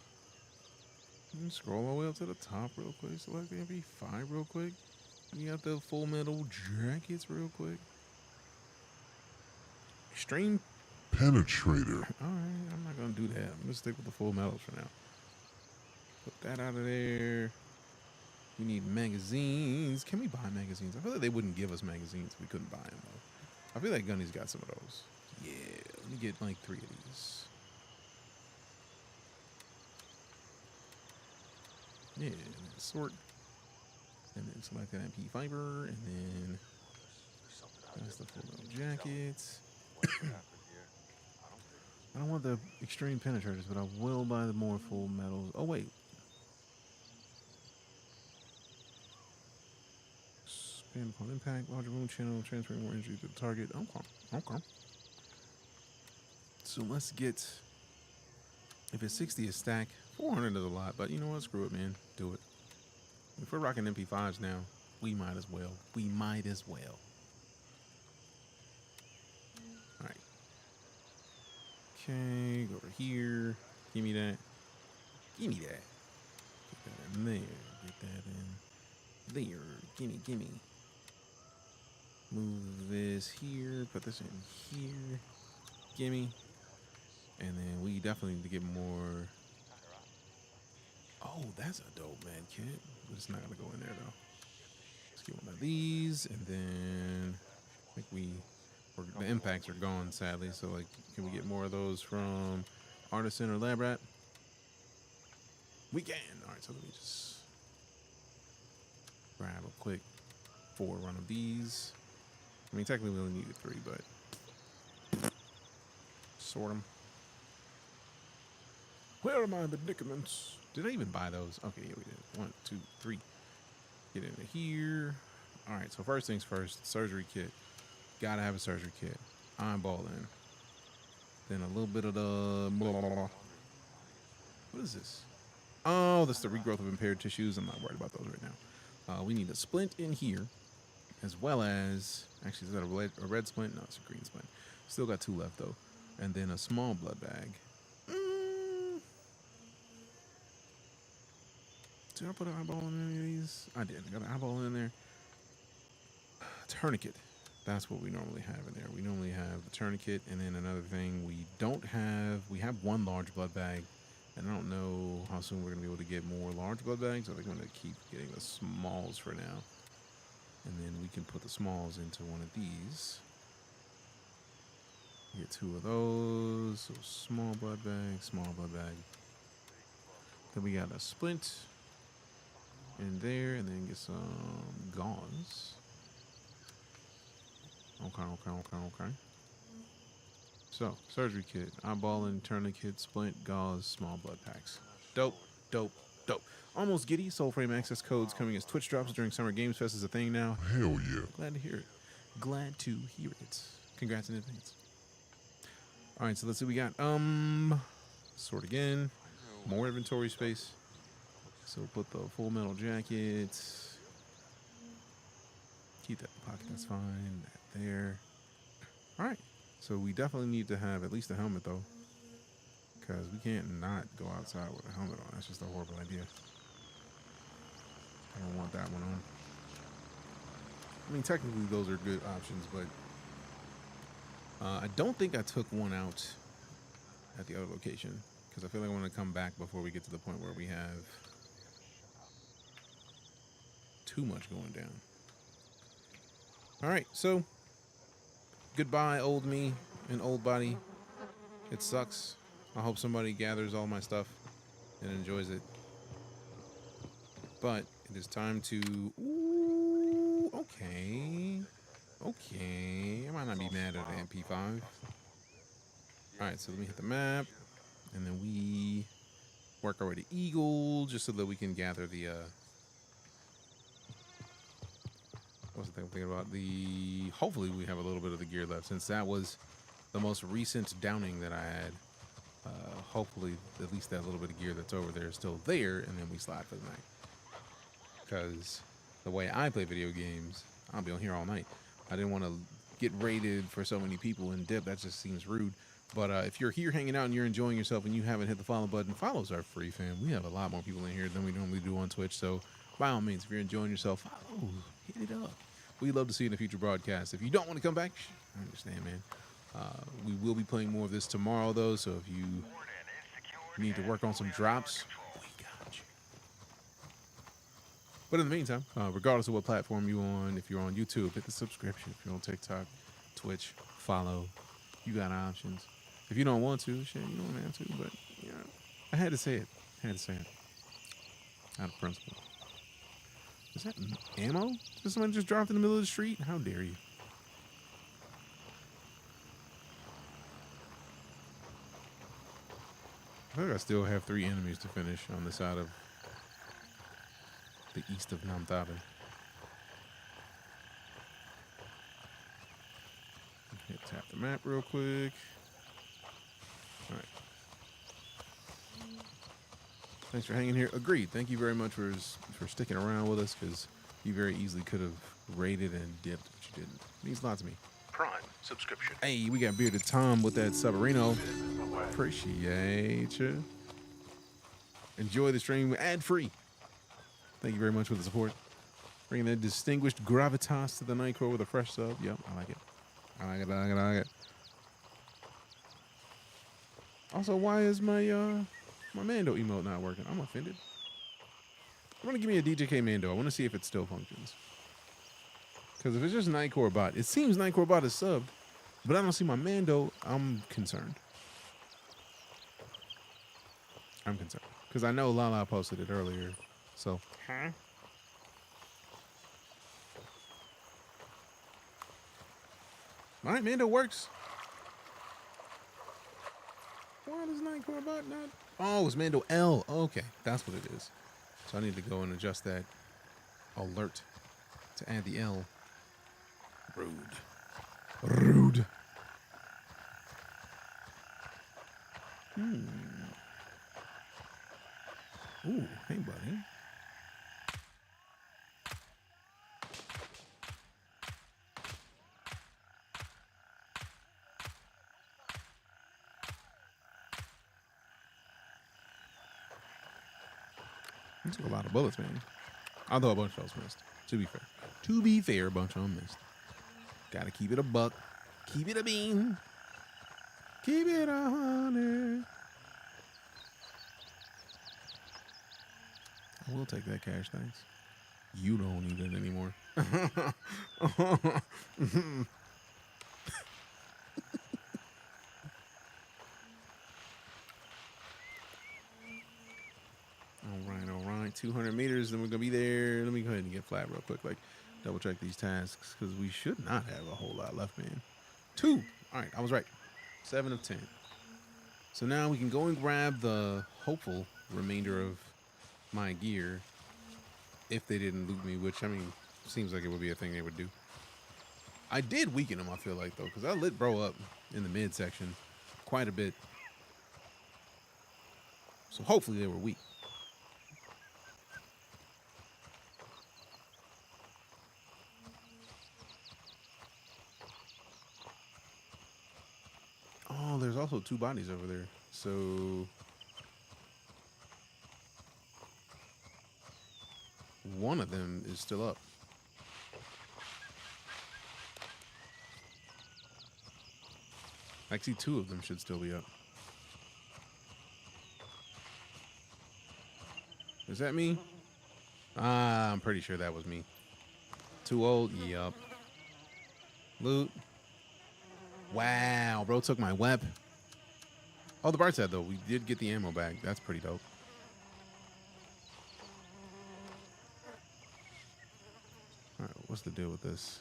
Scroll all the way up to the top real quick. Select the MP5 real quick. You got the full metal jackets real quick. Extreme Penetrator. Alright, I'm not going to do that. I'm going to stick with the full metals for now. Put that out of there. We need magazines. Can we buy magazines? I feel like they wouldn't give us magazines if we couldn't buy them, though. I feel like Gunny's got some of those. Yeah, let me get like 3 of these. Yeah, and then sort. And then select that MP fiber. And then that's the full metal jackets. I don't want the extreme penetrators, but I will buy the more full metals. Oh, wait. Spin upon impact, larger wound channel, transferring more energy to the target. Okay. So let's get, if it's 60 a stack, 400 is a lot, but you know what? Screw it, man. Do it. If we're rocking MP5s now, we might as well. We might as well. All right. Okay, go over here. Give me that. Give me that. Get that in there. Get that in there. Gimme. Move this here. Put this in here. Gimme. And then we definitely need to get more. Oh, that's a dope med kit. But it's not going to go in there, though. Let's Get one of these, and then I think the impacts are gone, sadly. So, like, can we get more of those from Artisan or Lab Rat? We can. All right, so let me just grab a quick 4 run of these. I mean, technically we only needed 3, but sort them. Where are my predicaments? Did I even buy those? Okay, yeah, we did. 1, 2, 3. Get into here. All right, so first things first, surgery kit. Gotta have a surgery kit. Eyeball in. Then a little bit of the blah, blah, blah. What is this? Oh, that's the regrowth of impaired tissues. I'm not worried about those right now. We need a splint in here, as well as, actually, is that a red splint? No, it's a green splint. Still got 2 left, though. And then a small blood bag. Did I put an eyeball in any of these? I did. I got an eyeball in there. Tourniquet. That's what we normally have in there. We normally have the tourniquet, and then another thing we don't have. We have 1 large blood bag, and I don't know how soon we're going to be able to get more large blood bags. I think I'm going to keep getting the smalls for now. And then we can put the smalls into one of these. Get 2 of those. So small blood bag, small blood bag. Then we got a splint in there, and then get some gauze. Okay. So, surgery kit, eyeballing, tourniquet, splint, gauze, small blood packs. Dope. Almost giddy. Soul Frame access codes coming as Twitch drops during Summer Games Fest is a thing now. Hell yeah. Glad to hear it. Congrats in advance. All right, so let's see what we got. Sort again. More inventory space. So put the full metal jacket. Keep that in the pocket, that's fine. That there. All right. So we definitely need to have at least a helmet, though. Because we can't not go outside with a helmet on. That's just a horrible idea. I don't want that one on. I mean, technically, those are good options, but I don't think I took one out at the other location. Because I feel like I want to come back before we get to the point where we have too much going down. All right, so goodbye, old me and old body. It sucks. I hope somebody gathers all my stuff and enjoys it. But it is time to... Ooh, okay. I might not be mad at the MP5. All right, so let me hit the map. And then we work our way to Eagle just so that we can gather the... What's the thing I'm thinking about? Hopefully we have a little bit of the gear left, since that was the most recent downing that I had. Hopefully at least that little bit of gear that's over there is still there, and then we slide for the night. Because the way I play video games, I'll be on here all night. I didn't want to get raided for so many people and dip. That just seems rude. But if you're here hanging out and you're enjoying yourself and you haven't hit the follow button, follows are free, fam. We have a lot more people in here than we normally do on Twitch. So by all means, if you're enjoying yourself, follow, hit it up. We'd love to see you in a future broadcast. If you don't want to come back, I understand, man. We will be playing more of this tomorrow, though. So if you need to work on some drops, we got you. But in the meantime, regardless of what platform you're on, if you're on YouTube, hit the subscription. If you're on TikTok, Twitch, follow. You got options. If you don't want to, shit, you don't have to. But, you know, I had to say it. Out of principle. Is that ammo? Did someone just dropped in the middle of the street? How dare you? I think I still have 3 enemies to finish on the side of the east of Namtabe. Okay, tap the map real quick. All right. Thanks for hanging here. Agreed. Thank you very much for sticking around with us, because you very easily could have raided and dipped, but you didn't. It means a lot to me. Prime subscription. Hey, we got Bearded Tom with that Subarino. Appreciate you. Enjoy the stream ad-free. Thank you very much for the support. Bringing that distinguished gravitas to the Nightcrawler with a fresh sub. Yep, I like it. I like it. Also, why is my Mando emote not working? I'm offended. I'm gonna give me a DJK Mando. I want to see if it still functions. Because if it's just Nightcore Bot, it seems Nightcore Bot is subbed, but I don't see my Mando. I'm concerned. I'm concerned. Because I know Lala posted it earlier. So, huh? All right, Mando works. Why does Nightcore Bot not? Oh, it's Mando L. Okay, that's what it is. So I need to go and adjust that alert to add the L. Rude. Rude. Ooh, hey, buddy. You took a lot of bullets, man. Although a bunch of those missed. To be fair. To be fair, a bunch of them missed. Gotta keep it a buck. Keep it a bean. Keep it 100. I will take that cash, thanks. You don't need it anymore. All right. 200 meters, then we're gonna be there. Let me go ahead and get flat real quick. Like, double check these tasks because we should not have a whole lot left, man. 2. All right, I was right. 7 of 10. So now we can go and grab the hopeful remainder of my gear if they didn't loot me, which, I mean, seems like it would be a thing they would do. I did weaken them, I feel like, though, because I lit bro up in the mid section quite a bit. So hopefully they were weak. Oh, there's also 2 bodies over there. So one of them is still up. Actually, 2 of them should still be up. Is that me? I'm pretty sure that was me. Too old? Yup. Loot. Wow, bro took my web. Oh, the bright side, though. We did get the ammo back. That's pretty dope. All right, what's the deal with this?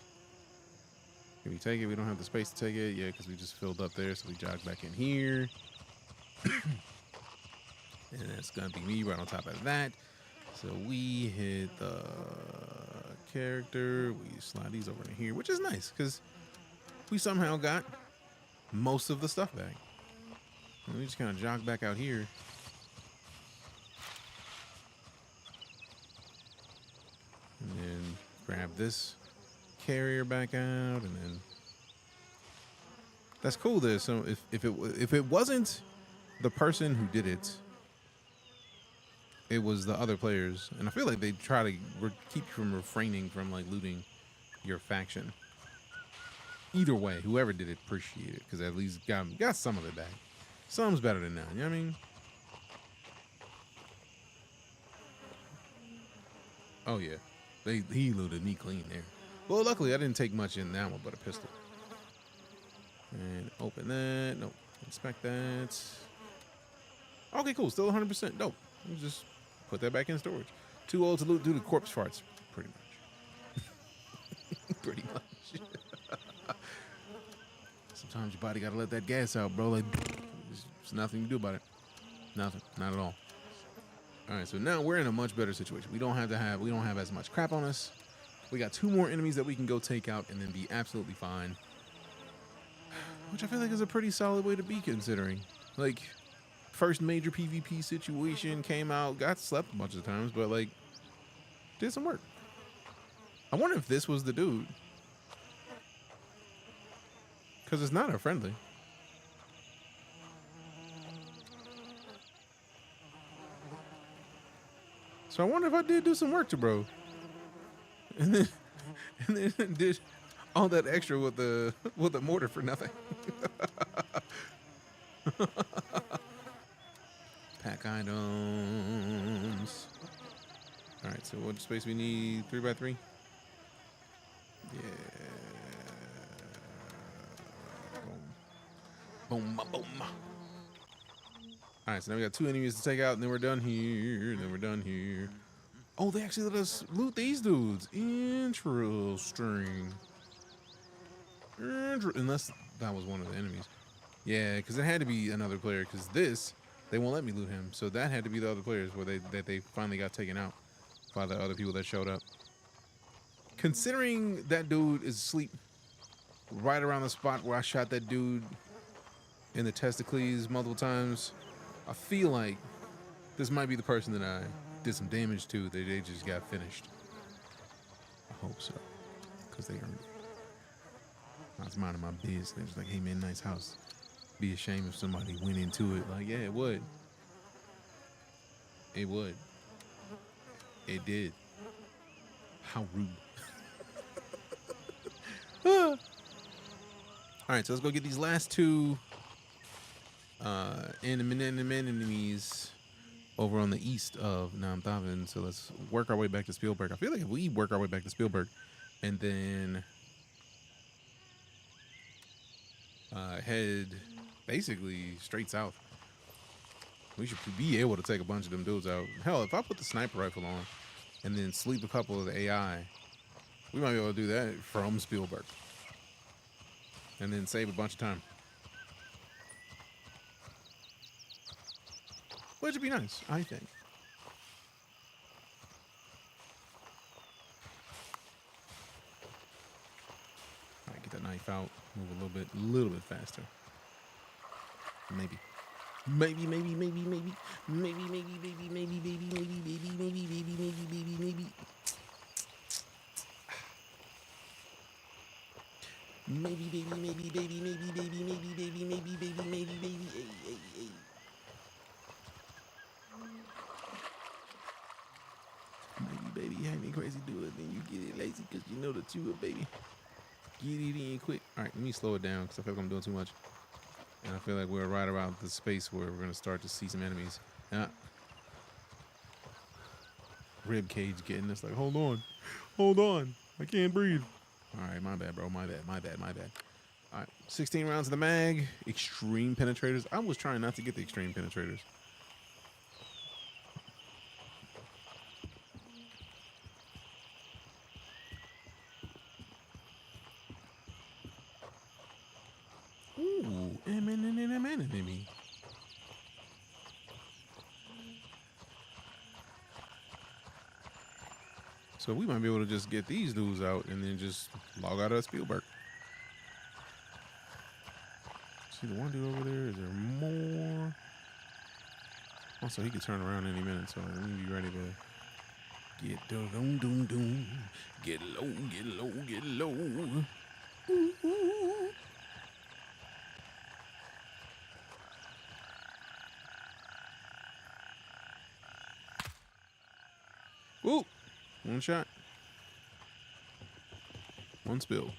Can we take it? We don't have the space to take it. Yeah, because we just filled up there, so we jog back in here. And that's going to be me right on top of that. So we hit the character. We slide these over in here, which is nice, because we somehow got most of the stuff back. And we just kind of jog back out here. And then grab this carrier back out, and then that's cool there. So if it wasn't the person who did it, it was the other players, and I feel like they try to keep you from refraining from like looting your faction. Either way, whoever did it, appreciate it, because at least got some of it back. Some's better than none. You know what I mean? Oh yeah, he looted me clean there. Well, luckily I didn't take much in that one, but a pistol. And open that. Nope. Inspect that. Okay, cool. Still 100%. Dope. We'll just put that back in storage. Too old to loot due to corpse farts. Pretty much. Pretty much. Sometimes your body gotta let that gas out, bro. Like, there's nothing you can do about it. Nothing. Not at all. All right, so now we're in a much better situation. We don't have as much crap on us. We got 2 more enemies that we can go take out and then be absolutely fine. Which I feel like is a pretty solid way to be, considering. Like, first major PvP situation, came out, got slept a bunch of times, but like, did some work. I wonder if this was the dude. Because it's not a friendly. So I wonder if I did do some work to bro. And then did all that extra with the mortar for nothing. Pack items. All right, so what space we need? 3x3. Yeah. Boom, boom. All right, so now we got 2 enemies to take out, and then we're done here. And then we're done here. Oh, they actually let us loot these dudes. Interesting. Unless that was one of the enemies. Yeah, because it had to be another player. Because this, they won't let me loot him. So that had to be the other players where they finally got taken out by the other people that showed up. Considering that dude is asleep right around the spot where I shot that dude in the testicles multiple times, I feel like this might be the person that I did some damage to. They just got finished. I hope so, because they earned it. I was minding my business. They was like, hey man, nice house. Be a shame if somebody went into it. Like, yeah, it would. It would. It did. How rude. All right, so let's go get these last 2 enemies over on the east of Namthaven. So let's work our way back to Spielberg. I feel like if we work our way back to Spielberg and then head basically straight south, we should be able to take a bunch of them dudes out. Hell, if I put the sniper rifle on and then sleep a couple of the AI, we might be able to do that from Spielberg and then save a bunch of time. Which would be nice, I think. All right, get that knife out. Move a little bit faster. Maybe. Maybe. Baby, you had me crazy do it, then you get it lazy because you know that you a baby. Get it in quick. All right, let me slow it down because I feel like I'm doing too much. And I feel like we're right around the space where we're going to start to see some enemies. Rib cage getting us like, hold on. I can't breathe. All right, my bad, bro. My bad. All right, 16 rounds of the mag. Extreme penetrators. I was trying not to get the extreme penetrators. Ooh, enemy. So we might be able to just get these dudes out and then just log out of Spielberg. See the one dude over there? Is there more? Also, he could turn around any minute, so let me be ready to get doom. Get low. Ooh. Ooh, one shot. One spill.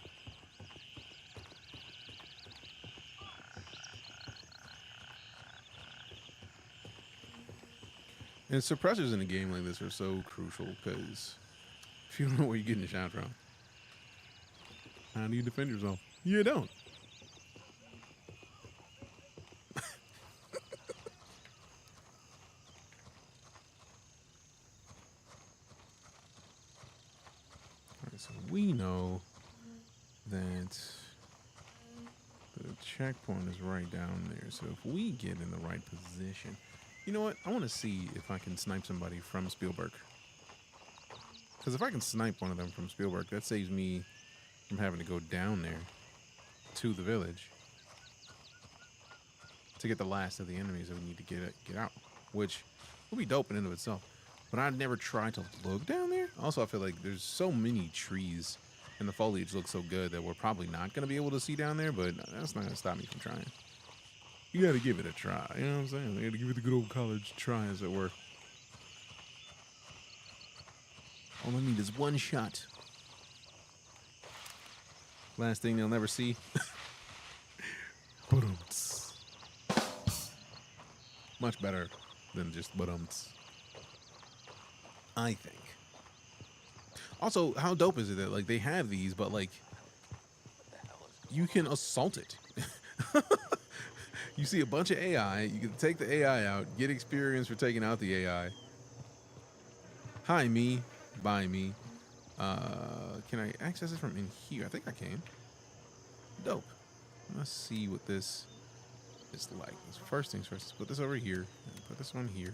And suppressors in a game like this are so crucial because if you don't know where you're getting the shot from, how do you defend yourself? You don't. So we know that the checkpoint is right down there. So if we get in the right position, you know what? I want to see if I can snipe somebody from Spielberg. Because if I can snipe one of them from Spielberg, that saves me from having to go down there to the village to get the last of the enemies that we need to get out, which will be dope in and of itself. But I never tried to look down there. Also, I feel like there's so many trees and the foliage looks so good that we're probably not going to be able to see down there, but that's not going to stop me from trying. You got to give it a try. You know what I'm saying? You got to give it the good old college try, as it were. All I need is one shot. Last thing they'll never see. Ba-dum-ts. Much better than just ba-dum-ts, I think. Also, how dope is it that like they have these, but like you can assault it. You see a bunch of AI. You can take the AI out, get experience for taking out the AI. Hi, me. Bye, me. Can I access it from in here? I think I can. Dope. Let's see what this is like. First things first, let's put this over here and put this one here.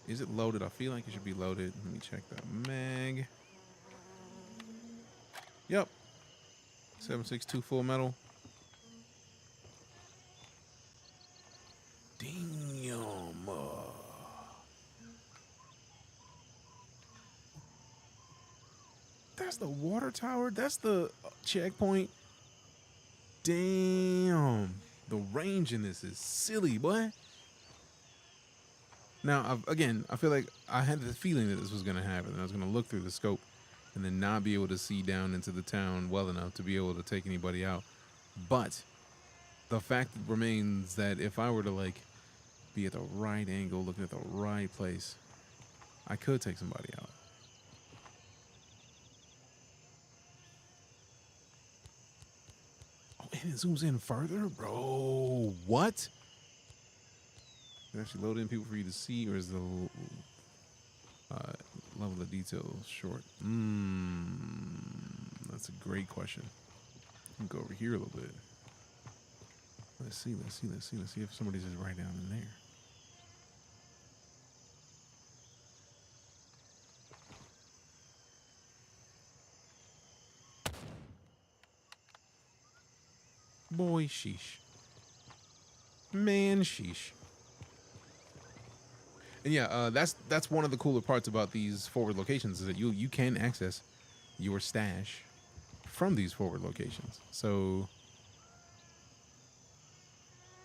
Is it loaded? I feel like it should be loaded. Let me check that mag. Yep. 7.62 full metal. Damn. That's the water tower. That's the checkpoint. Damn. The range in this is silly, boy. Now, again, I feel like I had the feeling that this was going to happen. I was going to look through the scope and then not be able to see down into the town well enough to be able to take anybody out. But the fact remains that if I were to, like, be at the right angle, looking at the right place, I could take somebody out. Oh, and it zooms in further? Bro, what? It actually load in people for you to see, or is the level of detail short? That's a great question. Let me go over here a little bit. Let's see if somebody's just right down in there. Boy, sheesh. Man, sheesh. And yeah, that's one of the cooler parts about these forward locations is that you can access your stash from these forward locations. So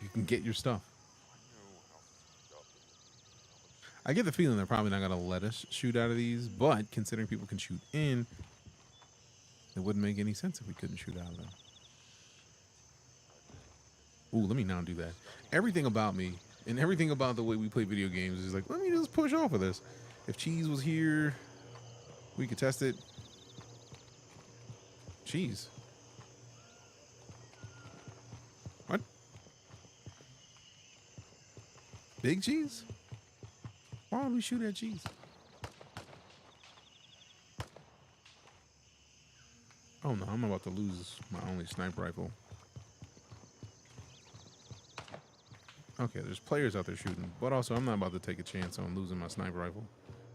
you can get your stuff. I get the feeling they're probably not going to let us shoot out of these, but considering people can shoot in, it wouldn't make any sense if we couldn't shoot out of them. Ooh, let me not do that. Everything about me and everything about the way we play video games is like, let me just push off of this. If Cheese was here, we could test it. Cheese. What? Big Cheese? Why would we shoot at Cheese? Oh no, I'm about to lose my only sniper rifle. Okay, there's players out there shooting, but also I'm not about to take a chance on losing my sniper rifle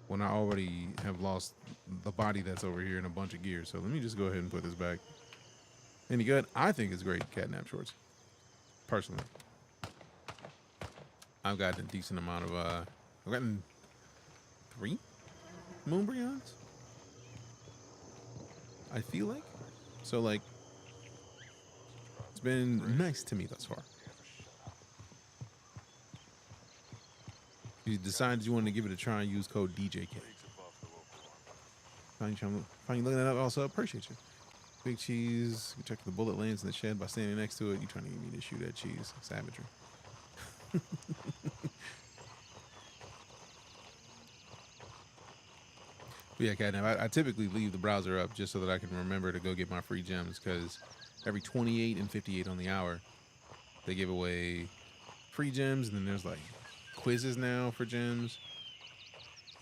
when I already have lost the body that's over here and a bunch of gear. So let me just go ahead and put this back. Any good? I think it's great catnap shorts. Personally. I've gotten a decent amount of, I've gotten 3 Moonbreons? I feel like. So, like, it's been nice to me thus far. If you decided you wanted to give it a try, use code DJK. Find you looking that up also, appreciate you. Big Cheese, you check the bullet lanes in the shed by standing next to it. You trying to get me to shoot at Cheese. Savagery. But yeah, Catnap, I typically leave the browser up just so that I can remember to go get my free gems, because every 28 and 58 on the hour, they give away free gems, and then there's like quizzes now for gems.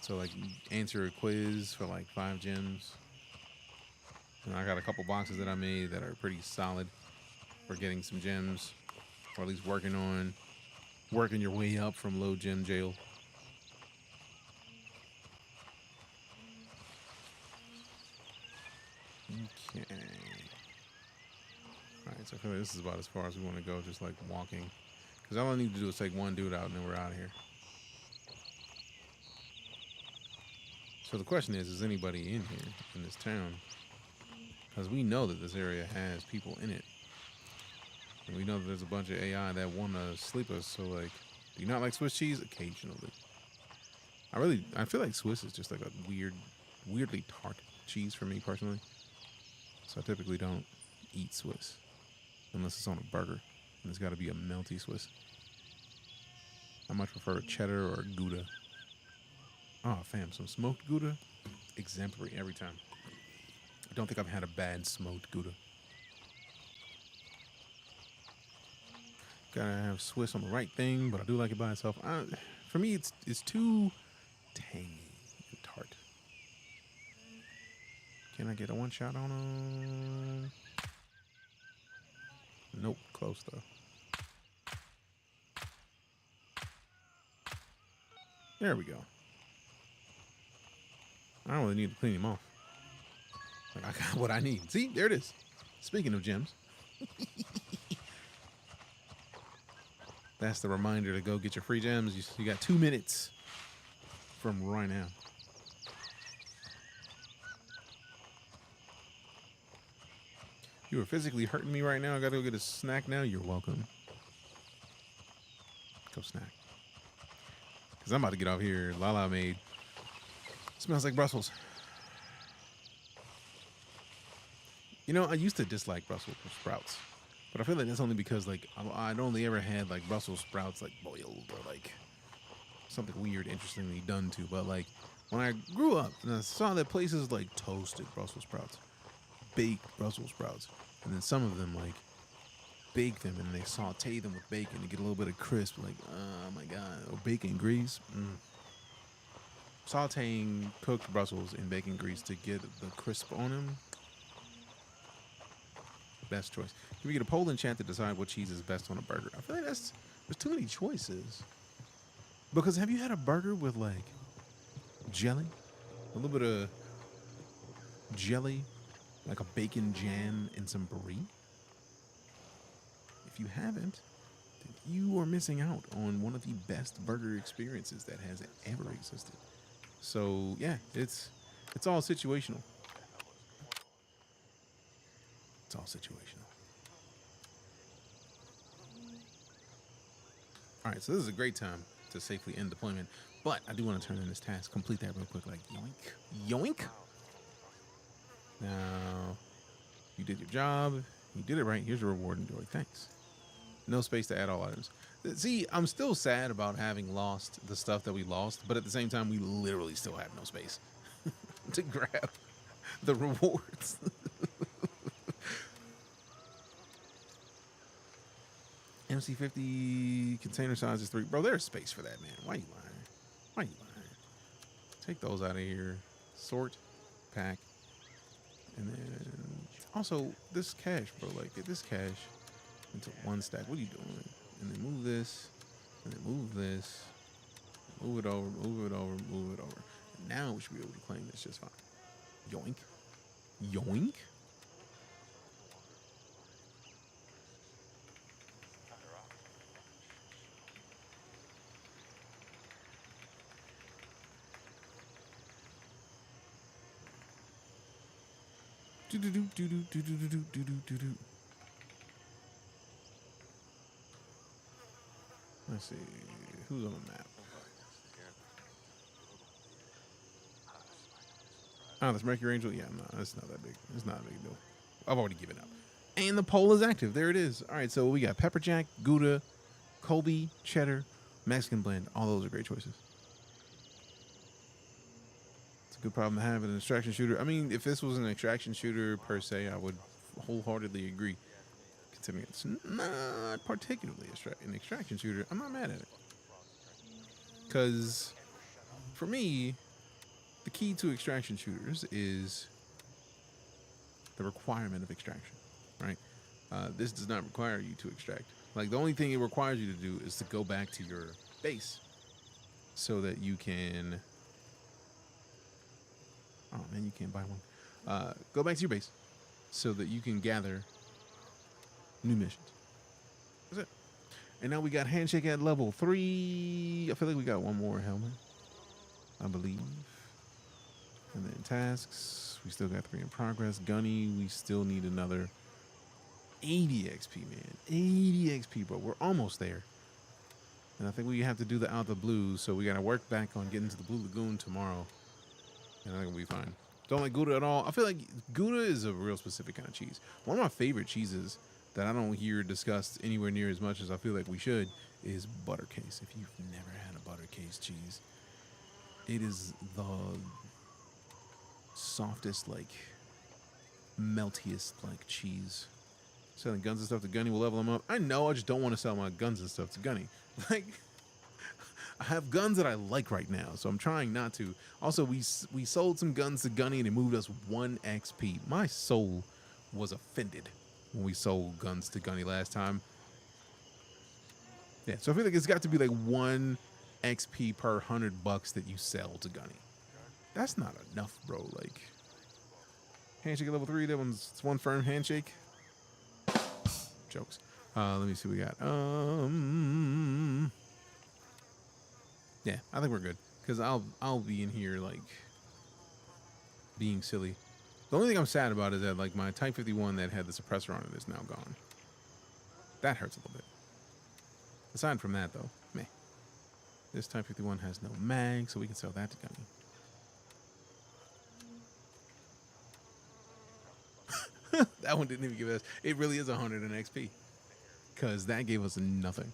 So like answer a quiz for like 5 gems. And I got a couple boxes that I made that are pretty solid for getting some gems, or at least working your way up from low gem jail. Okay. Alright, so I feel like this is about as far as we want to go, just like walking. Because all I need to do is take one dude out and then we're out of here. So the question is anybody in here, in this town? Because we know that this area has people in it. And we know that there's a bunch of AI that want to sleep us. So, like, do you not like Swiss cheese? Occasionally. I feel like Swiss is just like a weirdly tart cheese for me personally. So I typically don't eat Swiss unless it's on a burger. And it's got to be a melty Swiss. I much prefer cheddar or Gouda. Oh, fam, some smoked Gouda, exemplary every time. I don't think I've had a bad smoked Gouda. Gotta have Swiss on the right thing, but I do like it by itself. For me, it's too tangy and tart. Can I get a one shot on him? Nope, close though. There we go. I don't really need to clean him off. Like, I got what I need. See, there it is. Speaking of gems. That's the reminder to go get your free gems. You got 2 minutes from right now. You are physically hurting me right now. I gotta go get a snack now. You're welcome. Go snack. Because I'm about to get off here. Lala made. Smells like Brussels. You know, I used to dislike Brussels sprouts. But I feel like that's only because, like, I'd only ever had, like, Brussels sprouts, like, boiled or, like, something weird, interestingly done to. But, like, when I grew up and I saw that places, like, toasted Brussels sprouts, baked Brussels sprouts, and then some of them, like, bake them and they saute them with bacon to get a little bit of crisp, like, oh, my God. Or bacon grease. Sauteing cooked Brussels in bacon grease to get the crisp on them. Best choice. Can we get a poll in chat to decide what cheese is best on a burger? I feel like there's too many choices. Because have you had a burger with like jelly? A little bit of jelly, like a bacon jam and some brie? If you haven't, then you are missing out on one of the best burger experiences that has ever existed. So yeah, it's all situational. It's all situational. All right, so this is a great time to safely end deployment, but I do want to turn in this task. Complete that real quick, like yoink, yoink. Now, you did your job. You did it right. Here's your reward. Enjoy. Thanks. No space to add all items. See, I'm still sad about having lost the stuff that we lost, but at the same time, we literally still have no space to grab the rewards. MC50 container size is 3. Bro, there's space for that, man. Why you lying? Why you lying? Take those out of here. Sort, pack, and then also this cash, bro. Like, get this cash into one stack. What are you doing? And then move this, and then move this, move it over, move it over, move it over. Now we should be able to claim this just fine. Yoink, yoink. Let's see who's on the map. Oh, this Mercury Angel. Yeah, no, it's not that big. It's not a big deal. I've already given up. And the poll is active. There it is. All right, so we got pepper jack, Gouda, Colby, cheddar, Mexican blend. All those are great choices. Good problem to have in an extraction shooter. I mean, if this was an extraction shooter per se, I would wholeheartedly agree. Considering it's not particularly an extraction shooter, I'm not mad at it. Because for me, the key to extraction shooters is the requirement of extraction, right? This does not require you to extract. Like, the only thing it requires you to do is to go back to your base so that you can... Oh, man, you can't buy one. Go back to your base so that you can gather new missions. That's it. And now we got handshake at level 3. I feel like we got one more helmet, I believe. And then tasks. We still got 3 in progress. Gunny, we still need another 80 XP, man. 80 XP, bro. We're almost there. And I think we have to do the out the blue, so we got to work back on getting to the Blue Lagoon tomorrow. And I think we'll be fine. Don't like Gouda at all. I feel like Gouda is a real specific kind of cheese. One of my favorite cheeses that I don't hear discussed anywhere near as much as I feel like we should is butter case. If you've never had a butter case cheese, it is the softest, like, meltiest, like, cheese. Selling guns and stuff to Gunny will level them up. I know, I just don't want to sell my guns and stuff to Gunny. Like, I have guns that I like right now, so I'm trying not to. Also, we sold some guns to Gunny and it moved us 1 XP. My soul was offended when we sold guns to Gunny last time. Yeah, so I feel like it's got to be like 1 XP per $100 that you sell to Gunny. That's not enough, bro. Like, handshake at level 3. That one's, it's 1 firm handshake. Jokes. Let me see what we got. Yeah, I think we're good because I'll be in here like being silly. The only thing I'm sad about is that like my Type 51 that had the suppressor on it is now gone. That hurts a little bit. Aside from that, though, meh. This Type 51 has no mag, so we can sell that to Gunny. That one didn't even give us. It really is 100 in XP, because that gave us nothing.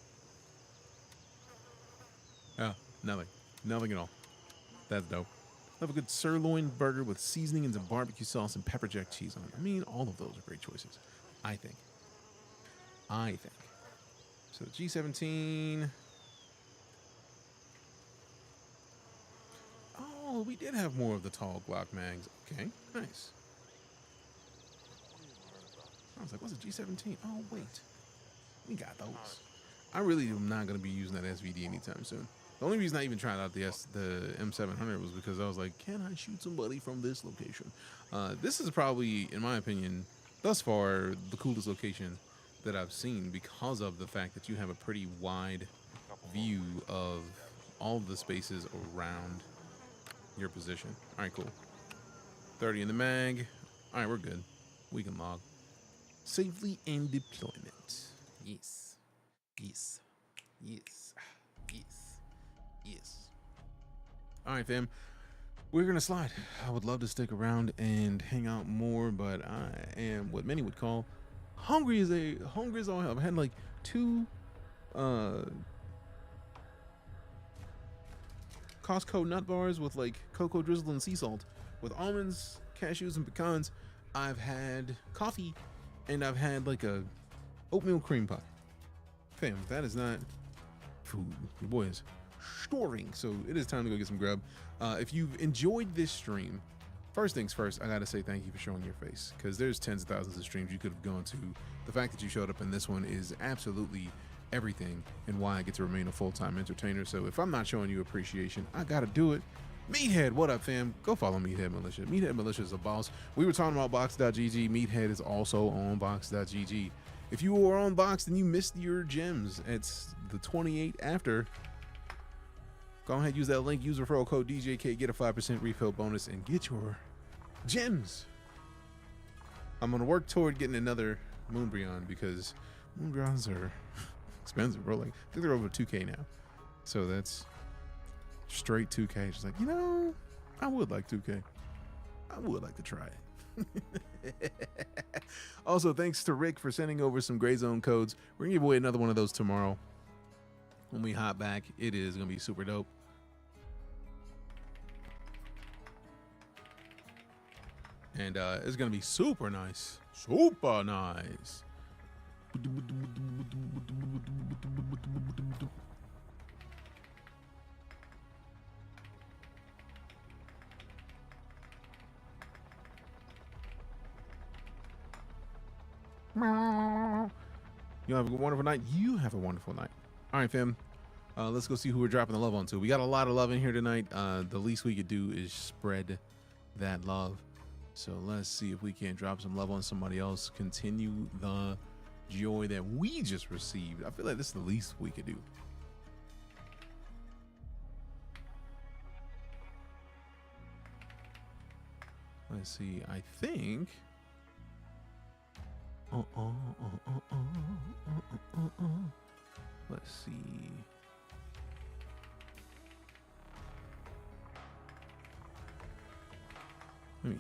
Oh, nothing at all. That's dope. Love a good sirloin burger with seasoning and some barbecue sauce and pepper jack cheese on it. I mean, all of those are great choices. I think. So the G17. Oh, we did have more of the tall Glock mags. Okay, nice. I was like, what's a G17? Oh, wait. We got those. I really am not going to be using that SVD anytime soon. The only reason I even tried out the M700 was because I was like, can I shoot somebody from this location? This is probably, in my opinion, thus far, the coolest location that I've seen because of the fact that you have a pretty wide view of all the spaces around your position. All right, cool. 30 in the mag. All right, we're good. We can log. Safely in deployment. Yes. Yes. Yes. Yes. Yes. All right, fam. We're going to slide. I would love to stick around and hang out more, but I am what many would call hungry as all hell. I've had like 2 Costco nut bars with like cocoa drizzle and sea salt with almonds, cashews, and pecans. I've had coffee, and I've had like a oatmeal cream pie. Fam, that is not food. Your boy is storing, so it is time to go get some grub. If you've enjoyed this stream, first things first, I gotta say thank you for showing your face, because there's tens of thousands of streams you could have gone to. The fact that you showed up in this one is absolutely everything and why I get to remain a full-time entertainer. So if I'm not showing you appreciation, I gotta do it. Meathead, what up, fam? Go follow Meathead Militia. Meathead Militia is a boss. We were talking about Box.gg. Meathead is also on Box.gg. If you were on Box, then you missed your gems. It's the 28 after. Go ahead, use that link, use referral code DJK, get a 5% refill bonus, and get your gems. I'm going to work toward getting another Moonbryon because Moonbryons are expensive, bro. Like, I think they're over 2K now. So that's straight 2K. Just like, you know, I would like 2K. I would like to try it. Also, thanks to Rick for sending over some Gray Zone codes. We're going to give away another one of those tomorrow. When we hop back, it is going to be super dope. And it's going to be super nice. Super nice. You have a wonderful night. You have a wonderful night. All right, fam. Let's go see who we're dropping the love on to. We got a lot of love in here tonight. The least we could do is spread that love. So let's see if we can't drop some love on somebody else. Continue the joy that we just received. I feel like this is the least we could do. Let's see. I think. Let's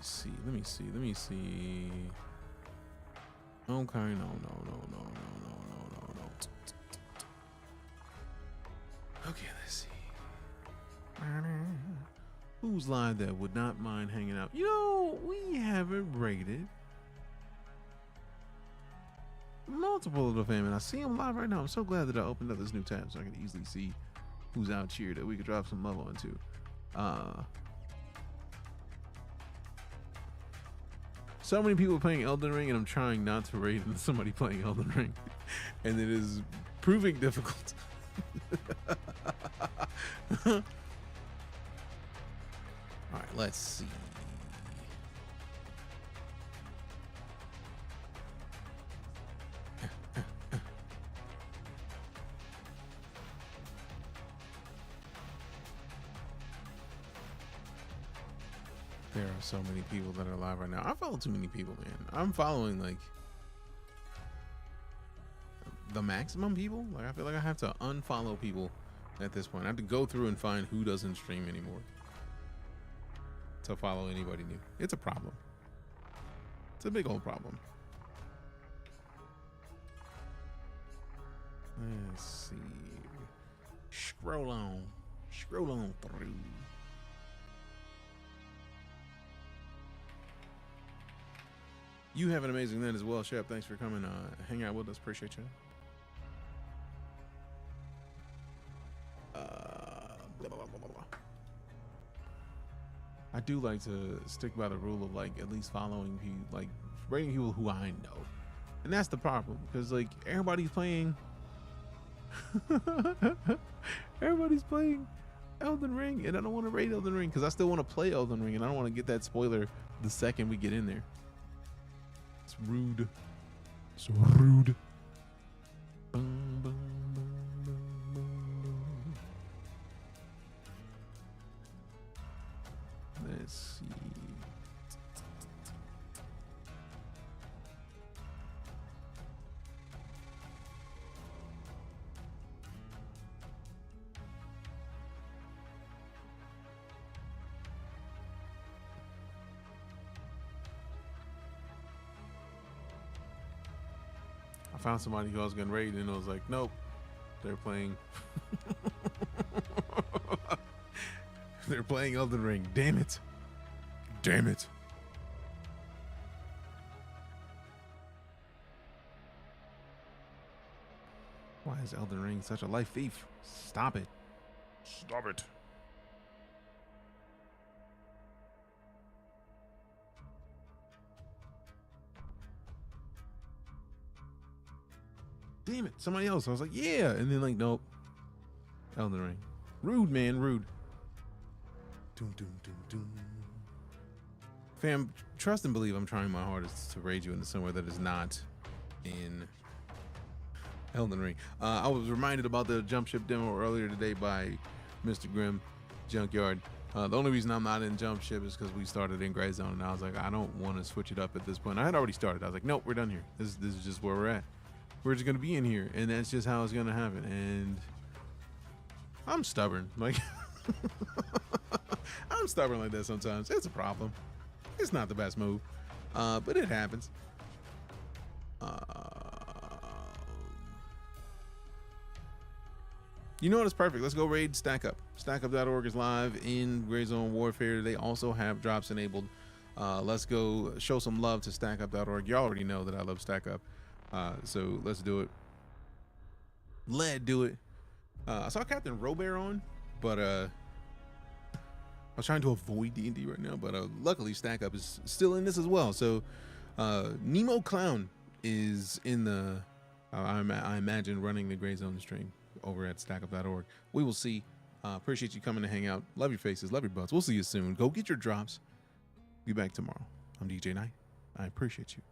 see. Let me see. Okay, no. Okay, let's see. Who's live that would not mind hanging out? You know, we haven't rated multiple of the fam, and I see them live right now. I'm so glad that I opened up this new tab so I can easily see who's out here that we could drop some love onto. So many people playing Elden Ring, and I'm trying not to raid into somebody playing Elden Ring, and it is proving difficult. All right, let's see. There are so many people that are live right now. I follow too many people, man. I'm following like the maximum people. Like I feel like I have to unfollow people at this point. I have to go through and find who doesn't stream anymore to follow anybody new. It's a problem. It's a big old problem. Let's see. Scroll on through. You have an amazing night as well, Shep. Thanks for coming hang out with us. Appreciate you. Blah, blah, blah, blah. I do like to stick by the rule of like at least following people, like rating people who I know, and that's the problem because like everybody's playing Elden Ring, and I don't want to rate Elden Ring because I still want to play Elden Ring, and I don't want to get that spoiler the second we get in there. It's rude. So rude. Boom, boom, boom, boom, boom, boom. Let's see. I found somebody who I was gonna raid, and I was like, nope, they're playing. They're playing Elden Ring. Damn it. Damn it. Why is Elden Ring such a life thief? Stop it. Stop it. Damn it, somebody else. I was like, yeah. And then like, nope. Elden Ring. Rude, man, rude. Doom, doom, doom, doom. Fam, trust and believe I'm trying my hardest to raid you into somewhere that is not in Elden Ring. I was reminded about the jump ship demo earlier today by Mr. Grimm Junkyard. The only reason I'm not in jump ship is because we started in GrayZone, and I was like, I don't want to switch it up at this point. I had already started. I was like, nope, we're done here. This is just where we're at. We're just gonna be in here, and that's just how it's gonna happen. And I'm stubborn, like I'm stubborn like that sometimes. It's a problem. It's not the best move, but it happens. You know what? It's perfect. Let's go raid Stack Up. StackUp.org is live in GrayZoneWarfare. They also have drops enabled. Let's go show some love to StackUp.org. You already know that I love Stack Up. So let's do it. Let's do it. I saw Captain Robert on, but I was trying to avoid D&D right now, but luckily Stack Up is still in this as well. So Nemo Clown is in the I imagine running the GrayZone stream over at StackUp.org. We will see. Appreciate you coming to hang out. Love your faces, love your butts. We'll see you soon. Go get your drops. Be back tomorrow. I'm DJ Knight. I appreciate you.